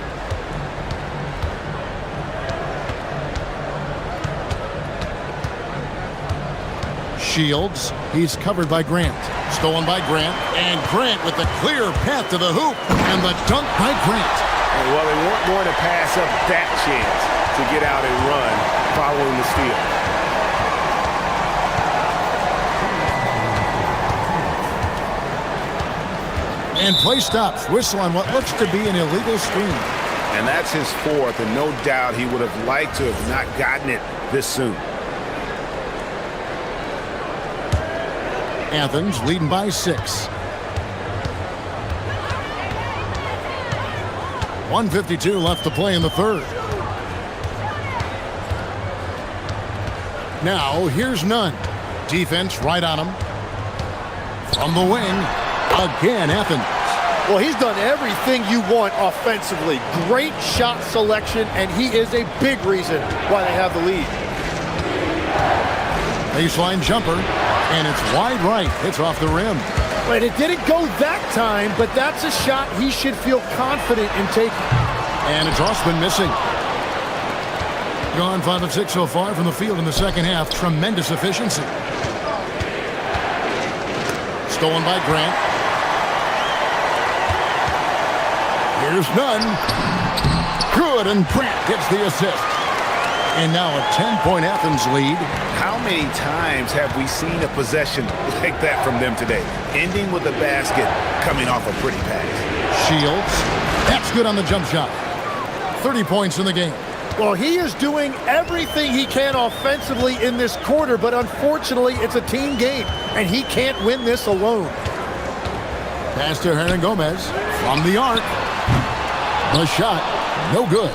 Shields. He's covered by Grant. Stolen by Grant. And Grant with the clear path to the hoop. And the dunk by Grant. Well, they weren't going to pass up that chance to get out and run following the steal. And play stops. Whistle on what looks to be an illegal screen. And that's his 4th, and no doubt he would have liked to have not gotten it this soon. Athens leading by 6. 1:52 left to play in the third. Now, here's Nunn. Defense right on him. From the wing, again, Athens. Well, he's done everything you want offensively. Great shot selection, and he is a big reason why they have the lead. Baseline jumper, and it's wide right. Hits off the rim. And it didn't go that time, but that's a shot he should feel confident in taking. And it's Osman missing. Gone 5 of 6 so far from the field in the second half. Tremendous efficiency. Stolen by Grant. Here's Nunn. Good, and Grant gets the assist. And now a 10-point Athens lead. How many times have we seen a possession like that from them today? Ending with a basket, coming off a pretty pass. Shields. That's good on the jump shot. 30 points in the game. Well, he is doing everything he can offensively in this quarter, but unfortunately, it's a team game, and he can't win this alone. Pass to Hernan Gomez from the arc. The shot, no good.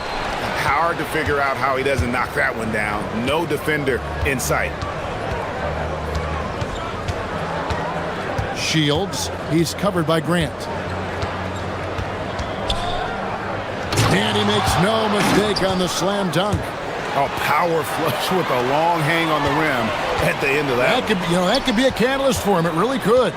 Hard to figure out how he doesn't knock that one down. No defender in sight. Shields, he's covered by Grant. And he makes no mistake on the slam dunk. A power flush with a long hang on the rim at the end of that. That could be a catalyst for him. It really could.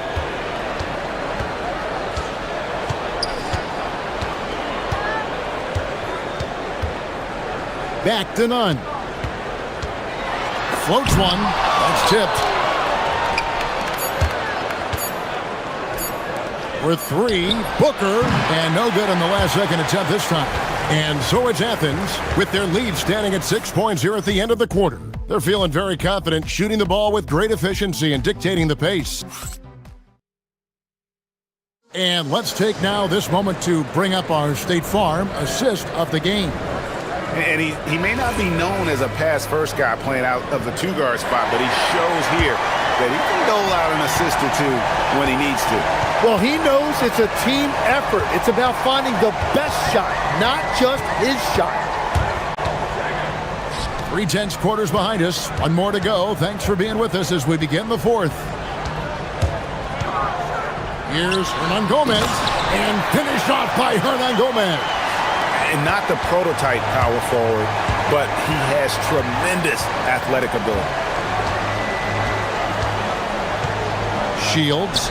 Back to Nunn. Floats one. That's tipped. For 3, Booker, and no good on the last second attempt this time. And so it's Athens with their lead standing at 6 points here at the end of the quarter. They're feeling very confident, shooting the ball with great efficiency and dictating the pace. And let's take now this moment to bring up our State Farm assist of the game. And he may not be known as a pass-first guy playing out of the 2-guard spot, but he shows here that he can dole out an assist or 2 when he needs to. Well, he knows it's a team effort. It's about finding the best shot, not just his shot. 3 tense quarters behind us. 1 more to go. Thanks for being with us as we begin the 4th. Here's Hernan Gomez, and finished off by Hernan Gomez. And not the prototype power forward, but he has tremendous athletic ability. Shields.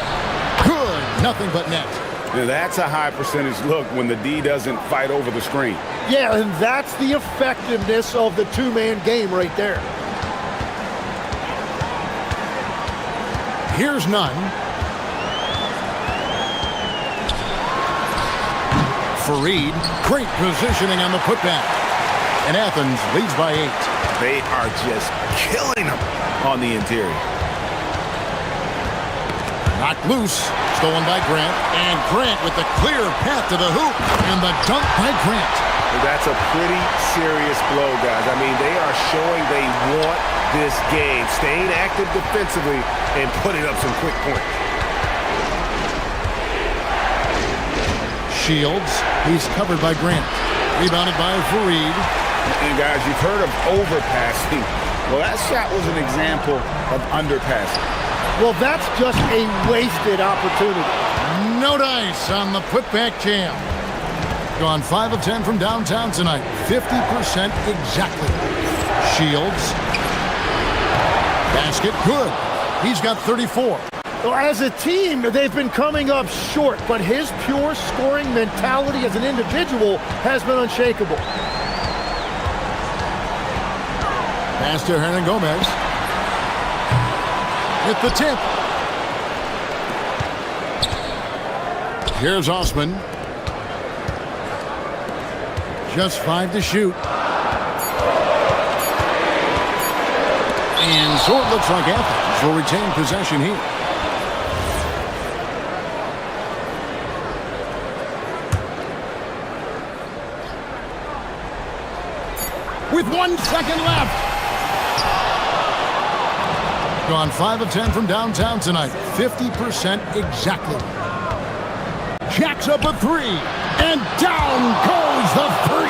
Good. Nothing but net. Now, that's a high percentage look when the D doesn't fight over the screen. Yeah, and that's the effectiveness of the two-man game right there. Here's none. Fareed, great positioning on the putback. And Athens leads by 8. They are just killing them on the interior. Knocked loose, stolen by Grant, and Grant with the clear path to the hoop, and the dunk by Grant. That's a pretty serious blow, guys. I mean, they are showing they want this game, staying active defensively and putting up some quick points. Shields, he's covered by Grant. Rebounded by Fareed. And guys, you've heard of overpassing. Well, that shot was an example of underpassing. Well, that's just a wasted opportunity. No dice on the putback jam. Gone 5 of 10 from downtown tonight. 50% exactly. Shields. Basket good. He's got 34. Well, as a team, they've been coming up short, but his pure scoring mentality as an individual has been unshakable. Pass to Hernan Gomez. With the tip. Here's Osman. Just 5 to shoot. And so it looks like Athens will retain possession here. With 1 second left. Gone 5 of 10 from downtown tonight. 50% exactly. Jacks up a 3. And down goes the 3.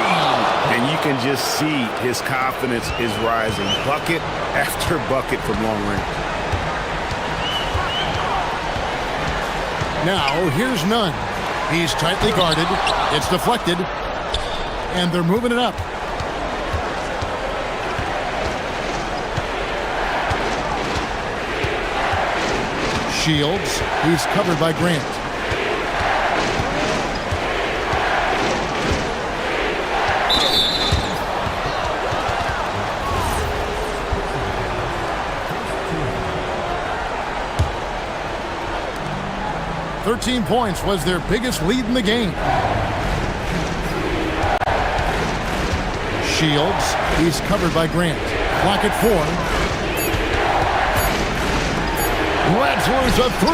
And you can just see his confidence is rising. Bucket after bucket from long range. Now, here's none. He's tightly guarded. It's deflected. And they're moving it up. Shields, he's covered by Grant. $13 points was their biggest lead in the game. Shields, he's covered by Grant. Clock at 4. Wadsworth's a 3.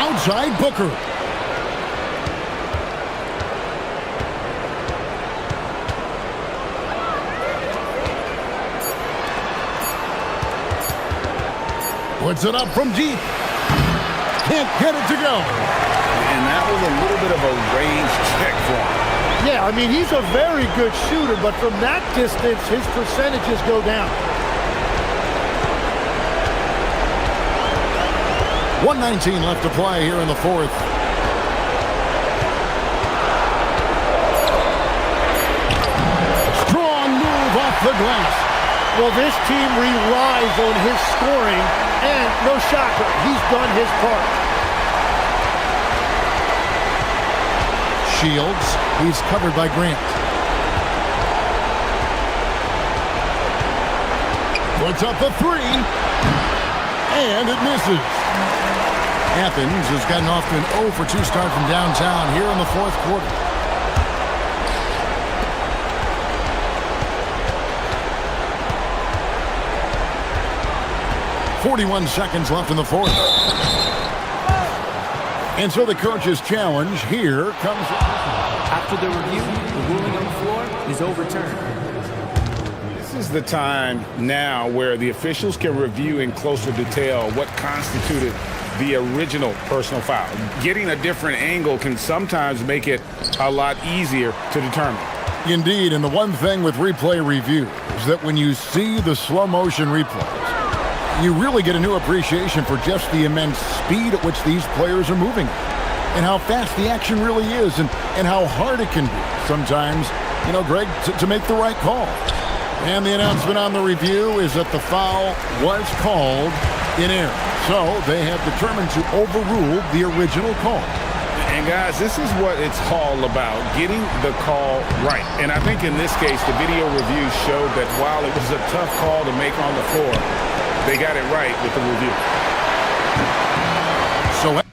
Outside Booker. Puts it up from deep. Can't get it to go. And that was a little bit of a range check for him. Yeah, I mean, he's a very good shooter, but from that distance, his percentages go down. 1:19 left to play here in the fourth. Strong move off the glass. Well, this team relies on his scoring, and no shocker, he's done his part. Shields, he's covered by Grant. Puts up a 3, and it misses. Athens has gotten off to an 0 for 2 start from downtown here in the fourth quarter. .41 seconds left in the fourth. And so the coach's challenge here comes. After the review, the ruling on the floor is overturned. This is the time now where the officials can review in closer detail what constituted the original personal foul. Getting a different angle can sometimes make it a lot easier to determine. Indeed, and the one thing with replay review is that when you see the slow motion replays, you really get a new appreciation for just the immense speed at which these players are moving and how fast the action really is and how hard it can be sometimes, you know, Greg, to make the right call. And the announcement on the review is that the foul was called in air. So they have determined to overrule the original call. And guys, this is what it's all about, getting the call right. And I think in this case, the video review showed that while it was a tough call to make on the floor, they got it right with the review. So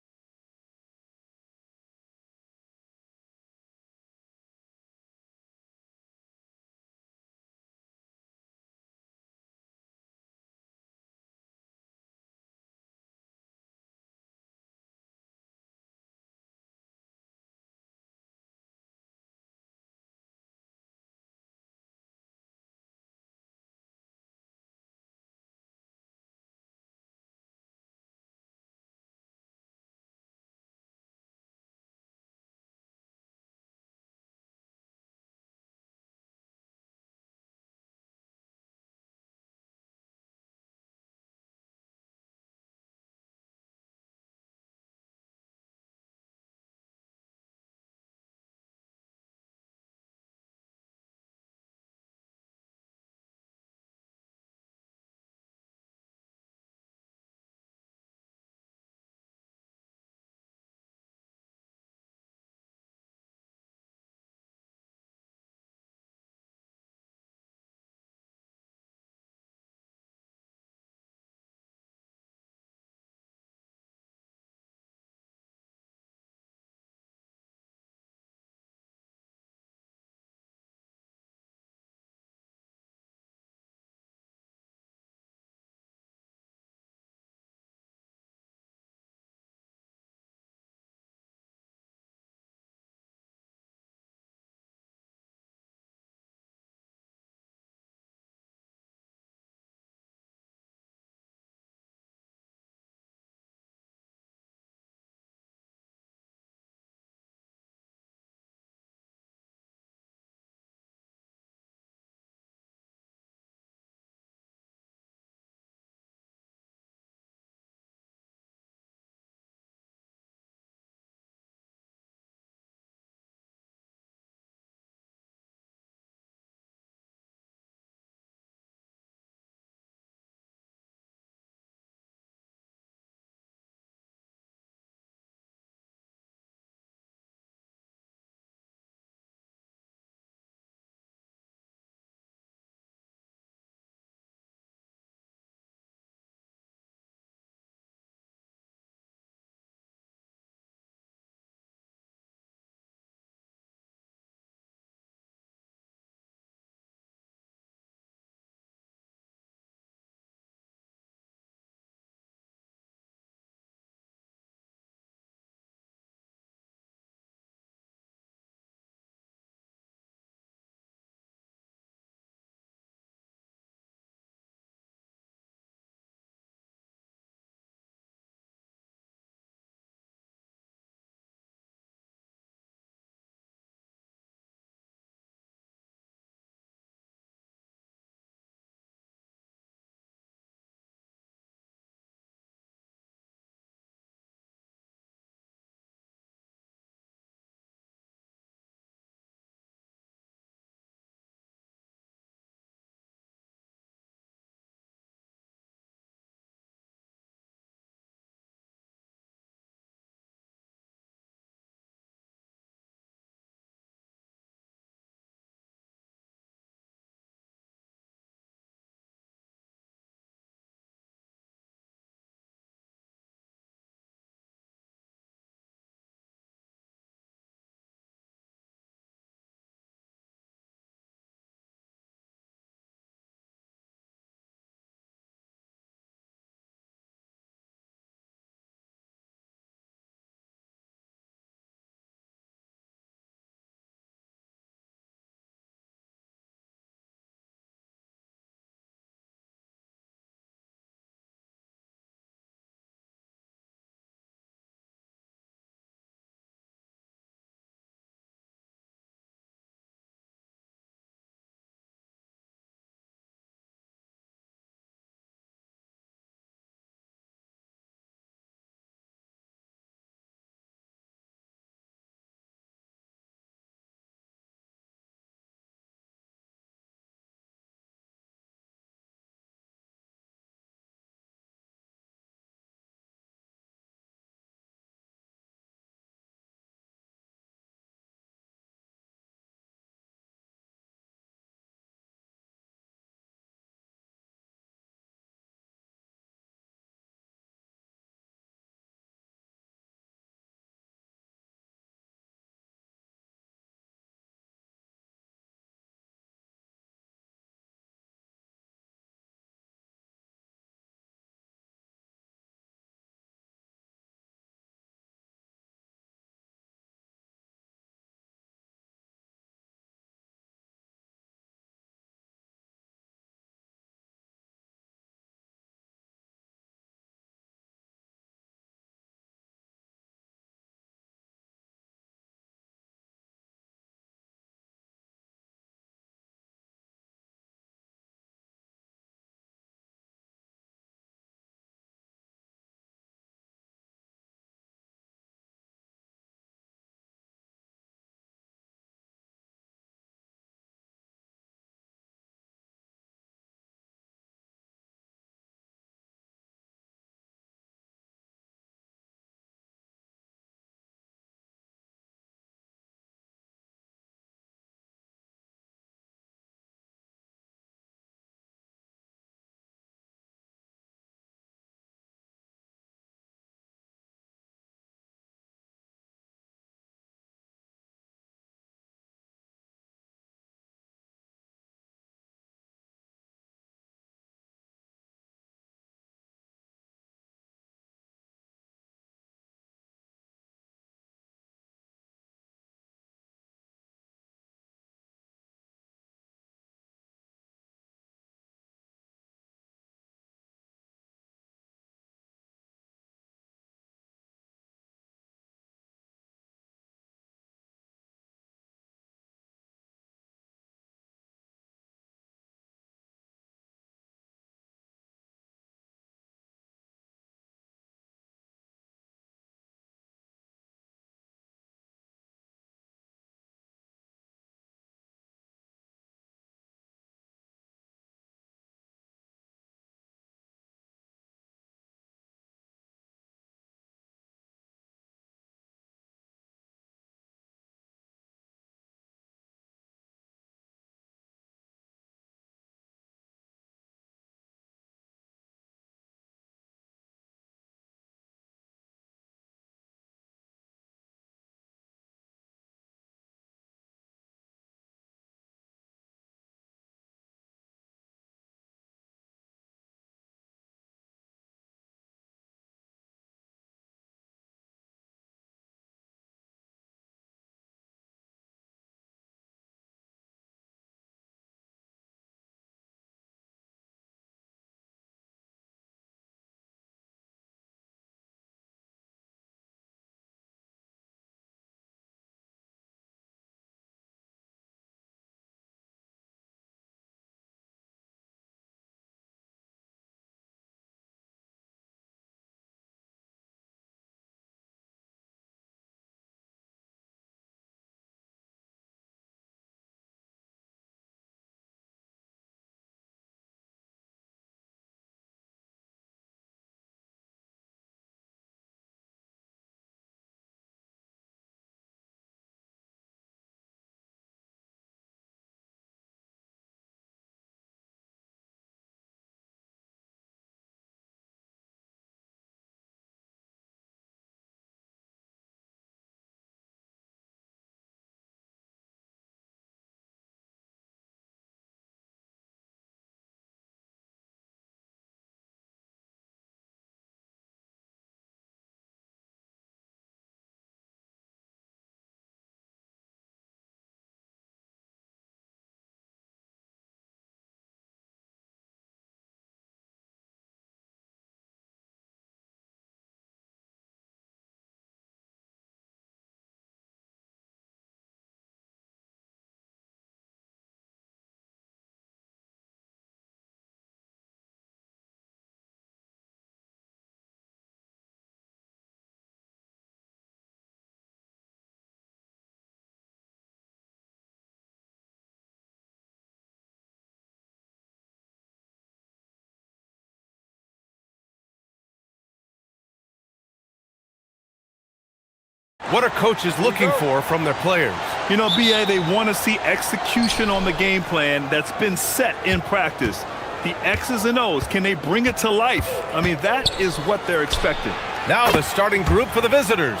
What are coaches looking for from their players? You know, BA, they want to see execution on the game plan that's been set in practice. The X's and O's, can they bring it to life? I mean, that is what they're expecting. Now the starting group for the visitors.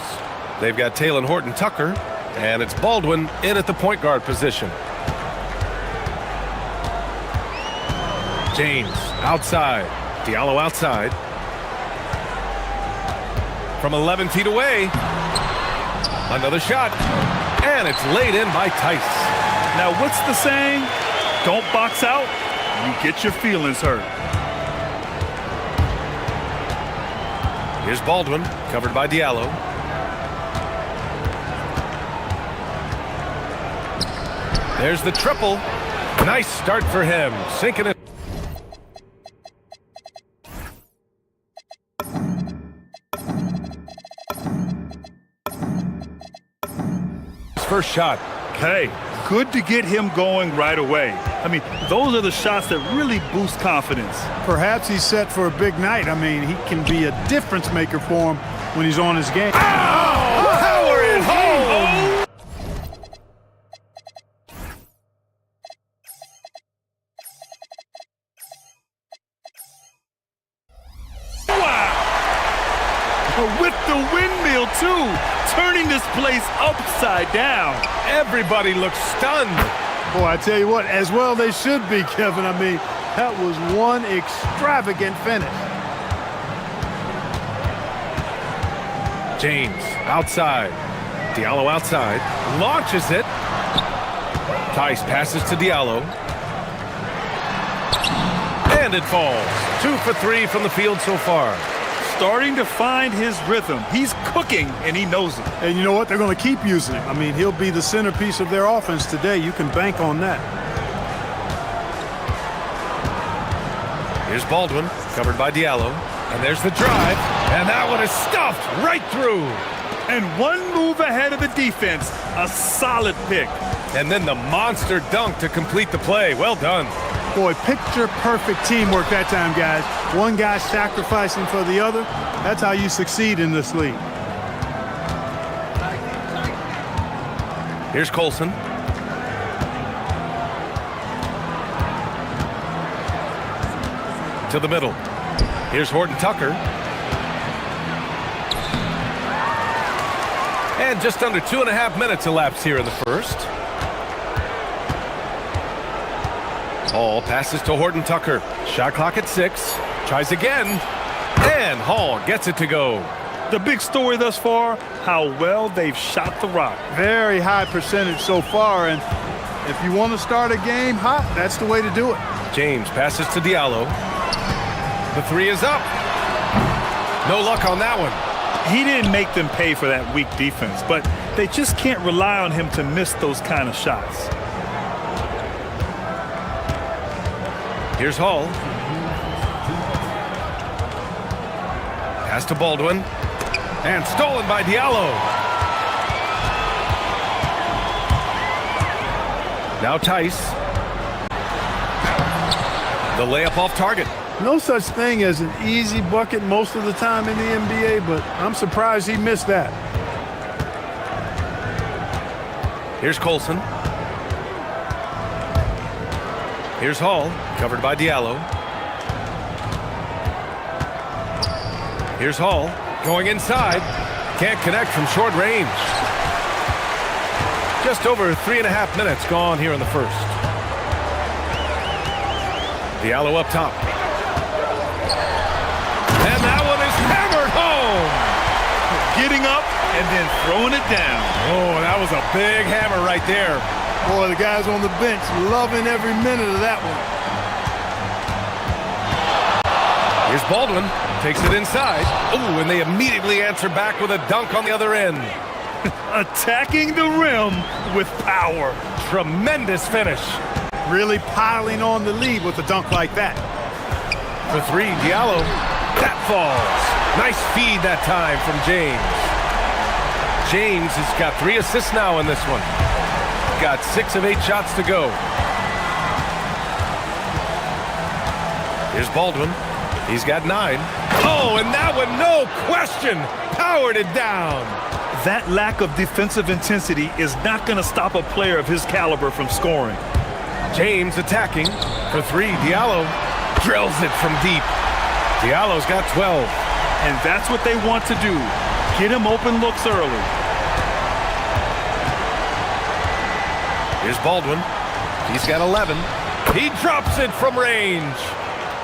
They've got Talon Horton-Tucker, and it's Baldwin in at the point guard position. James outside. Diallo outside. From 11 feet away. Another shot. And it's laid in by Tice. Now, what's the saying? Don't box out, you get your feelings hurt. Here's Baldwin, covered by Diallo. There's the triple. Nice start for him. Sinking it. First shot. Hey, good to get him going right away. I mean, those are the shots that really boost confidence. Perhaps he's set for a big night. I mean, he can be a difference maker for him when he's on his game. Oh, power it home! With the windmill, too, turning this place upside down. Everybody looks stunned. Boy, I tell you what, as well they should be, Kevin. I mean, that was one extravagant finish. James outside. Diallo outside. Launches it. Tice passes to Diallo. And it falls. 2 for 3 from the field so far. Starting to find his rhythm. He's cooking, and he knows it. And you know what? They're going to keep using him. I mean, he'll be the centerpiece of their offense today. You can bank on that. Here's Baldwin, covered by Diallo. And there's the drive. And that one is stuffed right through. And one move ahead of the defense. A solid pick. And then the monster dunk to complete the play. Well done. Boy, picture-perfect teamwork that time, guys. One guy sacrificing for the other. That's how you succeed in this league. Here's Colson. To the middle. Here's Horton-Tucker. And just under 2.5 minutes elapsed here in the first. Hall passes to Horton-Tucker. Shot clock at 6. Tries again. And Hall gets it to go. The big story thus far, how well they've shot the rock. Very high percentage so far, and if you want to start a game hot, that's the way to do it. James passes to Diallo. The 3 is up. No luck on that one. He didn't make them pay for that weak defense, but they just can't rely on him to miss those kind of shots. Here's Hall. Pass to Baldwin. And stolen by Diallo. Now Tice. The layup off target. No such thing as an easy bucket most of the time in the NBA, but I'm surprised he missed that. Here's Colson. Here's Hall, covered by Diallo. Here's Hall, going inside. Can't connect from short range. Just over 3.5 minutes gone here in the first. Diallo up top. And that one is hammered home. Getting up and then throwing it down. Oh, that was a big hammer right there. Boy, the guys on the bench loving every minute of that one. Here's Baldwin, takes it inside. Oh, and they immediately answer back with a dunk on the other end. Attacking the rim with power. Tremendous finish. Really piling on the lead with a dunk like that. For 3, Diallo. That falls. Nice feed that time from James. James has got 3 assists now in this one. Got 6 of 8 shots to go. Here's Baldwin. He's got 9. Oh, and that one, no question, powered it down. That lack of defensive intensity is not going to stop a player of his caliber from scoring. James attacking for three. Diallo drills it from deep. Diallo's got 12. And that's what they want to do. Get him open looks early. Here's Baldwin. He's got 11. He drops it from range.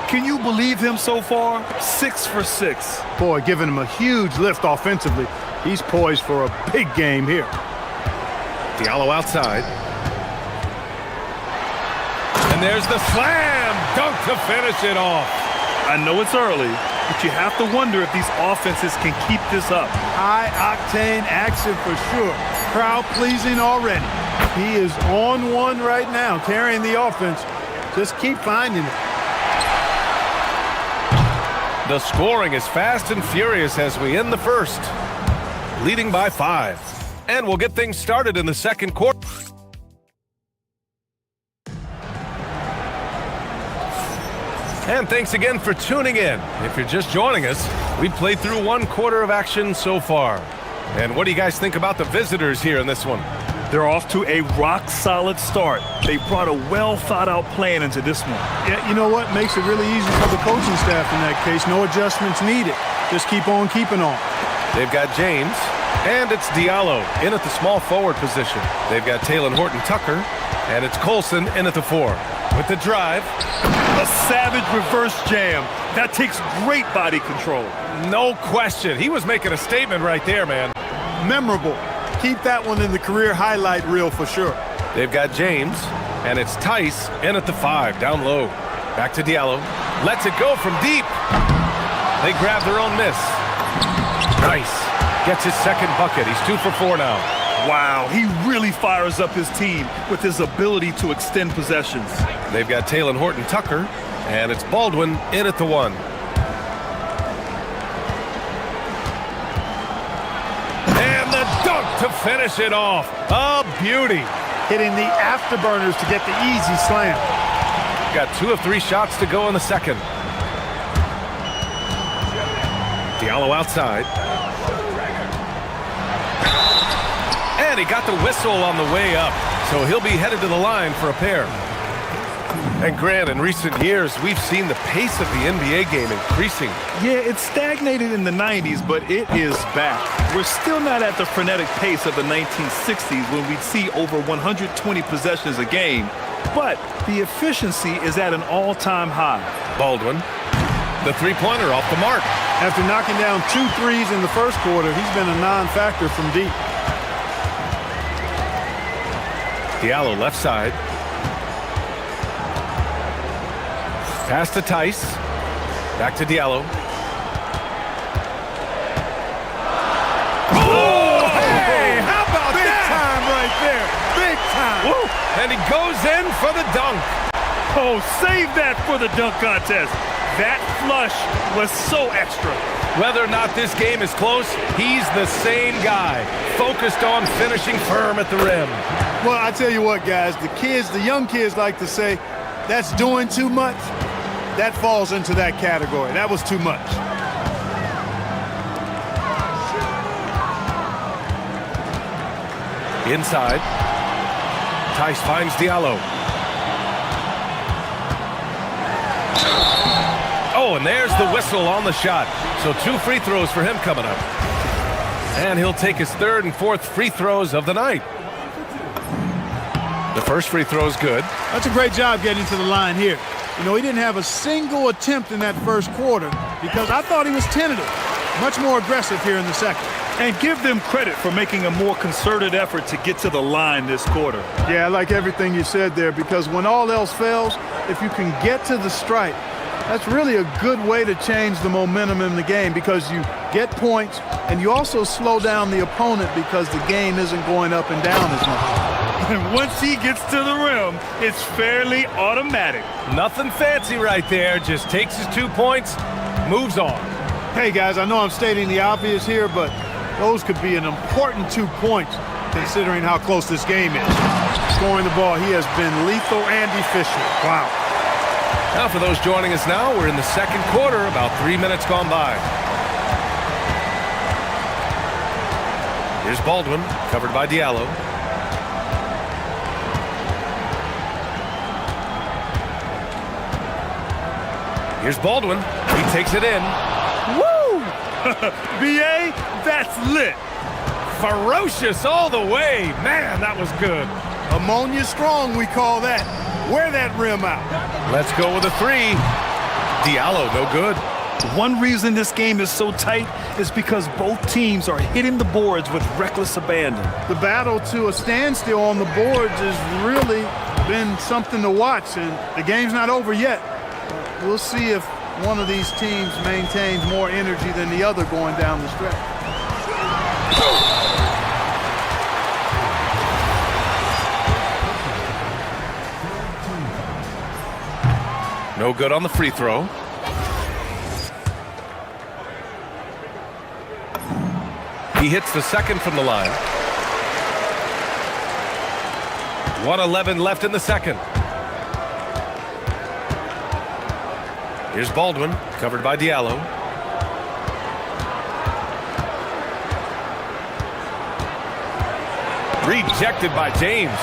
Can you believe him so far? 6 for 6. Boy, giving him a huge lift offensively. He's poised for a big game here. Diallo outside. And there's the slam dunk to finish it off. I know it's early, but you have to wonder if these offenses can keep this up. High-octane action for sure. Crowd-pleasing already. He is on one right now, carrying the offense. Just keep finding it. The scoring is fast and furious as we end the first, leading by 5. And we'll get things started in the second quarter. And thanks again for tuning in. If you're just joining us, we've played through 1 quarter of action so far. And what do you guys think about the visitors here in this one? They're off to a rock-solid start. They brought a well-thought-out plan into this one. Yeah, you know what? Makes it really easy for the coaching staff in that case. No adjustments needed. Just keep on keeping on. They've got James, and it's Diallo in at the small forward position. They've got Taylor Horton-Tucker, and it's Colson in at the 4. With the drive. A savage reverse jam. That takes great body control. No question. He was making a statement right there, man. Memorable. Keep that one in the career highlight reel for sure. They've got James, and it's Tice in at the 5, down low. Back to Diallo. Lets it go from deep. They grab their own miss. Nice. Gets his second bucket. He's 2 for 4 now. Wow, he really fires up his team with his ability to extend possessions. They've got Taylor Horton-Tucker, and it's Baldwin in at the 1. And the dunk to finish it off. A beauty. Hitting the afterburners to get the easy slam. Got 2 of 3 shots to go in the second. Diallo outside. And he got the whistle on the way up, so he'll be headed to the line for a pair. And Grant, in recent years, we've seen the pace of the NBA game increasing. Yeah, it stagnated in the 90s, but it is back. We're still not at the frenetic pace of the 1960s when we'd see over 120 possessions a game, but the efficiency is at an all-time high. Baldwin, the three-pointer off the mark. After knocking down 2 threes in the first quarter, he's been a non-factor from deep. Diallo left side. Pass to Tice. Back to Diallo. Oh, hey! How about big that? Time right there. Big time. Woo. And he goes in for the dunk. Oh, save that for the dunk contest. That flush was so extra. Whether or not this game is close, he's the same guy, focused on finishing firm at the rim. Well, I tell you what, guys, the young kids like to say, that's doing too much. That falls into that category. That was too much. Inside. Tice finds Diallo. Oh, and there's the whistle on the shot. So 2 free throws for him coming up. And he'll take his 3rd and 4th free throws of the night. The first free throw is good. That's a great job getting to the line here. You know, he didn't have a single attempt in that first quarter because I thought he was tentative. Much more aggressive here in the second. And give them credit for making a more concerted effort to get to the line this quarter. Yeah, I like everything you said there because when all else fails, if you can get to the stripe, that's really a good way to change the momentum in the game because you get points and you also slow down the opponent because the game isn't going up and down as much. And once he gets to the rim, it's fairly automatic. Nothing fancy right there. Just takes his 2 points, moves on. Hey, guys, I know I'm stating the obvious here, but those could be an important 2 points considering how close this game is. Scoring the ball, he has been lethal and efficient. Wow. Now, for those joining us now, we're in the second quarter, about 3 minutes gone by. Here's Baldwin, covered by Diallo. Here's Baldwin. He takes it in. Woo! BA, that's lit. Ferocious all the way. Man, that was good. Ammonia strong, we call that. Wear that rim out. Let's go with a three. Diallo, no good. One reason this game is so tight is because both teams are hitting the boards with reckless abandon. The battle to a standstill on the boards has really been something to watch, and the game's not over yet. We'll see if one of these teams maintains more energy than the other going down the stretch. No good on the free throw. He hits the second from the line. 1:11 left in the second. Here's Baldwin, covered by Diallo. Rejected by James.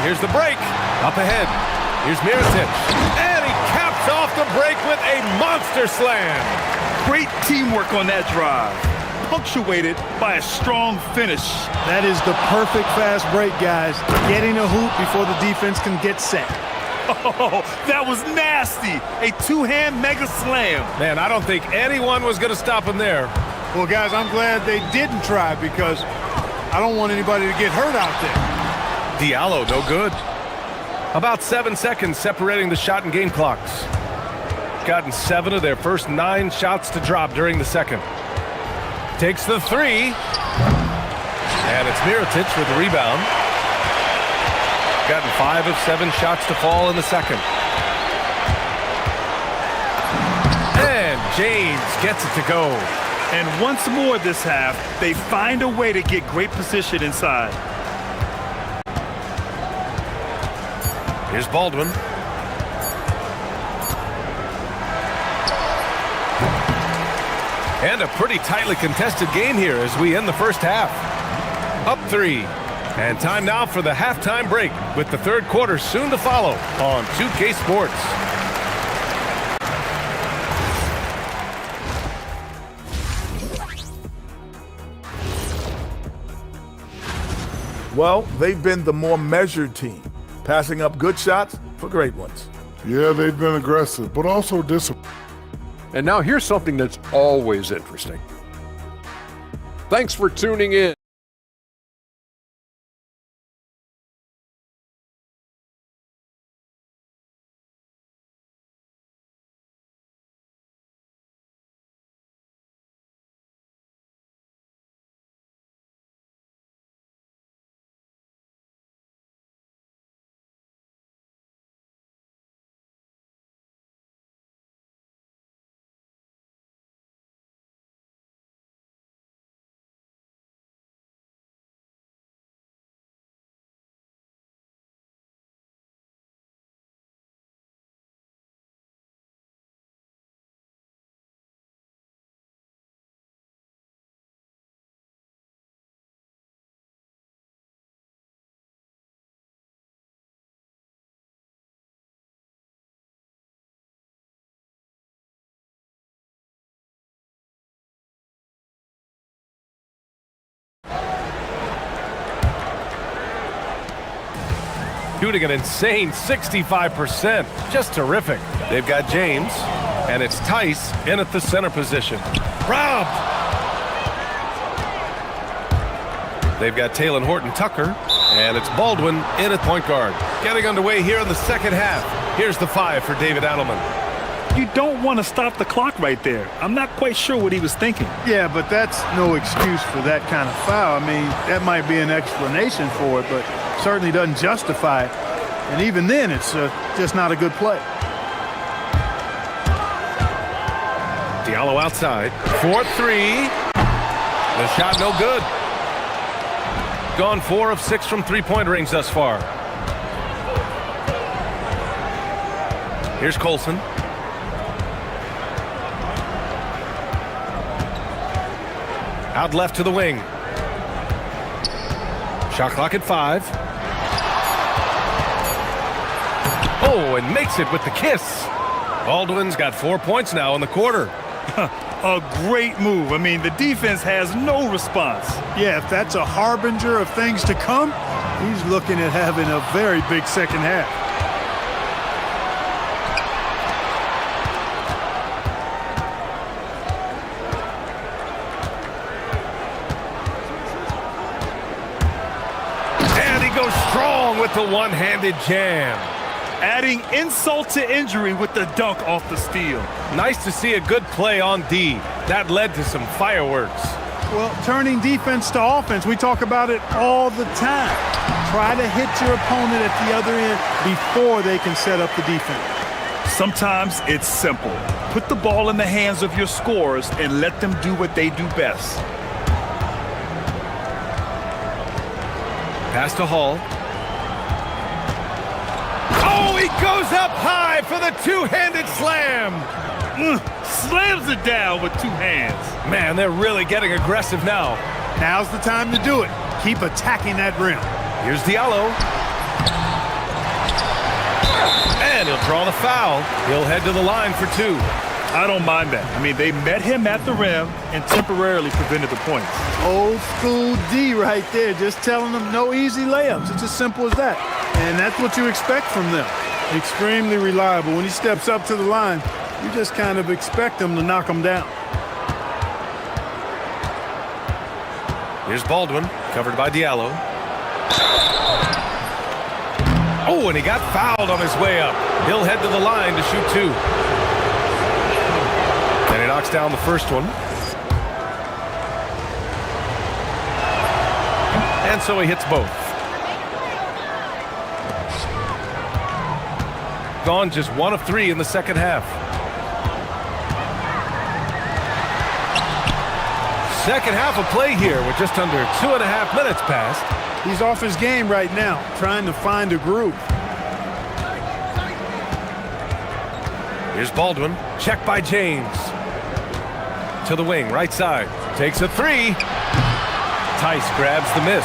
Here's the break. Up ahead. Here's Mirotic. And he caps off the break with a monster slam. Great teamwork on that drive, punctuated by a strong finish. That is the perfect fast break, guys. Getting a hoop before the defense can get set. Oh, that was nasty. A two-hand mega slam. Man, I don't think anyone was going to stop him there. Well, guys, I'm glad they didn't try because I don't want anybody to get hurt out there. Diallo, no good. About 7 seconds separating the shot and game clocks. Gotten 7 of their first 9 shots to drop during the second. Takes the three. And it's Mirotic with the rebound. Gotten 5 of 7 shots to fall in the second. And James gets it to go. And once more this half, they find a way to get great position inside. Here's Baldwin. And a pretty tightly contested game here as we end the first half. Up 3. And time now for the halftime break with the third quarter soon to follow on 2K Sports. Well, they've been the more measured team, passing up good shots for great ones. Yeah, they've been aggressive, but also disciplined. And now here's something that's always interesting. Thanks for tuning in. Shooting an insane 65%. Just terrific. They've got James, and it's Tice in at the center position. Robbed! They've got Taylor Horton-Tucker, and it's Baldwin in at point guard. Getting underway here in the second half. Here's the 5 for David Adelman. You don't want to stop the clock right there. I'm not quite sure what he was thinking. Yeah, but that's no excuse for that kind of foul. I mean, that might be an explanation for it, but certainly doesn't justify it. And even then, it's just not a good play. Diallo outside. 4-3. The shot no good. Gone 4 of 6 from three-point range thus far. Here's Colson. Out left to the wing. Shot clock at 5. Oh, and makes it with the kiss. Baldwin's got 4 points now in the quarter. A great move. I mean, the defense has no response. Yeah, if that's a harbinger of things to come, he's looking at having a very big second half. And he goes strong with the one-handed jam. Adding insult to injury with the dunk off the steal. Nice to see a good play on D. That led to some fireworks. Well, turning defense to offense, we talk about it all the time. Try to hit your opponent at the other end before they can set up the defense. Sometimes it's simple. Put the ball in the hands of your scorers and let them do what they do best. Pass to Hall. Oh, he goes up high for the two-handed slam. Slams it down with two hands. Man, they're really getting aggressive now. Now's the time to do it. Keep attacking that rim. Here's Diallo. And he'll draw the foul. He'll head to the line for 2. I don't mind that. I mean, they met him at the rim and temporarily prevented the points. Old school D right there, just telling them no easy layups. It's as simple as that. And that's what you expect from them. Extremely reliable. When he steps up to the line, you just kind of expect him to knock him down. Here's Baldwin, covered by Diallo. Oh, and he got fouled on his way up. He'll head to the line to shoot 2. And he knocks down the first one. And so he hits both. Gone just 1 of 3 in the second half. Second half of play here with just under 2.5 minutes passed. He's off his game right now, trying to find a groove. Here's Baldwin, checked by James. To the wing, right side. Takes a 3. Tice grabs the miss.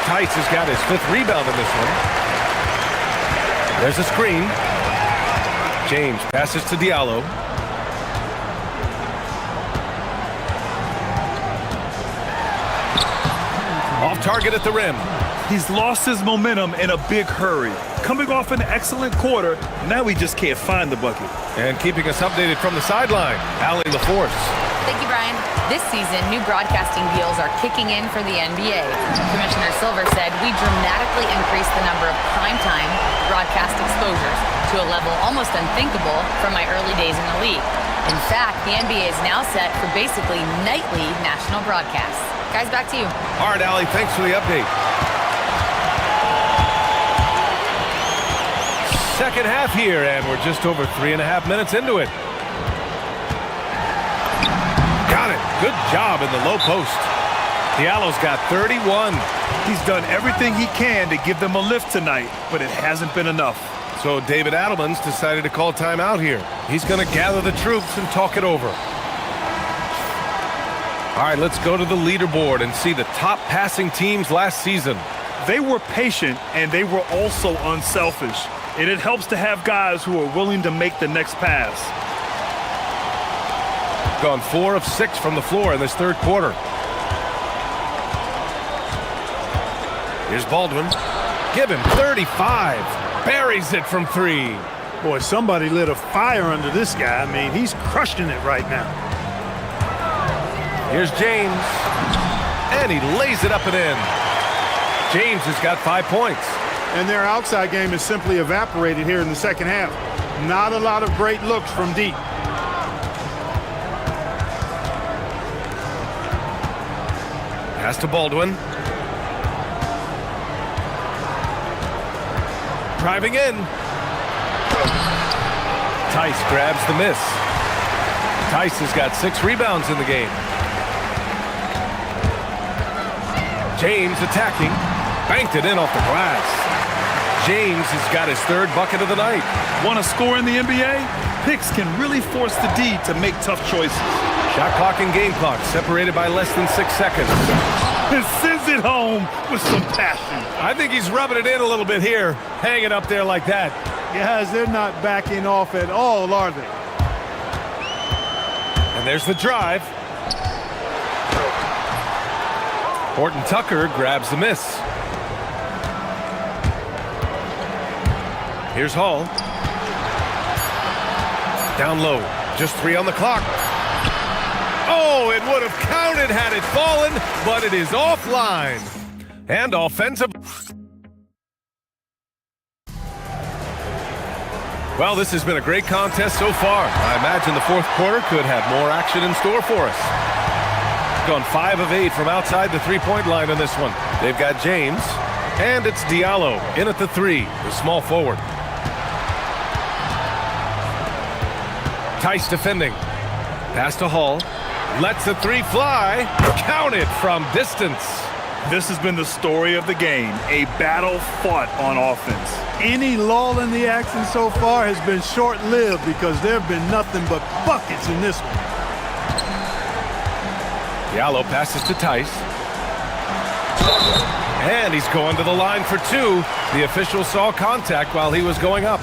Tice has got his 5th rebound in this one. There's a screen. James passes to Diallo. Off target at the rim. He's lost his momentum in a big hurry. Coming off an excellent quarter, now he just can't find the bucket. And keeping us updated from the sideline, Allie LaForce. Thank you, Brian. This season, new broadcasting deals are kicking in for the NBA. Commissioner Silver said we dramatically increased the number of primetime broadcast exposures to a level almost unthinkable from my early days in the league. In fact, the NBA is now set for basically nightly national broadcasts. Guys, back to you. All right, Allie, thanks for the update. Second half here, and we're just over 3.5 minutes into it. Got it. Good job in the low post. Diallo's got 31. He's done everything he can to give them a lift tonight, but it hasn't been enough. So David Adelman's decided to call timeout here. He's going to gather the troops and talk it over. All right, let's go to the leaderboard and see the top passing teams last season. They were patient, and they were also unselfish. And it helps to have guys who are willing to make the next pass. Gone 4 of 6 from the floor in this third quarter. Here's Baldwin. Give him 35. Buries it from 3. Boy, somebody lit a fire under this guy. I mean, he's crushing it right now. Here's James. And he lays it up and in. James has got 5 points. And their outside game is simply evaporated here in the second half. Not a lot of great looks from deep. Pass to Baldwin. Driving in. Tice grabs the miss. Tice has got 6 rebounds in the game. James attacking. Banked it in off the glass. James has got his 3rd bucket of the night. Want to score in the NBA? Picks can really force the D to make tough choices. Shot clock and game clock separated by less than 6 seconds. And sends it home with some passion. I think he's rubbing it in a little bit here, hanging up there like that. Guys, they're not backing off at all, are they? And there's the drive. Horton Tucker grabs the miss. Here's Hall. Down low. Just 3 on the clock. Oh, it would have counted had it fallen, but it is offline. And offensive. Well, this has been a great contest so far. I imagine the fourth quarter could have more action in store for us. Gone 5 of 8 from outside the three-point line on this one. They've got James, and it's Diallo in at the 3, the small forward. Tice defending. Pass to Hall. Lets the 3 fly. Counted from distance. This has been the story of the game, a battle fought on offense. Any lull in the action so far has been short-lived because there have been nothing but buckets in this one. Diallo passes to Tice. And he's going to the line for 2. The official saw contact while he was going up.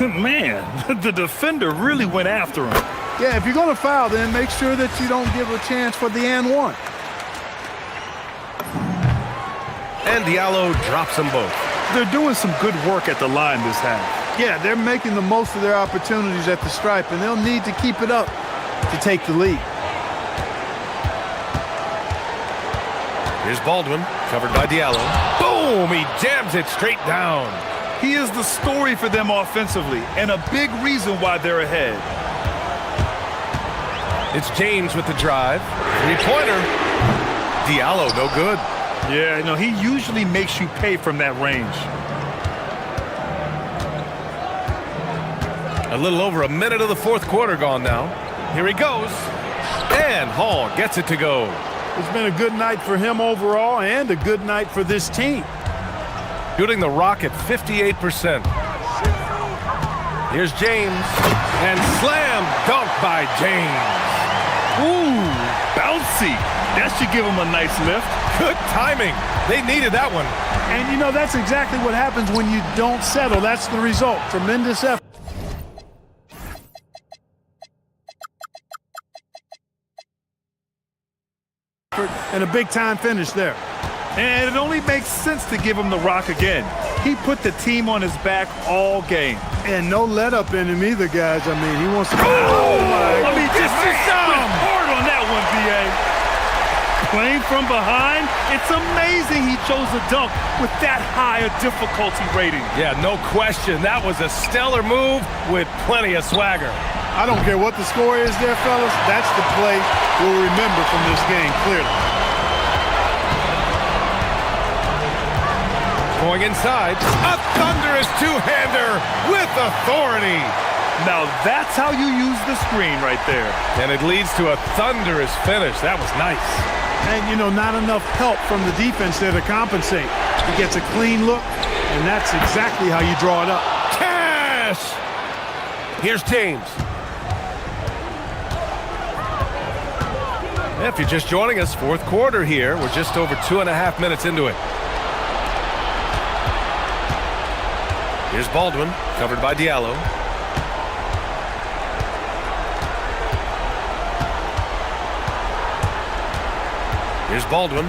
Man, the defender really went after him. Yeah, if you're going to foul, then make sure that you don't give a chance for the and one. And Diallo drops them both. They're doing some good work at the line this half. Yeah, they're making the most of their opportunities at the stripe, and they'll need to keep it up to take the lead. Here's Baldwin, covered by Diallo. Boom! He jams it straight down. He is the story for them offensively, and a big reason why they're ahead. It's James with the drive. Three-pointer. Diallo, no good. Yeah, no, he usually makes you pay from that range. A little over a minute of the fourth quarter gone now. Here he goes. And Hall gets it to go. It's been a good night for him overall and a good night for this team. Shooting the rock at 58%. Here's James. And slam dunk by James. Ooh, bouncy. That should give him a nice lift. Good timing. They needed that one. And, you know, that's exactly what happens when you don't settle. That's the result. Tremendous effort. And a big-time finish there. And it only makes sense to give him the rock again. He put the team on his back all game. And no let-up in him either, guys. I mean, he wants to... Oh, my! I mean, just hard on that one, B.A. Playing from behind, it's amazing he chose a dunk with that high a difficulty rating. Yeah, no question. That was a stellar move with plenty of swagger. I don't care what the score is there, fellas. That's the play we'll remember from this game, clearly. Going inside, a thunderous two-hander with authority. Now that's how you use the screen right there. And it leads to a thunderous finish. That was nice. And, you know, not enough help from the defense there to compensate. He gets a clean look, and that's exactly how you draw it up. Cash! Here's James. If you're just joining us, fourth quarter here. We're just over 2.5 minutes into it. Here's Baldwin, covered by Diallo. Here's Baldwin.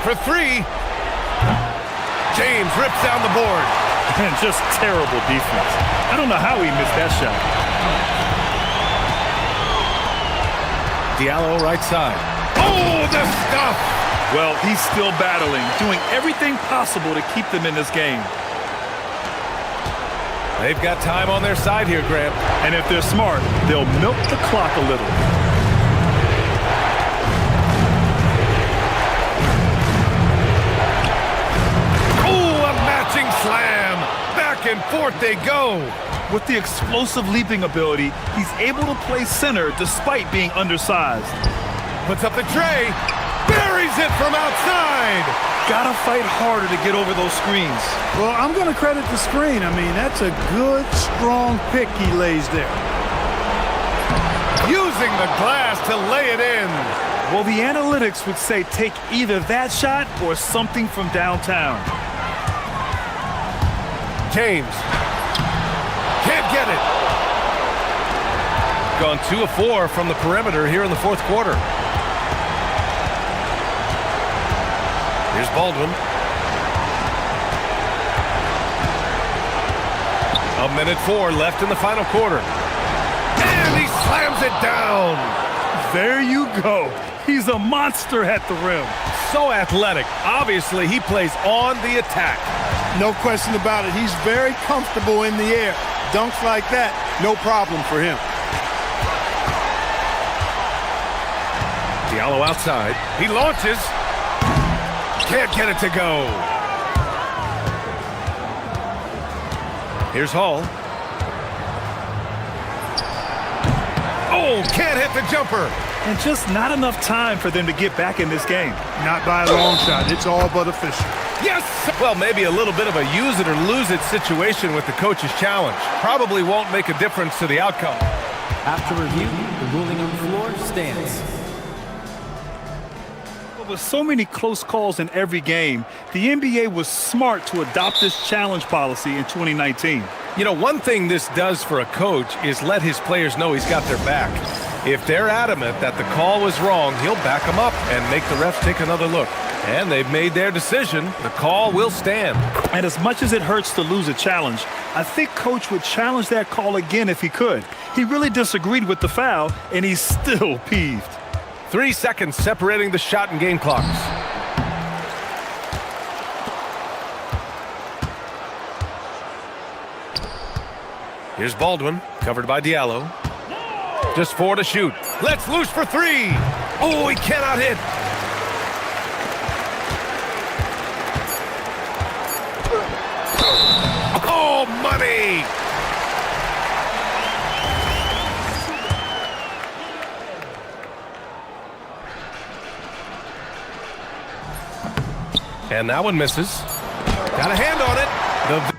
For 3. James rips down the board. And just terrible defense. I don't know how he missed that shot. Diallo right side. Oh, the stuff! Well, he's still battling, doing everything possible to keep them in this game. They've got time on their side here, Grant. And if they're smart, they'll milk the clock a little. Oh, a matching slam! Back and forth they go. With the explosive leaping ability, he's able to play center despite being undersized. Puts up the tray, buries it from outside. Gotta fight harder to get over those screens. Well, I'm going to credit the screen. I mean, that's a good, strong pick he lays there. using the glass to lay it in. Well, the analytics would say take either that shot or something from downtown. James. Can't get it. Gone 2 of 4 from the perimeter here in the fourth quarter. Here's Baldwin. A minute 4 left in the final quarter. And he slams it down. There you go. He's a monster at the rim. So athletic. Obviously, he plays on the attack. No question about it. He's very comfortable in the air. Dunks like that, no problem for him. Diallo outside. He launches. Can't get it to go. Here's Hall. Oh, can't hit the jumper. And just not enough time for them to get back in this game. Not by a long shot. It's all but official. Yes! Well, maybe a little bit of a use it or lose it situation with the coach's challenge. Probably won't make a difference to the outcome. After review, the ruling on the floor stands. With so many close calls in every game, the NBA was smart to adopt this challenge policy in 2019. You know, one thing this does for a coach is let his players know he's got their back. If they're adamant that the call was wrong, he'll back them up and make the refs take another look. And they've made their decision. The call will stand. And as much as it hurts to lose a challenge, I think Coach would challenge that call again if he could. He really disagreed with the foul, and he's still peeved. 3 seconds separating the shot and game clocks. Here's Baldwin, covered by Diallo. Just 4 to shoot. Let's loose for 3. Oh, he cannot hit. Oh, money! And that one misses. Got a hand on it. The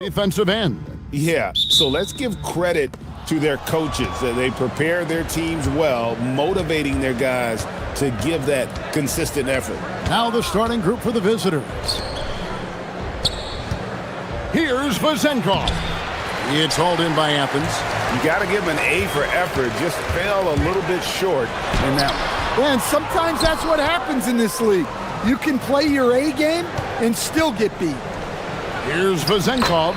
defensive end. Yeah, so let's give credit to their coaches. They prepare their teams well, motivating their guys to give that consistent effort. Now the starting group for the visitors. Here's Vezenkov. It's hauled in by Athens. You got to give him an A for effort. Just fell a little bit short in that one. And sometimes that's what happens in this league. You can play your A game and still get beat. Here's Vezenkov.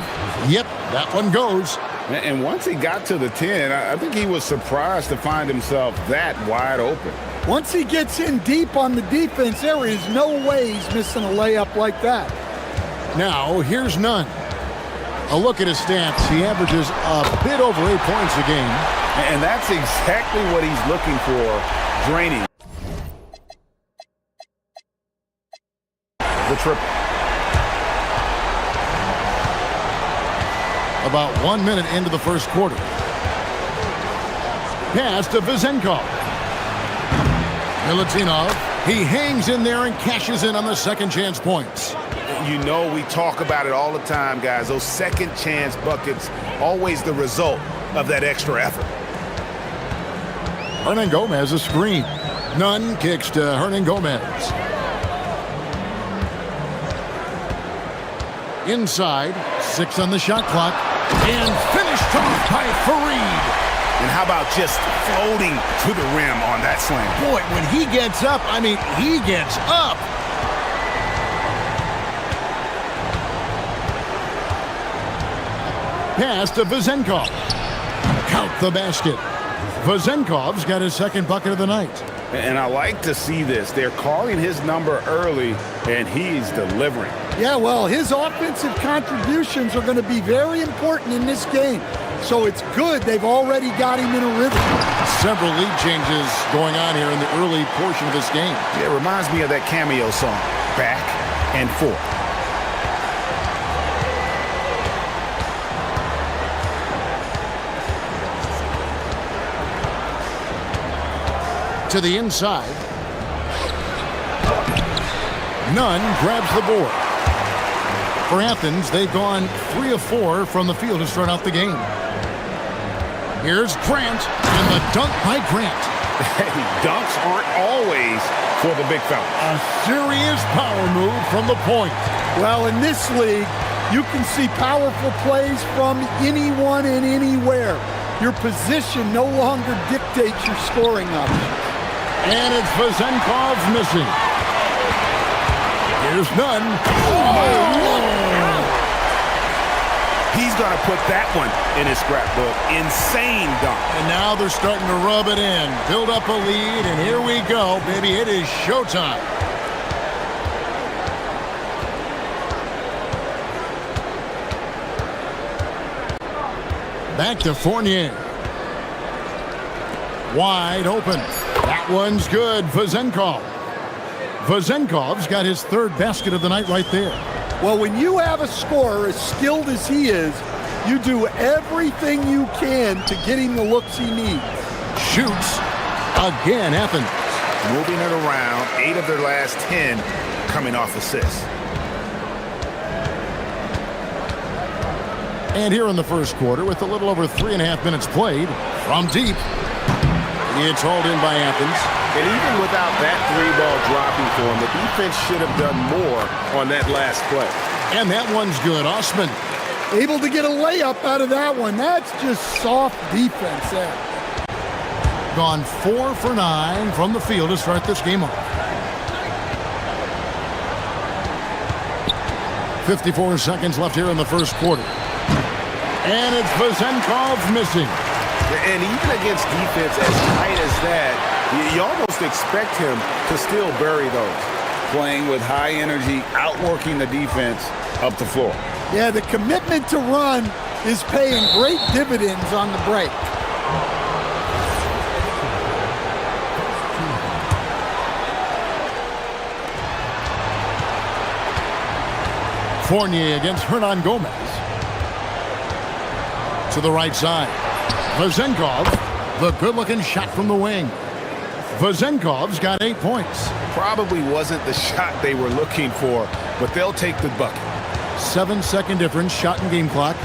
Yep, that one goes. And once he got to the 10, I think he was surprised to find himself that wide open. Once he gets in deep on the defense, there is no way he's missing a layup like that. Now, here's Nunn. A look at his stats. He averages a bit over 8 points a game. And that's exactly what he's looking for, draining. The triple. About 1 minute into the first quarter. Pass to Vezenkov. Milutinov. He hangs in there and cashes in on the second chance points. You know, we talk about it all the time, guys. Those second chance buckets, always the result of that extra effort. Hernan Gomez a screen. Nunn kicks to Hernan Gomez. Inside, 6 on the shot clock. And finished off by Fareed. And how about just floating to the rim on that slam? Boy, when he gets up, I mean, he gets up. Pass to Vezenkov. Count the basket. Vezenkov's got his second bucket of the night. And I like to see this. They're calling his number early, and he's delivering. Yeah, well, his offensive contributions are going to be very important in this game. So it's good they've already got him in a rhythm. Several lead changes going on here in the early portion of this game. Yeah, it reminds me of that cameo song, Back and Forth. To the inside. Nunn grabs the board. For Athens, they've gone 3 of 4 from the field to start out the game. Here's Grant, and the dunk by Grant. Hey, dunks aren't always for the big fella. A serious power move from the point. Well, in this league, you can see powerful plays from anyone and anywhere. Your position no longer dictates your scoring options. And it's Vezenkov missing. Here's Nunn. Oh! He's going to put that one in his scrapbook. Insane dunk. And now they're starting to rub it in. Build up a lead, and here we go, baby. It is showtime. Back to Fournier. Wide open. That one's good. Vezenkov. Vezenkov's got his third basket of the night right there. Well, when you have a scorer as skilled as he is, you do everything you can to get him the looks he needs. Shoots. Again, Athens. Moving it around. 8 of their last 10 coming off assists. And here in the first quarter, with a little over 3.5 minutes played, from deep, it's hauled in by Athens. And even without that 3-ball dropping for him, the defense should have done more on that last play. And that one's good. Osman. Able to get a layup out of that one. That's just soft defense there. Gone 4 for 9 from the field to start this game off. 54 seconds left here in the first quarter. And it's Vezenkov missing. And even against defense as tight as that, you almost expect him to still bury those. Playing with high energy, outworking the defense up the floor. Yeah, the commitment to run is paying great dividends on the break. Fournier against Hernan Gomez. To the right side. Vezenkov, the good-looking shot from the wing. Vezenkov's got 8 points. Probably wasn't the shot they were looking for, but they'll take the bucket. 7-second difference, shot and game clock.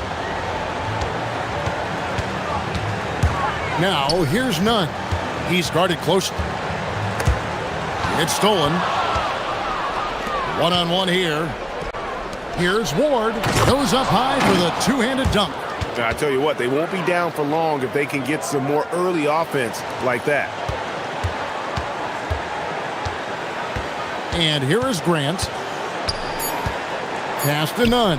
Now, here's Nunn. He's guarded closely. It's stolen. One-on-one here. Here's Ward. Goes up high for the two-handed dunk. I tell you what, they won't be down for long if they can get some more early offense like that. And here is Grant. Pass to Nunn.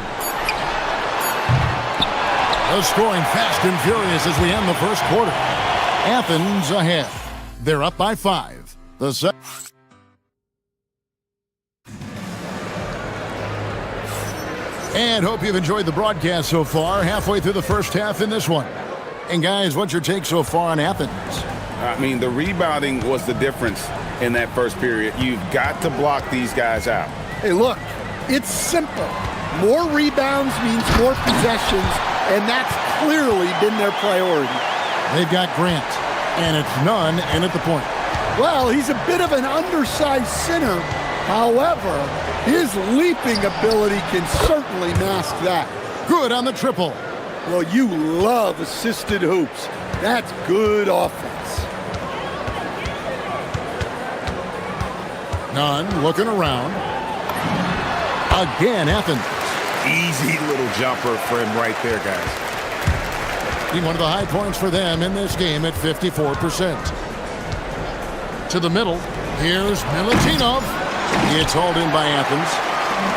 The scoring fast and furious as we end the first quarter. Athens ahead. They're up by 5. And hope you've enjoyed the broadcast so far. Halfway through the first half in this one. And guys, what's your take so far on Athens? I mean, the rebounding was the difference in that first period. You've got to block these guys out. Hey, look, it's simple. More rebounds means more possessions, and that's clearly been their priority. They've got Grant, and it's Nunn in at the point. Well, he's a bit of an undersized center. However, his leaping ability can certainly mask that. Good on the triple. Well, you love assisted hoops. That's good offense. Nunn looking around. Again, Athens. Easy little jumper for him right there, guys. One of the high points for them in this game at 54%. To the middle. Here's Milutinov. It's hauled in by Athens.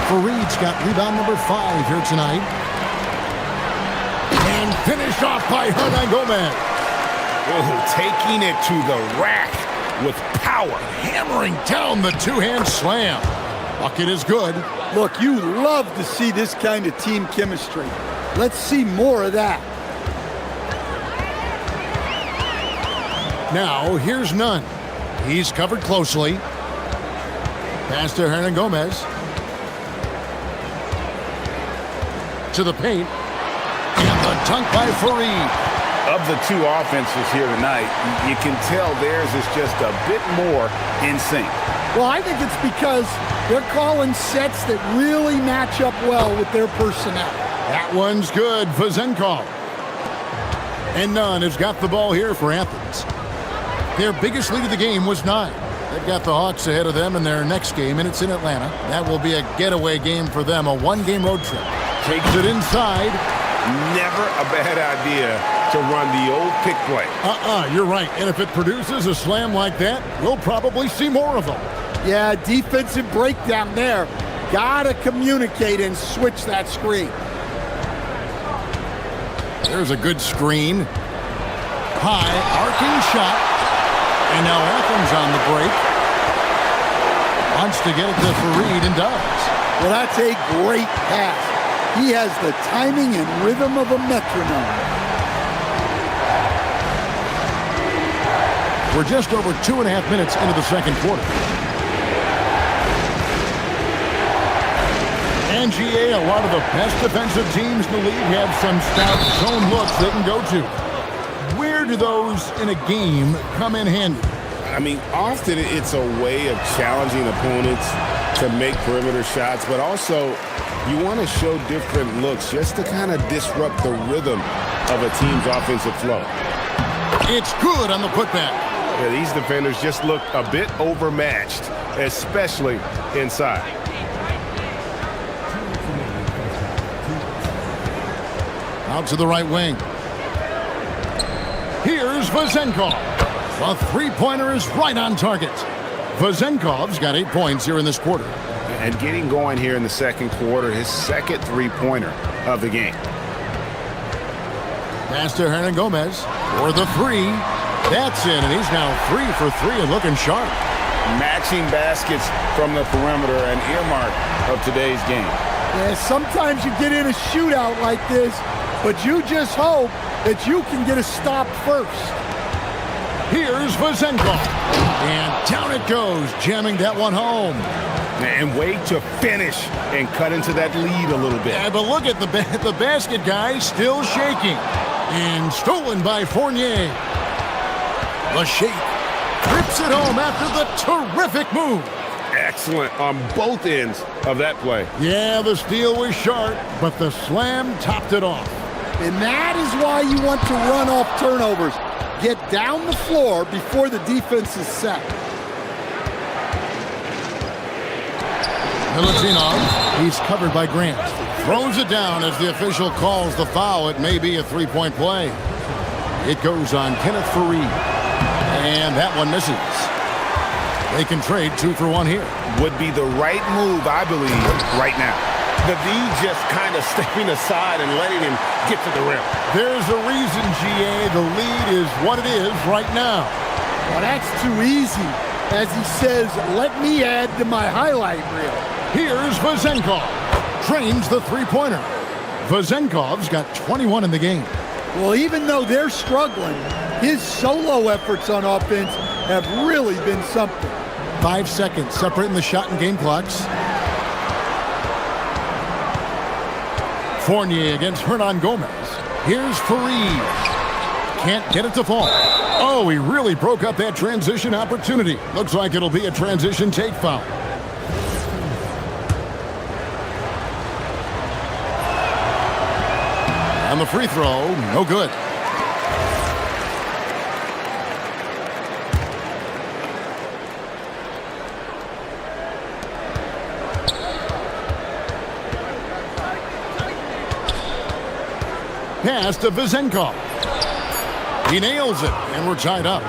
Fareed's got rebound number 5 here tonight. And finished off by Hernan Gomez. Oh, taking it to the rack with power. Hammering down the two-hand slam. Bucket is good. Look, you love to see this kind of team chemistry. Let's see more of that. Now, here's Nunn. He's covered closely. Pass to Hernan Gomez. To the paint. And the dunk by Fareed. Of the two offenses here tonight, you can tell theirs is just a bit more in sync. Well, I think it's because they're calling sets that really match up well with their personnel. That one's good for Zenkov. And Nunn has got the ball here for Athens. Their biggest lead of the game was 9. They've got the Hawks ahead of them in their next game, and it's in Atlanta. That will be a getaway game for them, a one-game road trip. Takes it inside. Never a bad idea to run the old pick play. You're right. And if it produces a slam like that, we'll probably see more of them. Yeah, defensive breakdown there. Gotta communicate and switch that screen. There's a good screen. High, arcing shot. And now Athens on the break. Wants to get it to Fareed and does. Well, that's a great pass. He has the timing and rhythm of a metronome. We're just over 2.5 minutes into the second quarter. And GA, a lot of the best defensive teams in the league have some stout zone looks they can go to. Where do those in a game come in handy? I mean, often it's a way of challenging opponents to make perimeter shots, but also you want to show different looks just to kind of disrupt the rhythm of a team's offensive flow. It's good on the putback. Yeah, these defenders just look a bit overmatched, especially inside. Out to the right wing. Here's Vazenkov. The three-pointer is right on target. Vazenkov's got 8 points here in this quarter. And getting going here in the second quarter, his second three-pointer of the game. Pass to Hernan Gomez for the 3. That's in, and he's now 3 for 3 and looking sharp. Matching baskets from the perimeter, an earmark of today's game. Yeah, sometimes you get in a shootout like this, but you just hope that you can get a stop first. Here's Vazenkov. And down it goes, jamming that one home. And wait to finish and cut into that lead a little bit. Yeah, but look at the basket, guys, still shaking. And stolen by Fournier. The shake. Rips it home after the terrific move. Excellent on both ends of that play. Yeah, the steal was sharp, but the slam topped it off. And that is why you want to run off turnovers. Get down the floor before the defense is set. Milutinov, he's covered by Grant. Throws it down as the official calls the foul. It may be a three-point play. It goes on Kenneth Fareed. And that one misses. They can trade 2 for 1 here. Would be the right move, I believe, right now. The D just kind of stepping aside and letting him get to the rim. There's a reason, GA, the lead is what it is right now. Well, that's too easy. As he says, let me add to my highlight reel. Here's Vezenkov. Trains the three-pointer. Vezenkov's got 21 in the game. Well, even though they're struggling, his solo efforts on offense have really been something. 5 seconds separating the shot and game clocks. Fournier against Hernan Gomez. Here's Fareed. Can't get it to fall. Oh, he really broke up that transition opportunity. Looks like it'll be a transition take foul. And the free throw, no good. Pass to Vezenkov. He nails it, and we're tied up.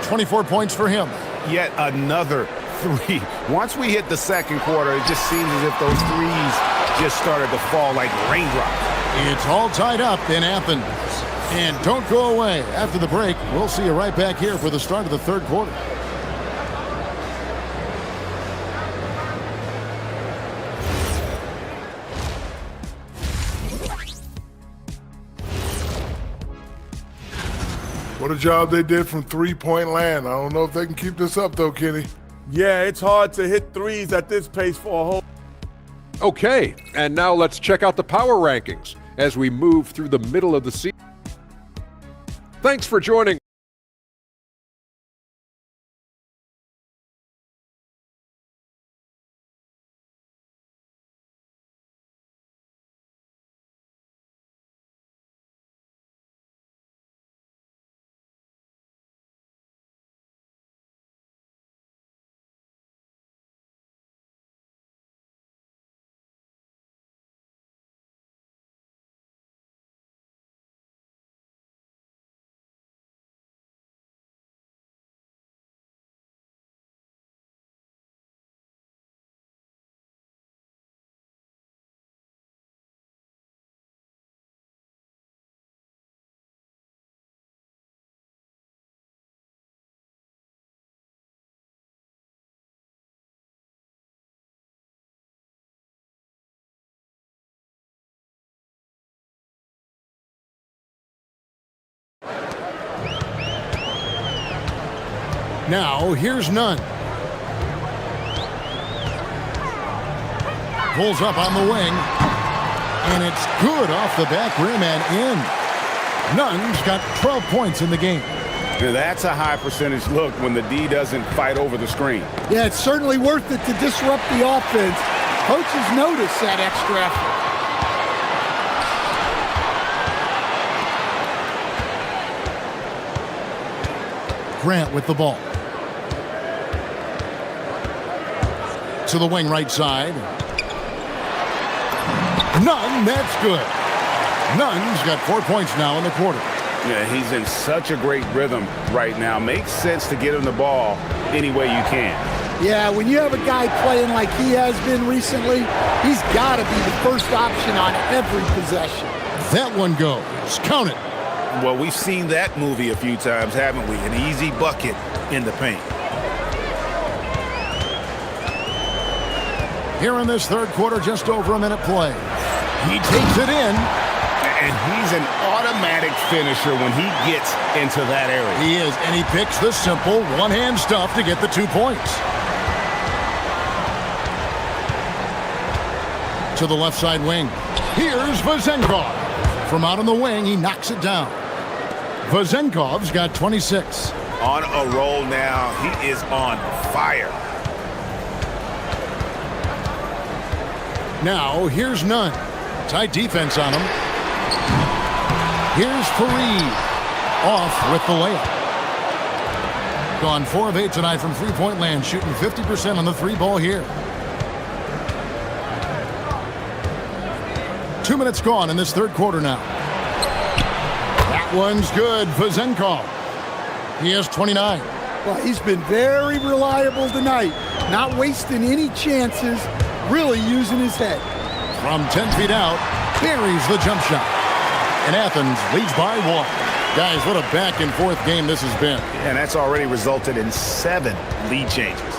24 points for him. Yet another 3. Once we hit the second quarter, it just seems as if those threes just started to fall like raindrops. It's all tied up in Athens. And don't go away. After the break, we'll see you right back here for the start of the third quarter. What a job they did from three-point land. I don't know if they can keep this up, though, Kenny. Yeah, it's hard to hit threes at this pace for a whole. Okay, and now let's check out the power rankings as we move through the middle of the season. Thanks for joining. Now, here's Nunn. Pulls up on the wing. And it's good off the back rim and in. Nunn's got 12 points in the game. Now that's a high percentage look when the D doesn't fight over the screen. Yeah, it's certainly worth it to disrupt the offense. Coaches notice that extra effort. Grant with the ball. To the wing right side. Nunn, that's good. Nunn's got 4 points now in the quarter. Yeah, he's in such a great rhythm right now. Makes sense to get him the ball any way you can. Yeah, when you have a guy playing like he has been recently, he's got to be the first option on every possession. That one goes. Count it. Well, we've seen that movie a few times, haven't we? An easy bucket in the paint. Here in this third quarter, just over a minute play. He takes it in. And he's an automatic finisher when he gets into that area. He is, and he picks the simple one-hand stuff to get the 2 points. To the left side wing. Here's Vezenkov. From out on the wing, he knocks it down. Vezenkov's got 26. On a roll now. He is on fire. Now, here's Nunn. Tight defense on him. Here's Fareed. Off with the layup. Gone 4 of 8 tonight from three-point land, shooting 50% on the three ball here. 2 minutes gone in this third quarter now. That one's good for Vezenkov. He has 29. Well, he's been very reliable tonight. Not wasting any chances, really using his head. From 10 feet out, buries the jump shot. And Athens leads by 1. Guys, what a back-and-forth game this has been. And that's already resulted in 7 lead changes.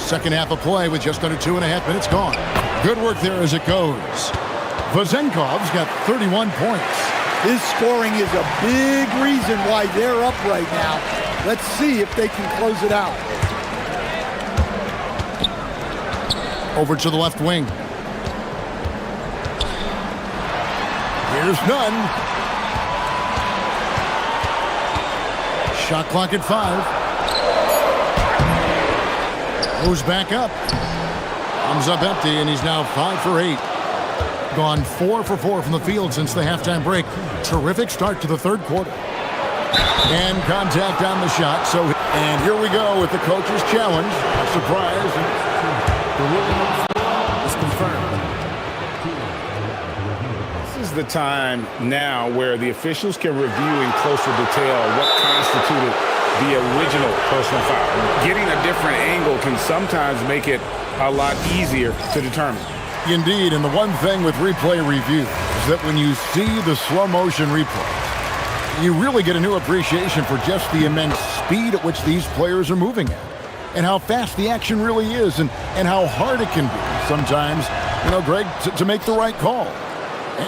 Second half of play with just under 2.5 minutes gone. Good work there as it goes. Vezenkov's got 31 points. His scoring is a big reason why they're up right now. Let's see if they can close it out. Over to the left wing. Here's Nunn. Shot clock at 5. Goes back up. Comes up empty, and he's now 5 for 8. Gone 4 for 4 from the field since the halftime break. Terrific start to the third quarter. And contact on the shot. And here we go with the coach's challenge. A surprise. The ruling is confirmed. This is the time now where the officials can review in closer detail what constituted the original personal foul. Getting a different angle can sometimes make it a lot easier to determine. Indeed, and the one thing with replay review is that when you see the slow motion replay, you really get a new appreciation for just the immense speed at which these players are moving at, and how fast the action really is, and how hard it can be sometimes, Greg, to make the right call.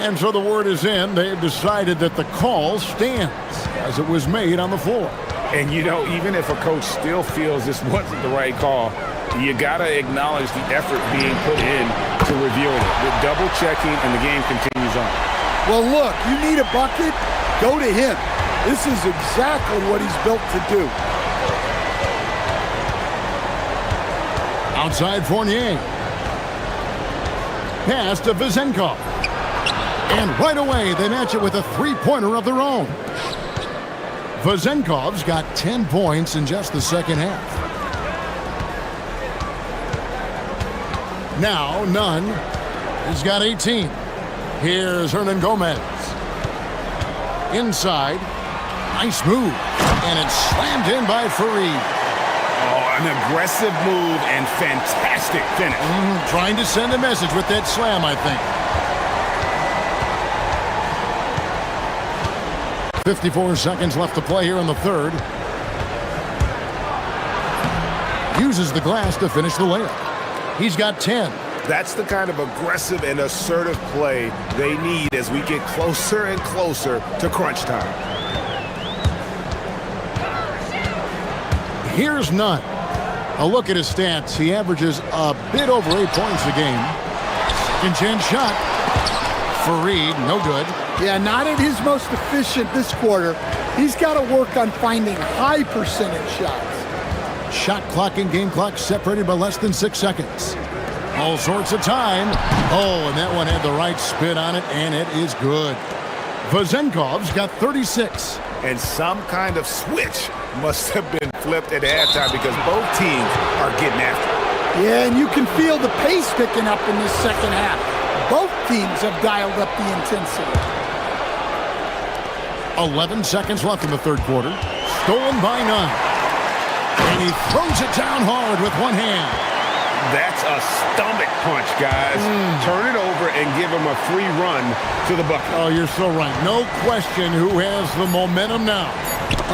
And so the word is in. They've decided that the call stands as it was made on the floor. And, even if a coach still feels this wasn't the right call, you got to acknowledge the effort being put in to reviewing it. The double checking, and the game continues on. Well, look, you need a bucket, go to him. This is exactly what he's built to do. Outside Fournier. Pass to Vezenkov. And right away, they match it with a three-pointer of their own. Vezenkov's got 10 points in just the second half. Now, Nunn has got 18. Here's Hernan Gomez. Inside. Nice move. And it's slammed in by Fareed. Oh, an aggressive move and fantastic finish. Trying to send a message with that slam, I think. 54 seconds left to play here in the third. Uses the glass to finish the layup. He's got 10. That's the kind of aggressive and assertive play they need as we get closer and closer to crunch time. Here's Nunn. A look at his stats. He averages a bit over 8 points a game. Second chance shot. Fareed, no good. Yeah, not at his most efficient this quarter. He's got to work on finding high percentage shots. Shot clock and game clock separated by less than 6 seconds. All sorts of time. Oh, and that one had the right spin on it, and it is good. Vezenkov's got 36. And some kind of switch must have been flipped at halftime because both teams are getting after it. Yeah, and you can feel the pace picking up in this second half. Both teams have dialed up the intensity. 11 seconds left in the third quarter. Stolen by Nunn. And he throws it down hard with one hand. That's a stomach punch, guys. Turn it over and give him a free run to the bucket. Oh, you're so right. No question who has the momentum now.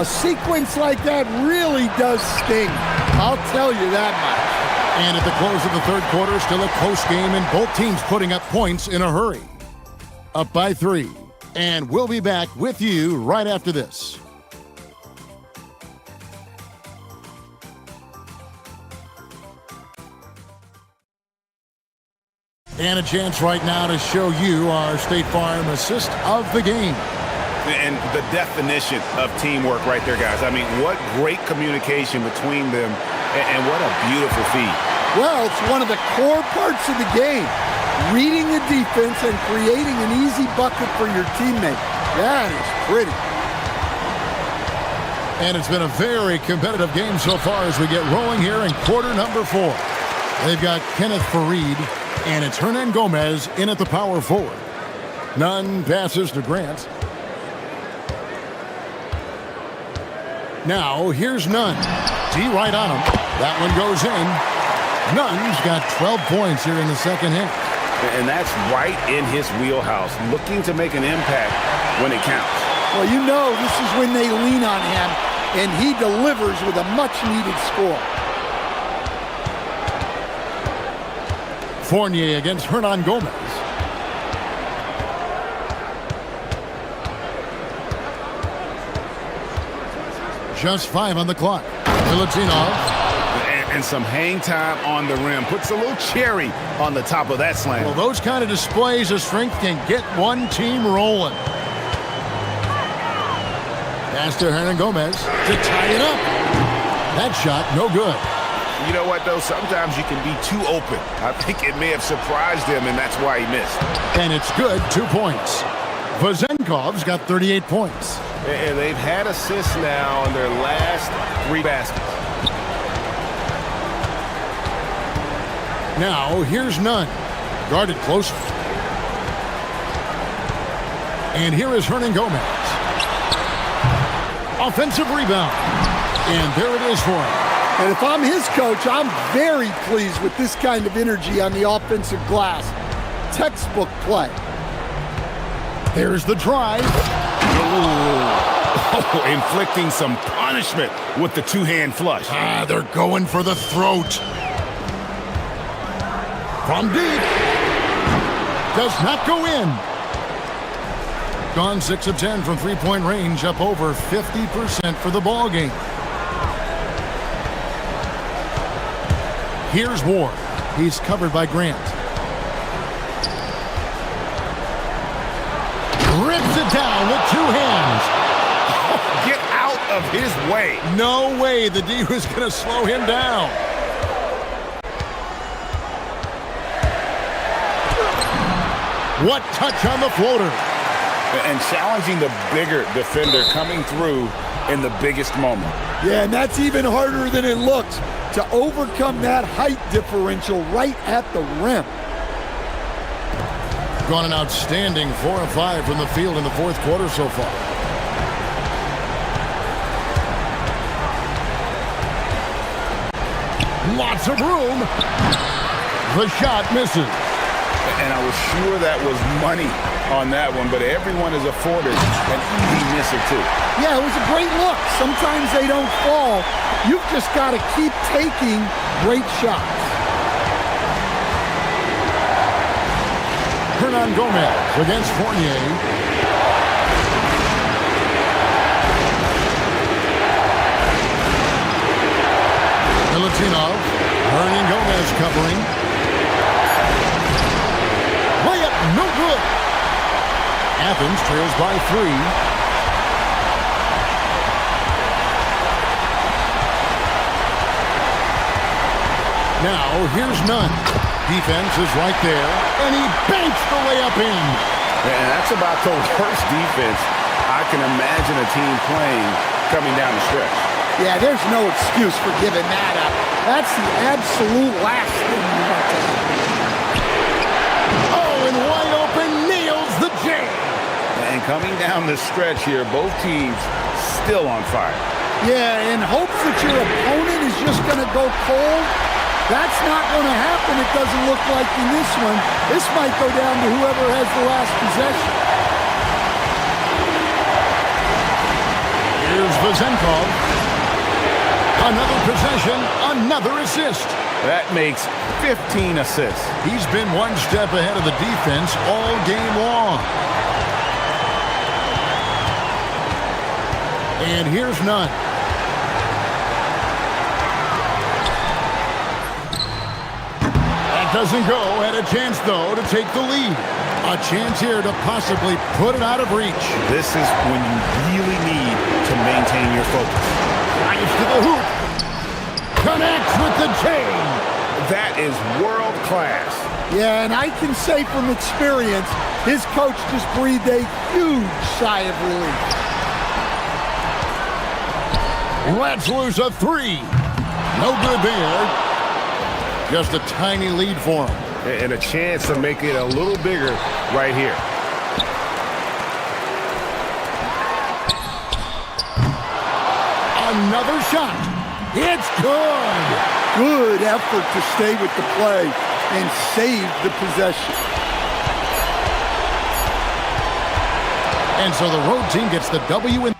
A sequence like that really does sting. I'll tell you that much. And at the close of the third quarter, still a close game, and both teams putting up points in a hurry. Up by 3. And we'll be back with you right after this. And a chance right now to show you our State Farm assist of the game. And the definition of teamwork right there, guys. I mean, what great communication between them And what a beautiful feed. Well, it's one of the core parts of the game. Reading the defense and creating an easy bucket for your teammate. That is pretty. And it's been a very competitive game so far as we get rolling here in quarter number 4. They've got Kenneth Fareed, and it's Hernan Gomez in at the power forward. Nunn passes to Grant. Now, here's Nunn. D right on him. That one goes in. Nunn's got 12 points here in the second half. And that's right in his wheelhouse, looking to make an impact when it counts. Well, you know this is when they lean on him, and he delivers with a much-needed score. Fournier against Hernan Gomez. Just 5 on the clock. Milutinov. And some hang time on the rim. Puts a little cherry on the top of that slam. Well, those kind of displays of strength can get one team rolling. Pass to Hernan Gomez to tie it up. That shot, no good. You know what, though? Sometimes you can be too open. I think it may have surprised him, and that's why he missed. And it's good, 2 points. Vazenkov's got 38 points. And they've had assists now on their last 3 baskets. Now, here's Nunn. Guarded closely. And here is Hernan Gomez. Offensive rebound. And there it is for him. And if I'm his coach, I'm very pleased with this kind of energy on the offensive glass. Textbook play. There's the drive. Oh, inflicting some punishment with the two-hand flush. They're going for the throat. From deep. Does not go in. Gone 6 of 10 from three-point range, up over 50% for the ball game. Here's Ward. He's covered by Grant. Rips it down with 2 hands. Get out of his way. No way the D was going to slow him down. What touch on the floater. And challenging the bigger defender coming through in the biggest moment. Yeah, and that's even harder than it looks to overcome that height differential right at the rim. Gone an outstanding 4 of 5 from the field in the fourth quarter so far. Lots of room. The shot misses. And I was sure that was money on that one, but everyone is afforded an easy misser too. Yeah, it was a great look. Sometimes they don't fall. You've just got to keep taking great shots. Hernan Gomez against Fournier. Milutinov. Hernan Gomez covering. Layup, no good. Athens trails by 3. Now, here's Nunn. Defense is right there, and he banks the layup in. And that's about the worst defense I can imagine a team playing coming down the stretch. Yeah, there's no excuse for giving that up. That's the absolute last thing you want to have. Oh, and wide open, nails the jam. And coming down the stretch here, both teams still on fire. Yeah, in hopes that your opponent is just going to go cold. That's not going to happen, it doesn't look like in this one. This might go down to whoever has the last possession. Here's Vazenkov. Another possession, another assist. That makes 15 assists. He's been one step ahead of the defense all game long. And here's Nunn. Doesn't go. Had a chance, though, to take the lead. A chance here to possibly put it out of reach. This is when you really need to maintain your focus. Drives to the hoop. Connects with the chain. That is world class. Yeah, and I can say from experience, his coach just breathed a huge sigh of relief. Let's lose a 3. No good there. Just a tiny lead for him. And a chance to make it a little bigger right here. Another shot. It's good. Good effort to stay with the play and save the possession. And so the road team gets the W in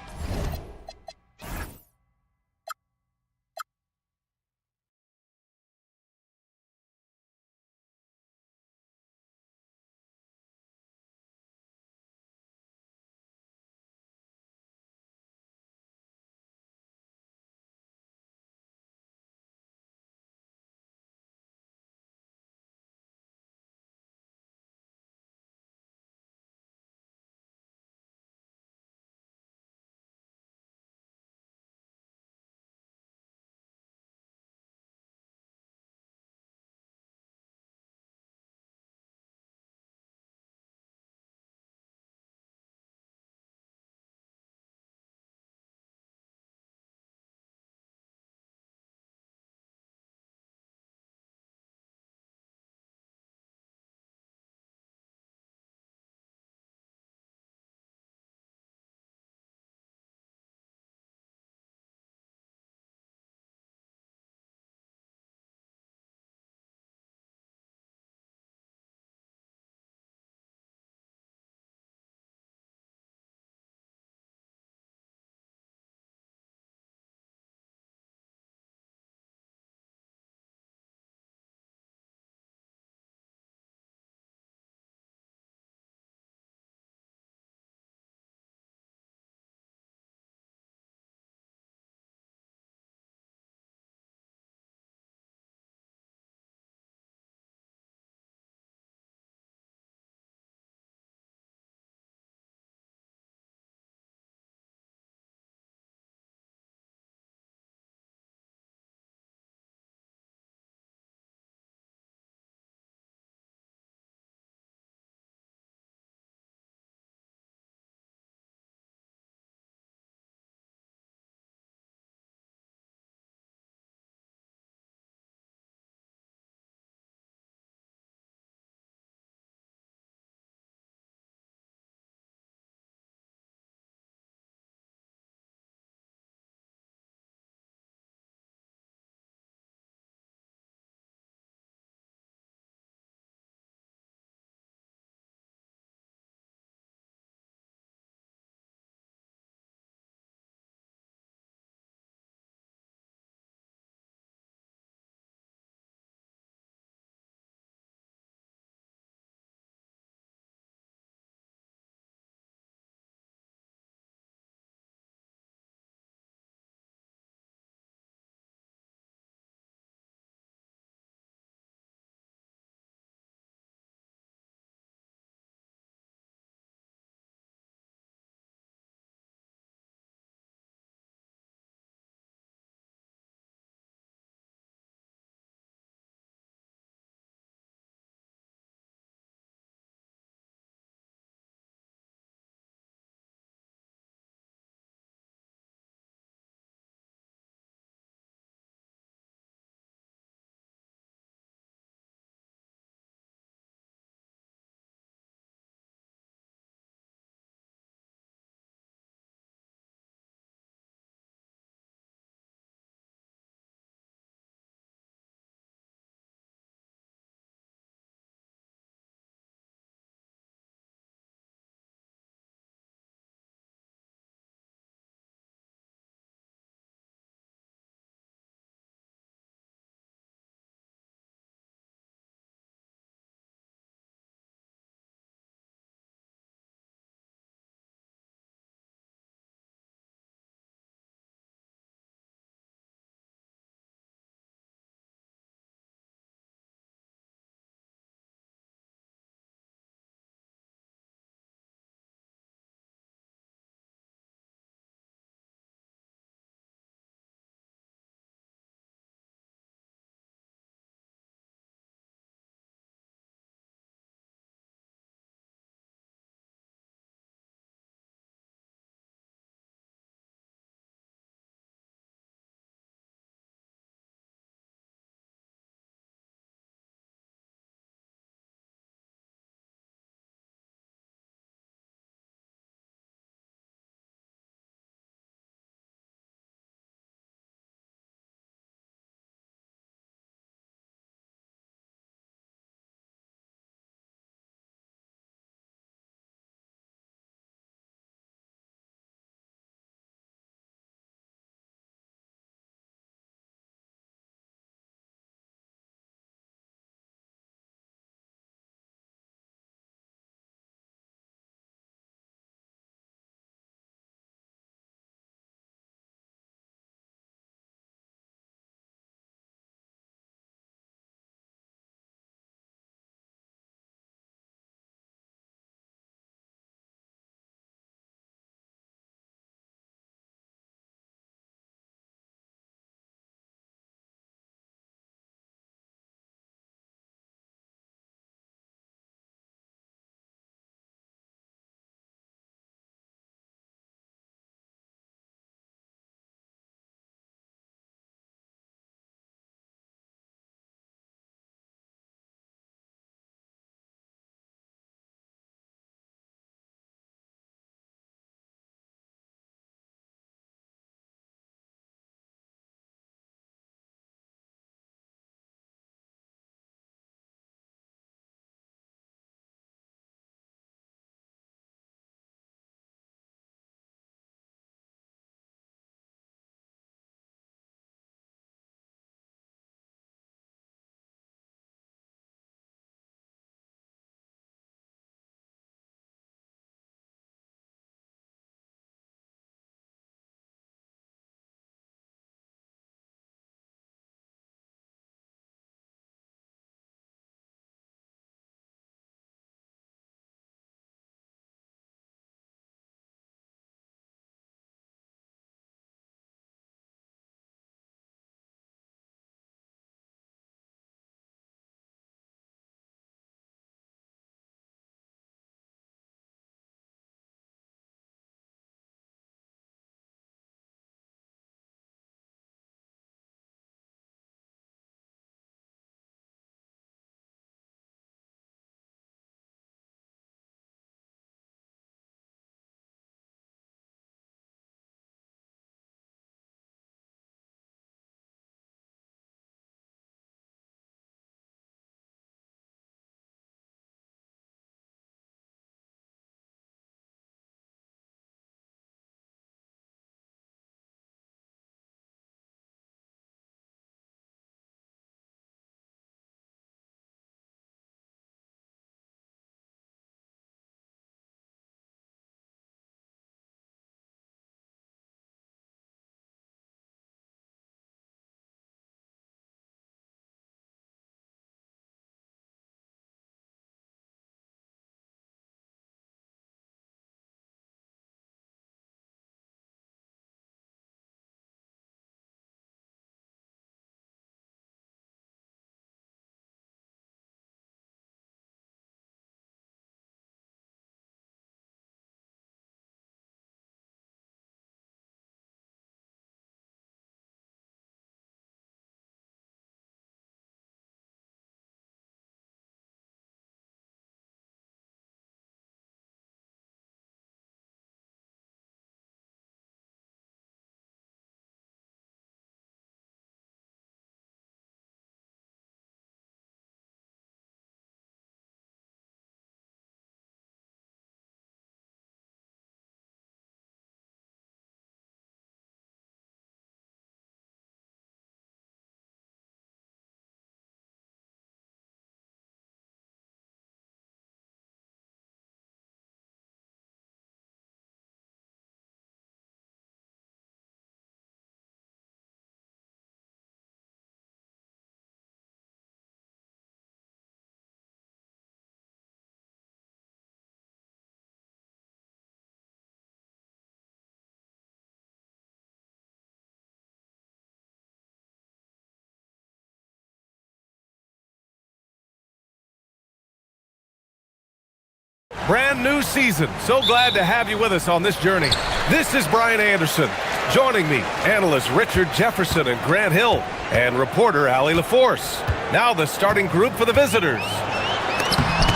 Brand new season. So glad to have you with us on this journey. This is Brian Anderson. Joining me, analysts Richard Jefferson and Grant Hill, and reporter Allie LaForce. Now the starting group for the visitors.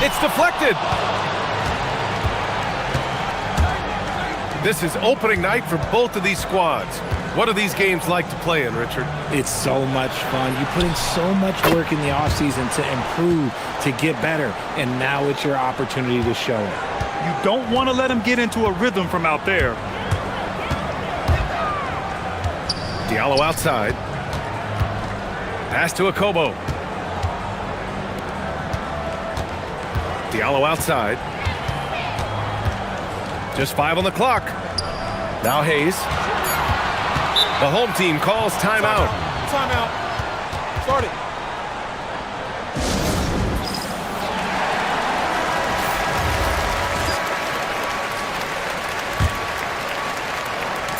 It's deflected. This is opening night for both of these squads. What are these games like to play in, Richard? It's so much fun. You put in so much work in the offseason to improve, to get better, and now it's your opportunity to show it. You don't want to let him get into a rhythm from out there. Diallo outside. Pass to Akobo. Diallo outside. Just 5 on the clock. Now Hayes. The home team calls timeout. Timeout. Start it.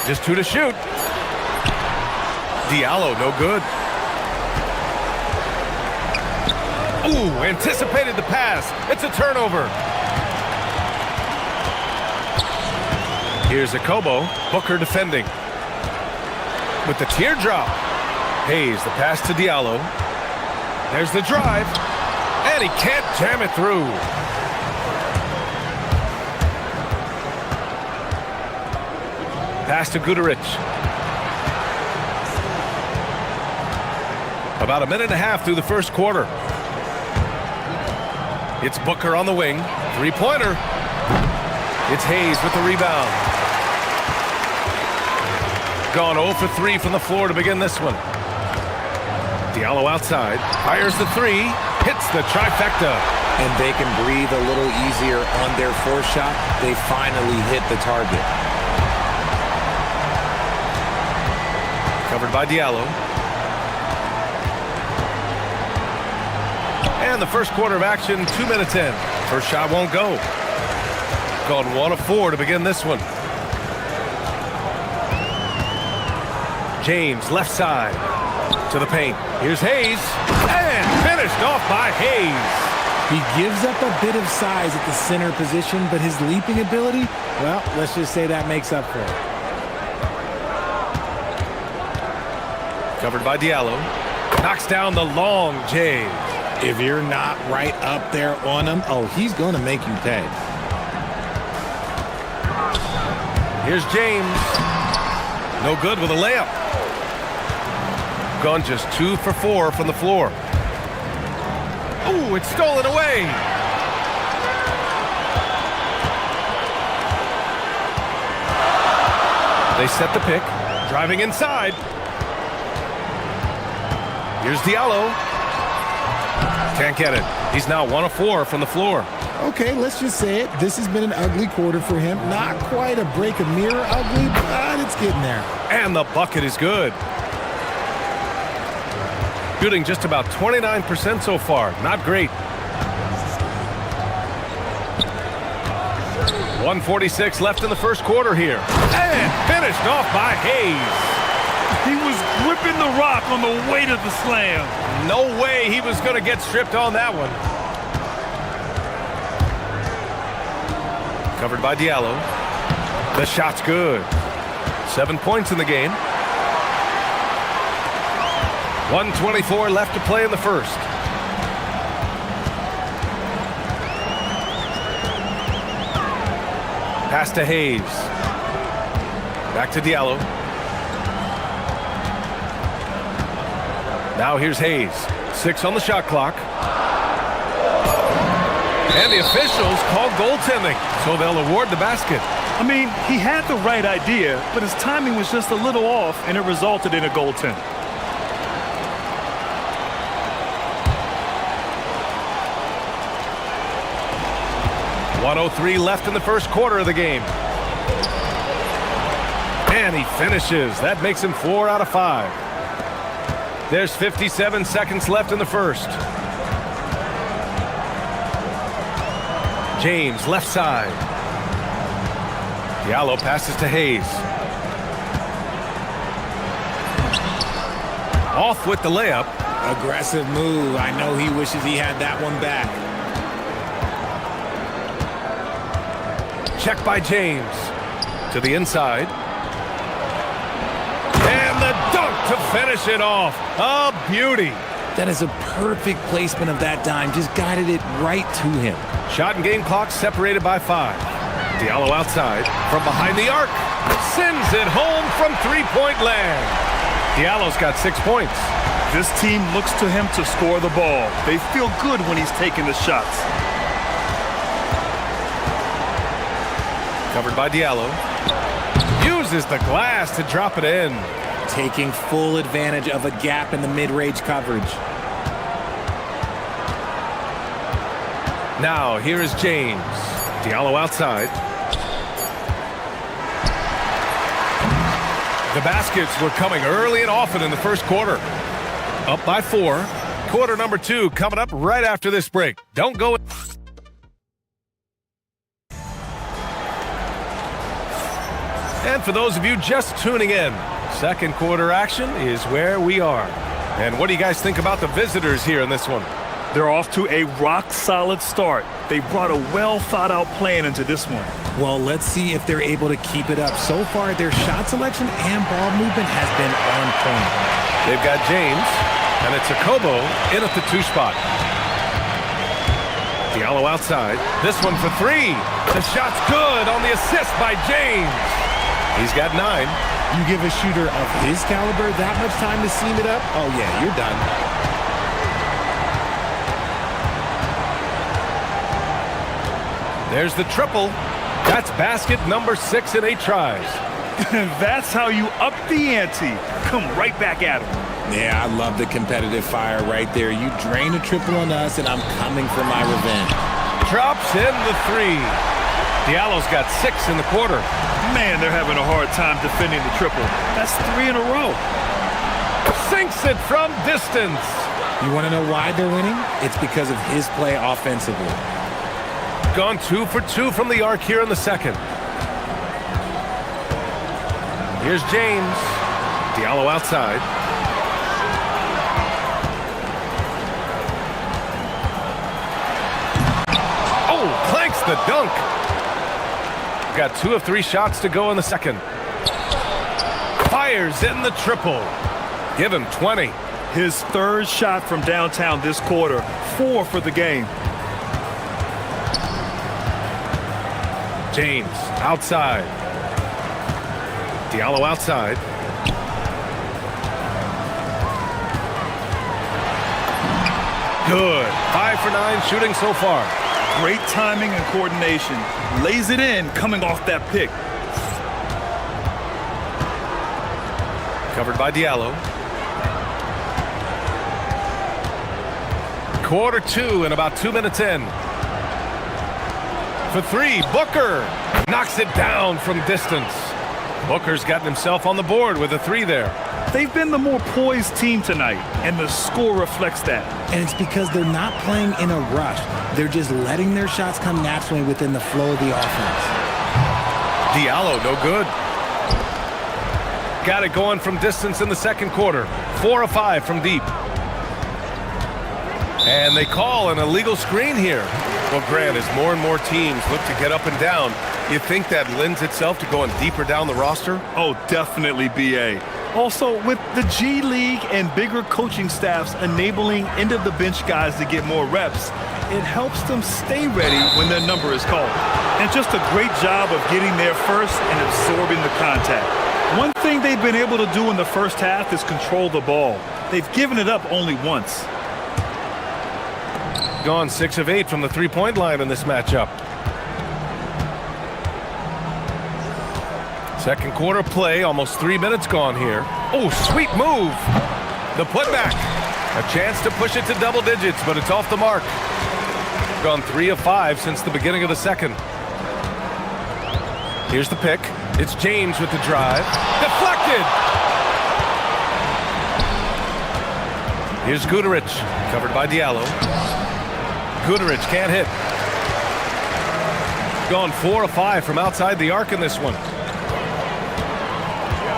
Just 2 to shoot. Diallo, no good. Ooh, anticipated the pass. It's a turnover. Here's Akobo. Booker defending. With the teardrop. Hayes, the pass to Diallo. There's the drive. And he can't jam it through. Pass to Guduric. About 1.5 minutes through the first quarter. It's Booker on the wing. Three-pointer. It's Hayes with the rebound. Gone 0 for 3 from the floor to begin this one. Diallo outside. Fires the 3. Hits the trifecta. And they can breathe a little easier on their fourth shot. They finally hit the target. Covered by Diallo. And the first quarter of action, 2 minutes in. First shot won't go. Gone 1 of 4 to begin this one. James, left side. To the paint. Here's Hayes. And finished off by Hayes. He gives up a bit of size at the center position, but his leaping ability, well, let's just say that makes up for it. Covered by Diallo. Knocks down the long J. If you're not right up there on him, oh, he's going to make you pay. Here's James. No good with a layup. Gone just 2 for 4 from the floor. Ooh, it's stolen away. They set the pick. Driving inside. Here's Diallo. Can't get it. He's now 1 of 4 from the floor. Okay, let's just say it. This has been an ugly quarter for him. Not quite a break a mirror ugly, but it's getting there. And the bucket is good. Shooting just about 29% so far. Not great. 1:46 left in the first quarter here. And finished off by Hayes. He was gripping the rock on the weight of the slam. No way he was going to get stripped on that one. Covered by Diallo. The shot's good. 7 points in the game. 1:24 left to play in the first. Pass to Hayes. Back to Diallo. Now here's Hayes. 6 on the shot clock. And the officials call goaltending, so they'll award the basket. I mean, he had the right idea, but his timing was just a little off, and it resulted in a goaltend. .103 left in the first quarter of the game. And he finishes. That makes him 4 out of 5. There's 57 seconds left in the first. James, left side. Diallo passes to Hayes. Off with the layup. Aggressive move. I know he wishes he had that one back. check by James. To the inside. And the dunk to finish it off. A beauty. That is a perfect placement of that dime. Just guided it right to him. Shot and game clock separated by 5. Diallo outside from behind the arc. Sends it home from three-point land. Diallo's got 6 points. This team looks to him to score the ball. They feel good when he's taking the shots. Covered by Diallo. Uses the glass to drop it in. Taking full advantage of a gap in the mid-range coverage. Now, here is James. Diallo outside. The baskets were coming early and often in the first quarter. Up by 4. Quarter number 2 coming up right after this break. Don't go. And for those of you just tuning in, second quarter action is where we are. And what do you guys think about the visitors here in this one? They're off to a rock-solid start. They brought a well-thought-out plan into this one. Well, let's see if they're able to keep it up. So far, their shot selection and ball movement has been on point. They've got James, and it's Akobo in at the 2 spot. Diallo outside. This one for 3. The shot's good on the assist by James. He's got 9. You give a shooter of his caliber that much time to seam it up? Oh, yeah, you're done. There's the triple. That's basket number 6 in 8 tries. That's how you up the ante. Come right back at him. Yeah, I love the competitive fire right there. You drain a triple on us, and I'm coming for my revenge. Drops in the 3. Diallo's got 6 in the quarter. Man, they're having a hard time defending the triple. That's 3 in a row. Sinks it from distance. You want to know why they're winning? It's because of his play offensively. Gone 2 for 2 from the arc here in the second. Here's James. Diallo outside. Oh, clanks the dunk. Got 2 of 3 shots to go in the second. Fires in the triple. Give him 20. His 3rd shot from downtown this quarter. 4 for the game. James outside. Diallo outside. Good. 5 for 9 shooting so far. Great timing and coordination. Lays it in coming off that pick. Covered by Diallo. Quarter 2 and about 2 minutes in. For 3, Booker knocks it down from distance. Booker's gotten himself on the board with a 3 there. They've been the more poised team tonight, and the score reflects that. And it's because they're not playing in a rush. They're just letting their shots come naturally within the flow of the offense. Diallo, no good. Got it going from distance in the second quarter. 4 of 5 from deep. And they call an illegal screen here. Well, Grant, as more and more teams look to get up and down, you think that lends itself to going deeper down the roster? Oh, definitely, B.A. Also, with the G League and bigger coaching staffs enabling end-of-the-bench guys to get more reps, it helps them stay ready when their number is called. And just a great job of getting there first and absorbing the contact. One thing they've been able to do in the first half is control the ball. They've given it up only once. Gone 6 of 8 from the three-point line in this matchup. Second quarter play, almost 3 minutes gone here. Oh, sweet move. The putback. A chance to push it to double digits, but it's off the mark. Gone 3 of 5 since the beginning of the second. Here's the pick. It's James with the drive. Deflected! Here's Guduric, covered by Diallo. Guduric can't hit. Gone 4 of 5 from outside the arc in this one.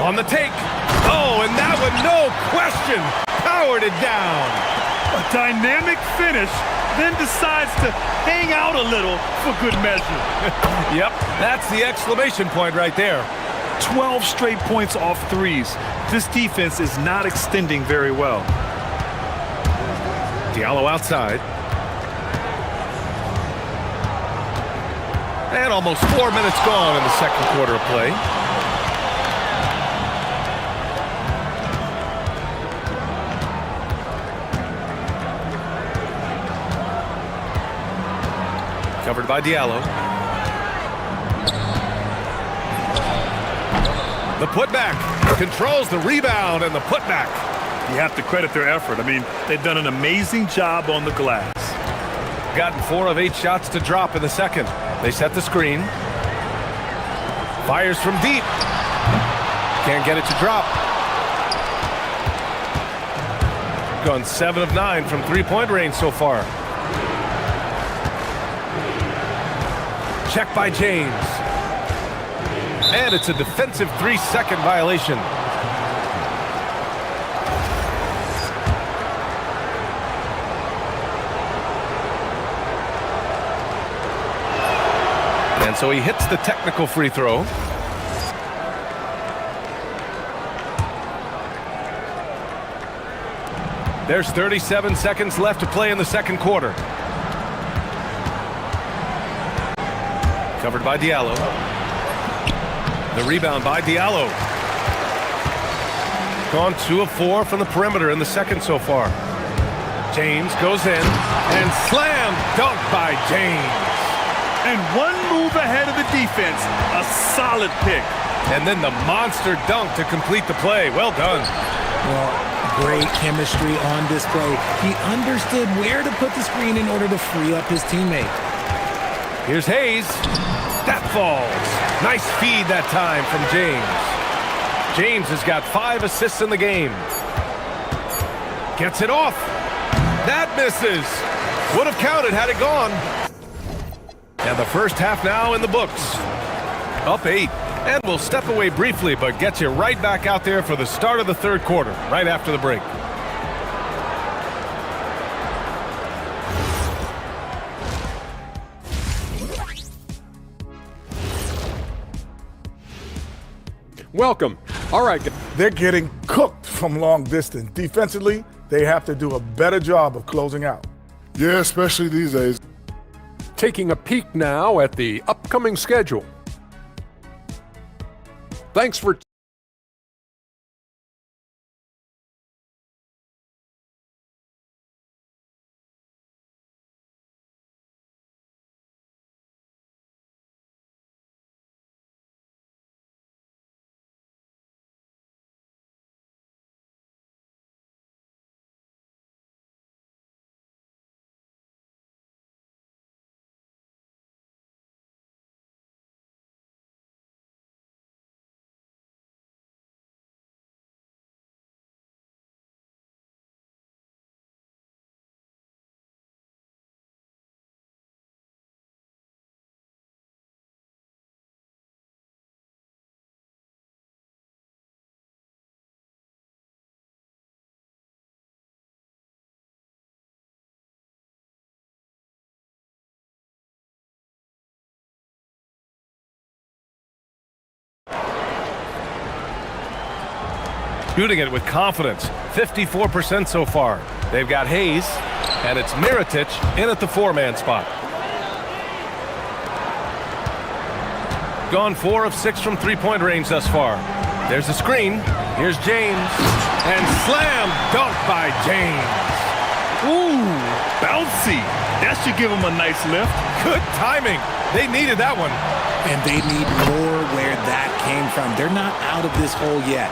On the take. Oh, and that one, no question, powered it down. A dynamic finish then decides to hang out a little for good measure. Yep, that's the exclamation point right there. 12 straight points off threes. This defense is not extending very well. Diallo outside. And almost 4 minutes gone in the second quarter of play. Covered by Diallo. The putback controls the rebound and the putback. You have to credit their effort. I mean, they've done an amazing job on the glass. Gotten 4 of 8 shots to drop in the second. They set the screen. Fires from deep. Can't get it to drop. Gone 7 of 9 from three-point range so far. Check by James. And it's a defensive 3-second violation. And so he hits the technical free throw. There's 37 seconds left to play in the second quarter. Covered by Diallo. The rebound by Diallo. Gone 2 of 4 from the perimeter in the second so far. James goes in and slam dunk by James. And one move ahead of the defense. A solid pick. And then the monster dunk to complete the play. Well done. Well, great chemistry on display. He understood where to put the screen in order to free up his teammate. Here's Hayes. That falls. Nice feed that time from James. James has got 5 assists in the game. Gets it off. That misses. Would have counted had it gone. And the first half now in the books. Up 8. And we'll step away briefly, but get you right back out there for the start of the third quarter, right after the break. Welcome. All right. They're getting cooked from long distance. Defensively, they have to do a better job of closing out. Yeah, especially these days. Taking a peek now at the upcoming schedule. Thanks for shooting it with confidence. 54% so far. They've got Hayes, and it's Mirotic in at the 4-man spot. Gone 4 of 6 from three-point range thus far. There's a screen. Here's James. And slam dunk by James. Ooh, bouncy. That should give him a nice lift. Good timing. They needed that one. And they need more where that came from. They're not out of this hole yet.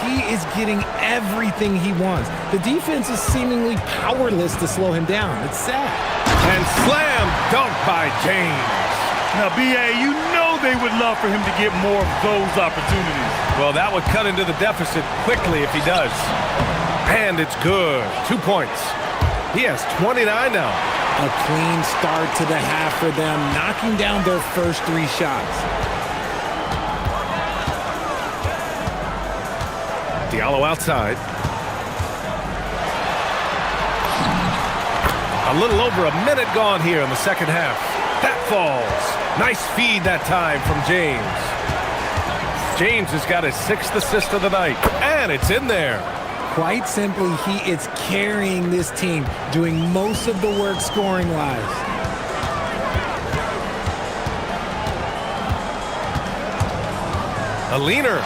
He is getting everything he wants. The defense is seemingly powerless to slow him down. It's sad. And slam dunk by James. Now, B.A., you know they would love for him to get more of those opportunities. Well, that would cut into the deficit quickly if he does. And it's good. 2 points. He has 29 now. A clean start to the half for them, knocking down their first 3 shots. Diallo outside. A little over a minute gone here in the second half. That falls. Nice feed that time from James. James has got his 6th assist of the night, and it's in there. Quite simply, he is carrying this team, doing most of the work scoring-wise. A leaner.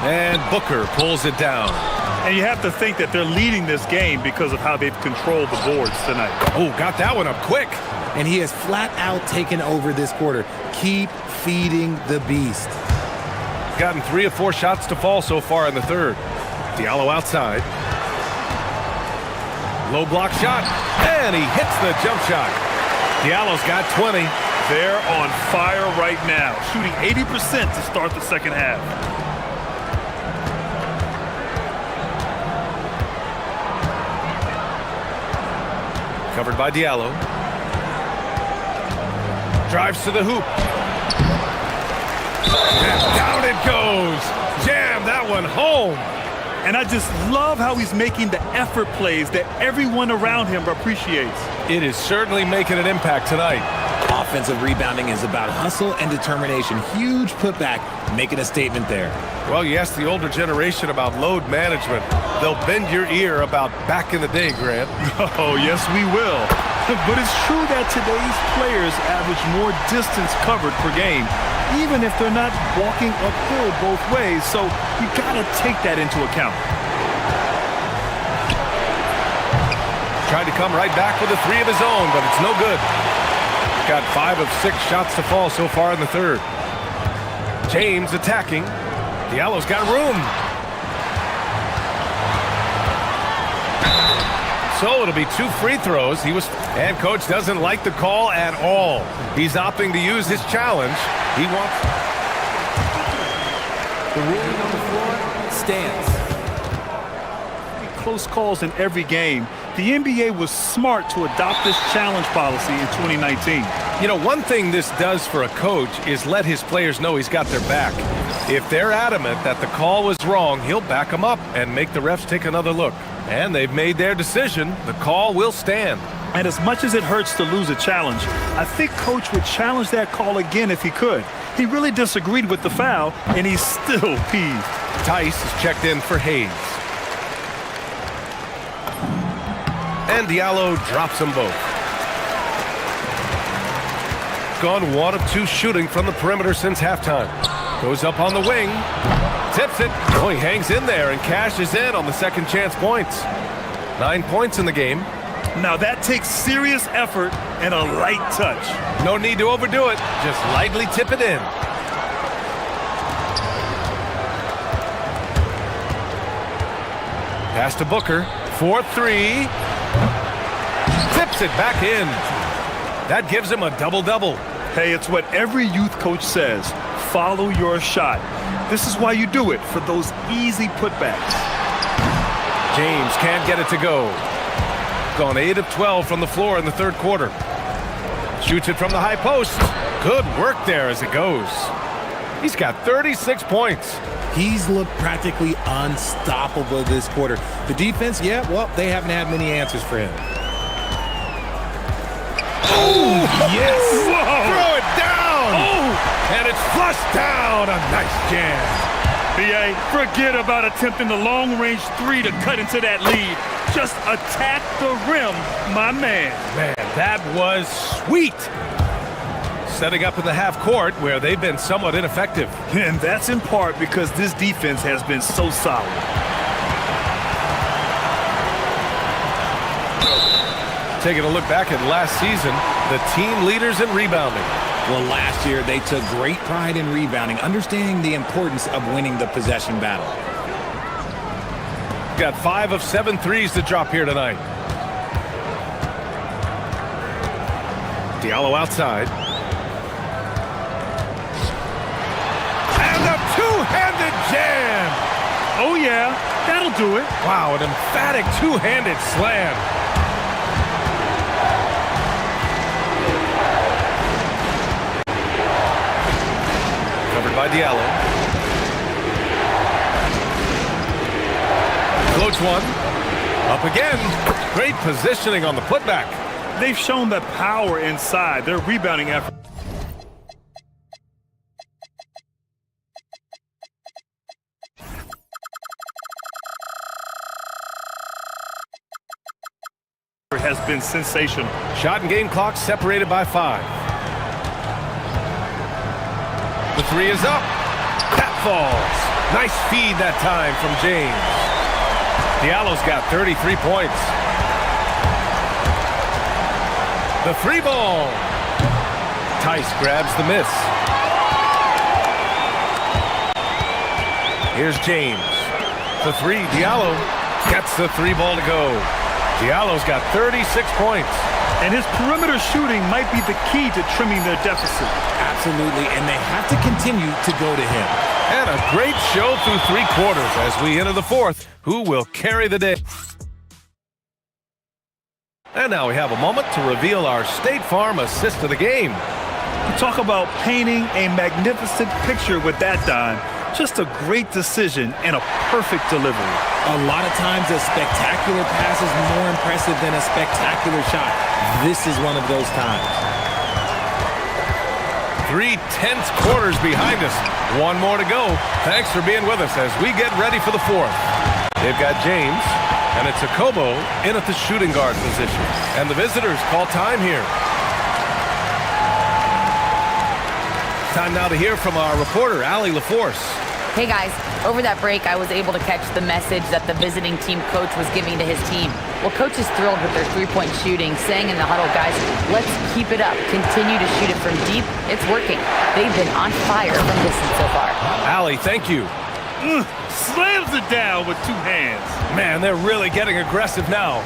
And Booker pulls it down. And you have to think that they're leading this game because of how they've controlled the boards tonight. Oh, got that one up quick. And he has flat out taken over this quarter. Keep feeding the beast. Gotten 3 of 4 shots to fall so far in the third. Diallo outside. Low block shot. And he hits the jump shot. Diallo's got 20. They're on fire right now, shooting 80% to start the second half. Covered by Diallo. Drives to the hoop. And down it goes. Jam that one home. And I just love how he's making the effort plays that everyone around him appreciates. It is certainly making an impact tonight. Offensive rebounding is about hustle and determination. Huge putback, making a statement there. Well, you ask the older generation about load management. They'll bend your ear about back in the day, Grant. Oh, yes, we will. But it's true that today's players average more distance covered per game, even if they're not walking uphill both ways. So you got to take that into account. Tried to come right back with a 3 of his own, but it's no good. Got 5 of 6 shots to fall so far in the third. James attacking. Diallo's got room. So it'll be 2 free throws. And coach doesn't like the call at all. He's opting to use his challenge. He wants... The ruling on the floor stands. Close calls in every game. The NBA was smart to adopt this challenge policy in 2019. You know, one thing this does for a coach is let his players know he's got their back. If they're adamant that the call was wrong, he'll back them up and make the refs take another look. And they've made their decision. The call will stand. And as much as it hurts to lose a challenge, I think coach would challenge that call again if he could. He really disagreed with the foul, and he's still peeved. Tice is checked in for Hayes. And Diallo drops them both. Gone 1 of 2 shooting from the perimeter since halftime. Goes up on the wing. Tips it. Oh, he hangs in there and cashes in on the second chance points. 9 points in the game. Now that takes serious effort and a light touch. No need to overdo it. Just lightly tip it in. Pass to Booker. 4-3. Tips it back in. That gives him a double-double. Hey, it's what every youth coach says. Follow your shot. This is why you do it, for those easy putbacks. James can't get it to go. Gone 8 of 12 from the floor in the third quarter. Shoots it from the high post. Good work there as it goes. He's got 36 points. He's looked practically unstoppable this quarter. The defense, yeah, well, they haven't had many answers for him. Oh, yes! Whoa. Throw it down! Oh! And it's flushed down. A nice jam. BA, forget about attempting the long-range 3 to cut into that lead. Just attack the rim, my man. Man, that was sweet. Setting up in the half court where they've been somewhat ineffective. And that's in part because this defense has been so solid. Taking a look back at last season, the team leaders in rebounding. Well, last year they took great pride in rebounding, understanding the importance of winning the possession battle. Got 5 of 7 threes to drop here tonight. Diallo outside. And a two-handed jam! Oh yeah, that'll do it. Wow, an emphatic two-handed slam. Covered by Diallo. Floats one. Up again. Great positioning on the putback. They've shown the power inside. Their rebounding effort has been sensational. Shot and game clock separated by 5. The 3 is up. That falls. Nice feed that time from James. Diallo's got 33 points. The 3 ball. Tice grabs the miss. Here's James. The 3, Diallo gets the 3 ball to go. Diallo's got 36 points. And his perimeter shooting might be the key to trimming their deficit. Absolutely, and they have to continue to go to him. And a great show through 3 quarters as we enter the 4th. Who will carry the day? And now we have a moment to reveal our State Farm assist of the game. Talk about painting a magnificent picture with that dime. Just a great decision and a perfect delivery. A lot of times a spectacular pass is more impressive than a spectacular shot. This is one of those times. 3 tense quarters behind us. 1 more to go. Thanks for being with us as we get ready for the 4th. They've got James, and it's Akobo in at the shooting guard position. And the visitors call time here. Time now to hear from our reporter, Allie LaForce. Hey guys, over that break I was able to catch the message that the visiting team coach was giving to his team. Well, coach is thrilled with their 3-point shooting, saying in the huddle, guys, let's keep it up. Continue to shoot it from deep. It's working. They've been on fire from distance so far. Allie, thank you. Slams it down with 2 hands. Man, they're really getting aggressive now.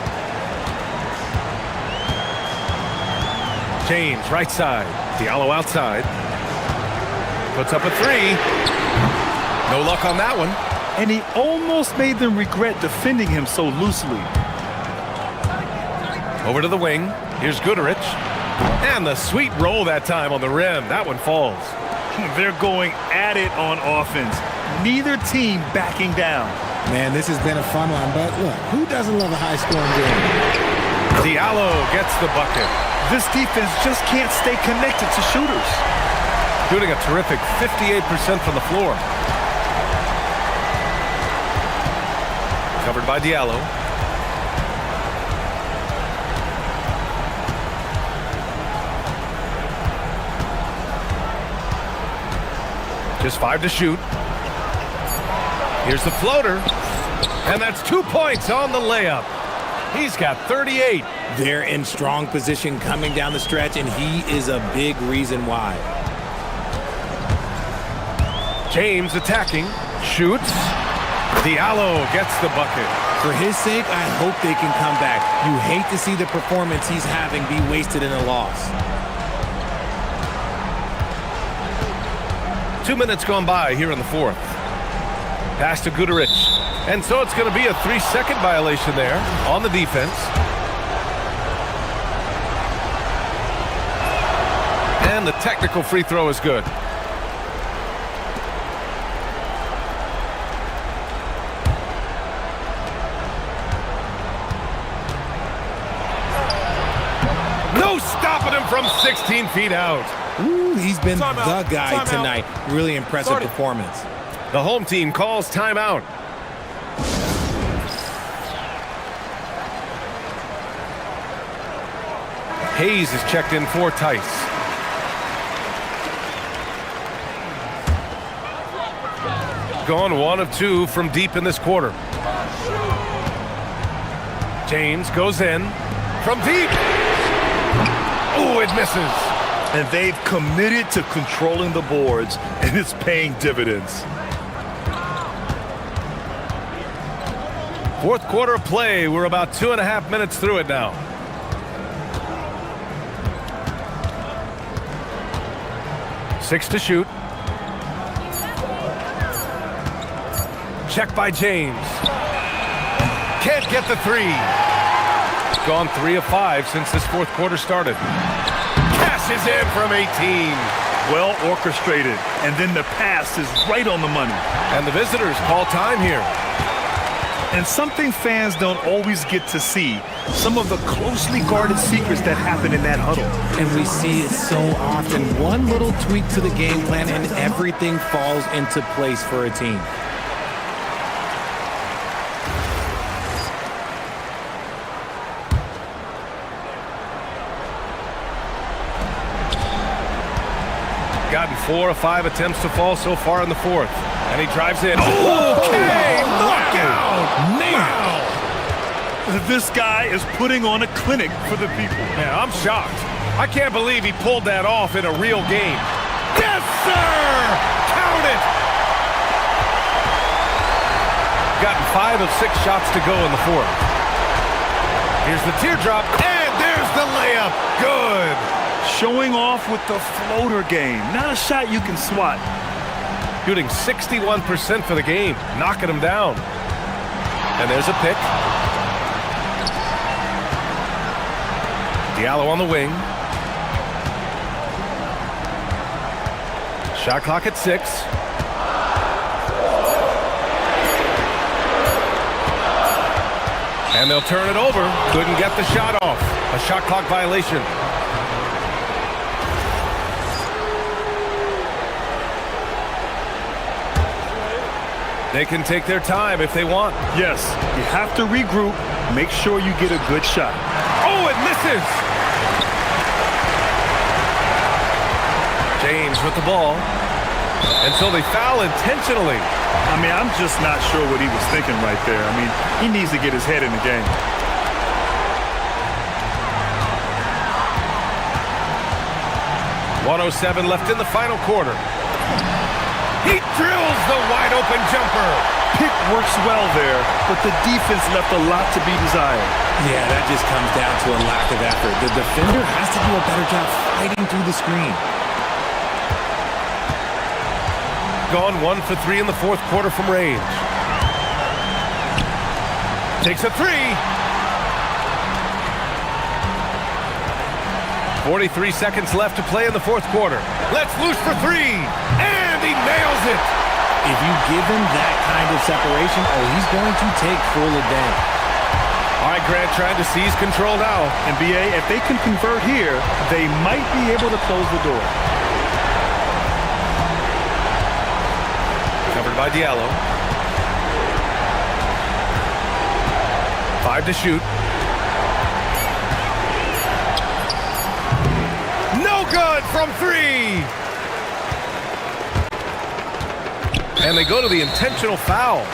James, right side. Diallo outside. Puts up a 3. No luck on that one. And he almost made them regret defending him so loosely. Over to the wing. Here's Goodrich. And the sweet roll that time on the rim. That one falls. They're going at it on offense. Neither team backing down. Man, this has been a fun one, but look, who doesn't love a high-scoring game? Diallo gets the bucket. This defense just can't stay connected to shooters. Shooting a terrific 58% from the floor. Covered by Diallo. Just 5 to shoot. Here's the floater. And that's 2 points on the layup. He's got 38. They're in strong position coming down the stretch, and he is a big reason why. James attacking. Shoots. Diallo gets the bucket. For his sake, I hope they can come back. You hate to see the performance he's having be wasted in a loss. 2 minutes gone by here in the 4th. Pass to Goodrich. And so it's going to be a 3-second violation there on the defense. And the technical free throw is good. No stopping him from 16 feet out. Ooh, he's been the guy tonight. Really impressive performance. The home team calls timeout. Hayes is checked in for Tice. Gone 1 of 2 from deep in this quarter. James goes in from deep. Oh, it misses. And they've committed to controlling the boards, and it's paying dividends. 4th quarter of play. We're about 2.5 minutes through it now. Six to shoot. Check by James. Can't get the 3. Gone 3 of 5 since this 4th quarter started. Cashes in from 18. Well orchestrated, and then the pass is right on the money. And the visitors call time here. And something fans don't always get to see, some of the closely guarded secrets that happen in that huddle. And we see it so often. One little tweak to the game plan and everything falls into place for a team. Gotten 4 or 5 attempts to fall so far in the fourth. And he drives in. Okay! Knockout! Wow! This guy is putting on a clinic for the people. Yeah, I'm shocked. I can't believe he pulled that off in a real game. Yes, sir! Count it! Gotten 5 of 6 shots to go in the fourth. Here's the teardrop, and there's the layup. Good! Showing off with the floater game. Not a shot you can swat. Shooting 61% for the game, knocking him down. And there's a pick. Diallo on the wing. Shot clock at 6. And they'll turn it over. Couldn't get the shot off. A shot clock violation. They can take their time if they want. Yes, you have to regroup. Make sure you get a good shot. Oh, it misses! James with the ball. And so they foul intentionally. I mean, I'm just not sure what he was thinking right there. I mean, he needs to get his head in the game. .107 left in the final quarter. He drills the wide-open jumper. Pick works well there, but the defense left a lot to be desired. Yeah, that just comes down to a lack of effort. The defender has to do a better job fighting through the screen. Gone 1 for 3 in the fourth quarter from range. Takes a 3. 43 seconds left to play in the fourth quarter. Let's loose for 3. And he nails it. If you give him that kind of separation, he's going to take full advantage. All right, Grant trying to seize control now. And BA, if they can convert here, they might be able to close the door. Covered by Diallo. 5 to shoot. No good from 3. And they go to the intentional foul.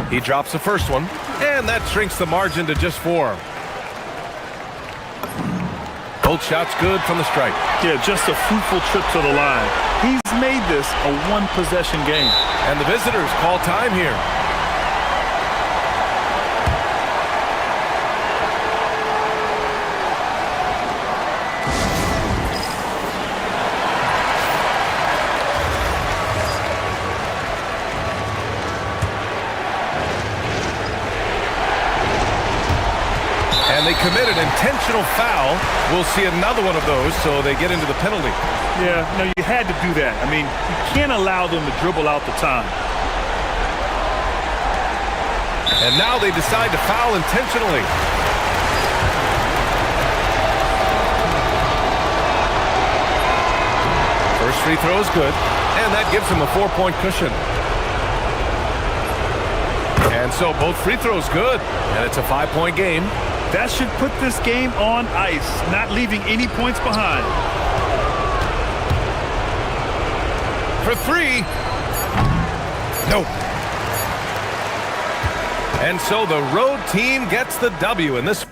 He drops the first one, and that shrinks the margin to just 4. Both shots good from the stripe. Yeah, just a fruitful trip to the line. He's made this a one-possession game. And the visitors call time here. They commit an intentional foul. We'll see another one of those, so they get into the penalty. Yeah, no, you had to do that. I mean, you can't allow them to dribble out the time. And now they decide to foul intentionally. First free throw is good, and that gives him a 4-point cushion. And so both free throws good, and it's a 5-point game. That should put this game on ice, not leaving any points behind. For 3. Nope. And so the road team gets the W in this